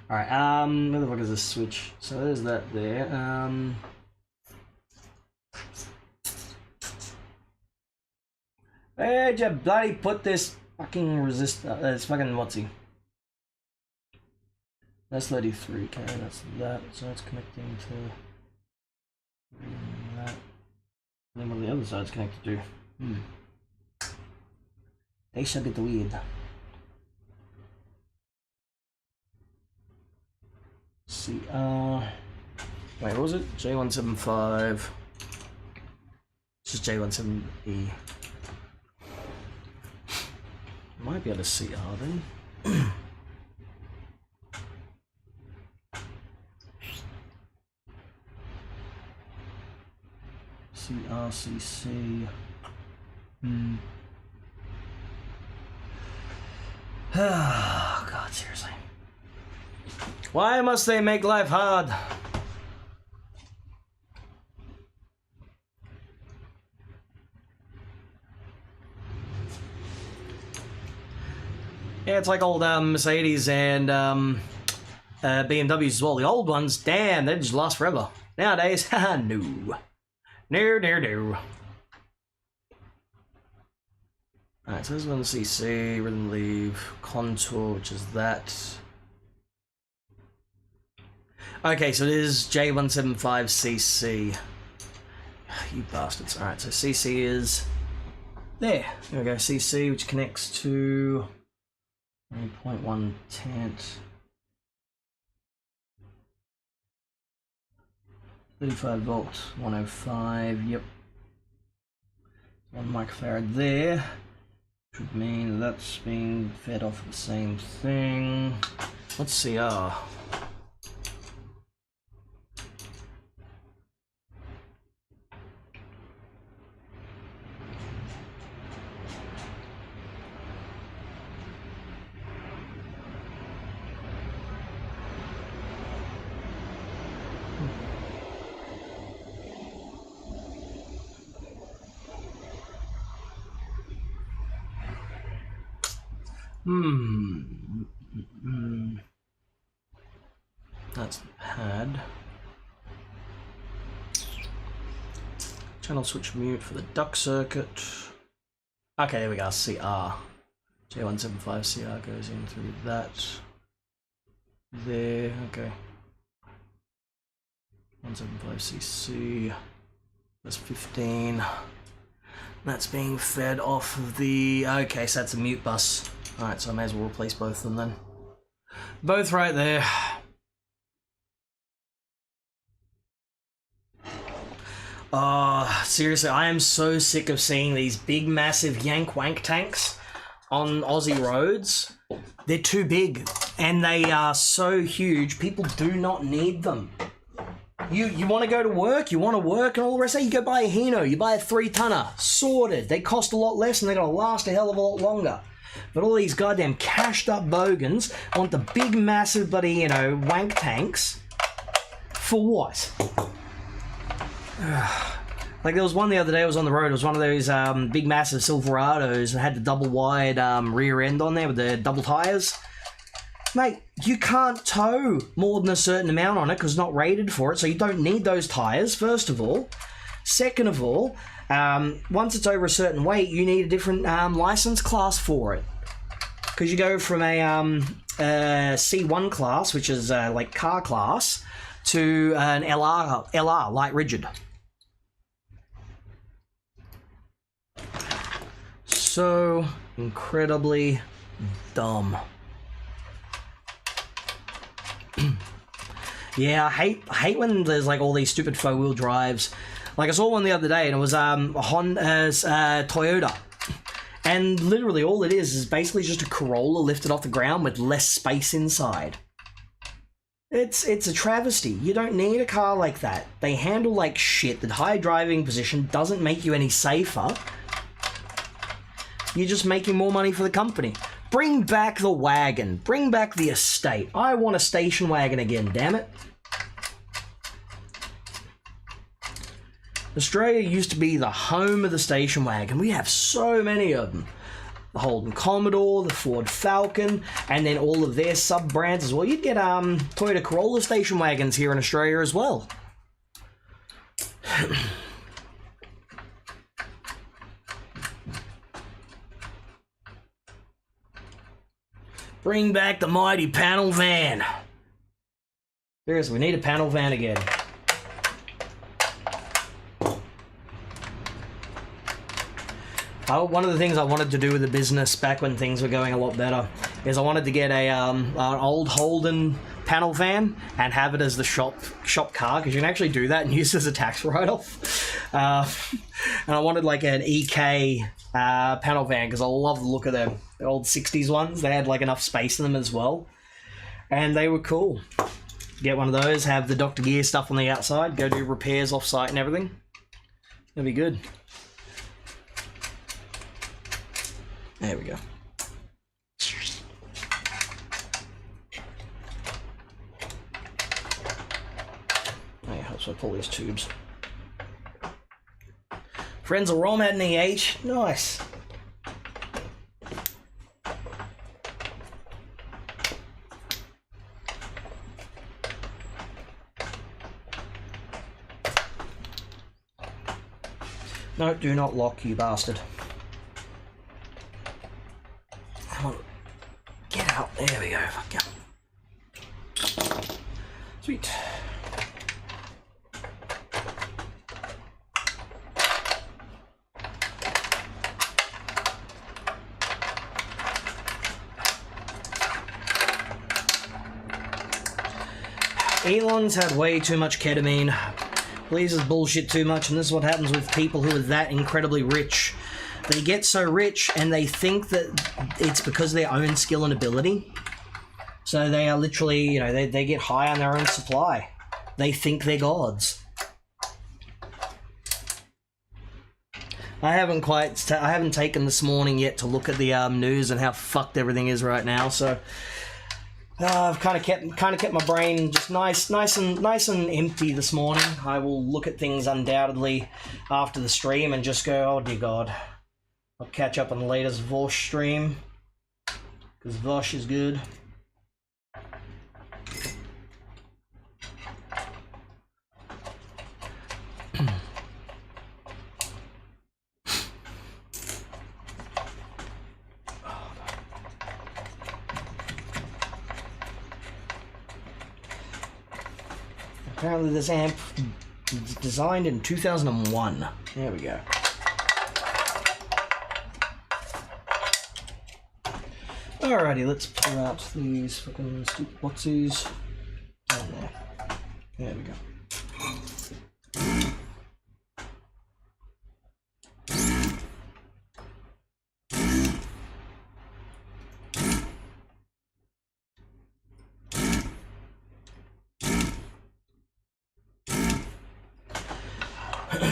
Alright, where the fuck is this switch? So there's that there. Where'd you bloody put this fucking resistor? It's fucking, what's he? That's 33k, that's that, so that's connecting to that. And then what are the other sides connected to? They should get the weird. CR. Wait, what was it? J175. This is J17E. Might be able to CR then. CRCC. Oh, God, seriously. Why must they make life hard? Yeah, it's like old Mercedes and BMWs as well. The old ones, damn, they just last forever. Nowadays, haha, no. No. Alright, so this one's CC, rhythm leave, contour, which is that. Okay, so it is J175CC. You bastards. Alright, so CC is there. There we go, CC, which connects to 0.1 tent. 35 volts, 105, yep. 1 microfarad there, which would mean that's being fed off of the same thing. What's CR? That's the pad. Channel switch mute for the duck circuit. Okay, there we go, CR. J175 CR goes in through that. There, okay. 175cc. That's 15. That's being fed off of the... Okay, so that's a mute bus. Alright, so I may as well replace both of them then. Both right there. Seriously, I am so sick of seeing these big, massive yank wank tanks on Aussie roads. They're too big, and they are so huge, people do not need them. You want to go to work, you want to work and all the rest of it, you go buy a Hino, you buy a 3-tonner, sorted. They cost a lot less and they're going to last a hell of a lot longer. But all these goddamn cashed up bogans want the big, massive, bloody, you know, wank tanks. For what? Like there was one the other day, I was on the road, it was one of those big, massive Silverados that had the double wide rear end on there with the double tyres. Mate, you can't tow more than a certain amount on it because it's not rated for it, so you don't need those tyres, first of all. Second of all, once it's over a certain weight, you need a different license class for it. Because you go from a C1 class, which is like car class, to an LR, light rigid. So incredibly dumb. Yeah, I hate when there's like all these stupid four-wheel drives. Like I saw one the other day and it was Honda's Toyota. And literally all it is basically just a Corolla lifted off the ground with less space inside. It's a travesty. You don't need a car like that. They handle like shit. The high driving position doesn't make you any safer. You're just making more money for the company. Bring back the wagon. Bring back the estate. I want a station wagon again, damn it. Australia used to be the home of the station wagon. We have so many of them. The Holden Commodore, the Ford Falcon, and then all of their sub-brands as well. You'd get Toyota Corolla station wagons here in Australia as well. Bring back the mighty panel van. Seriously, we need a panel van again. One of the things I wanted to do with the business back when things were going a lot better is I wanted to get an old Holden panel van and have it as the shop car, because you can actually do that and use it as a tax write-off. And I wanted like an EK panel van because I love the look of them. The old 60s ones. They had like enough space in them as well. And they were cool. Get one of those, have the Dr. Gear stuff on the outside, go do repairs off-site and everything. That'd be good. There we go. Oh, yeah, helps I pull these tubes. Friends of Rom had an EH. Nice. No, do not lock, you bastard. Come on. Get out. There we go. Fuck yeah. Sweet. Elon's had way too much ketamine. Pleases bullshit too much, and this is what happens with people who are that incredibly rich. They get so rich and they think that it's because of their own skill and ability. So they are literally, you know, they get high on their own supply. They think they're gods. I haven't taken this morning yet to look at the news and how fucked everything is right now, so I've kind of kept my brain just nice and empty this morning. I will look at things undoubtedly after the stream and just go, oh dear God. I'll catch up on the latest Vosh stream, because Vosh is good. Apparently this amp was designed in 2001. There we go. Alrighty, let's pull out these fucking stupid boxies. Down there. There we go.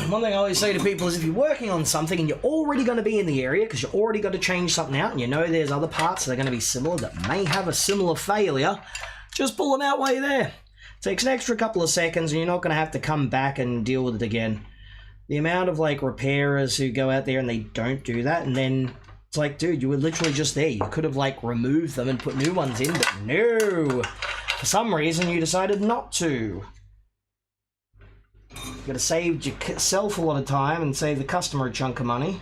One thing I always say to people is if you're working on something and you're already going to be in the area because you already got to change something out and you know there's other parts that are going to be similar that may have a similar failure, just pull them out while you're there. It takes an extra couple of seconds and you're not going to have to come back and deal with it again. The amount of like repairers who go out there and they don't do that, and then it's like, dude, you were literally just there. You could have like removed them and put new ones in, but no. For some reason you decided not to. You gotta save yourself a lot of time and save the customer a chunk of money.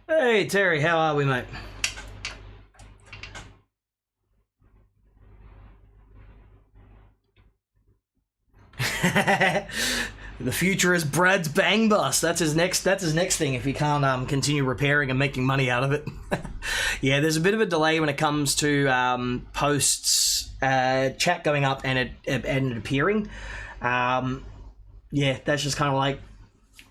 Hey Terry, how are we, mate? The future is Brad's bang bus. That's his next thing if he can't continue repairing and making money out of it. Yeah, there's a bit of a delay when it comes to posts, chat going up and it appearing. Yeah, that's just kind of like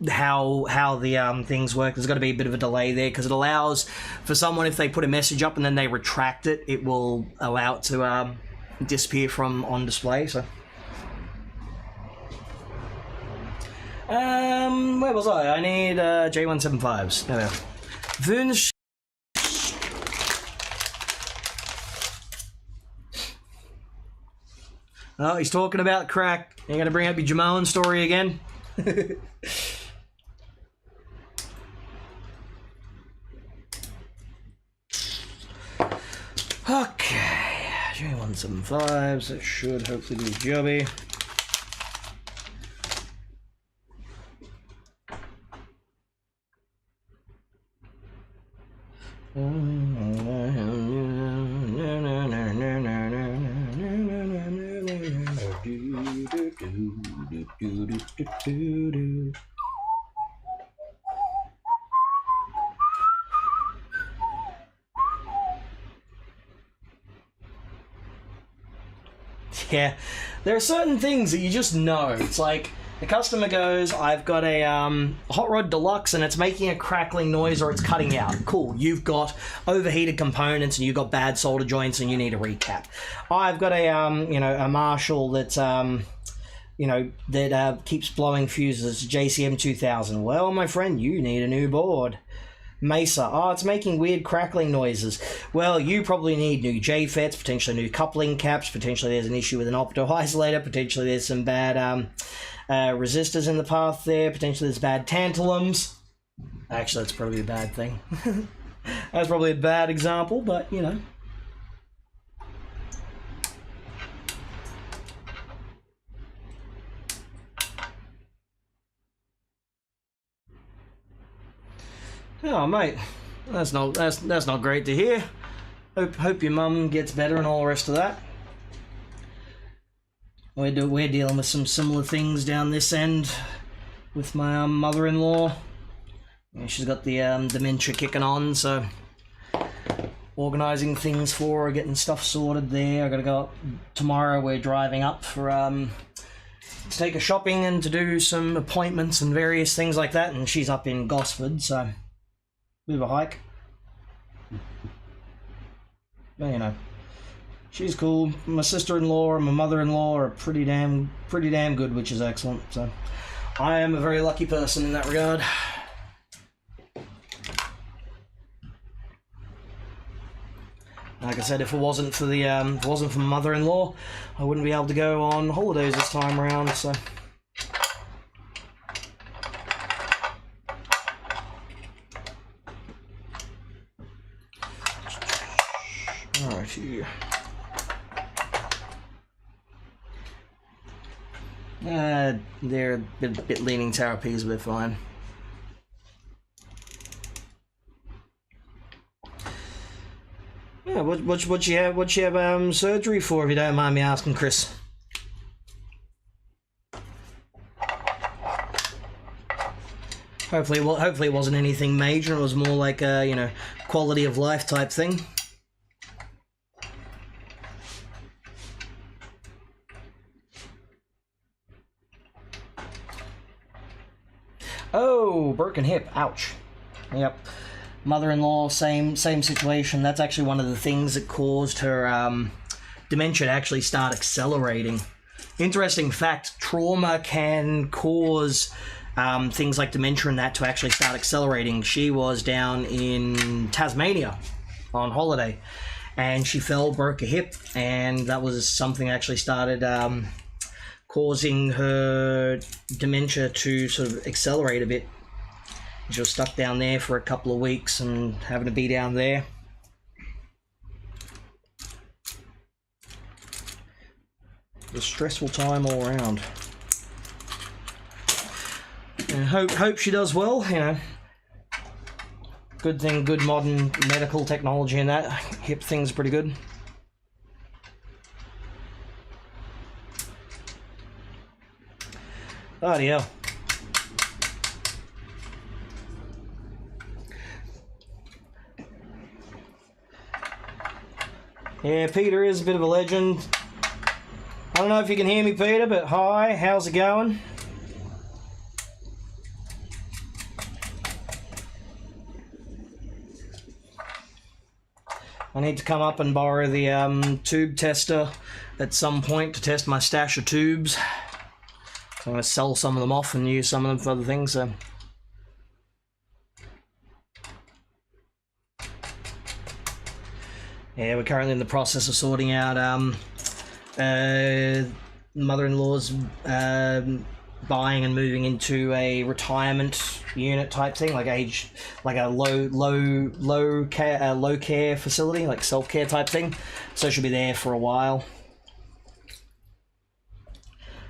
how the things work. There's got to be a bit of a delay there because it allows for someone, if they put a message up and then they retract it, it will allow it to disappear from on display. So where was I? I need J175s. There we go. Wünsch. Oh, he's talking about crack. You're gonna bring up your Jamoan story again? Okay, J175s, that should hopefully do the jobby. Yeah, there are certain things that you just know. It's like the customer goes, I've got a Hot Rod Deluxe and it's making a crackling noise or it's cutting out. Cool, you've got overheated components and you've got bad solder joints and you need a recap. I've got a a Marshall that's that keeps blowing fuses, JCM 2000. Well, my friend, you need a new board. Mesa, oh, it's making weird crackling noises. Well, you probably need new JFETs, potentially new coupling caps, potentially there's an issue with an opto isolator, potentially there's some bad resistors in the path there, potentially there's bad tantalums. Actually, that's probably a bad thing. That's probably a bad example, but you know. Oh mate, that's not great to hear. Hope your mum gets better and all the rest of that. We're dealing with some similar things down this end with my mother-in-law. Yeah, she's got the dementia kicking on, so organising things for her, getting stuff sorted there. I gotta go up tomorrow. We're driving up for to take her shopping and to do some appointments and various things like that. And she's up in Gosford, so. Bit of a hike. But you know, she's cool. My sister-in-law and my mother-in-law are pretty damn good, which is excellent. So I am a very lucky person in that regard. Like I said, if it wasn't for my mother-in-law, I wouldn't be able to go on holidays this time around. So. Alrighty. They're a bit leaning therapies, but they're fine. Yeah, what you have surgery for, if you don't mind me asking, Chris? Hopefully it wasn't anything major. It was more like a quality of life type thing. Oh, broken hip. Ouch. Yep. Mother-in-law, same situation. That's actually one of the things that caused her dementia to actually start accelerating. Interesting fact, trauma can cause things like dementia and that to actually start accelerating. She was down in Tasmania on holiday and she fell, broke a hip, and that was something that actually started causing her dementia to sort of accelerate a bit. She was stuck down there for a couple of weeks and having to be down there. It was a stressful time all around. And hope she does well, you know. Good thing, good modern medical technology and that. Hip thing's pretty good. Bloody hell. Yeah, Peter is a bit of a legend. I don't know if you can hear me, Peter, but hi, how's it going? I need to come up and borrow the tube tester at some point to test my stash of tubes. I'm going to sell some of them off and use some of them for other things. So. Yeah, we're currently in the process of sorting out mother-in-law's buying and moving into a retirement unit type thing, like a low care facility, like self-care type thing. So she'll be there for a while.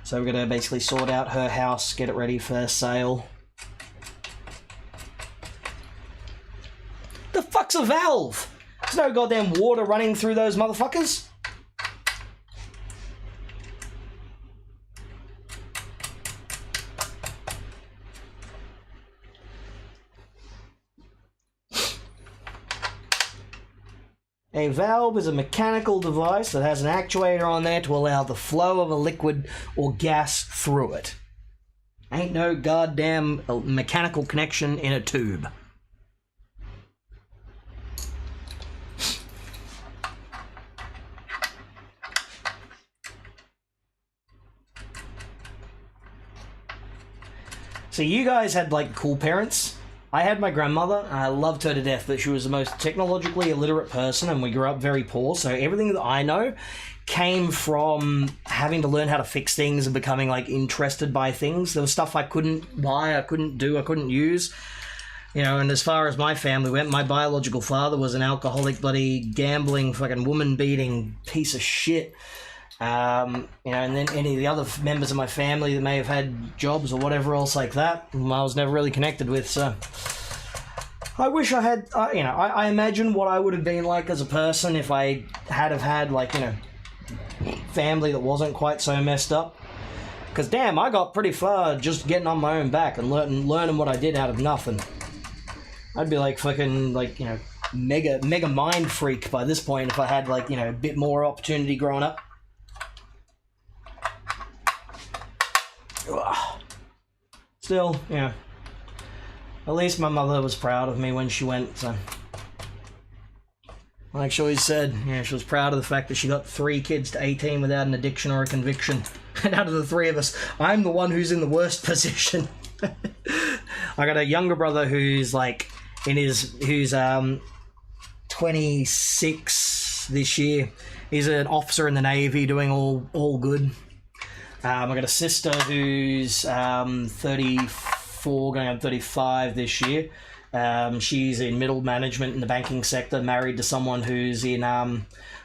So we're going to basically sort out her house, get it ready for sale. The fuck's a valve? There's no goddamn water running through those motherfuckers. A valve is a mechanical device that has an actuator on there to allow the flow of a liquid or gas through it. Ain't no goddamn mechanical connection in a tube. So you guys had like cool parents. I had my grandmother, and I loved her to death, but she was the most technologically illiterate person, and we grew up very poor, so everything that I know came from having to learn how to fix things and becoming like interested by things. There was stuff I couldn't buy, I couldn't do, I couldn't use. You know, and as far as my family went, my biological father was an alcoholic, bloody, gambling, fucking woman-beating piece of shit. You know, and then any of the other members of my family that may have had jobs or whatever else like that, I was never really connected with, so... I wish I had, you know, I imagine what I would have been like as a person if I had have had, like, you know, family that wasn't quite so messed up. Because, damn, I got pretty far just getting on my own back and learning what I did out of nothing. I'd be like fucking, like, you know, mega mind freak by this point if I had, like, you know, a bit more opportunity growing up. Still, yeah. At least my mother was proud of me when she went, so... Like she always said, yeah, she was proud of the fact that she got 3 kids to 18 without an addiction or a conviction. And out of the 3 of us, I'm the one who's in the worst position. I got a younger brother who's like, who's 26 this year. He's an officer in the Navy doing all good. I got a sister who's 34, going on 35 this year. She's in middle management in the banking sector, married to someone who's in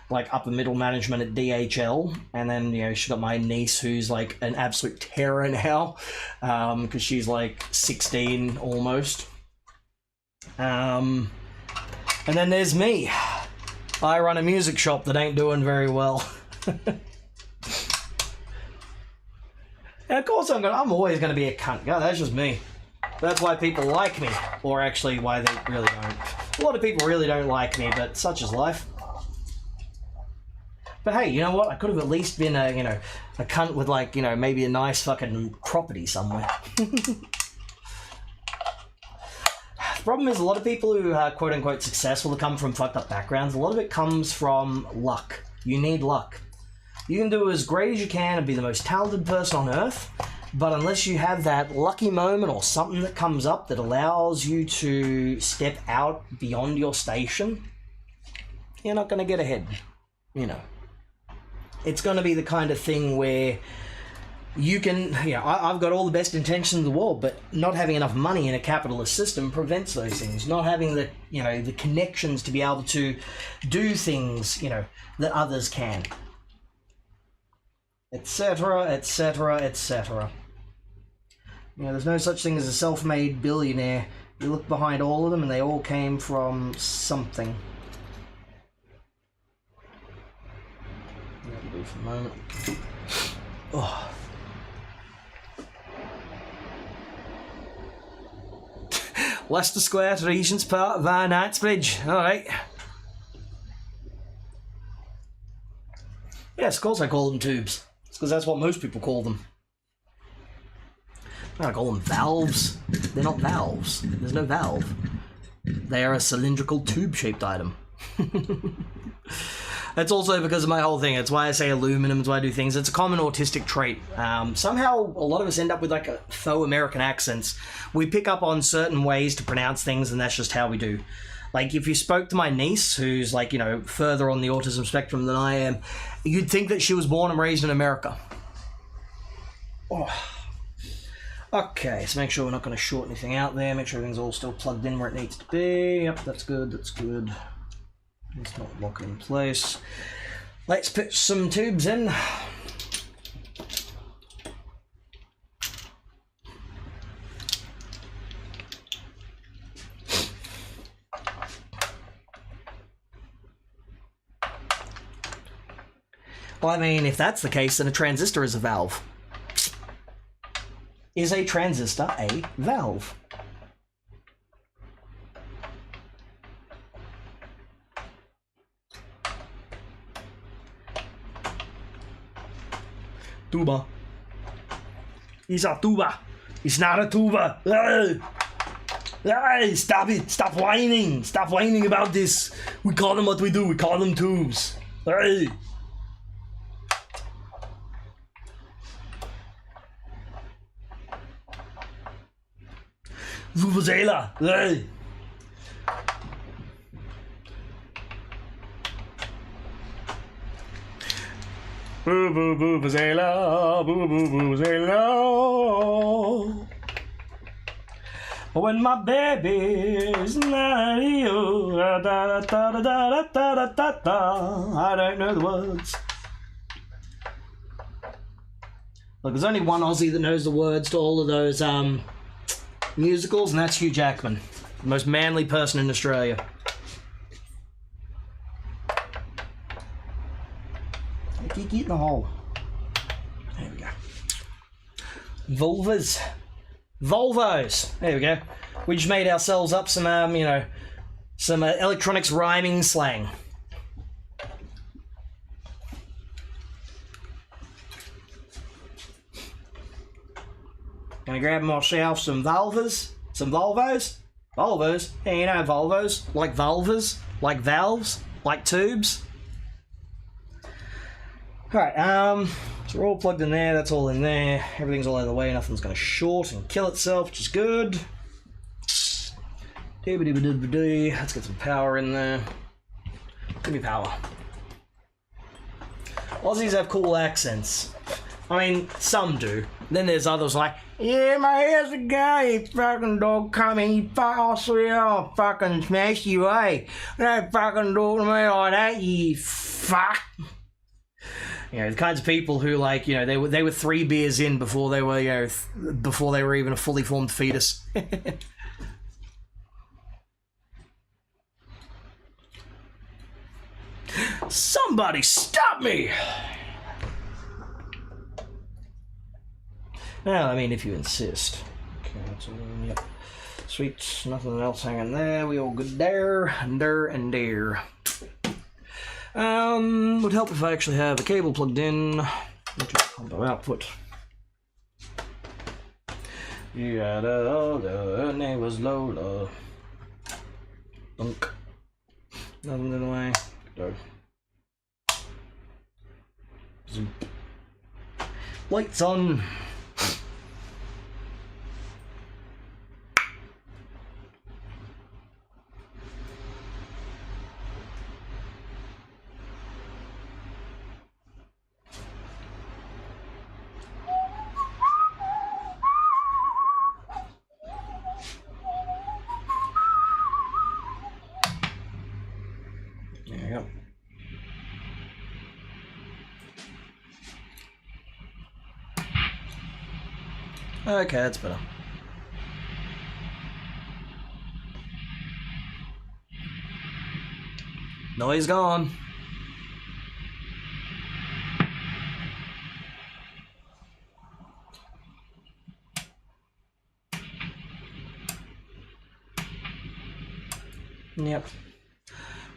like upper middle management at DHL. And then, you know, she got my niece who's like an absolute terror now, because she's like 16 almost. And then there's me. I run a music shop that ain't doing very well. And of course I'm always going to be a cunt. God, that's just me. That's why people like me. Or actually why they really don't. A lot of people really don't like me, but such is life. But hey, you know what? I could have at least been a, you know, a cunt with like, you know, maybe a nice fucking property somewhere. The problem is a lot of people who are quote unquote successful that come from fucked up backgrounds, a lot of it comes from luck. You need luck. You can do as great as you can and be the most talented person on earth, but unless you have that lucky moment or something that comes up that allows you to step out beyond your station, you're not going to get ahead, you know. It's going to be the kind of thing where you can, you know, I've got all the best intentions in the world, but not having enough money in a capitalist system prevents those things. Not having the, you know, the connections to be able to do things, you know, that others can. Etc., etc., etc. You know, there's no such thing as a self-made billionaire. You look behind all of them and they all came from something. That'll do for a moment. Oh. Leicester Square to Regent's Park via Knightsbridge. Alright. Yes, of course I call them tubes. Because that's what most people call them. I call them valves. They're not valves. There's no valve. They are a cylindrical tube-shaped item. That's also because of my whole thing. It's why I say aluminum. It's why I do things. It's a common autistic trait. Somehow, a lot of us end up with like a faux American accents. We pick up on certain ways to pronounce things, and that's just how we do. Like, if you spoke to my niece, who's, like, you know, further on the autism spectrum than I am, you'd think that she was born and raised in America. Oh. Okay, so make sure we're not going to short anything out there. Make sure everything's all still plugged in where it needs to be. Yep, that's good, that's good. Let's not lock it in place. Let's put some tubes in. Well, I mean, if that's the case, then a transistor is a valve. Is a transistor a valve? Tuba. It's a tuba. It's not a tuba. Hey, stop it. Stop whining. Stop whining about this. We call them what we do. We call them tubes. Hey. Vuvuzela. Hey. Boo boo boo vuvuzela, boo boo vuvuzela. When my baby's not you, da da da da da da da da da. I don't know the words. Look, there's only one Aussie that knows the words to all of those musicals, and that's Hugh Jackman, the most manly person in Australia. Get in the hole. There we go. Vulvas. Volvos. There we go. We just made ourselves up some, some electronics rhyming slang. Gonna grab myself some Volvos. Some Volvos. Volvos? Yeah, you know Volvos. Like vulvas. Like valves. Like tubes. Alright, so we're all plugged in there, that's all in there, everything's all out of the way, nothing's going to short and kill itself, which is good. Let's get some power in there. Give me power. Aussies have cool accents. I mean, some do. Then there's others like, yeah, my here's a guy, fucking dog coming, he I'll fucking smash you, eh? Don't fucking do to me like that, you fuck. You know, the kinds of people who, like, you know, they were 3 beers in before they were, you know, before they were even a fully formed fetus. Somebody stop me! Well, I mean, if you insist. Okay, that's all, yep. Sweet, nothing else hanging there. We all good there, and there. Would help if I actually have a cable plugged in. Combo output. Yeah, her name was Lola. Dunk. Nothing in the way. Go. Zoop. Lights on. Okay, that's better. Noise gone. Yep.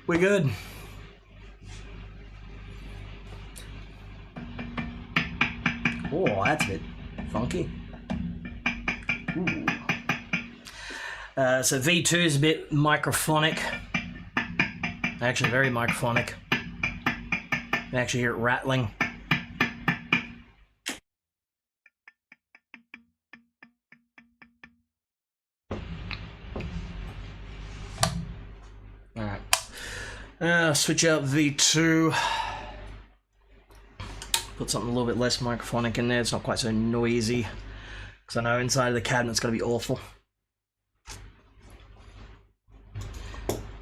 We're good. Oh, that's a bit funky. Ooh. So V2 is a bit microphonic. Actually, very microphonic. You can actually hear it rattling. Alright. Switch out V2. Put something a little bit less microphonic in there. It's not quite so noisy. Because I know inside of the cabinet's going to be awful.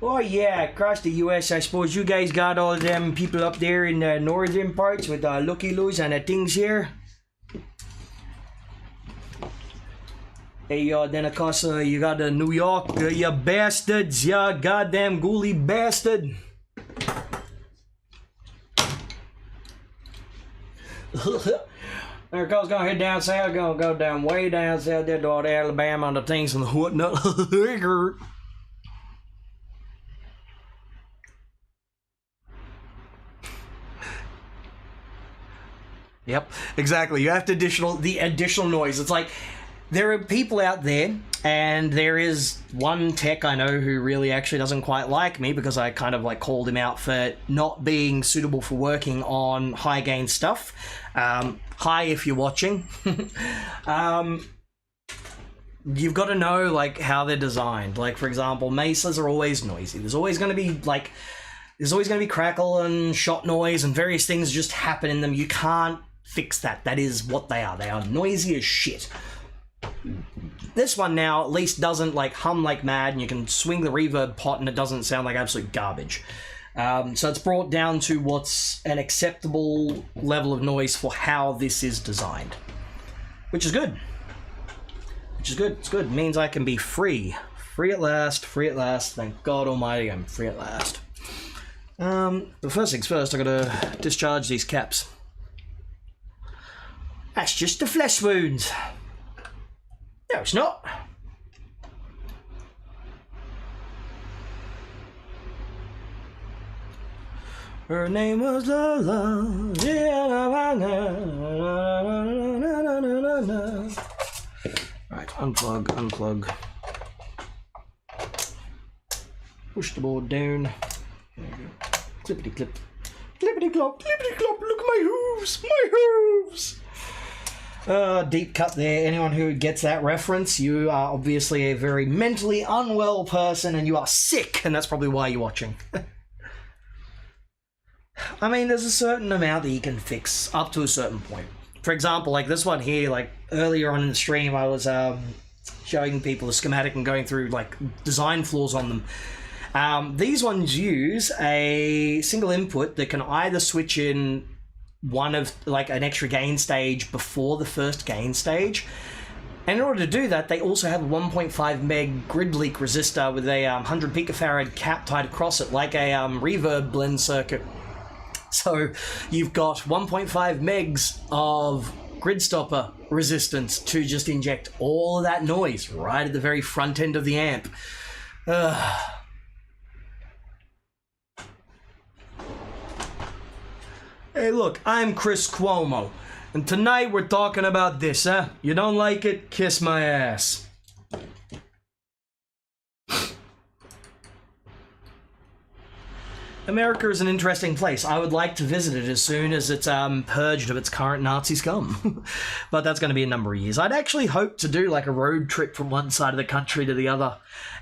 Oh yeah, across the US, I suppose you guys got all them people up there in the northern parts with Lucky Lou's and the things here. Hey, then of course you got New York, you bastards, you goddamn ghoulie bastard. There goes gonna head down south, gonna go down way down south there to all the Alabama and the things and the whatnot. Yep, exactly. You have to the additional noise. It's like there are people out there, and there is one tech I know who really actually doesn't quite like me because I kind of like called him out for not being suitable for working on high gain stuff. Hi, if you're watching. You've got to know like how they're designed. Like for example, mesas are always noisy. There's always going to be crackle and shot noise and various things just happen in them. You can't fix that. That is what they are. They are noisy as shit. This one now at least doesn't like hum like mad, and you can swing the reverb pot and it doesn't sound like absolute garbage. So it's brought down to what's an acceptable level of noise for how this is designed, which is good. Which is good. It's good. It means I can be free. Free at last. Free at last. Thank God Almighty, I'm free at last. But first things first, I gotta discharge these caps. That's just the flesh wounds. No, it's not. Her name was Lola. Right, unplug. Push the board down. There we go. Clippity clip. Clippity clop. Clippity clop. Look at my hooves. My hooves. Deep cut there. Anyone who gets that reference, you are obviously a very mentally unwell person and you are sick, and that's probably why you're watching. I mean, there's a certain amount that you can fix up to a certain point. For example, like this one here, like earlier on in the stream, I was showing people the schematic and going through like design flaws on them. These ones use a single input that can either switch in one of like an extra gain stage before the first gain stage. And in order to do that, they also have a 1.5 meg grid leak resistor with a 100 picofarad cap tied across it, like a reverb blend circuit. So you've got 1.5 megs of grid stopper resistance to just inject all of that noise right at the very front end of the amp. Hey look, I'm Chris Cuomo, and tonight we're talking about this, huh? You don't like it? Kiss my ass. America is an interesting place. I would like to visit it as soon as it's purged of its current Nazi scum. But that's going to be a number of years. I'd actually hope to do like a road trip from one side of the country to the other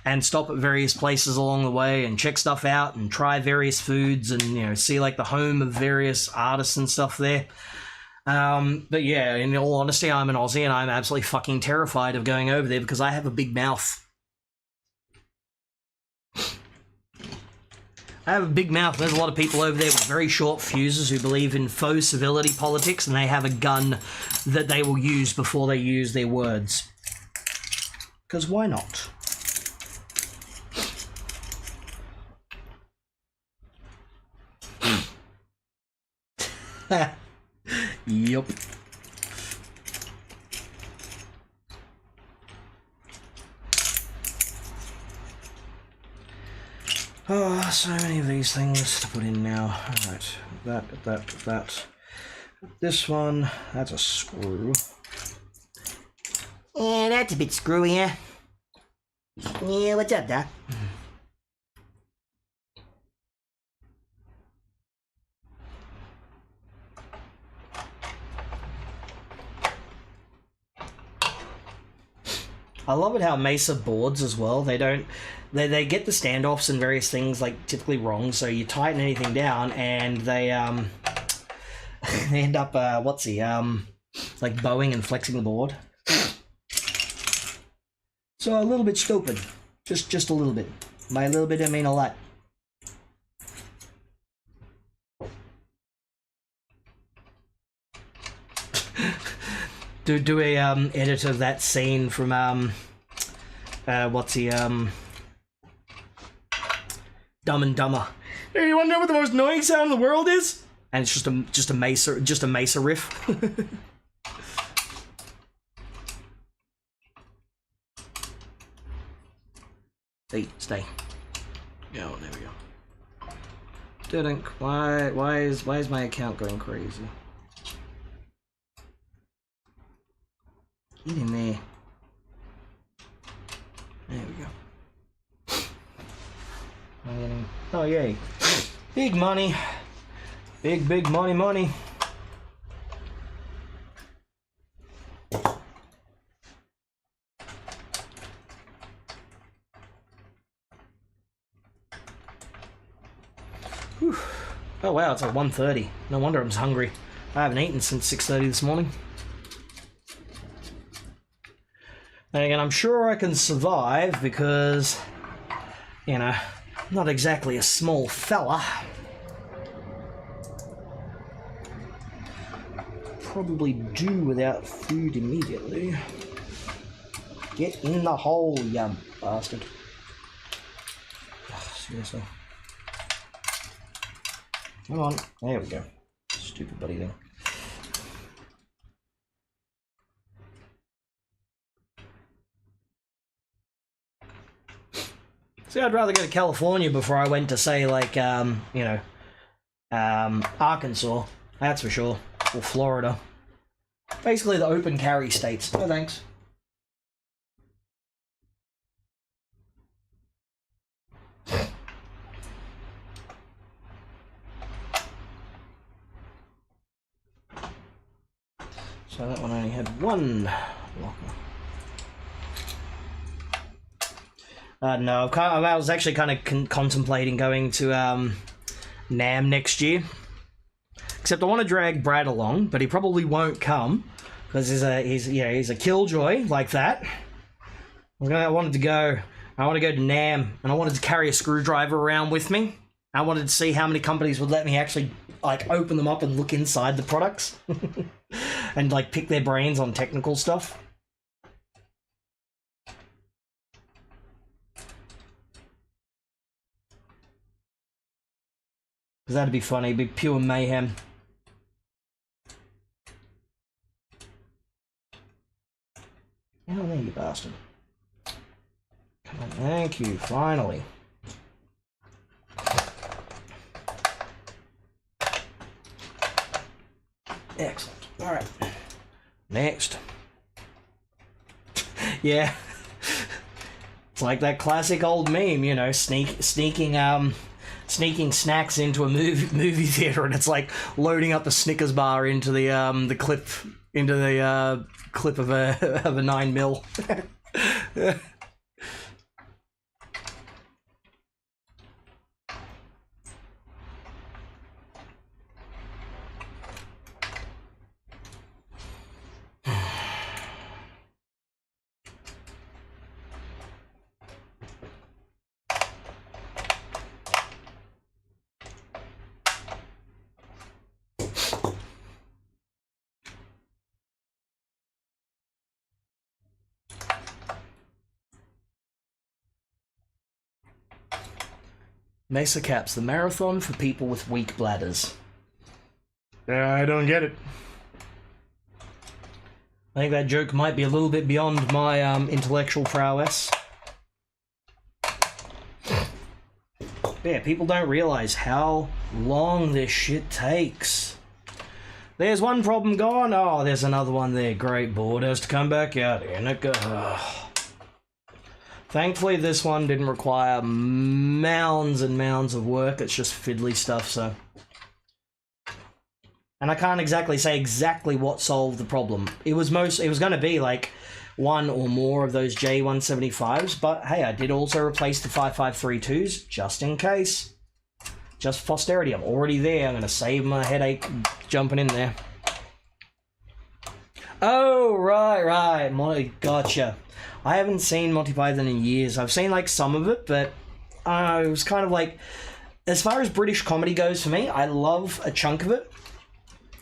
and stop at various places along the way and check stuff out and try various foods and, you know, see like the home of various artists and stuff there. But yeah, in all honesty, I'm an Aussie and I'm absolutely fucking terrified of going over there because I have a big mouth. I have a big mouth. There's a lot of people over there with very short fuses who believe in faux civility politics, and they have a gun that they will use before they use their words. Because why not? Yup. Oh, so many of these things to put in now. Alright, that. This one, that's a screw. Yeah, that's a bit screwy, yeah. Yeah, what's up, Doc? I love it how Mesa boards as well. They don't, they get the standoffs and various things like typically wrong. So you tighten anything down and they they end up like bowing and flexing the board. So a little bit stupid, just a little bit. By a little bit I mean a lot. Do a edit of that scene from Dumb and Dumber. Hey, you wanna know what the most annoying sound in the world is? And it's just a Mesa riff. Stay. Yeah, there we go. Didn't. Why is my account going crazy? Get in there. There we go. Oh, yay. Big money. Big money. Whew. Oh wow, it's like 1:30. No wonder I'm hungry. I haven't eaten since 6:30 this morning. And again, I'm sure I can survive because, you know, I'm not exactly a small fella. Probably do without food immediately. Get in the hole, you bastard. Oh, seriously. Come on. There we go. Stupid bloody thing. See, I'd rather go to California before I went to, say, like, you know, Arkansas. That's for sure. Or Florida. Basically the open carry states. No thanks. So that one only had one locker. No, I was actually kind of contemplating going to NAM next year. Except I want to drag Brad along, but he probably won't come because he's a killjoy like that. I wanted to go to NAM, and I wanted to carry a screwdriver around with me. I wanted to see how many companies would let me actually like open them up and look inside the products and like pick their brains on technical stuff. Because that'd be funny, it'd be pure mayhem. Oh, there you bastard. Come on, thank you, finally. Excellent. Alright. Next. Yeah. It's like that classic old meme, you know, sneaking snacks into a movie theater, and it's like loading up the Snickers bar into the clip of a 9mm. Mesa Caps, the marathon for people with weak bladders. I don't get it. I think that joke might be a little bit beyond my intellectual prowess. Yeah, people don't realize how long this shit takes. There's one problem gone. Oh, there's another one there. Great, board has to come back out. In it goes. Thankfully, this one didn't require mounds and mounds of work. It's just fiddly stuff, so. And I can't exactly say exactly what solved the problem. It was going to be like one or more of those J175s, but hey, I did also replace the 5532s just in case. Just for posterity. I'm already there. I'm going to save my headache jumping in there. Oh, right. Gotcha. I haven't seen Monty Python in years. I've seen like some of it, but it was kind of like, as far as British comedy goes for me, I love a chunk of it,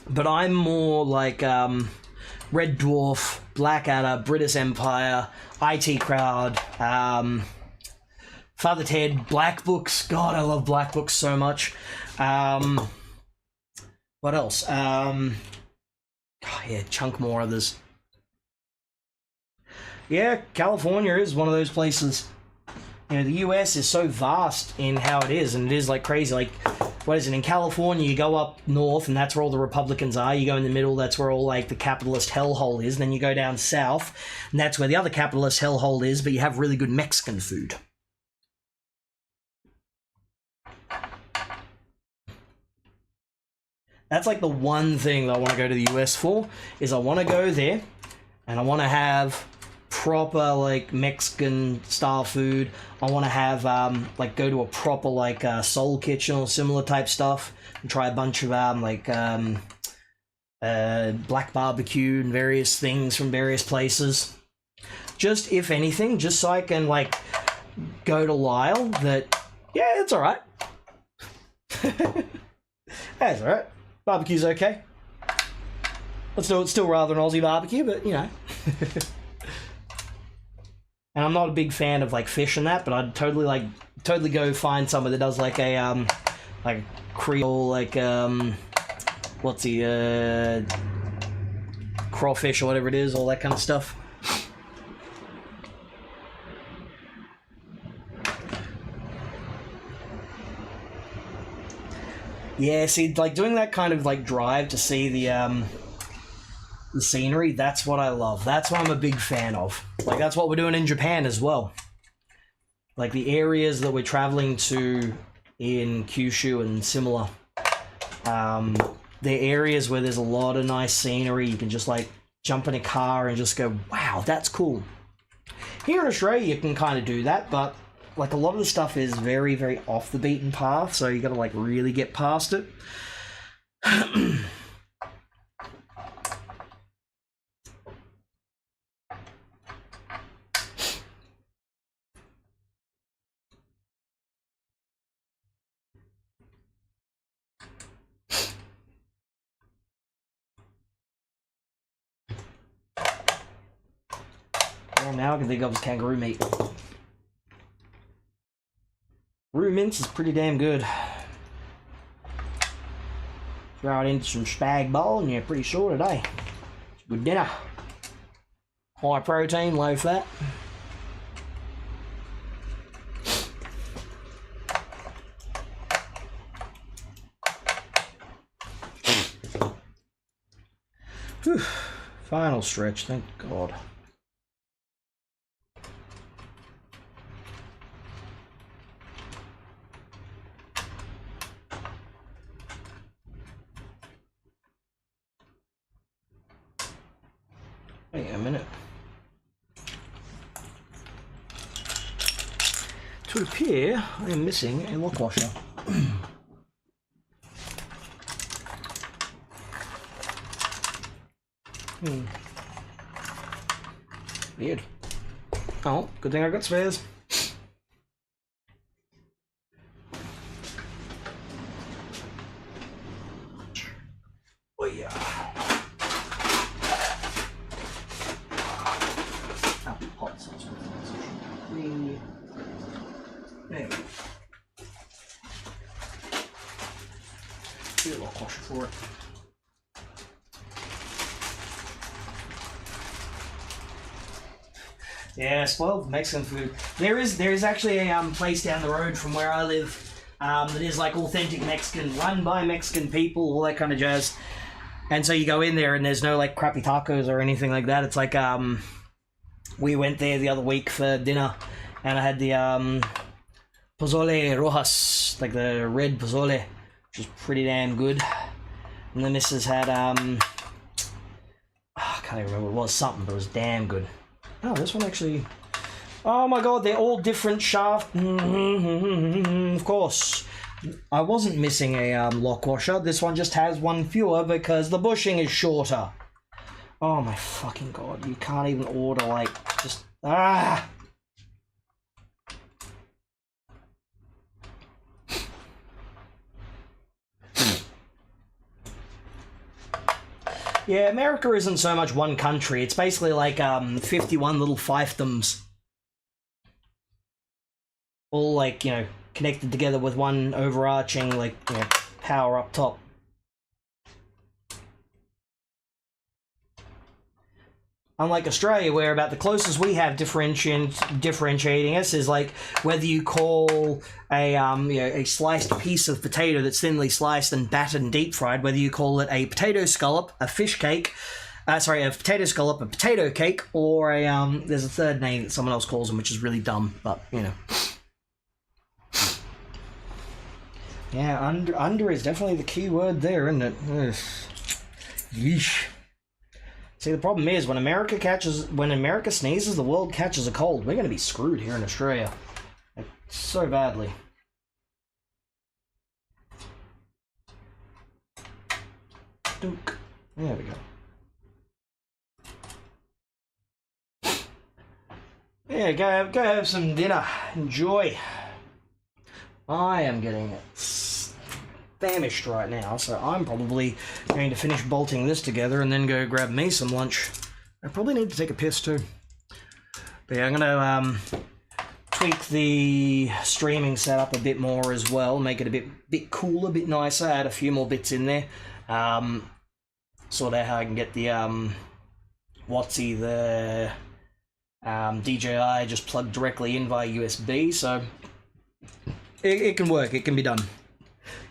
but I'm more like Red Dwarf, Blackadder, British Empire, IT Crowd, Father Ted, Black Books. God, I love Black Books so much. What else? Yeah, chunk more others. Yeah, California is one of those places. You know, the US is so vast in how it is, and it is like crazy. Like, what is it, in California, you go up north, and that's where all the Republicans are. You go in the middle, that's where all, like, the capitalist hellhole is. And then you go down south, and that's where the other capitalist hellhole is, but you have really good Mexican food. That's, like, the one thing that I want to go to the US for, is I want to go there, and I want to have proper, like, Mexican style food. I want to have like, go to a proper, like, soul kitchen or similar type stuff and try a bunch of black barbecue and various things from various places, just if anything, just so I can, like, go to Lyle that, yeah, it's all right. That's all right. Barbecue's okay. Let's do it still rather than Aussie barbecue, but you know. And I'm not a big fan of, like, fish and that, but I'd totally go find someone that does, like, a like Creole, like, what's the crawfish or whatever it is, all that kind of stuff. Yeah, see, like, doing that kind of, like, drive to see the scenery, that's what I love. That's what I'm a big fan of. Like, that's what we're doing in Japan as well. Like, the areas that we're traveling to in Kyushu and similar, they're areas where there's a lot of nice scenery. You can just, like, jump in a car and just go, wow, that's cool. Here in Australia, you can kind of do that, but, like, a lot of the stuff is very, very off the beaten path, so you gotta, like, really get past it. All now I can think of is kangaroo meat. Roux mince is pretty damn good. Throw it into some spag bowl and you're pretty sure today. It's a good dinner. High protein, low fat. Whew. Final stretch, thank God. Wait a minute. To appear, I am missing a lock washer. Weird. Oh, good thing I got spares. Oh yeah. Oh, hot sauce. There we go. Get a lock washer for it. Yeah, spoiled Mexican food. There is actually a place down the road from where I live that is like authentic Mexican, run by Mexican people, all that kind of jazz. And so you go in there and there's no like crappy tacos or anything like that. It's like we went there the other week for dinner and I had the pozole rojas, like the red pozole, which is pretty damn good. And the missus had I can't even remember what it was, something, but it was damn good. Oh, this one actually... Oh my god, they're all different shaft. Of course. I wasn't missing a lock washer. This one just has one fewer because the bushing is shorter. Oh my fucking god. You can't even order, like, just... Ah! Yeah, America isn't so much one country. It's basically like 51 little fiefdoms. All like, you know, connected together with one overarching, like, you know, power up top. Unlike Australia, where about the closest we have differentiating us is like whether you call a sliced piece of potato that's thinly sliced and battered and deep fried, whether you call it a potato scallop, a fish cake, a potato scallop, a potato cake, or there's a third name that someone else calls them, which is really dumb, but you know. Yeah, under is definitely the key word there, isn't it? Ugh. Yeesh. See, the problem is when America sneezes, the world catches a cold. We're going to be screwed here in Australia, like, so badly. Dunk. There we go. Yeah, go have some dinner. Enjoy. I am getting famished right now, so I'm probably going to finish bolting this together and then go grab me some lunch. I probably need to take a piss too. But yeah, I'm going to tweak the streaming setup a bit more as well, make it a bit cooler, a bit nicer, add a few more bits in there. Sort out how I can get the WotC, the DJI just plugged directly in via USB, so it can work, it can be done.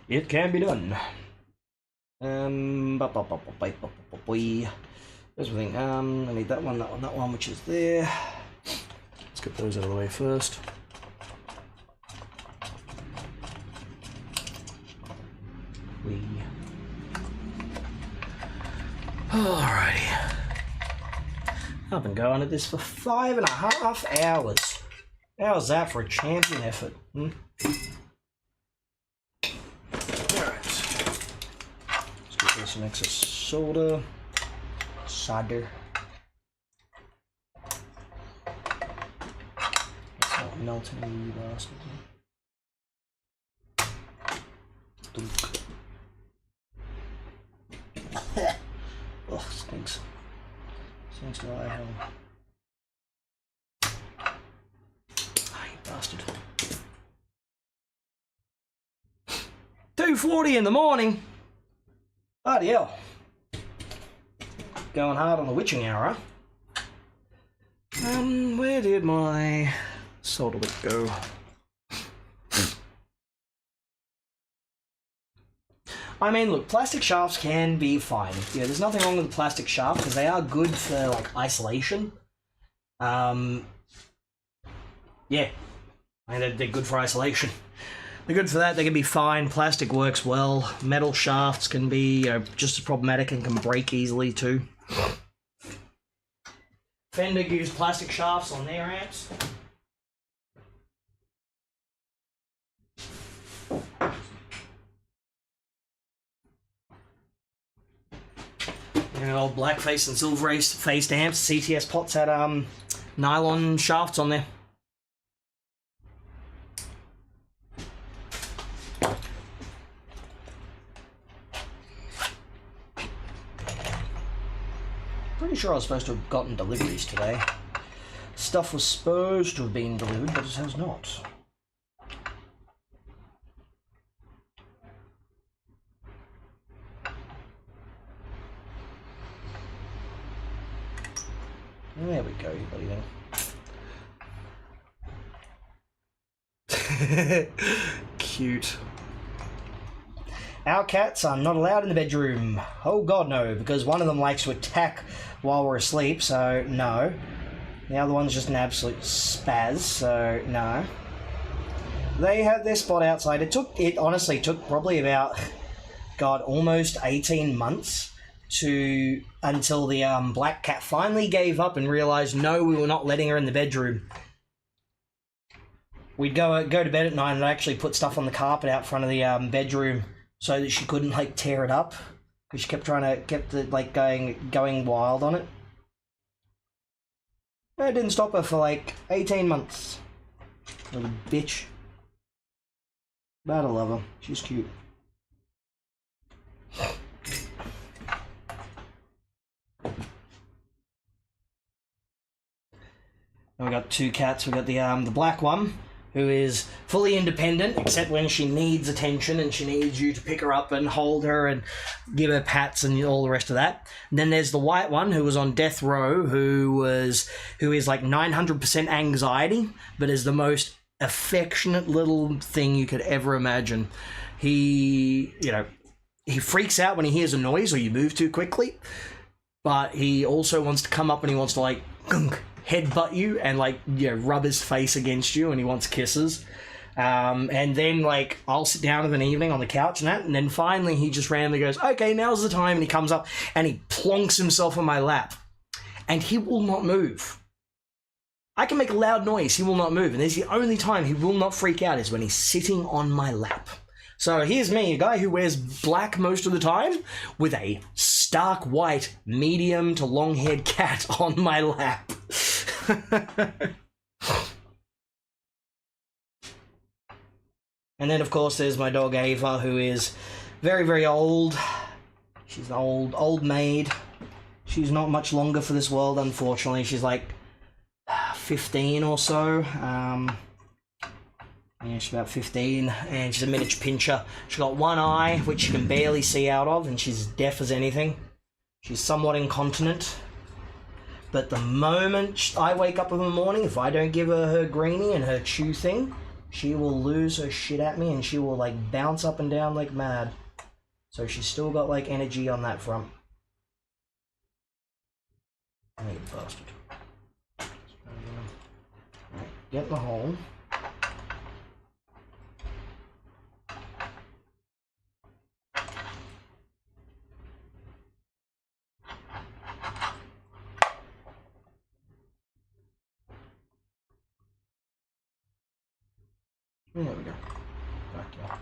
It can be done. There's everything. I need that one, which is there. Let's get those out of the way first. Alrighty. I've been going at this for 5.5 hours. How's that for a champion effort? Some excess solder. It's not melting, you bastard. Ugh, stinks. Stinks to high hell. Ah, you bastard. 2:40 in the morning. Bloody hell. Going hard on the witching hour, huh? Where did my solder wick go? I mean, look, plastic shafts can be fine. Yeah, there's nothing wrong with the plastic shaft because they are good for like isolation. Yeah, I mean, they're good for isolation. They're good for that. They can be fine. Plastic works well. Metal shafts can be just as problematic and can break easily too. Fender used plastic shafts on their amps. Old black-faced and silver-faced amps. CTS pots had nylon shafts on there. Pretty sure I was supposed to have gotten deliveries today. Stuff was supposed to have been delivered, but it has not. There we go, you bloody thing. Cute. Our cats are not allowed in the bedroom. Oh god no, because one of them likes to attack while we're asleep, so no. The other one's just an absolute spaz, so no. They had their spot outside. It honestly took probably about, god, almost 18 months until the black cat finally gave up and realized no, we were not letting her in the bedroom. We'd go to bed at night and actually put stuff on the carpet out front of the bedroom so that she couldn't like tear it up, because she kept going wild on it. It didn't stop her for like 18 months. Little bitch. But I love her. She's cute. And we got two cats. We got the black one, who is fully independent, except when she needs attention and she needs you to pick her up and hold her and give her pats and all the rest of that. And then there's the white one who was on death row, who is like 900% anxiety, but is the most affectionate little thing you could ever imagine. He freaks out when he hears a noise or you move too quickly, but he also wants to come up and he wants to like headbutt you and like rub his face against you, and he wants kisses. And then like I'll sit down of an evening on the couch and then finally he just randomly goes, okay, now's the time, and he comes up and he plonks himself on my lap, and he will not move. I can make a loud noise, he will not move, and there's the only time he will not freak out is when he's sitting on my lap. So here's me, a guy who wears black most of the time, with a stark white, medium to long-haired cat on my lap. And then, of course, there's my dog Ava, who is very, very old. She's an old maid. She's not much longer for this world, unfortunately. She's like 15 or so. Yeah, she's about 15, and she's a miniature pincher. She's got one eye, which she can barely see out of, and she's deaf as anything. She's somewhat incontinent. But the moment I wake up in the morning, if I don't give her greenie and her chew thing, she will lose her shit at me, and she will, like, bounce up and down like mad. So she's still got, like, energy on that front. Oh, you bastard. Right, get in the hole. There we go. Back up.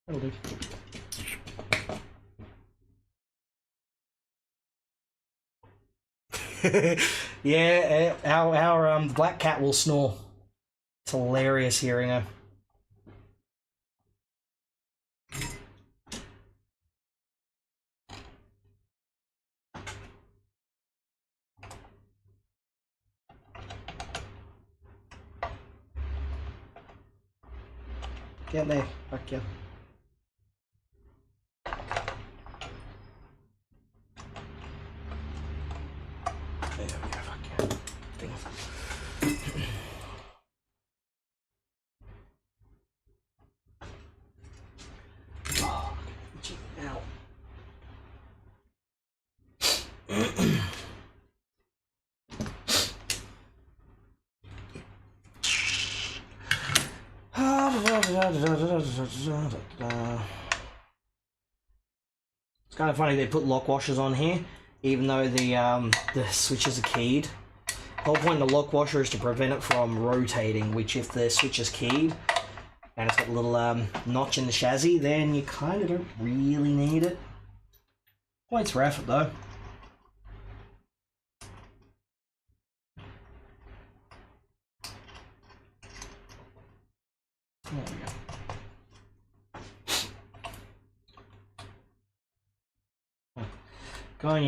That'll do. Yeah, our black cat will snore. It's hilarious hearing her. Get there, fuck you. It's kind of funny they put lock washers on here, even though the switches are keyed. The whole point of the lock washer is to prevent it from rotating, which if the switch is keyed and it's got a little notch in the chassis, then you kind of don't really need it. Points for effort though. There we go. Go on,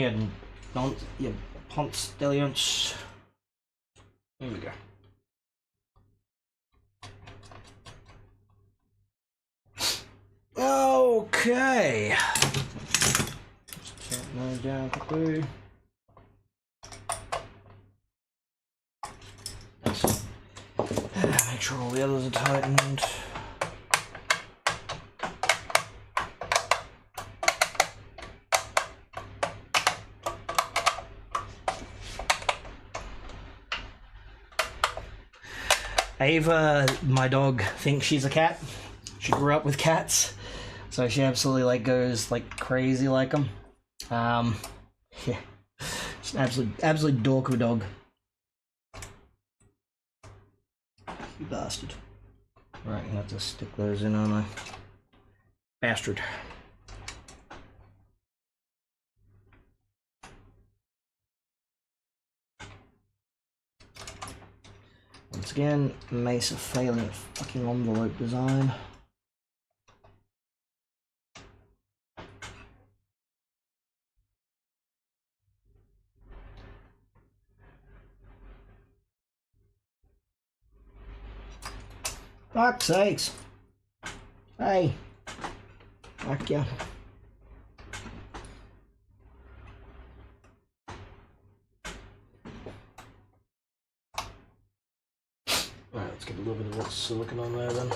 you ponce stallions. Here we go. Okay. Set those down quickly. Make sure all the others are tightened. Ava, my dog, thinks she's a cat. She grew up with cats, so she absolutely like goes like crazy like them. Yeah, she's an absolute dork of a dog. You bastard. Right, you have to stick those in on a bastard. again. Mesa failing at fucking envelope design. Fuck's sakes. Hey. Fuck ya. Alright, let's get a little bit of that silicone on there then.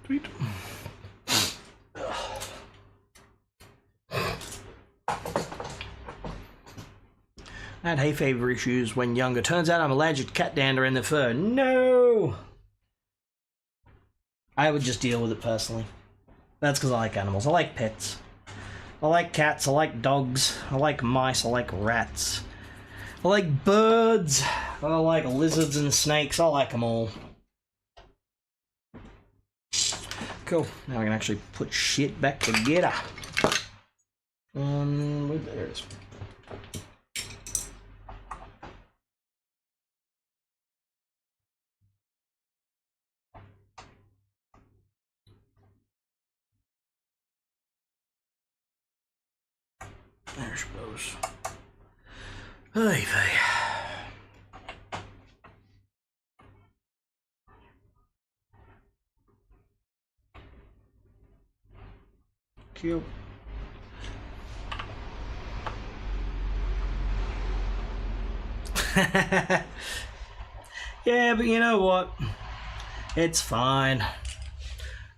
Sweet. I had hay fever issues when younger. Turns out I'm allergic to cat dander in the fur. No! I would just deal with it personally. That's because I like animals. I like pets. I like cats. I like dogs. I like mice. I like rats. I like birds. I like lizards and snakes. I like them all. Cool. Now I can actually put shit back together. There it is. There she goes. Hey, vey. Cute. Yeah, but you know what? It's fine.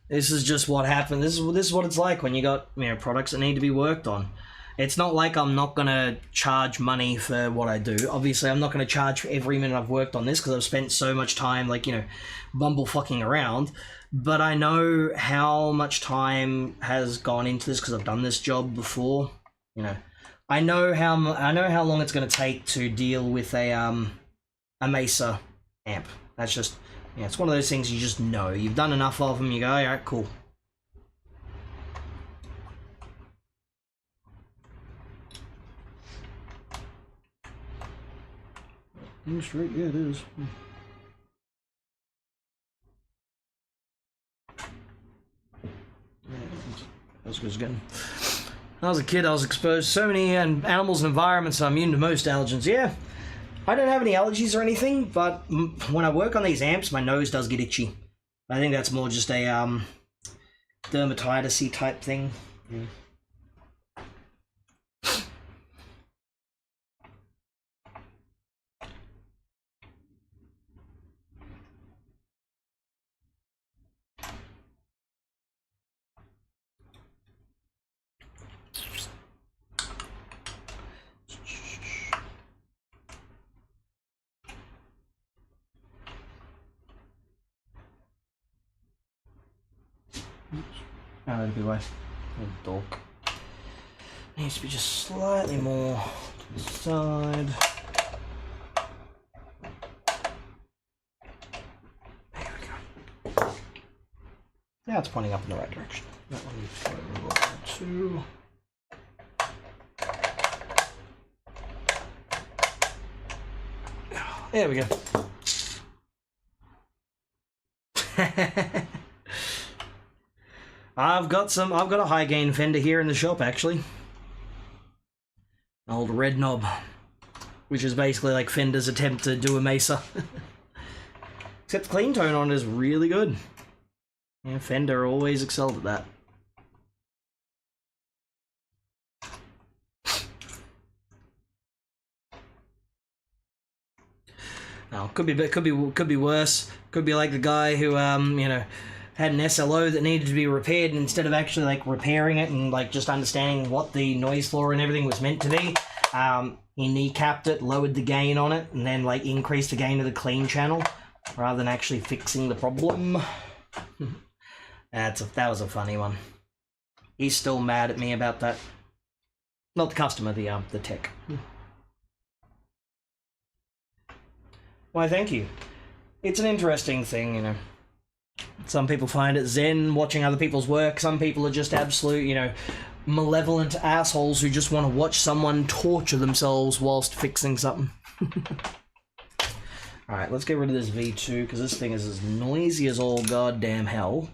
This is just what happened. This is what it's like when you got, you know, products that need to be worked on. It's not like I'm not gonna charge money for what I do. Obviously, I'm not gonna charge for every minute I've worked on this because I've spent so much time, like, you know, bumblefucking around. But I know how much time has gone into this because I've done this job before. You know, I know how long it's gonna take to deal with a Mesa amp. That's just, yeah, it's one of those things you just know. You've done enough of them. You go, all right, cool. Straight, yeah, it is. That's good as getting. When I was a kid, I was exposed to so many animals and environments, I'm immune to most allergens. Yeah, I don't have any allergies or anything, but when I work on these amps, my nose does get itchy. I think that's more just a dermatitis-y type thing. Yeah. Oh, that'd be way. Little dork. Needs to be just slightly more to the side. There we go. Now it's pointing up in the right direction. That one needs to go a little too. There we go. I've got a high gain Fender here in the shop actually. An old red knob, which is basically like Fender's attempt to do a Mesa. Except the clean tone on it is really good. Yeah, Fender always excelled at that. No, could be worse. Could be like the guy who had an SLO that needed to be repaired, and instead of actually like repairing it and like just understanding what the noise floor and everything was meant to be, he kneecapped it, lowered the gain on it, and then like increased the gain of the clean channel rather than actually fixing the problem. That was a funny one. He's still mad at me about that. Not the customer, the tech. Why, thank you. It's an interesting thing, you know. Some people find it zen watching other people's work. Some people are just absolute, you know, malevolent assholes who just want to watch someone torture themselves whilst fixing something. Alright, let's get rid of this V2, because this thing is as noisy as all goddamn hell.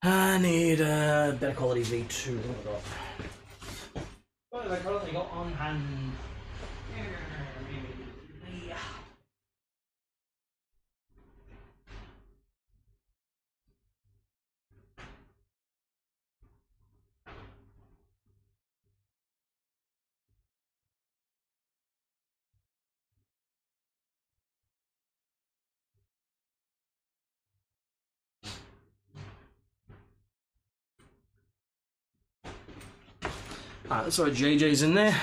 I need a better quality V2. What have I currently got on hand? Alright, so JJ's in there.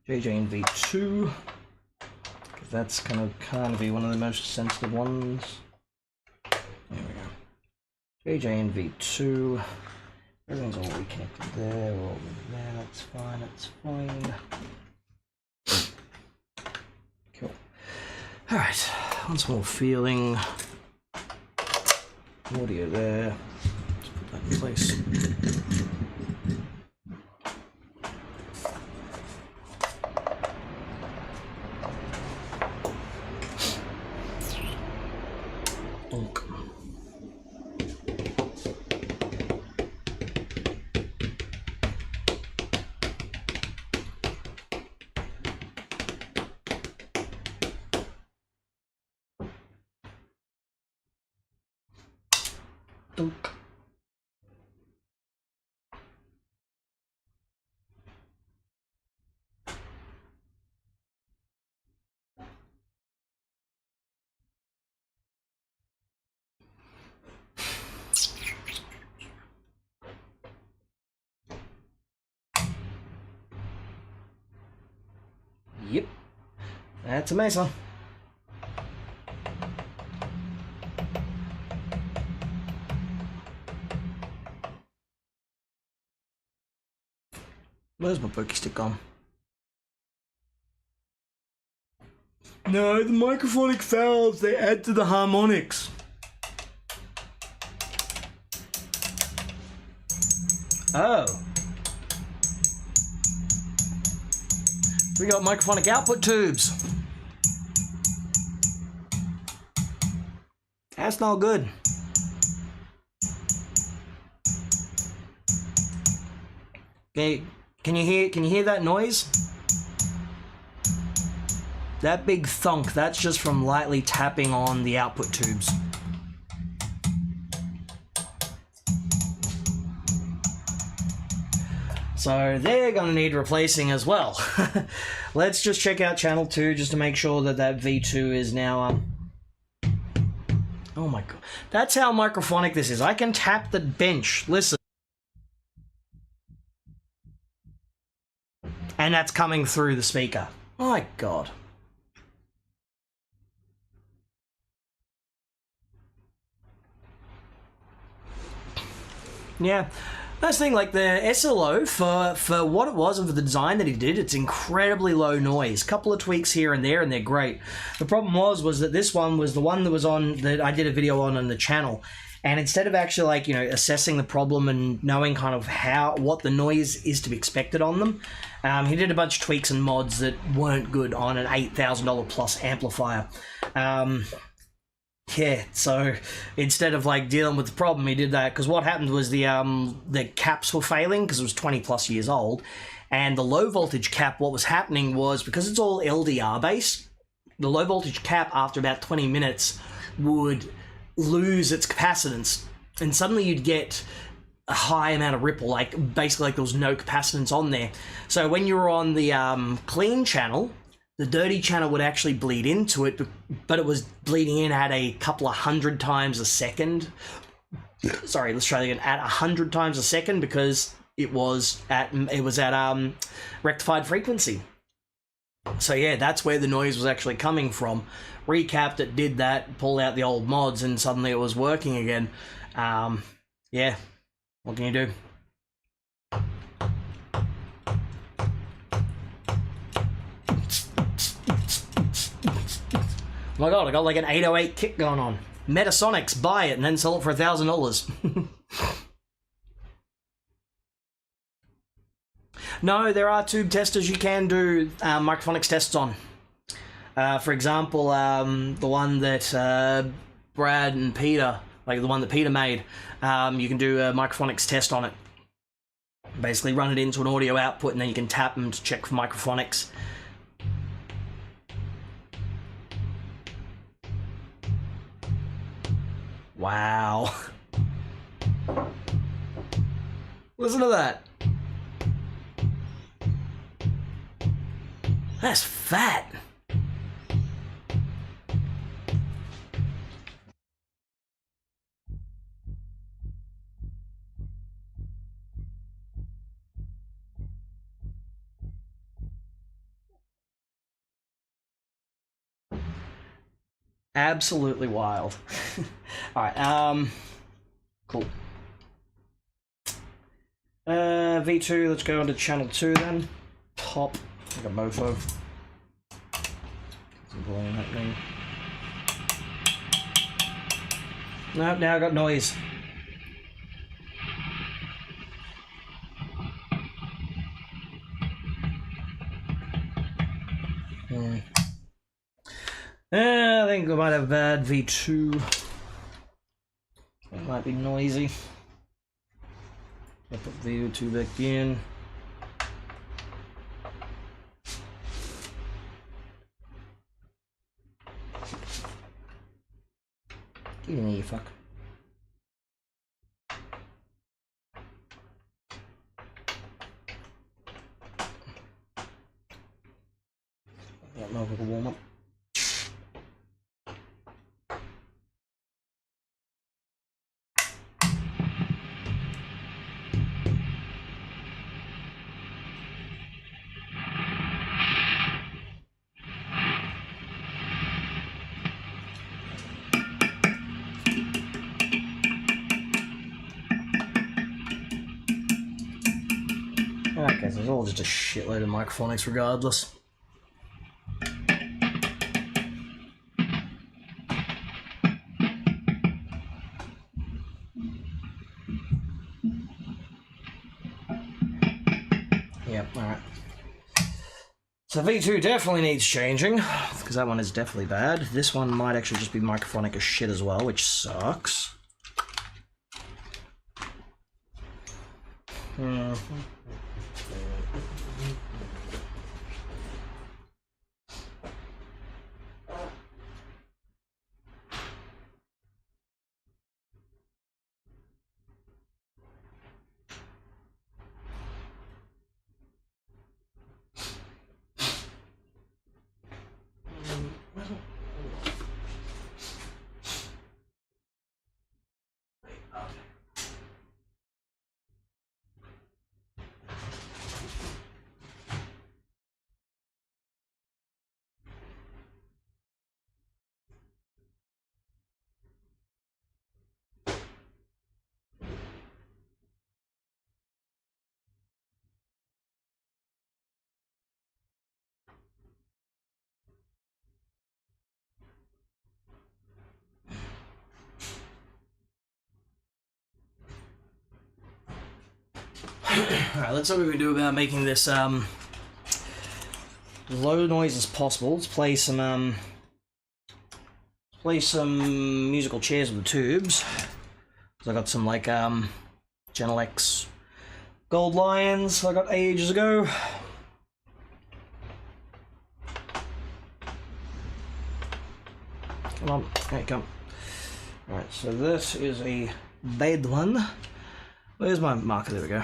JJ in V2. Because that's kind of be one of the most sensitive ones. There we go. JJ in V2. Everything's all reconnected there, we're all there, that's fine, Cool. Alright, once more feeling. Audio there. Let's put that in place. Yep, that's a Mesa. Where's my pokey stick gone? No, the microphonic valves, they add to the harmonics. Oh. We got microphonic output tubes. That's not good. Okay, can you hear that noise? That big thunk, that's just from lightly tapping on the output tubes. So they're going to need replacing as well. Let's just check out channel 2 just to make sure that that V2 is now... Oh my god. That's how microphonic this is. I can tap the bench. Listen. And that's coming through the speaker. My god. Yeah. Nice thing, like the SLO, for what it was and for the design that he did, it's incredibly low noise. Couple of tweaks here and there, and they're great. The problem was that this one was the one that was on, that I did a video on the channel. And instead of actually, like, you know, assessing the problem and knowing kind of what the noise is to be expected on them, he did a bunch of tweaks and mods that weren't good on an $8,000 plus amplifier. Yeah, so instead of like dealing with the problem, he did that, because what happened was the caps were failing because it was 20 plus years old, and the low voltage cap, what was happening was, because it's all LDR based, the low voltage cap after about 20 minutes would lose its capacitance, and suddenly you'd get a high amount of ripple, like basically like there was no capacitance on there. So when you were on the clean channel, the dirty channel would actually bleed into it, but it was bleeding in at a couple of 100 times a second. Sorry, let's try that again. At 100 times a second, because it was at rectified frequency. So yeah, that's where the noise was actually coming from. Recapped it, did that, pulled out the old mods, and suddenly it was working again. Yeah, what can you do? Oh my god, I got like an 808 kick going on. Metasonics, buy it and then sell it for $1,000. No, there are tube testers you can do microphonics tests on. For example, the one that Brad and Peter, like the one that Peter made, you can do a microphonics test on it. Basically run it into an audio output and then you can tap them to check for microphonics. Wow. Listen to that. That's fat. Absolutely wild. Alright, cool. V2, let's go into channel 2 then. Top, like a mofo. Nope, now I got noise. I think we might have bad V2. It might be noisy. I'll put V2 back in. Get in here, you fuck. That might have a warm up. Okay, so it's all just a shitload of microphonics regardless. Yep, alright. So V2 definitely needs changing, because that one is definitely bad. This one might actually just be microphonic as shit as well, which sucks. Alright, let's see what we can do about making this low noise as possible. Let's play some musical chairs with the tubes. So I got some like Genelex Gold Lions I got ages ago. Come on, there you come. Alright, so this is a bad one. Where's my marker? There we go.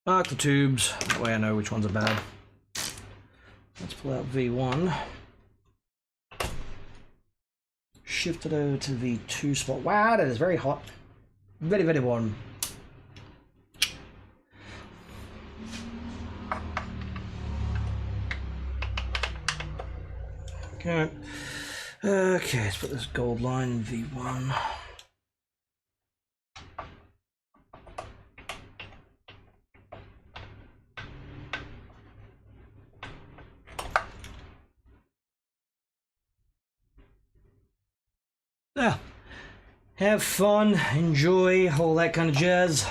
Mark the tubes, that way I know which ones are bad. Let's pull out V1. Shift it over to V2 spot. Wow, that is very hot. Very, very warm. Okay. Okay, let's put this gold line in V1. Yeah. Have fun, enjoy, all that kind of jazz.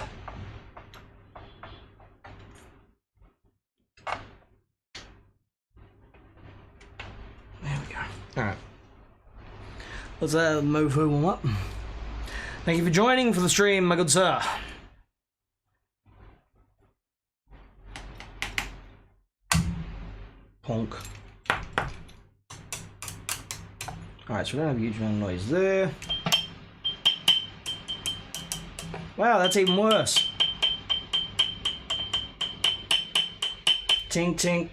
There we go. Alright. Let's move warm up. Thank you for joining for the stream, my good sir. Honk. Alright, so we don't have a huge amount of noise there. Wow, that's even worse. Tink, tink.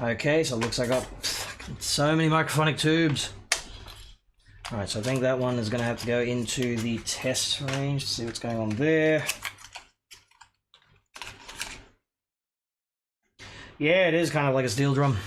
Okay, so it looks like I got so many microphonic tubes. Alright, so I think that one is going to have to go into the test range to see what's going on there. Yeah, it is kind of like a steel drum.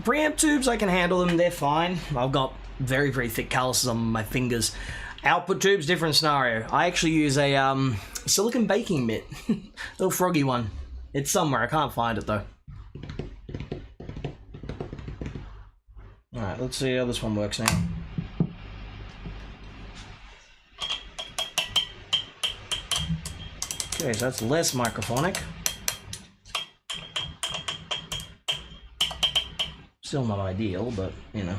Preamp tubes, I can handle them, they're fine. I've got very, very thick calluses on my fingers. Output tubes, different scenario. I actually use a silicon baking mitt. Little froggy one. It's somewhere, I can't find it though. Alright, let's see how this one works now. Okay, so that's less microphonic. Still not ideal, but you know.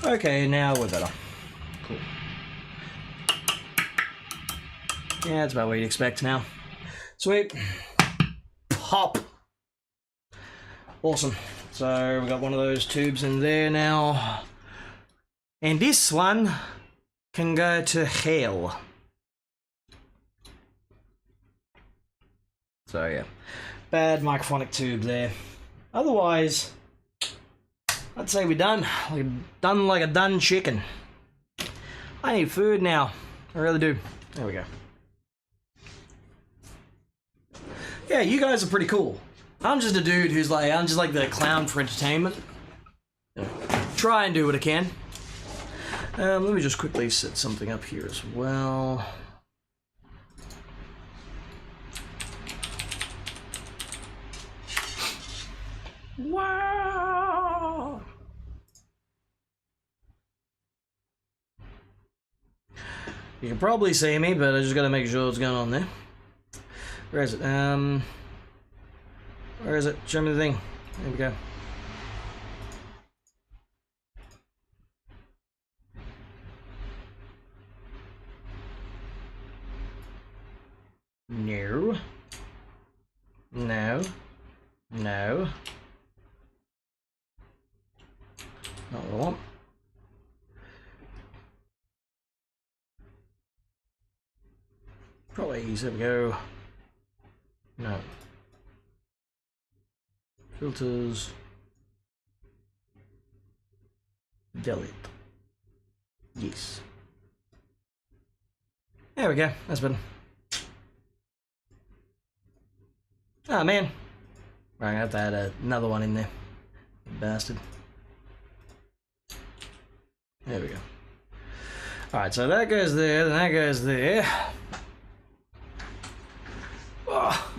Okay, now we're better. Cool. Yeah, that's about what you'd expect now. Sweet. Pop. Awesome. So we got one of those tubes in there now. And this one can go to hell. So yeah, bad microphonic tube there. Otherwise, I'd say we're done. We're done like a done chicken. I need food now. I really do. There we go. Yeah, you guys are pretty cool. I'm just a dude who's like, I'm just like the clown for entertainment. Try and do what I can. Let me just quickly set something up here as well. Wow! You can probably see me, but I just gotta make sure what's going on there. Where is it? Where is it? Show me the thing. There we go. No. No. No. Not what I want. Probably, there we go. No. Filters. Delete. Yes. There we go, that's better. Oh man. Right, I have to add another one in there. Bastard. There we go. Alright, so that goes there, then that goes there. Oh.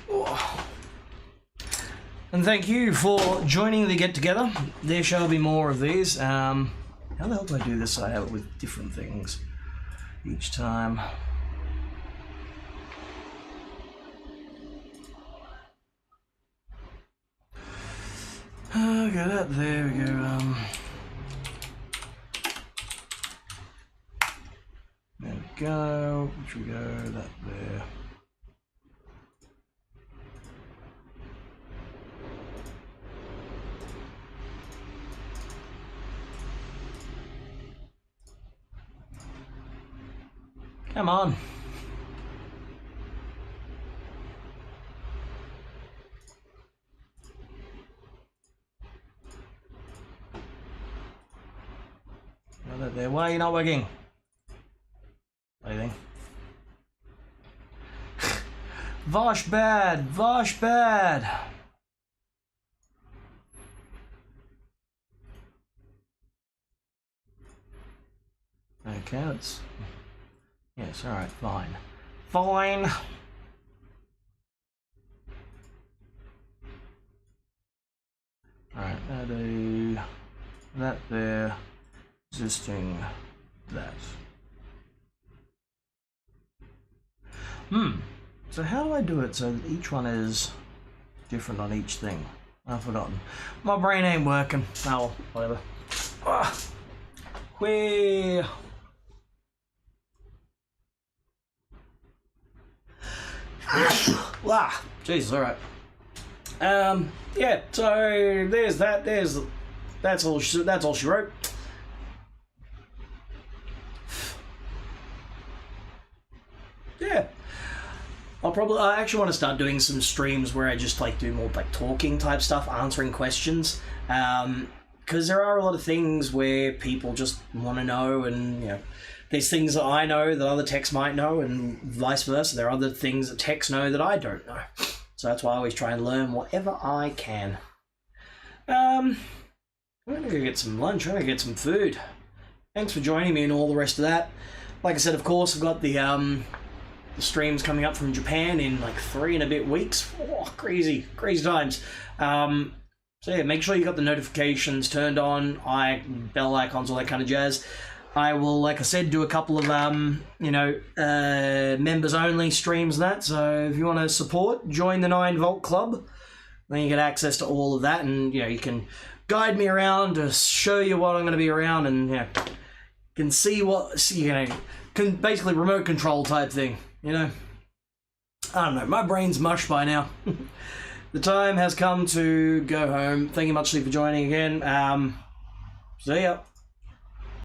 Oh. And thank you for joining the get-together. There shall be more of these. How the hell do I do this so I have it with different things each time? Okay, that there we go. There we go. Which we go, that there. Come on. There. Why are you not working? Anything? Vosh bad! Vosh bad! Okay, let's... Yes, alright, fine. Fine! Alright, now do that there. Existing that. So how do I do it so that each one is different on each thing? I've forgotten. My brain ain't working. Oh, whatever. Where? Jesus, alright. Yeah, so there's that, that's all she wrote. Yeah, I actually want to start doing some streams where I just like do more like talking type stuff, answering questions, because there are a lot of things where people just want to know, and you know, there's things that I know that other techs might know, and vice versa. There are other things that techs know that I don't know, so that's why I always try and learn whatever I can. I'm gonna go get some lunch. I'm gonna get some food. Thanks for joining me and all the rest of that. Like I said, of course, I've got the streams coming up from Japan in like 3 and a bit weeks. Oh, crazy times. So yeah, make sure you got the notifications turned on, bell icons, all that kind of jazz. I will, like I said, do a couple of members only streams and that. So if you want to support, join the 9 Volt Club. Then you get access to all of that, and you know, you can guide me around to show you what I'm going to be around, and you know, can see what, you know, can basically remote control type thing. You know, I don't know, my brain's mush by now. The time has come to go home. Thank you muchly for joining again. See ya.